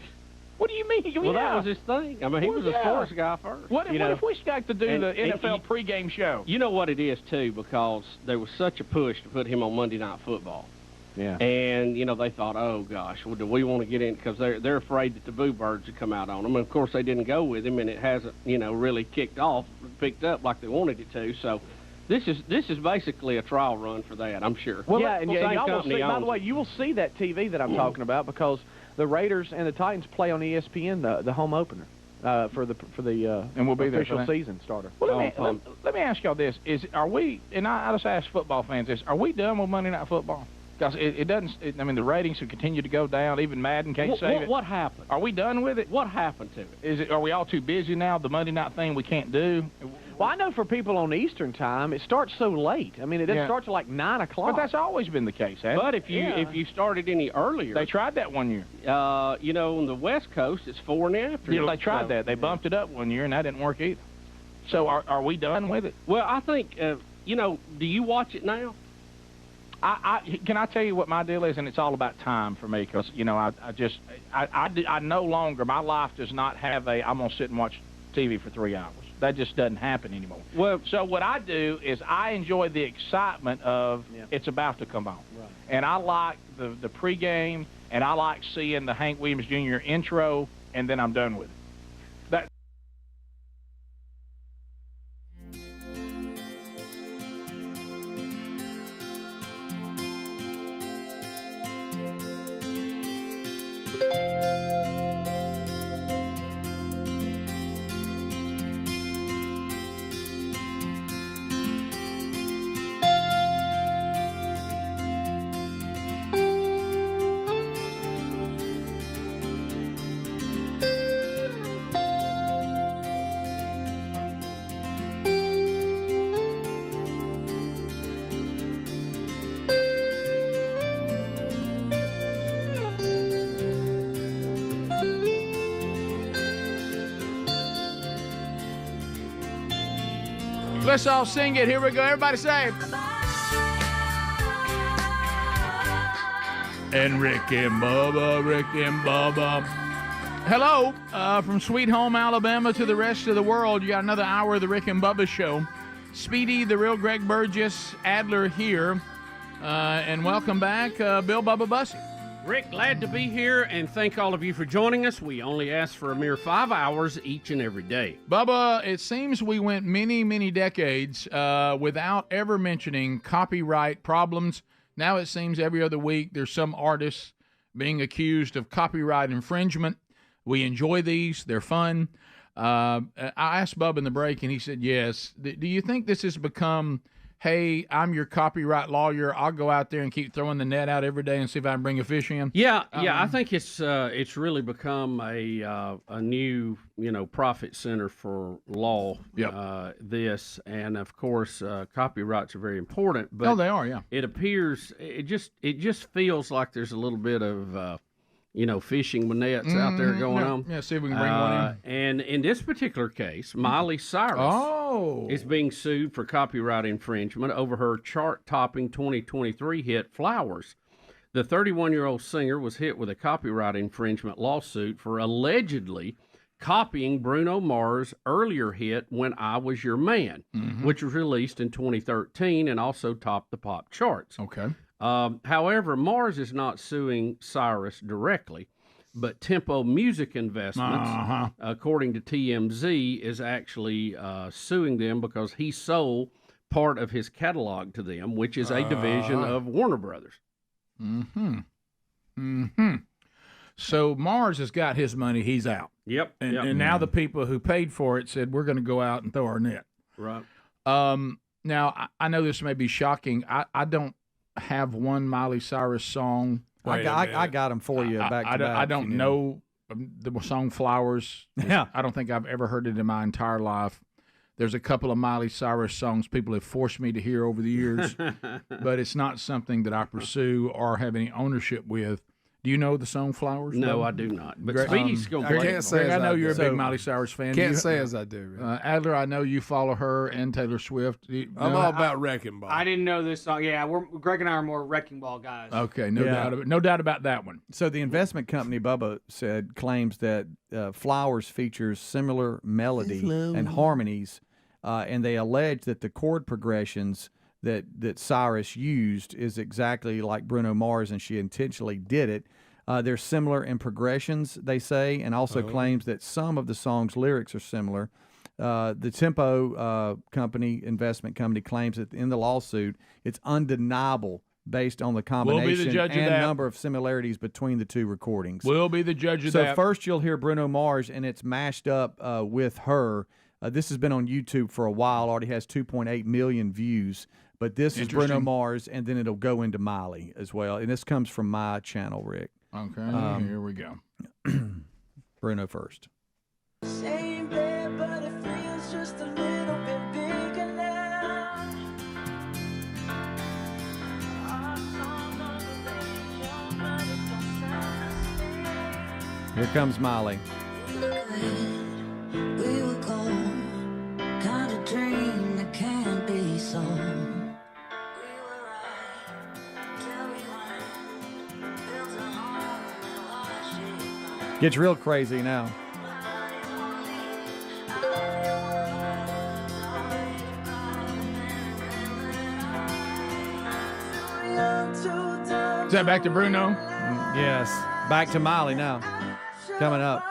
What do you mean? Well, that was his thing. I mean, he was a sports guy first. What if we got to do the NFL pregame show? You know what it is, too, because there was such a push to put him on Monday Night Football. Yeah. And they thought, oh gosh, well, do we want to get in? Because they're afraid that the boo birds would come out on them. And of course, they didn't go with him, and it hasn't really picked up like they wanted it to. So this is basically a trial run for that, I'm sure. Well, yeah, and y'all will see. By the way, you will see that TV that I'm talking about because the Raiders and the Titans play on ESPN the home opener for the and we'll be there for official that. season starter. Well, let me ask y'all this: Are we? And I just ask football fans this: Are we done with Monday Night Football? Because it doesn't. I mean, the ratings have continued to go down. Even Madden can't save it. What happened? Are we done with it? What happened to it? Are we all too busy now? The Monday night thing we can't do. Well, I know for people on Eastern time, it starts so late. I mean, it doesn't start till like 9 o'clock. But that's always been the case, hasn't But it? if you started any earlier, They tried that one year. on the West Coast, it's 4 in the afternoon. Yeah, they tried that. They bumped it up one year, and that didn't work either. So are we done with it? Well, I think do you watch it now? Can I tell you what my deal is? And it's all about time for me because, I no longer, my life does not have I'm going to sit and watch TV for 3 hours. That just doesn't happen anymore. Well, so what I do is I enjoy the excitement of it's about to come on. Right. And I like the pregame, and I like seeing the Hank Williams Jr. intro, and then I'm done with it. Let's all sing it. Here we go. Everybody say. And Rick and Bubba, Rick and Bubba. Hello, from Sweet Home, Alabama to the rest of the world. You got another hour of the Rick and Bubba show. Speedy, the real Greg Burgess, Adler here. And welcome back, Bill Bubba Bussey. Rick, glad to be here, and thank all of you for joining us. We only ask for a mere 5 hours each and every day. Bubba, it seems we went many, many decades without ever mentioning copyright problems. Now it seems every other week there's some artist being accused of copyright infringement. We enjoy these. They're fun. I asked Bubba in the break, and he said yes. Do you think this has become, hey, I'm your copyright lawyer, I'll go out there and keep throwing the net out every day and see if I can bring a fish in? Yeah, I think it's really become a new, profit center for law. Yep. This, and of course, copyrights are very important. But they are. Yeah. It appears it just feels like there's a little bit of fishing with nets out there going on. Yeah, see if we can bring one in. And in this particular case, Miley Cyrus is being sued for copyright infringement over her chart-topping 2023 hit Flowers. The 31-year-old singer was hit with a copyright infringement lawsuit for allegedly copying Bruno Mars' earlier hit When I Was Your Man, which was released in 2013 and also topped the pop charts. Okay. However, Mars is not suing Cyrus directly, but Tempo Music Investments, according to TMZ, is actually suing them because he sold part of his catalog to them, which is a division of Warner Brothers. So Mars has got his money. He's out. Yep. And now the people who paid for it said, we're going to go out and throw our net. Right. Now, I know this may be shocking. I don't have one Miley Cyrus song. I got them for you back to back. I don't know the song Flowers. Yeah. I don't think I've ever heard it in my entire life. There's a couple of Miley Cyrus songs people have forced me to hear over the years, but it's not something that I pursue or have any ownership with. Do you know the song Flowers? No, I do not. But Speedy's going to can't say Greg, I know as you're I a do. big Miley Cyrus fan. Can't say as I do. Adler, I know you follow her and Taylor Swift. I'm all about Wrecking Ball. I didn't know this song. Yeah, Greg and I are more Wrecking Ball guys. Okay, no doubt about that one. So the investment company, Bubba said, claims that Flowers features similar melody and harmonies, and they allege that the chord progressions that Cyrus used is exactly like Bruno Mars, and she intentionally did it. They're similar in progressions, they say, and also claims that some of the song's lyrics are similar. The Tempo investment company, claims that in the lawsuit, it's undeniable based on the combination and number of similarities between the two recordings. We'll be the judge of that. So first you'll hear Bruno Mars, and it's mashed up with her. This has been on YouTube for a while. Already has 2.8 million views. But this is Bruno Mars, and then it'll go into Miley as well. And this comes from my channel, Rick. Okay, here we go. Bruno first. Same bed, but it feels just a little bit bigger now. Here comes Miley. We were gold, kind of dream that can't be sold. Gets real crazy now. Is that back to Bruno? Yes. Back to Miley now. Coming up.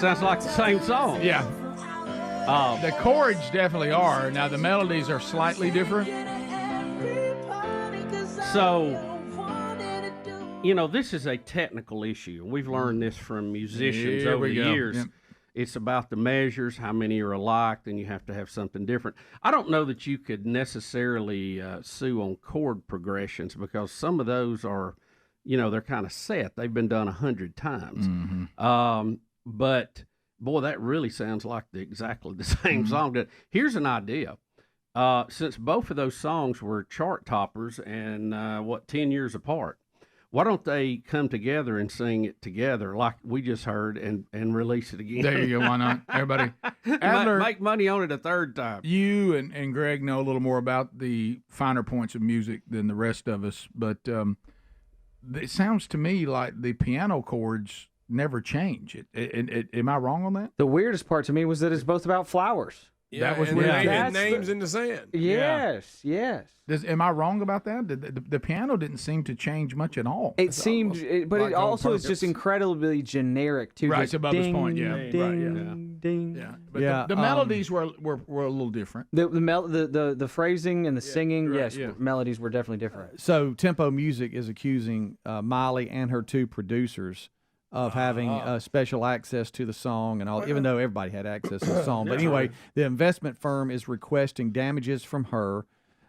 Sounds like the same song. Yeah. The chords definitely are. Now, the melodies are slightly different. So, this is a technical issue. We've learned this from musicians over the years. Yep. It's about the measures, how many are alike, then you have to have something different. I don't know that you could necessarily sue on chord progressions because some of those are, they're kind of set. They've been done 100 times. Mm-hmm. But, boy, that really sounds like exactly the same song. Here's an idea. Since both of those songs were chart toppers and, 10 years apart, why don't they come together and sing it together like we just heard and release it again? There you go. Why not? Everybody. Adler, make money on it a third time. You and Greg know a little more about the finer points of music than the rest of us, but it sounds to me like the piano chords never change. Am I wrong on that? The weirdest part to me was that it's both about flowers. Yeah, that was and weird. names in the sand. Yes, yes. Am I wrong about that? The piano didn't seem to change much at all. It seemed, but like it on also is purpose. just incredibly generic too. Right, just to Bubba's ding, point, yeah. ding, Right, yeah. ding. Yeah, but the melodies were a little different. The phrasing and the singing, right, yes, yeah. melodies were definitely different. So Tempo Music is accusing Miley and her two producers of having special access to the song and all, even though everybody had access to the song. But anyway, the investment firm is requesting damages from her,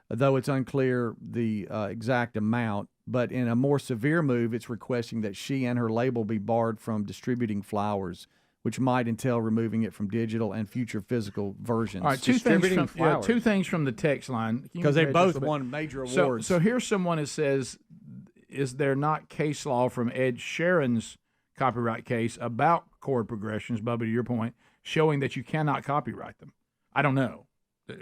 though it's unclear the exact amount. But in a more severe move, it's requesting that she and her label be barred from distributing Flowers, which might entail removing it from digital and future physical versions. All right, two things from the text line. Because they both won major awards. So here's someone that says, is there not case law from Ed Sheeran's copyright case about chord progressions, Bubba, to your point, showing that you cannot copyright them? I don't know.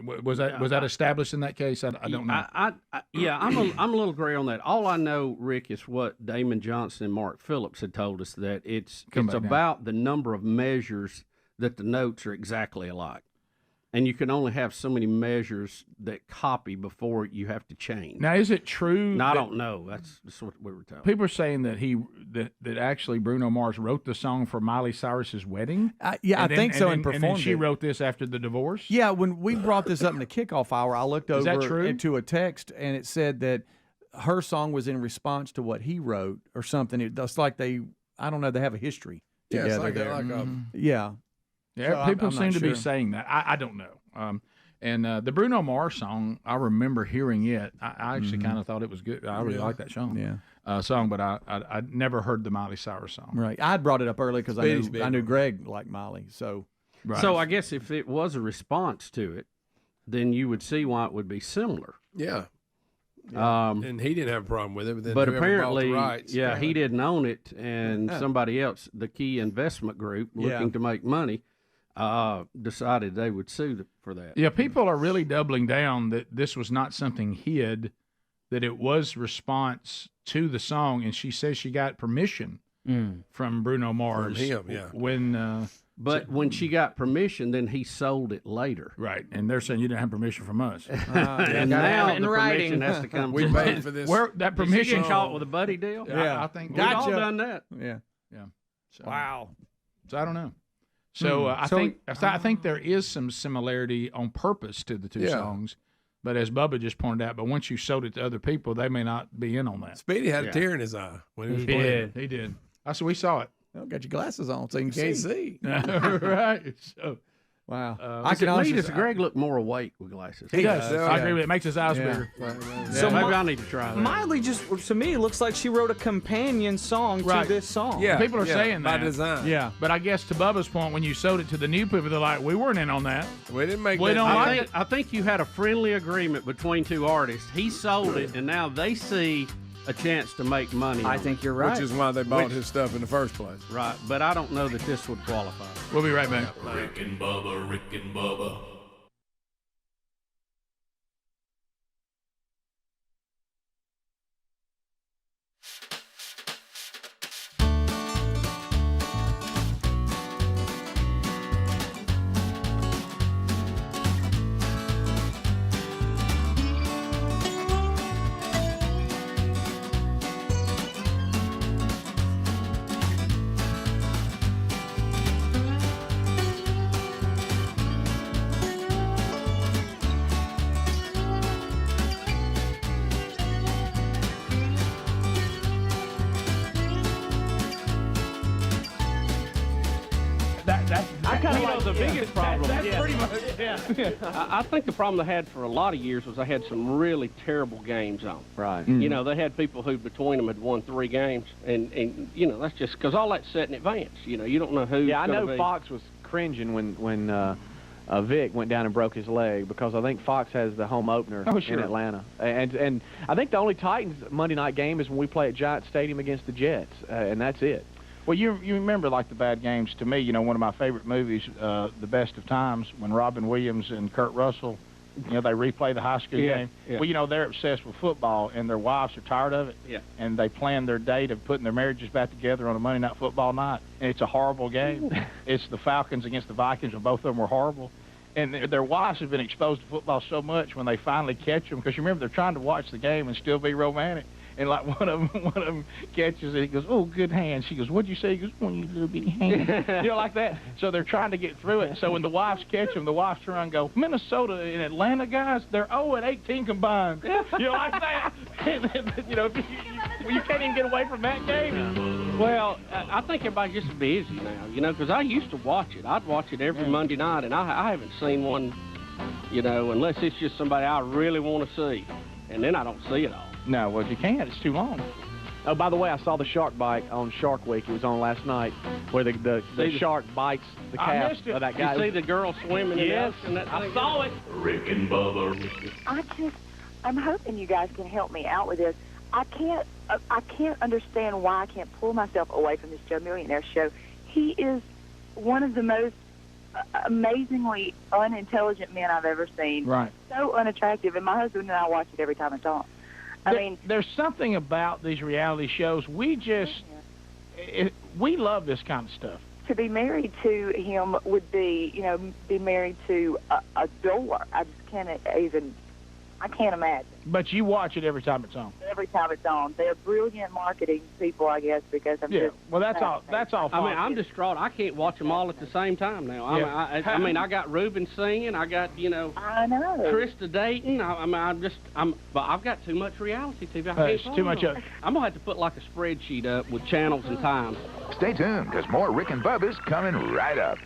Was that established in that case? I don't know. I'm a little gray on that. All I know, Rick, is what Damon Johnson and Mark Phillips had told us, that it's about the number of measures that the notes are exactly alike. And you can only have so many measures that copy before you have to change. Now, is it true? I don't know. That's what we were told. People are saying that that actually Bruno Mars wrote the song for Miley Cyrus's wedding. I think so, and performed and then she it. wrote this after the divorce. Yeah, when we brought this up in the kickoff hour, I looked over into a text, and it said that her song was in response to what he wrote or something. It's like they have a history together. Yeah, it's like there. Yeah, So people I'm not seem to be sure. saying that. I don't know. And the Bruno Mars song, I remember hearing it. I actually kind of thought it was good. I really like that song. Yeah. But I never heard the Miley Cyrus song. Right. I brought it up early because I knew Greg liked Miley. So, So I guess if it was a response to it, then you would see why it would be similar. Yeah. And he didn't have a problem with it, but then whoever apparently, bought the rights, he didn't own it, and somebody else, the Key Investment Group, looking to make money, decided they would sue for that. Yeah, people are really doubling down that this was not something hid, that it was response to the song, and she says she got permission from Bruno Mars. From him, yeah. When But when she got permission, then he sold it later. right, and they're saying you didn't have permission from us. And now the permission has to come. We from paid us. for this. Where that Did she permission get caught with a buddy deal? I think We've all Gotcha. done that. Yeah. So, Wow. So I don't know. So I think there is some similarity on purpose to the two Yeah. songs, but as Bubba just pointed out, but once you sold it to other people, they may not be in on that. Speedy had a tear in his eye when he was He playing. did. He did. So we saw it. Oh, got your glasses on so you can Can't see. see. Right. So Wow. I can honestly does Greg look more awake with glasses? he does. I agree with it. It makes his eyes bigger. So maybe I need to try that. Miley just, to me, it looks like she wrote a companion song Right. to this song. Yeah. People are saying by that. design. Yeah. But I guess to Bubba's point, when you sold it to the new people, they're like, we weren't in on that. We didn't make We that don't deal. like it. I think you had a friendly agreement between two artists. He sold it, and now they see a chance to make money. I on think it. you're right. Which is why they bought Which- his stuff in the first place. Right, but I don't know that this would qualify. We'll be right back. Rick and Bubba, Rick and Bubba. I kind of like the biggest problem. That's pretty much, I think the problem they had for a lot of years was they had some really terrible games on. Right. You know, they had people who between them had won 3 games, and you know, that's just because all that's set in advance. You know, you don't know who's Yeah, I gonna know be. Fox was cringing when Vic went down and broke his leg because I think Fox has the home opener in Atlanta, and I think the only Titans Monday night game is when we play at Giant Stadium against the Jets, and that's it. Well, you remember like the bad games. To me, you know, one of my favorite movies, The Best of Times, when Robin Williams and Kurt Russell, you know, they replay the high school game. Yeah. Well, you know, they're obsessed with football, and their wives are tired of it. Yeah. And they plan their date of putting their marriages back together on a Monday night football night. And it's a horrible game. It's the Falcons against the Vikings, and both of them were horrible. And their wives have been exposed to football so much when they finally catch them, because you remember they're trying to watch the game and still be romantic. And like one of them catches it, he goes, "Oh, good hand." She goes, "What'd you say?" He goes, "Oh, you little bitty hand." You know, like that. So they're trying to get through it. So when the wives catch them, the wives turn around and go, "Minnesota and Atlanta guys, they're 0-18 combined." You know, like that. You know, you can't even get away from that game. Well, I think everybody's just busy now, you know, because I used to watch it. I'd watch it every Monday night, and I haven't seen one, you know, unless it's just somebody I really want to see, and then I don't see it all. No, well, if you can't, it's too long. Oh, by the way, I saw the shark bite on Shark Week. It was on last night, where the shark bites the I calf missed it. of that guy. You see the girl swimming Yes, in the ocean? I saw it. Rick and Bubba. I'm hoping you guys can help me out with this. I can't understand why I can't pull myself away from this Joe Millionaire show. He is one of the most amazingly unintelligent men I've ever seen. Right. So unattractive, and my husband and I watch it every time it's on. I mean, there's something about these reality shows. We love this kind of stuff. to be married to him would be, you know, be married to a door. I just I can't imagine. But you watch it every time it's on. Every time it's on. They're brilliant marketing people, I guess, because I'm just... Well, that's all. I mean, I'm distraught. I can't watch them all at the same time now. Yeah. I mean, I got Ruben singing. I got, you know... I know. Krista dating. But I've got too much reality TV. I can't It's too much of it. I'm going to have to put like a spreadsheet up with channels and times. Stay tuned, because more Rick and Bubba's coming right up.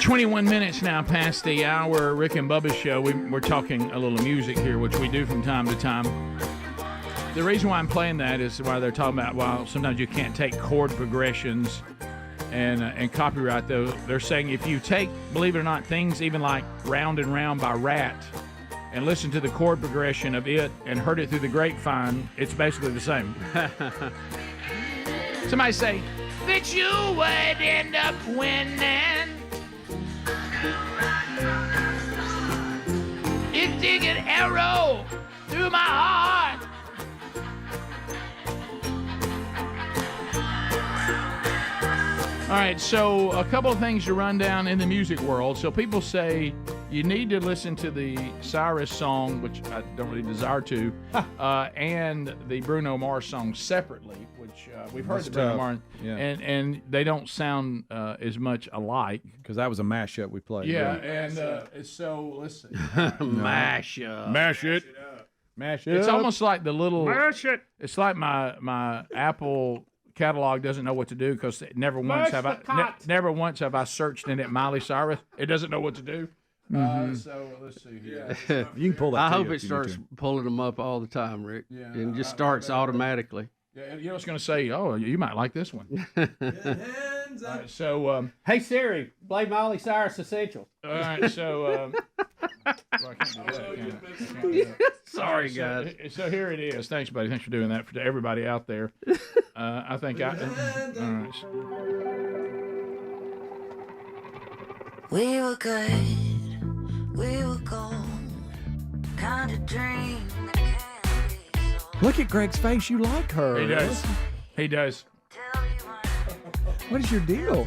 21 minutes now past the hour. Rick and Bubba's show. We're talking a little music here, which we do from time to time. The reason why I'm playing that is why they're talking about, well, sometimes you can't take chord progressions and copyright those. They're saying if you take, believe it or not, things even like Round and Round by Rat and listen to the chord progression of it and heard it through the grapevine, it's basically the same. Somebody say that you would end up winning. It dig an arrow through my heart. All right, so a couple of things to run down in the music world. So people say you need to listen to the Cyrus song, which I don't really desire to, and the Bruno Mars song separately, which we've heard the Bruno Mars, and they don't sound as much alike. Because that was a mashup we played. Yeah, and so let's see. Mashup. Mash it. Mash it. It's almost like the little. Mash it. It's like my Apple catalog doesn't know what to do because never once have I searched in it Miley Cyrus. It doesn't know what to do. So let's see here. You can pull that. I hope it starts pulling them up all the time, Rick. Yeah, and just starts automatically. Yeah, you know, it's going to say, "Oh, you might like this one." Right, so, hey Siri, play Miley Cyrus Essentials. All right, so. Well, I can't do that. Sorry, guys. So here it is. Thanks, buddy. Thanks for doing that for everybody out there. I think all right. We were good, we were gold, kind of dream. Look at Greg's face. You like her. He does. He does. What is your deal?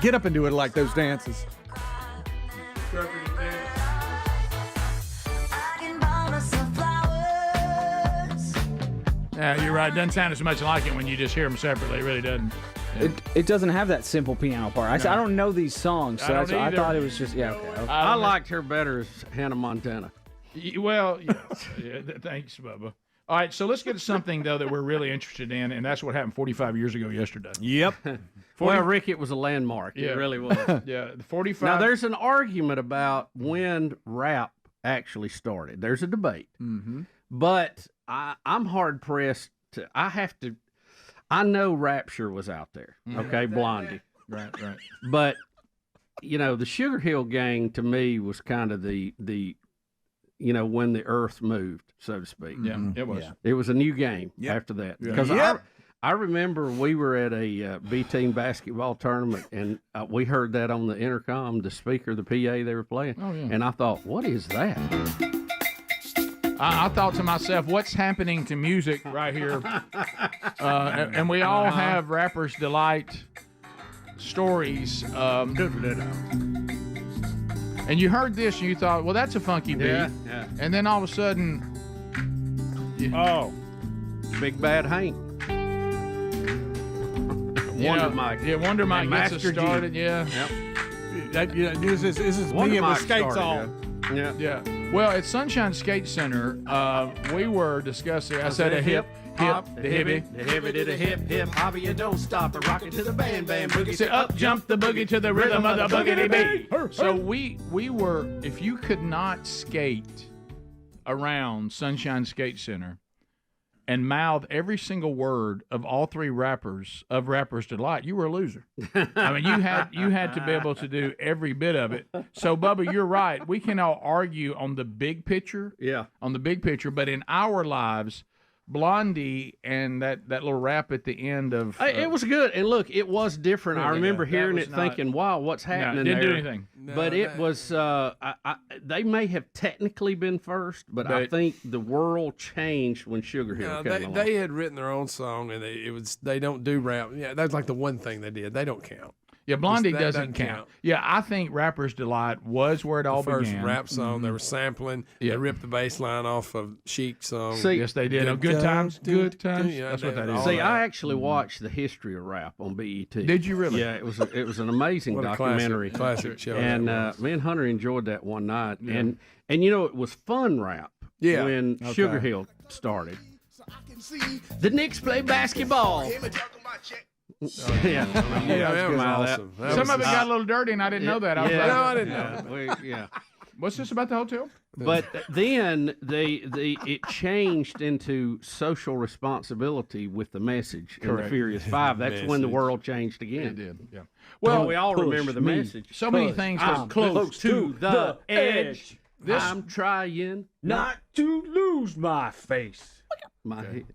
Get up and do it like those dances. Yeah, you're right. It doesn't sound as much like it when you just hear them separately. It really doesn't. Yeah. It doesn't have that simple piano part. I don't know these songs, so I thought it was just okay. I liked her better as Hannah Montana. Well, yeah, thanks, Bubba. All right, so let's get to something, though, that we're really interested in, and that's what happened 45 years ago yesterday. Yep. Well, Rick, it was a landmark. Yeah. It really was. Yeah, 45. Now, there's an argument about when rap actually started. There's a debate. Mm-hmm. But I'm hard-pressed to – I know Rapture was out there, okay, Blondie. Right. But, you know, the Sugar Hill Gang, to me, was kind of the you know, when the earth moved, so to speak. Yeah, it was. Yeah. It was a new game after that. Because I remember we were at a B-team basketball tournament, and we heard that on the intercom, the speaker, the PA they were playing. Oh, yeah. And I thought, what is that? I thought to myself, what's happening to music right here? And we all have Rapper's Delight stories. And you heard this and you thought, well, that's a funky beat. Yeah. And then all of a sudden, Big Bad Hank. Wonder Mike. Yeah, Wonder Mike gets us Master G. started. Yeah. Yep. This is Wonder me and the Mike skates started, on. Yeah. Well, at Sunshine Skate Center, we were discussing. I said a hip, hop, the hippie. The hippie to the hip, hobby, you don't stop and rock it to the bam, boogie. Say up, jump the boogie to the rhythm of the boogity beat. So we were, if you could not skate around Sunshine Skate Center and mouth every single word of all three rappers of Rapper's Delight, you were a loser. I mean, you had to be able to do every bit of it. So, Bubba, you're right. We can all argue on the big picture. Yeah. On the big picture, but in our lives, Blondie and that little rap at the end of it was good, and look, it was different. I remember hearing it, thinking, "Wow, what's happening?" Didn't there? do anything. But it was. They may have technically been first, but I think the world changed when Sugar Hill came along. They had written their own song, and they don't do rap. Yeah, that's like the one thing they did. They don't count. Yeah, Blondie doesn't count. Yeah, I think Rapper's Delight was where it all began. First rap song. They were sampling. They ripped the bass line off of Chic's song. Yes, they did. Good times. Yeah, that's what that is. See, I actually watched the history of rap on BET. Did you really? Yeah, it was an amazing What a documentary. classic show. And me and Hunter enjoyed that one night. Yeah. And you know, it was fun rap when Sugar Hill started. The Knicks play basketball. Yeah, that was awesome. Some of it got a little dirty, and I didn't know that. I was like, No, I didn't know. Yeah. What's this about the hotel? But then it changed into social responsibility with the message in the Correct. Furious Five. That's when the world changed again. It did, yeah. Well, we all remember the message. So many things. I'm close to the edge. I'm trying not to lose my face. My head.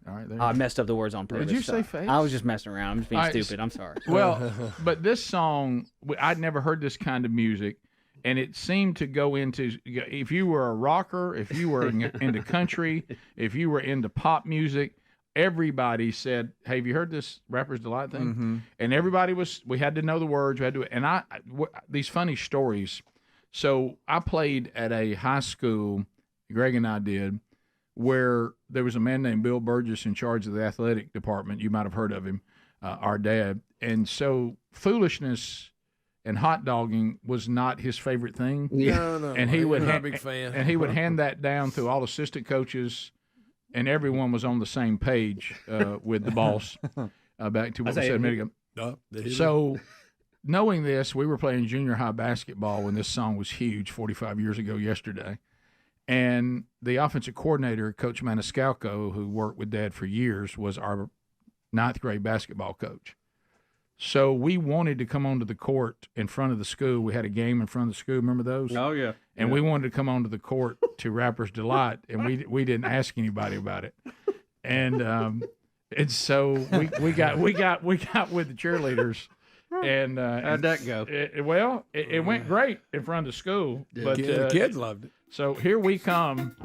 All right, there I messed up the words on purpose. Did you say face? I was just messing around. I'm just being All right, stupid. I'm sorry. Well, but this song, I'd never heard this kind of music, and it seemed to go into, if you were a rocker, if you were into country, if you were into pop music, everybody said, "Hey, have you heard this Rapper's Delight thing?" Mm-hmm. And everybody we had to know the words, we had to, and these funny stories. So I played at a high school, Greg and I did, where there was a man named Bill Burgess in charge of the athletic department. You might have heard of him, our dad. And so foolishness and hot dogging was not his favorite thing. No. And he would not a big fan. And he would hand that down through all assistant coaches, and everyone was on the same page with the boss. Back to what we said a minute ago. So, knowing this, we were playing junior high basketball when this song was huge 45 years ago yesterday. And the offensive coordinator, Coach Maniscalco, who worked with Dad for years, was our ninth grade basketball coach. So we wanted to come onto the court in front of the school. We had a game in front of the school. Remember those? Oh, yeah. And we wanted to come onto the court to Rapper's Delight, and we didn't ask anybody about it. And so we got with the cheerleaders. And how'd that go? It went great in front of the school. But the kids loved it. So here we come.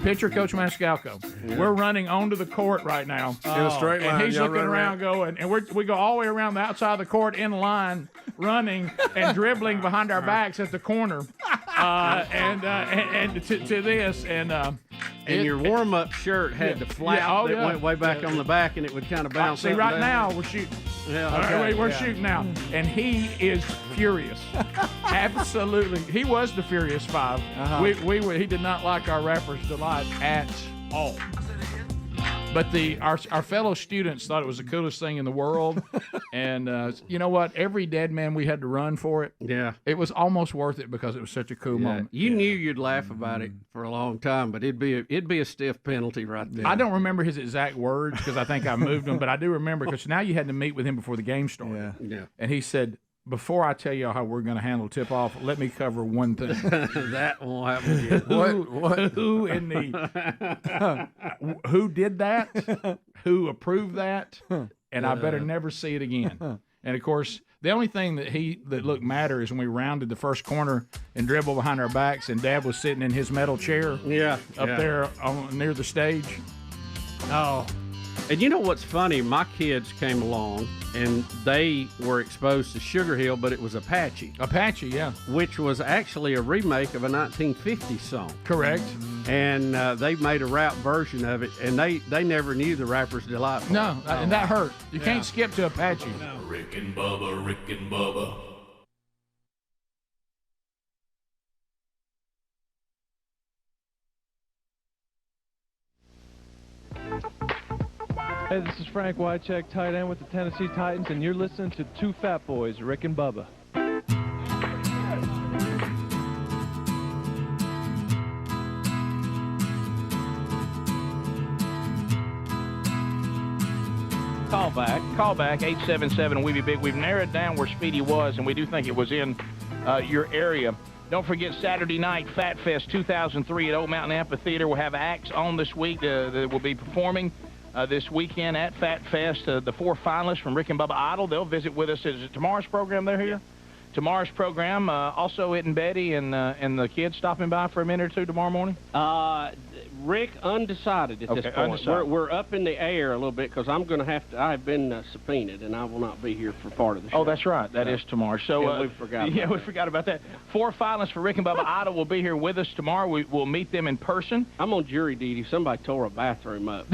Pitcher Coach Maniscalco. Yeah. We're running onto the court right now. In a straight line. And he's looking around going, and we go all the way around the outside of the court in line, running and dribbling behind our backs at the corner. And to this. And your warm-up shirt had the flap that went way back on the back, and it would kind of bounce. See, right now we're shooting. Yeah, okay. We're shooting now, and he is furious. Absolutely, he was the Furious Five. He did not like our Rapper's Delight at all. But our fellow students thought it was the coolest thing in the world. And you know what? Every dead man we had to run for it. Yeah. It was almost worth it because it was such a cool moment. You knew you'd laugh about it for a long time, but it'd be a stiff penalty right there. I don't remember his exact words because I think I moved them, but I do remember because now you had to meet with him before the game started. Yeah. And he said, "Before I tell y'all how we're going to handle tip-off, let me cover one thing." That won't happen again. Who did that? Who approved that? And I better never see it again. And, of course, the only thing that looked matter is when we rounded the first corner and dribbled behind our backs, and Dad was sitting in his metal chair there near the stage. Oh. And you know what's funny? My kids came along, and they were exposed to Sugar Hill, but it was Apache. Apache, yeah. Which was actually a remake of a 1950s song. Correct. And they made a rap version of it, and they never knew the Rapper's Delight. No, and that hurt. You can't skip to Apache. Rick and Bubba, Rick and Bubba. Hey, this is Frank Wycheck, tight end with the Tennessee Titans, and you're listening to Two Fat Boys, Rick and Bubba. Call back 877 We Be Big. We've narrowed down where Speedy was, and we do think it was in your area. Don't forget Saturday night, Fat Fest 2003 at Old Mountain Amphitheater. We'll have acts on this week that will be performing this weekend at Fat Fest. The 4 finalists from Rick and Bubba Idol, they'll visit with us. Is it tomorrow's program they're here? Tomorrow's program, also Ed and Betty and the kids stopping by for a minute or two tomorrow morning? Rick, undecided at this point. Undecided. We're up in the air a little bit because I'm going to have to. I've been subpoenaed, and I will not be here for part of the show. Oh, that's right. That is tomorrow. So we forgot. We forgot about that. 4 finalists for Rick and Bubba Idol will be here with us tomorrow. We'll meet them in person. I'm on jury duty. Somebody tore a bathroom up.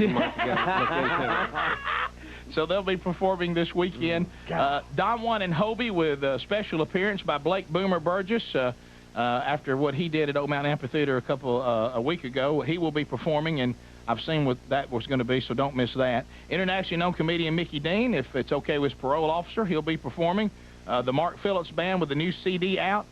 So they'll be performing this weekend. Don Juan and Hobie with a special appearance by Blake Boomer Burgess. After what he did at Old Mountain Amphitheater a week ago, he will be performing. And I've seen what that was going to be, so don't miss that. Internationally known comedian Mickey Dean, if it's okay with his parole officer, he'll be performing. The Mark Phillips Band with the new CD out.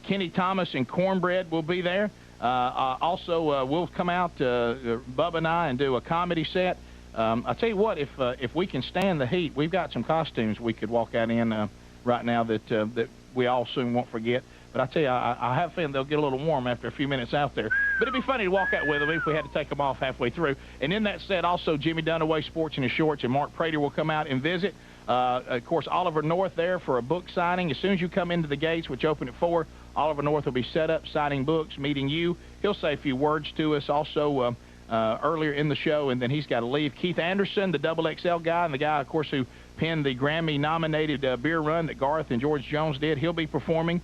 Kenny Thomas and Cornbread will be there. Also, we'll come out, Bubba and I, and do a comedy set. I'll tell you what, if we can stand the heat, we've got some costumes we could walk out in right now that we all soon won't forget. But I tell you, I have a feeling they'll get a little warm after a few minutes out there. But it'd be funny to walk out with them if we had to take them off halfway through. And in that set, also, Jimmy Dunaway, Sports in his Shorts, and Mark Prater will come out and visit. Of course, Oliver North there for a book signing. As soon as you come into the gates, which open at 4, Oliver North will be set up, signing books, meeting you. He'll say a few words to us also earlier in the show, and then he's got to leave. Keith Anderson, the XXL guy, and the guy, of course, who penned the Grammy-nominated beer run that Garth and George Jones did, he'll be performing.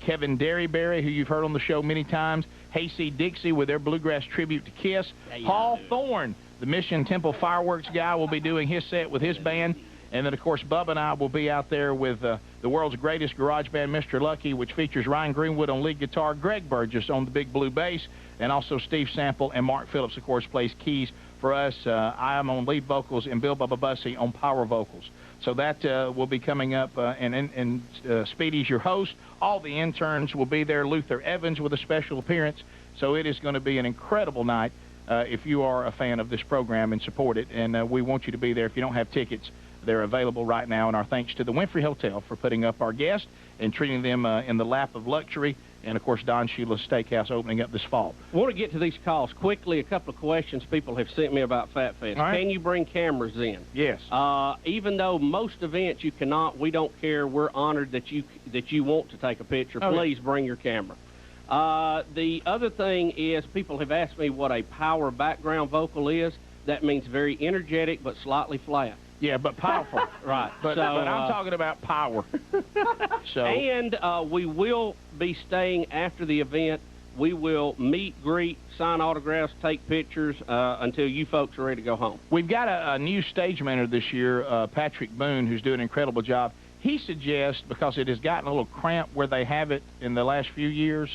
Kevin Derryberry, who you've heard on the show many times. Hasty Dixie with their bluegrass tribute to Kiss. Paul Thorne, the Mission Temple Fireworks guy, will be doing his set with his band. And then, of course, Bubba and I will be out there with the world's greatest garage band, Mr. Lucky, which features Ryan Greenwood on lead guitar, Greg Burgess on the big blue bass, and also Steve Sample and Mark Phillips, of course, plays keys for us. I am on lead vocals, and Bill Bubba Bussey on power vocals. So that will be coming up, and Speedy's your host. All the interns will be there. Luther Evans with a special appearance. So it is going to be an incredible night if you are a fan of this program and support it. And we want you to be there. If you don't have tickets, they're available right now. And our thanks to the Winfrey Hotel for putting up our guests and treating them in the lap of luxury. And, of course, Don Shula's Steakhouse opening up this fall. I want to get to these calls quickly. A couple of questions people have sent me about Fat Fest. All right. Can you bring cameras in? Yes. Even though most events you cannot, we don't care. We're honored that you want to take a picture. Okay. Please bring your camera. The other thing is people have asked me what a power background vocal is. That means very energetic but slightly flat. Yeah, but powerful. Right. But I'm talking about power. And we will be staying after the event. We will meet, greet, sign autographs, take pictures until you folks are ready to go home. We've got a new stage manager this year, Patrick Boone, who's doing an incredible job. He suggests, because it has gotten a little cramped where they have it in the last few years,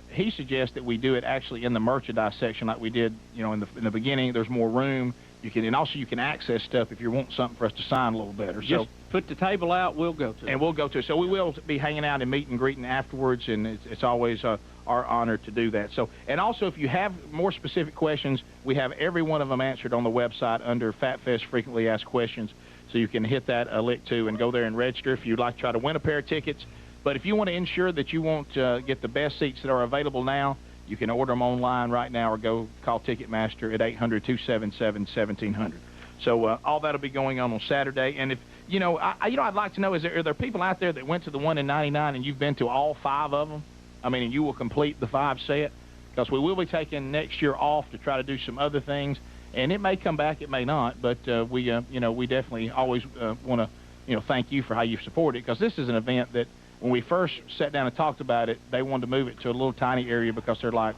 he suggests that we do it actually in the merchandise section like we did, in the beginning. There's more room. And also you can access stuff if you want something for us to sign a little better. Just put the table out, we'll go to it. And we'll go to it. So we will be hanging out and meet and greeting afterwards, and it's always our honor to do that. So, and also if you have more specific questions, we have every one of them answered on the website under Fat Fest Frequently Asked Questions. So you can hit that link too and go there and register if you'd like to try to win a pair of tickets. But if you want to ensure that you won't get the best seats that are available now, you can order them online right now or go call Ticketmaster at 800-277-1700. So all that'll be going on Saturday. And if, I'd like to know, are there people out there that went to the one in 99 and you've been to all 5 of them? I mean, and you will complete the 5 set? Because we will be taking next year off to try to do some other things. And it may come back, it may not. But we definitely always want to, thank you for how you've supported it. Because this is an event that, when we first sat down and talked about it, they wanted to move it to a little tiny area because they're like,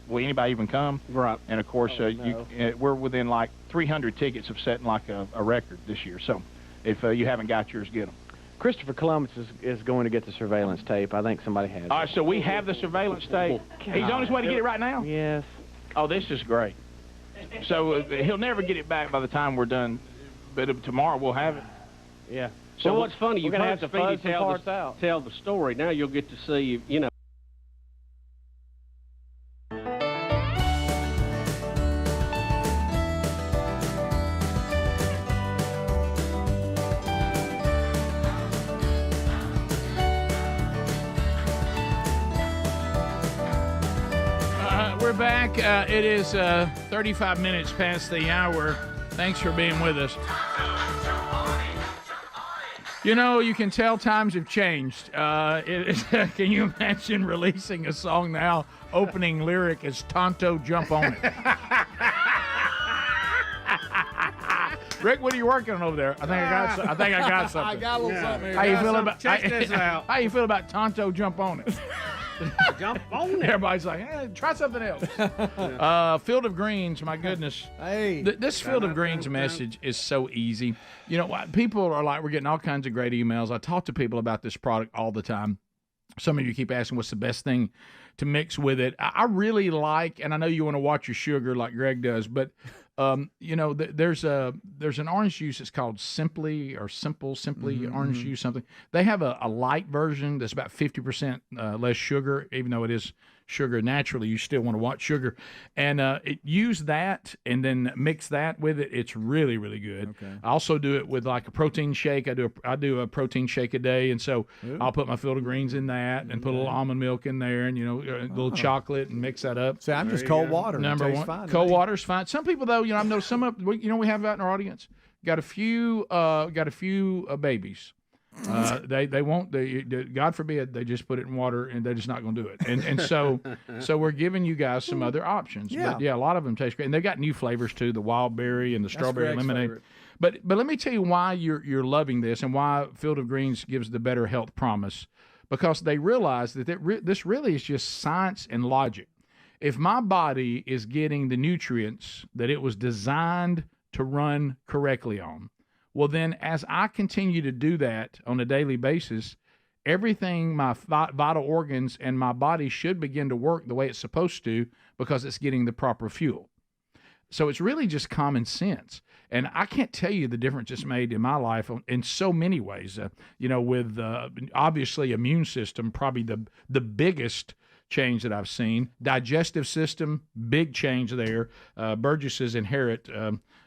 will anybody even come? Right. And, of course, we're within like 300 tickets of setting like a record this year. So if you haven't got yours, get them. Christopher Columbus is going to get the surveillance tape. I think somebody has it. All right, so we have the surveillance tape. He's on his way to get it right now? Yes. Oh, this is great. So he'll never get it back by the time we're done, but tomorrow we'll have it. Yeah. So what's funny, you've heard have to Speedy fuzz some parts out. tell the story. Now you'll get to see, We're back. It is 35 minutes past the hour. Thanks for being with us. You can tell times have changed. Can you imagine releasing a song now, opening lyric is Tonto, jump on it? Rick, what are you working on over there? I think I got something. I got a little something here. How you feel about Check this out. How you feel about Tonto, jump on it? Jump on it. Everybody's like, try something else. Field of Greens, my goodness. Hey. This Field of Greens message is so easy. People are like, we're getting all kinds of great emails. I talk to people about this product all the time. Some of you keep asking what's the best thing to mix with it. I really like, and I know you want to watch your sugar like Greg does, but there's an orange juice that's called Simply orange juice something. They have a light version that's about 50% less sugar, even though it is sugar naturally. You still want to watch sugar, and use that and then mix that with it. It's really, really good. Okay. I also do it with like a protein shake. I do a protein shake a day, and so I'll put my Field of Greens in that and put a little almond milk in there, and a little chocolate, and mix that up. See, I'm just cold water. Number one, fine, cold water's fine. Some people though, I've noticed some of we have out in our audience got a few babies. They won't. God forbid they just put it in water and they're just not going to do it. And so we're giving you guys some other options. Yeah. But yeah, a lot of them taste great, and they got new flavors too: the wild berry and the strawberry Greg's lemonade. favorite. But let me tell you why you're loving this and why Field of Greens gives the better health promise, because they realize that this really is just science and logic. If my body is getting the nutrients that it was designed to run correctly on, well, then as I continue to do that on a daily basis, everything, my vital organs and my body should begin to work the way it's supposed to because it's getting the proper fuel. So it's really just common sense. And I can't tell you the difference it's made in my life in so many ways. With obviously immune system, probably the biggest change that I've seen. Digestive system, big change there. Burgess's inherit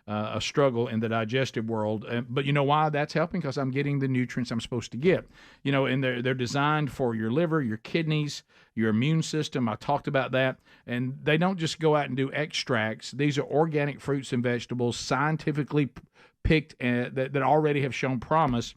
a struggle in the digestive world. But you know why that's helping? Because I'm getting the nutrients I'm supposed to get. And they're designed for your liver, your kidneys, your immune system. I talked about that. And they don't just go out and do extracts. These are organic fruits and vegetables, scientifically picked that already have shown promise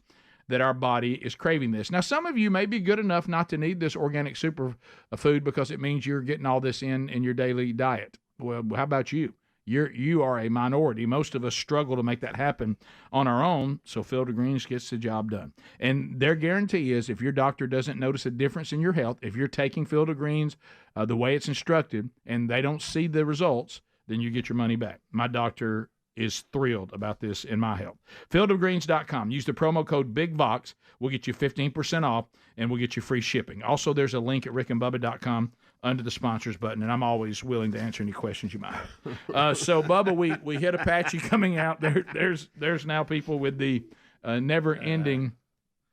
that our body is craving this. Now, some of you may be good enough not to need this organic super food because it means you're getting all this in your daily diet. Well, how about you? You are a minority. Most of us struggle to make that happen on our own, so Field of Greens gets the job done. And their guarantee is if your doctor doesn't notice a difference in your health, if you're taking Field of Greens the way it's instructed and they don't see the results, then you get your money back. My doctor is thrilled about this in my health. Fieldofgreens.com. Use the promo code BIGVOX. We'll get you 15% off, and we'll get you free shipping. Also, there's a link at rickandbubba.com under the sponsors button, and I'm always willing to answer any questions you might have. So, Bubba, we hit Apache coming out. There's now people with the never-ending.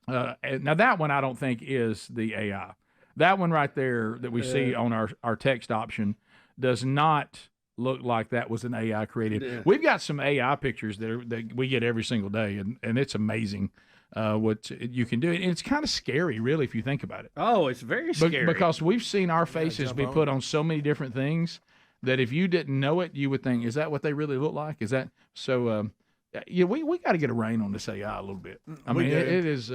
Now, that one I don't think is the AI. That one right there that we see on our text option does not look like that was an AI created. Yeah. We've got some AI pictures that we get every single day, and it's amazing what you can do. And it's kind of scary, really, if you think about it. Oh, it's very scary. Because we've seen our faces be put on so many different things that if you didn't know it, you would think, is that what they really look like? Is that so? We got to get a rein on this AI a little bit. I mean, it is.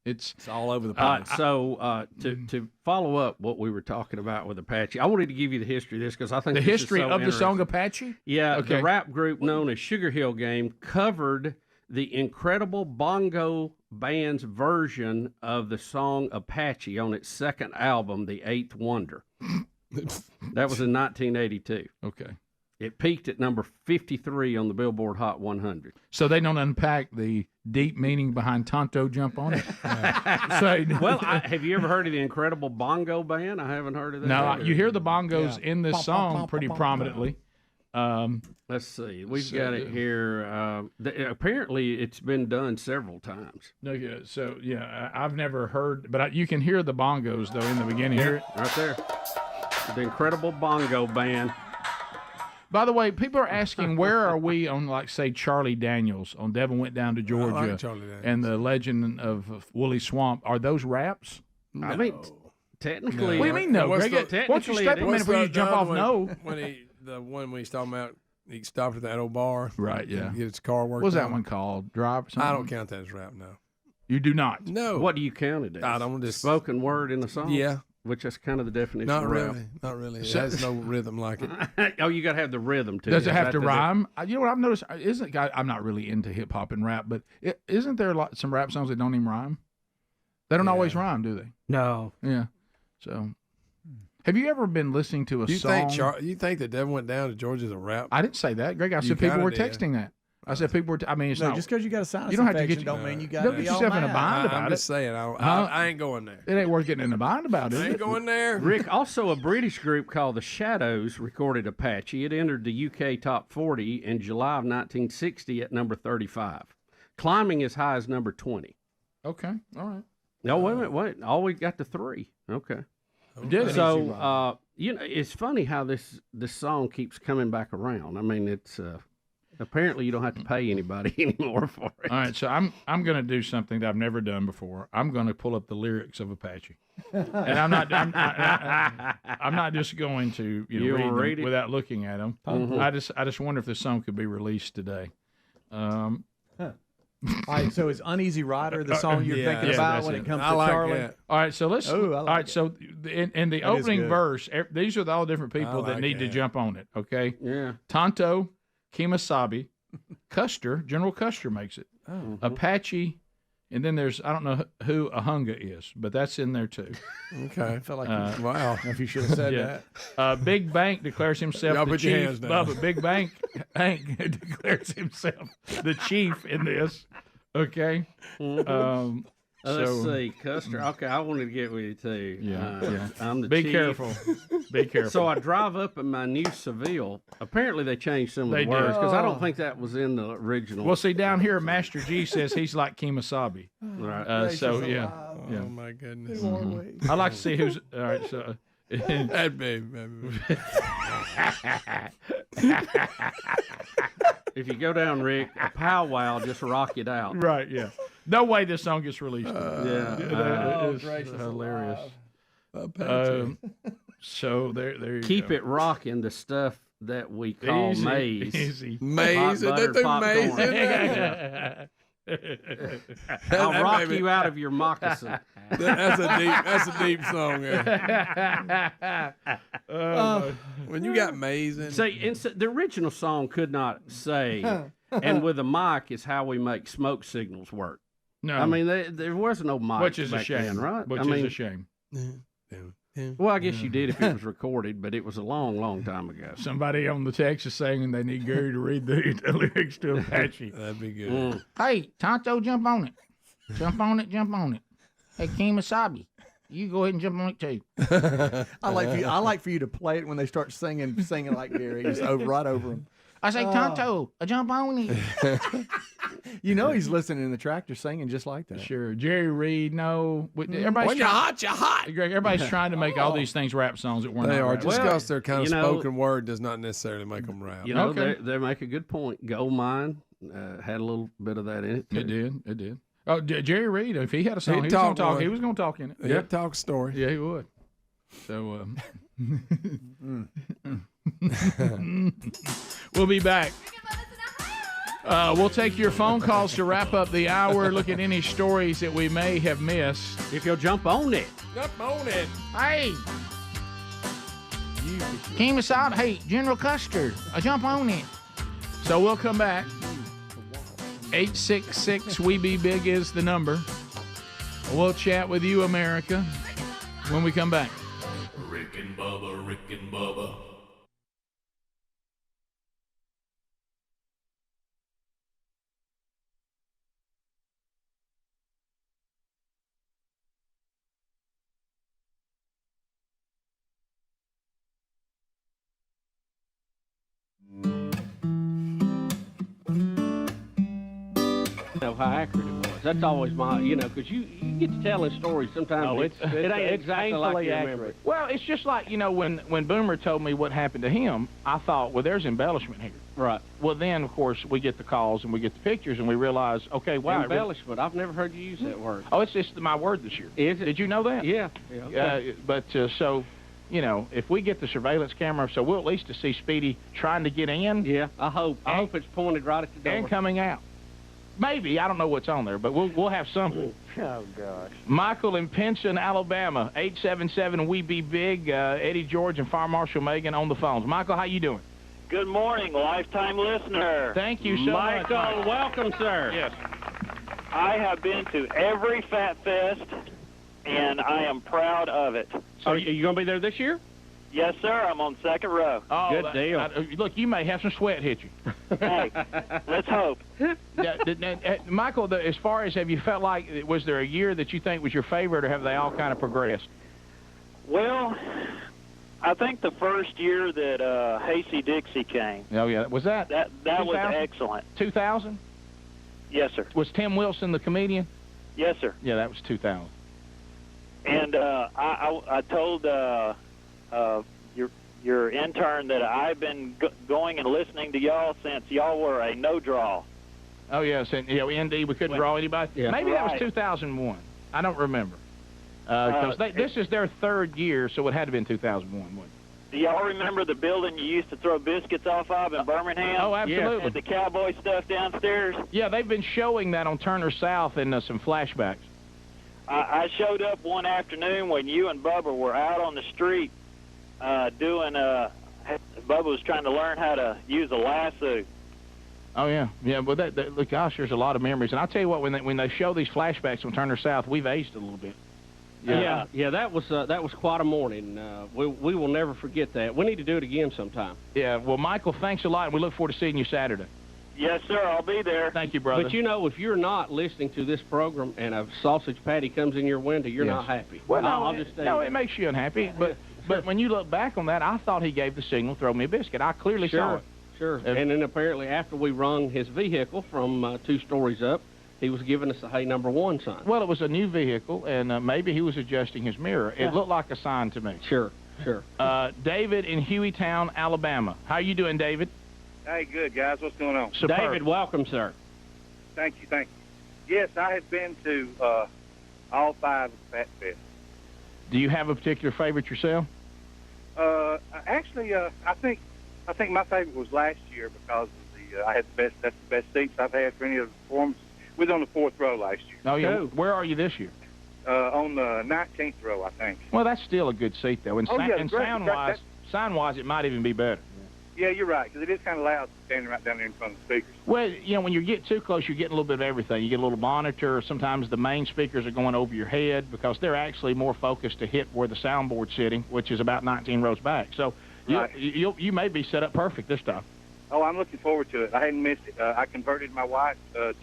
It's all over the place. To follow up what we were talking about with Apache, I wanted to give you the history of this because I think the this history is so of the song Apache. Yeah, okay. The rap group known as Sugar Hill Gang covered the incredible bongo band's version of the song Apache on its second album, The Eighth Wonder. That was in 1982. Okay. It peaked at number 53 on the Billboard Hot 100. So they don't unpack the deep meaning behind Tonto Jump on it? Well, have you ever heard of the Incredible Bongo Band? I haven't heard of that. No, you hear the bongos in this song pretty prominently. Let's see. We've got it here. Apparently, it's been done several times. I've never heard, but you can hear the bongos, though, in the beginning. Hear it? Right there. The Incredible Bongo Band. By the way, people are asking, where are we on, like, say, Charlie Daniels on Devil Went Down to Georgia and the Legend of Woolly Swamp? Are those raps? No. I mean, technically. What do you mean no, Greg? Why don't you step a minute before you jump off no? The one we was talking about, he stopped at that old bar. Right, yeah. Get his car worked. What's that one called? Drive or something? I don't count that as rap, no. You do not? No. What do you count it as? I don't just. Spoken word in the song? Yeah. Which is kind of the definition of rap. Not really. It has no rhythm like it. Oh, you got to have the rhythm, too. Does it have to rhyme? You know what I've noticed? I'm not really into hip-hop and rap, but isn't there some rap songs that don't even rhyme? They don't always rhyme, do they? No. Yeah. So, have you ever been listening to a song? You think The Devil Went Down to Georgia is a rap? I didn't say that, Greg. I said people were texting that. I said people were. I mean, it's No, not just because you got a sinus you don't have to infection get don't mean you got don't to get be all yourself in a mad. bind about I'm it. just saying, I ain't going there. It ain't worth getting in a bind about it. I ain't going there. Rick, also a British group called the Shadows recorded Apache. It entered the UK top 40 in July of 1960 at number 35, climbing as high as number 20. Okay, all right. No, wait a minute, wait. All we got to 3. Okay. Did it? So, it's funny how this song keeps coming back around. I mean, it's apparently you don't have to pay anybody anymore for it. All right, so I'm going to do something that I've never done before. I'm going to pull up the lyrics of Apache, and I'm not just going to read them without looking at them. Mm-hmm. I just wonder if this song could be released today. All right, so is Uneasy Rider the song you're thinking about when it comes to Charlie? That. All right, so let's. Oh, I like all right, it. so in the That is opening good. verse, these are all different people that like need to that. jump on it. Okay. Yeah. Tonto, Kemosabe, Custer, General Custer makes it. Oh. Apache, and then there's I don't know who Ahunga is, but that's in there too. Okay. I felt like Wow. if you should have said Yeah. that. Big Bank declares himself Y'all the put your chief. hands down. Bubba, Big Bank declares himself the chief in this. Okay. Let's So- see, Custer. Okay, I wanted to get with you too. Yeah. I'm the Be chief. careful. Be careful. So I drive up in my new Seville. Apparently they changed some of They the words did. because I don't think that was in the original. Well, see down here, Master G says he's like Kemosabe. Right. So yeah. Oh my goodness. Mhm. I like to see who's all right. So That baby. If you go down, Rick, a powwow just rock it out. right, yeah. No way this song gets released. Yeah. It's hilarious. Apache. So there you Keep go. it rocking, the stuff that we call Easy, maize. easy. Maize. Hot Is that buttered the maize in popcorn. there? I'll That rock baby- you out of your moccasin. That's a deep song. Yeah. When you got maize in. See, the original song could not say, and with a mic is how we make smoke signals work. No, I mean, there was no mic which is a back shame, then, right? Which I mean, is a shame. well, I guess you did if it was recorded, but it was a long, long time ago. Somebody on the text is saying they need Gary to read the lyrics to Apache. That'd be good. Hey, Tonto, jump on it. Jump on it, jump on it. Hey, Kemosabe, you go ahead and jump on it too. I like for you to play it when they start singing like Gary, just right over them. I say, Tonto, jump on it. You know he's listening in the tractor singing just like that. Sure. Jerry Reed, no. Everybody's When you're hot, you're hot. Greg, everybody's trying to make all these things rap songs that we're They not are. rap Just songs. because they're kind of you know- spoken word does not necessarily make them rap. You know, Okay. they make a good point. Gold Mine had a little bit of that in it. Too. It did. Oh, Jerry Reed, if he had a song, He'd he was going talk to talk. one. He was going to talk in it. Yeah, talk story. Yeah, he would. So, we'll be back. We'll take your phone calls to wrap up the hour. Look at any stories that we may have missed. If you'll jump on it. Jump on it. Hey, Kemosabe, hey, General Custer, jump on it. So we'll come back. 866 We Be Big is the number. We'll chat with you, America, when we come back. Rick and Bubba, Rick and Bubba. Know how accurate it was. That's always my, because you get to telling stories sometimes. Oh, it ain't exactly like painfully you remember accurate. it. Well, it's just like, when Boomer told me what happened to him, I thought, well, there's embellishment here. Right. Well, then, of course, we get the calls and we get the pictures and we realize, okay, wow. it really- Embellishment. I've never heard you use that word. Oh, it's just my word this year. Is it? Did you know that? Yeah. Okay. So, if we get the surveillance camera, so we'll at least to see Speedy trying to get in. Yeah, I hope it's pointed right at the door. And coming out. Maybe. I don't know what's on there, but we'll have something. Oh, gosh. Michael in Pinson, Alabama, 877 We Be Big. Eddie George and Fire Marshal Megan on the phones. Michael, how you doing? Good morning, lifetime listener. Thank you so much. Michael, welcome, sir. Yes. I have been to every Fat Fest, and I am proud of it. So are you going to be there this year? Yes, sir. I'm on second row. Oh, Good deal. Look, you may have some sweat hit you. Hey, let's hope. Michael, as far as have you felt like, was there a year that you think was your favorite, or have they all kind of progressed? Well, I think the first year that Hasty Dixie came. Oh, yeah. Was that? That was 2000? excellent. 2000? Yes, sir. Was Tim Wilson the comedian? Yes, sir. Yeah, that was 2000. And I told your intern that I've been going and listening to y'all since y'all were a no draw. Oh yes, and ND we couldn't draw anybody. Yeah. Maybe that was Right. 2001. I don't remember because this is their third year, so it had to have been 2001. Wouldn't it? Do y'all remember the building you used to throw biscuits off of in Birmingham? Oh, absolutely. Had the cowboy stuff downstairs. Yeah, they've been showing that on Turner South in some flashbacks. I showed up one afternoon when you and Bubba were out on the street doing. Bubba was trying to learn how to use a lasso. Oh yeah, yeah. Well, look, gosh, there's a lot of memories, and I'll tell you what, when they show these flashbacks on Turner South, we've aged a little bit. Yeah, that was quite a morning. We will never forget that. We need to do it again sometime. Yeah. Well, Michael, thanks a lot, and we look forward to seeing you Saturday. Yes, sir. I'll be there. Thank you, brother. But you know, if you're not listening to this program and a sausage patty comes in your window, you're not happy. Well, I'll just tell no, you. it makes you unhappy. But when you look back on that, I thought he gave the signal, throw me a biscuit. I clearly saw it. Sure. And then apparently after we rung his vehicle from 2 stories up, he was giving us a hey number 1 sign. Well, it was a new vehicle, and maybe he was adjusting his mirror. Yeah. It looked like a sign to me. Sure. David in Hueytown, Alabama. How you doing, David? Hey, good, guys. What's going on? Superb. David, welcome, sir. Thank you. Yes, I have been to all 5 of the Fat Fest. Do you have a particular favorite yourself? Actually, I think my favorite was last year because of I had the best. That's the best seats I've had for any of the performances. We was on the 4th row last year. Oh yeah. Where are you this year? On the 19th row, I think. Well, that's still a good seat though, and, and great. sound-wise, it might even be better. Yeah, you're right, because it is kind of loud standing right down there in front of the speakers. Well, when you get too close, you're getting a little bit of everything. You get a little monitor. Sometimes the main speakers are going over your head because they're actually more focused to hit where the soundboard's sitting, which is about 19 rows back. So you may be set up perfect this time. Oh, I'm looking forward to it. I hadn't missed it. I converted my wife to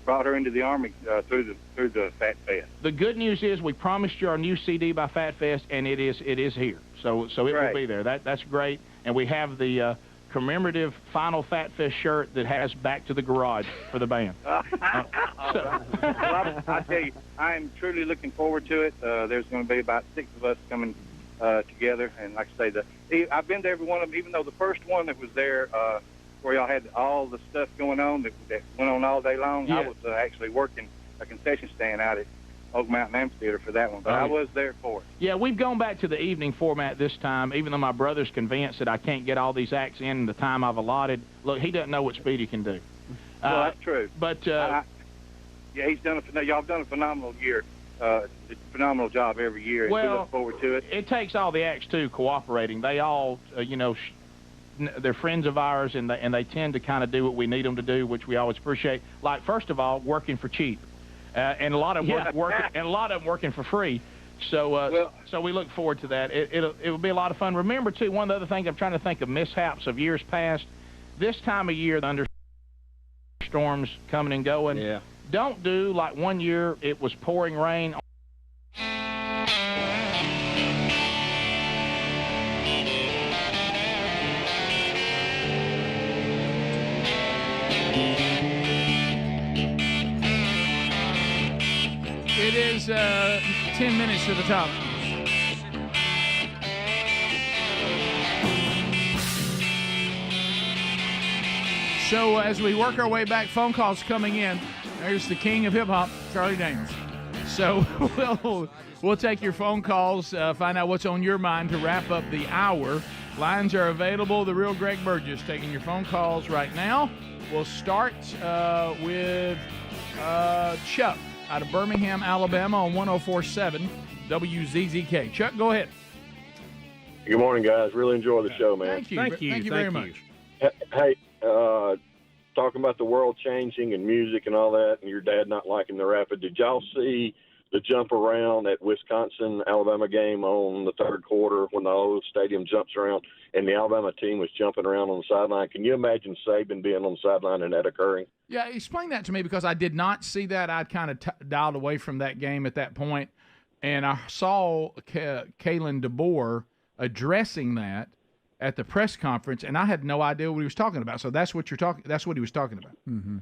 brought her into the Army through the Fat Fest. The good news is we promised you our new CD by Fat Fest, and it is here. So it will be there. That's great. And we have the commemorative final Fat Fest shirt that has "Back to the Garage" for the band. Well, I tell you, I am truly looking forward to it. There's going to be about 6 of us coming together, and like I say, I've been to every one of them. Even though the first one that was there, where y'all had all the stuff going on that went on all day long, I was actually working a concession stand out at Oak Mountain Amphitheater for that one, but I was there for it. Yeah, we've gone back to the evening format this time, even though my brother's convinced that I can't get all these acts in the time I've allotted. Look, he doesn't know what Speedy can do. Well, that's true. But yeah, y'all have done a phenomenal year, phenomenal job every year, and we look forward to it. It takes all the acts too cooperating. They all, they're friends of ours, and they tend to kind of do what we need them to do, which we always appreciate. Like, first of all, working for cheap. And a lot of them working for free, so we look forward to that. It will be a lot of fun. Remember too, one of the other things I'm trying to think of mishaps of years past. This time of year, the thunderstorms coming and going. Yeah. Don't do like one year it was pouring rain. It is 10 minutes to the top. So as we work our way back, phone calls coming in. There's the king of hip-hop, Charlie Daniels. So we'll take your phone calls, find out what's on your mind to wrap up the hour. Lines are available. The real Greg Burgess taking your phone calls right now. We'll start with Chuck out of Birmingham, Alabama on 104.7 WZZK. Chuck, go ahead. Good morning, guys. Really enjoy the show, man. Thank you very much. Hey, talking about the world changing and music and all that, and your dad not liking the rapid. Did y'all see the jump around at Wisconsin-Alabama game on the third quarter when the whole stadium jumps around and the Alabama team was jumping around on the sideline. Can you imagine Saban being on the sideline and that occurring? Yeah, explain that to me because I did not see that. I'd kind of dialed away from that game at that point, and I saw Kalen DeBoer addressing that at the press conference, and I had no idea what he was talking about. So that's what you're talking. That's what he was talking about. Mm-hmm.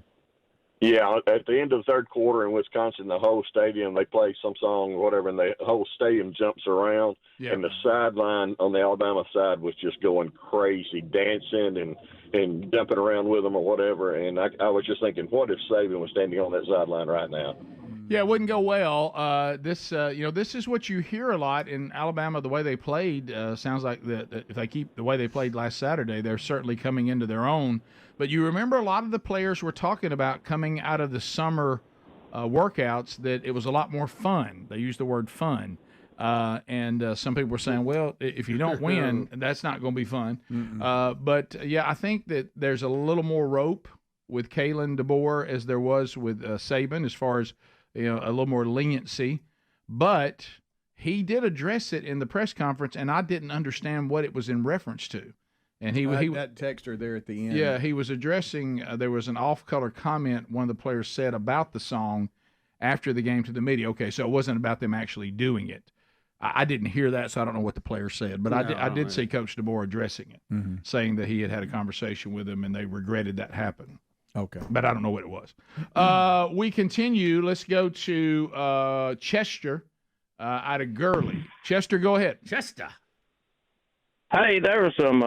Yeah, at the end of the third quarter in Wisconsin, the whole stadium, they play some song or whatever, and the whole stadium jumps around, and the sideline on the Alabama side was just going crazy, dancing and jumping around with them or whatever. And I was just thinking, what if Saban was standing on that sideline right now? Yeah, it wouldn't go well. This is what you hear a lot in Alabama. The way they played sounds like that if they keep the way they played last Saturday, they're certainly coming into their own. But you remember a lot of the players were talking about coming out of the summer workouts that it was a lot more fun. They used the word fun. And some people were saying, well, if you don't win, that's not going to be fun. But, yeah, I think that there's a little more rope with Kalen DeBoer as there was with Saban as far as, a little more leniency. But he did address it in the press conference, and I didn't understand what it was in reference to. And he that texter there at the end. Yeah, he was addressing. There was an off-color comment one of the players said about the song after the game to the media. Okay, so it wasn't about them actually doing it. I didn't hear that, so I don't know what the player said. But I did see Coach DeBoer addressing it, saying that he had a conversation with him and they regretted that happened. Okay, but I don't know what it was. We continue. Let's go to Chester out of Gurley. Chester, go ahead. Chester. Hey, there was some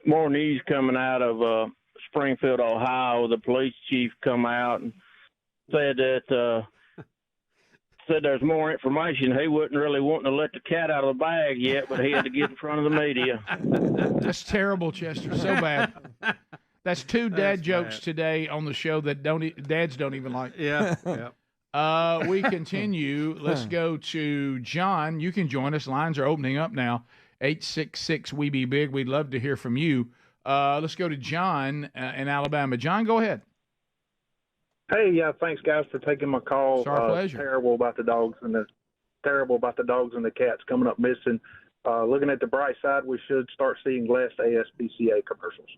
more news coming out of Springfield, Ohio. The police chief come out and said that said there's more information. He wasn't really wanting to let the cat out of the bag yet, but he had to get in front of the media. That's terrible, Chester. So bad. That's two dad jokes today on the show that dads don't even like. Yeah. Yeah. We continue. Let's go to John. You can join us. Lines are opening up now. 866-WE-BE-BIG. We'd love to hear from you. Let's go to John in Alabama. John, go ahead. Hey, yeah, thanks guys for taking my call. It's our pleasure. Terrible about the dogs and the cats coming up missing. Looking at the bright side, we should start seeing less ASPCA commercials.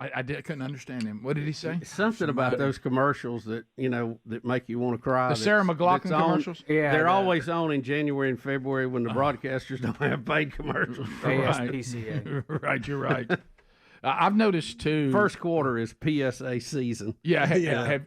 I couldn't understand him. What did he say? Something about those commercials that that make you want to cry. The Sarah McLachlan commercials. Yeah, they're always on in January and February when the broadcasters don't have paid commercials. ASPCA. Right, you're right. I've noticed too. First quarter is PSA season. Yeah.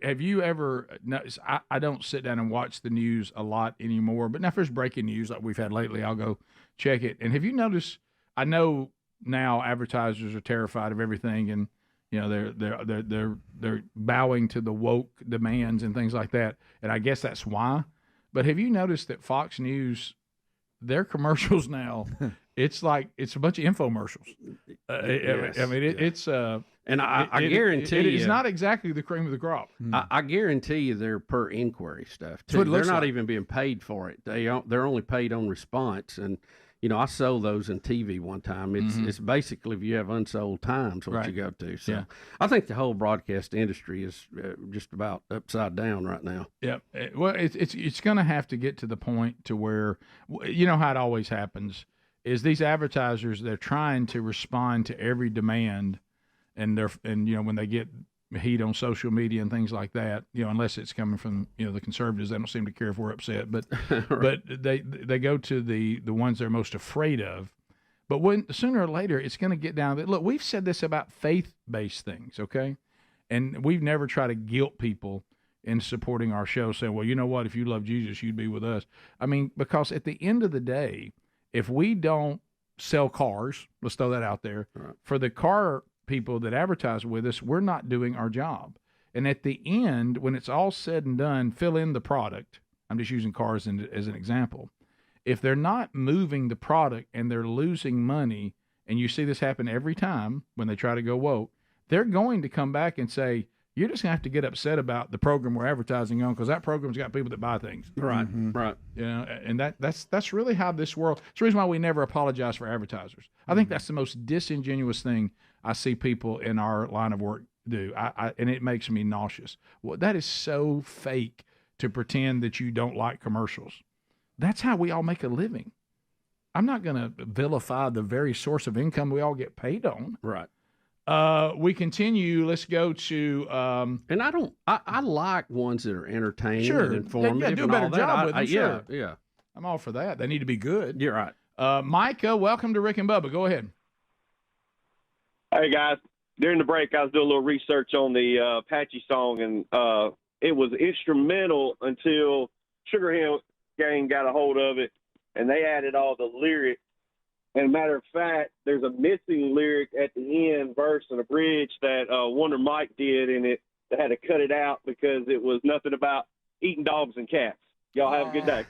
Have you ever noticed? I don't sit down and watch the news a lot anymore. But now, if there's breaking news like we've had lately, I'll go check it. And have you noticed? I know now advertisers are terrified of everything, and they're bowing to the woke demands and things like that. And I guess that's why. But have you noticed that Fox News, their commercials now, it's a bunch of infomercials. Yes. I mean, it's and I guarantee you, it's not exactly the cream of the crop. I guarantee you, they're per inquiry stuff too. They're not even being paid for it. They're only paid on response. And I sold those in TV one time. It's basically if you have unsold times what you go to. So I think the whole broadcast industry is just about upside down right now. Yeah. Well, it's going to have to get to the point to where how it always happens is these advertisers, they're trying to respond to every demand, and when they get heat on social media and things like that, unless it's coming from the conservatives, they don't seem to care if we're upset, but but they go to the ones they're most afraid of. But sooner or later it's going to get down. Look, we've said this about faith-based things, okay, and we've never tried to guilt people in supporting our show, saying, well, you know what, if you love Jesus, you'd be with us. I mean, because at the end of the day, if we don't sell cars, let's throw that out there, for the car people that advertise with us, we're not doing our job. And at the end, when it's all said and done, fill in the product. I'm just using cars as an example. If they're not moving the product and they're losing money, and you see this happen every time when they try to go woke, they're going to come back and say, you're just going to have to get upset about the program we're advertising on because that program's got people that buy things. Right, right. And that's really how this world – it's the reason why we never apologize for advertisers. I think that's the most disingenuous thing I see people in our line of work do, and it makes me nauseous. Well, that is so fake to pretend that you don't like commercials. That's how we all make a living. I'm not going to vilify the very source of income we all get paid on. Right. We continue. Let's go to. And I like ones that are entertaining Sure. and informative. Yeah, do a and better all that. job with them. Sure. Yeah. I'm all for that. They need to be good. You're right. Micah, welcome to Rick and Bubba. Go ahead. Hey, guys. During the break, I was doing a little research on the Apache song, and it was instrumental until Sugar Hill Gang got a hold of it, and they added all the lyrics. And matter of fact, there's a missing lyric at the end, verse and a bridge that Wonder Mike did, and they had to cut it out because it was nothing about eating dogs and cats. Y'all have a good day.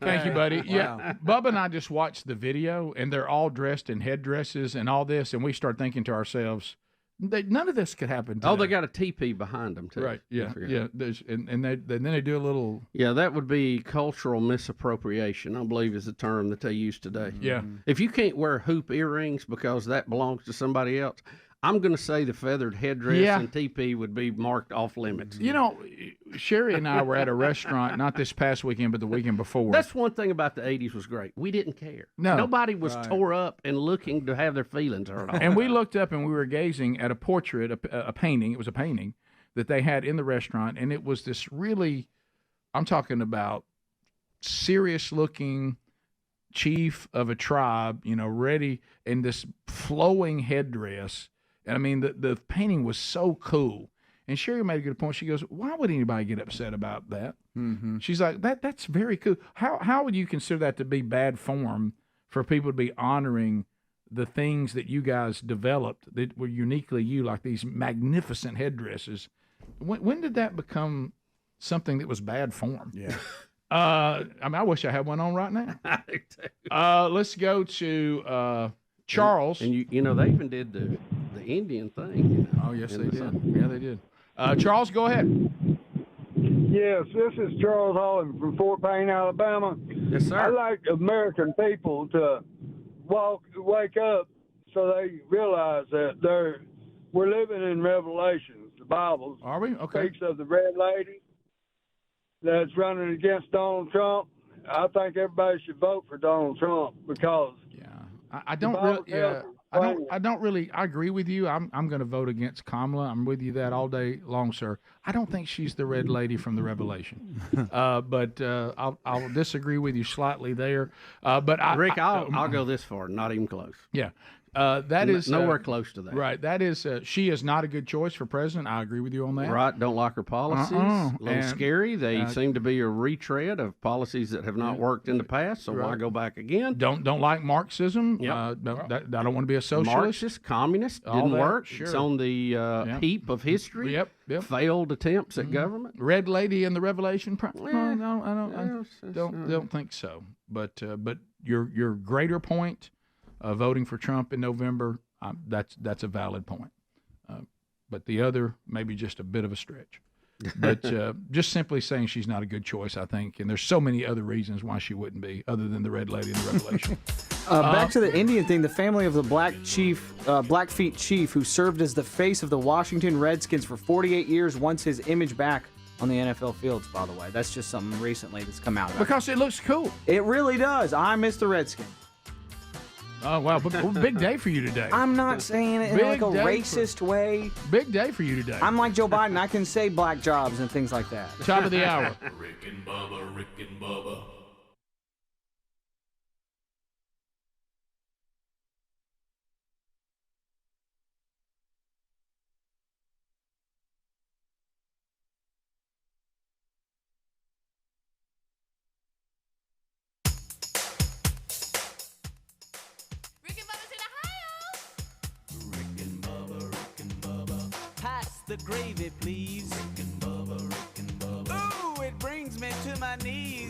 Thank you, buddy. Yeah, Bubba and I just watched the video, and they're all dressed in headdresses and all this, and we start thinking to ourselves, none of this could happen today. Oh, they got a teepee behind them, too. Right, yeah. And then they do a little... Yeah, that would be cultural misappropriation, I believe is the term that they use today. Yeah. If you can't wear hoop earrings because that belongs to somebody else, I'm going to say the feathered headdress and teepee would be marked off limits. You know, Sherry and I were at a restaurant, not this past weekend, but the weekend before. That's one thing about the 80s was great. We didn't care. No. Nobody was tore up and looking to have their feelings hurt on. And we looked up and we were gazing at a portrait, a painting. It was a painting that they had in the restaurant. And it was this really, I'm talking about serious looking chief of a tribe, ready in this flowing headdress. And I mean, the painting was so cool. And Sherry made a good point. She goes, why would anybody get upset about that? Mm-hmm. She's like, that's very cool. How would you consider that to be bad form for people to be honoring the things that you guys developed that were uniquely you, like these magnificent headdresses? When did that become something that was bad form? Yeah. I wish I had one on right now. Let's go to Charles. And you know, they even did the Indian thing. Oh, yes, they did. Yeah, they did. Charles, go ahead. Yes, this is Charles Holland from Fort Payne, Alabama. Yes, sir. I like American people to wake up so they realize that we're living in Revelations. The Bible speaks of the red lady that's running against Donald Trump. I think everybody should vote for Donald Trump because I agree with you. I'm going to vote against Kamala. I'm with you that all day long, sir. I don't think she's the red lady from the Revelation. But I'll disagree with you slightly there. But Rick, I'll go this far. Not even close. Yeah. That is nowhere close to that. Right. That is, she is not a good choice for president. I agree with you on that. Right. Don't like her policies. A little scary. They seem to be a retread of policies that have not worked in the past. So why go back again? Don't like Marxism. Yep. I don't want to be a socialist. Marxist, communist, didn't work. Sure. It's on the heap of history. Yep. Failed attempts at government. Red lady in the Revelation. No, I don't think so. But your greater point. Voting for Trump in November, that's a valid point. But the other, maybe just a bit of a stretch. But just simply saying she's not a good choice, I think. And there's so many other reasons why she wouldn't be, other than the red lady in the Revelation. Back to the Indian thing, the family of the Blackfeet chief who served as the face of the Washington Redskins for 48 years wants his image back on the NFL fields, by the way. That's just something recently that's come out. Because it looks cool. It really does. I miss the Redskins. Oh, wow. Big day for you today. I'm not saying it in like a racist way. Big day for you today. I'm like Joe Biden. I can say black jobs and things like that. Top of the hour. Rick and Bubba, Rick and Bubba. The gravy, please. Rick and Bubba, Rick and Bubba. Ooh, it brings me to my knees.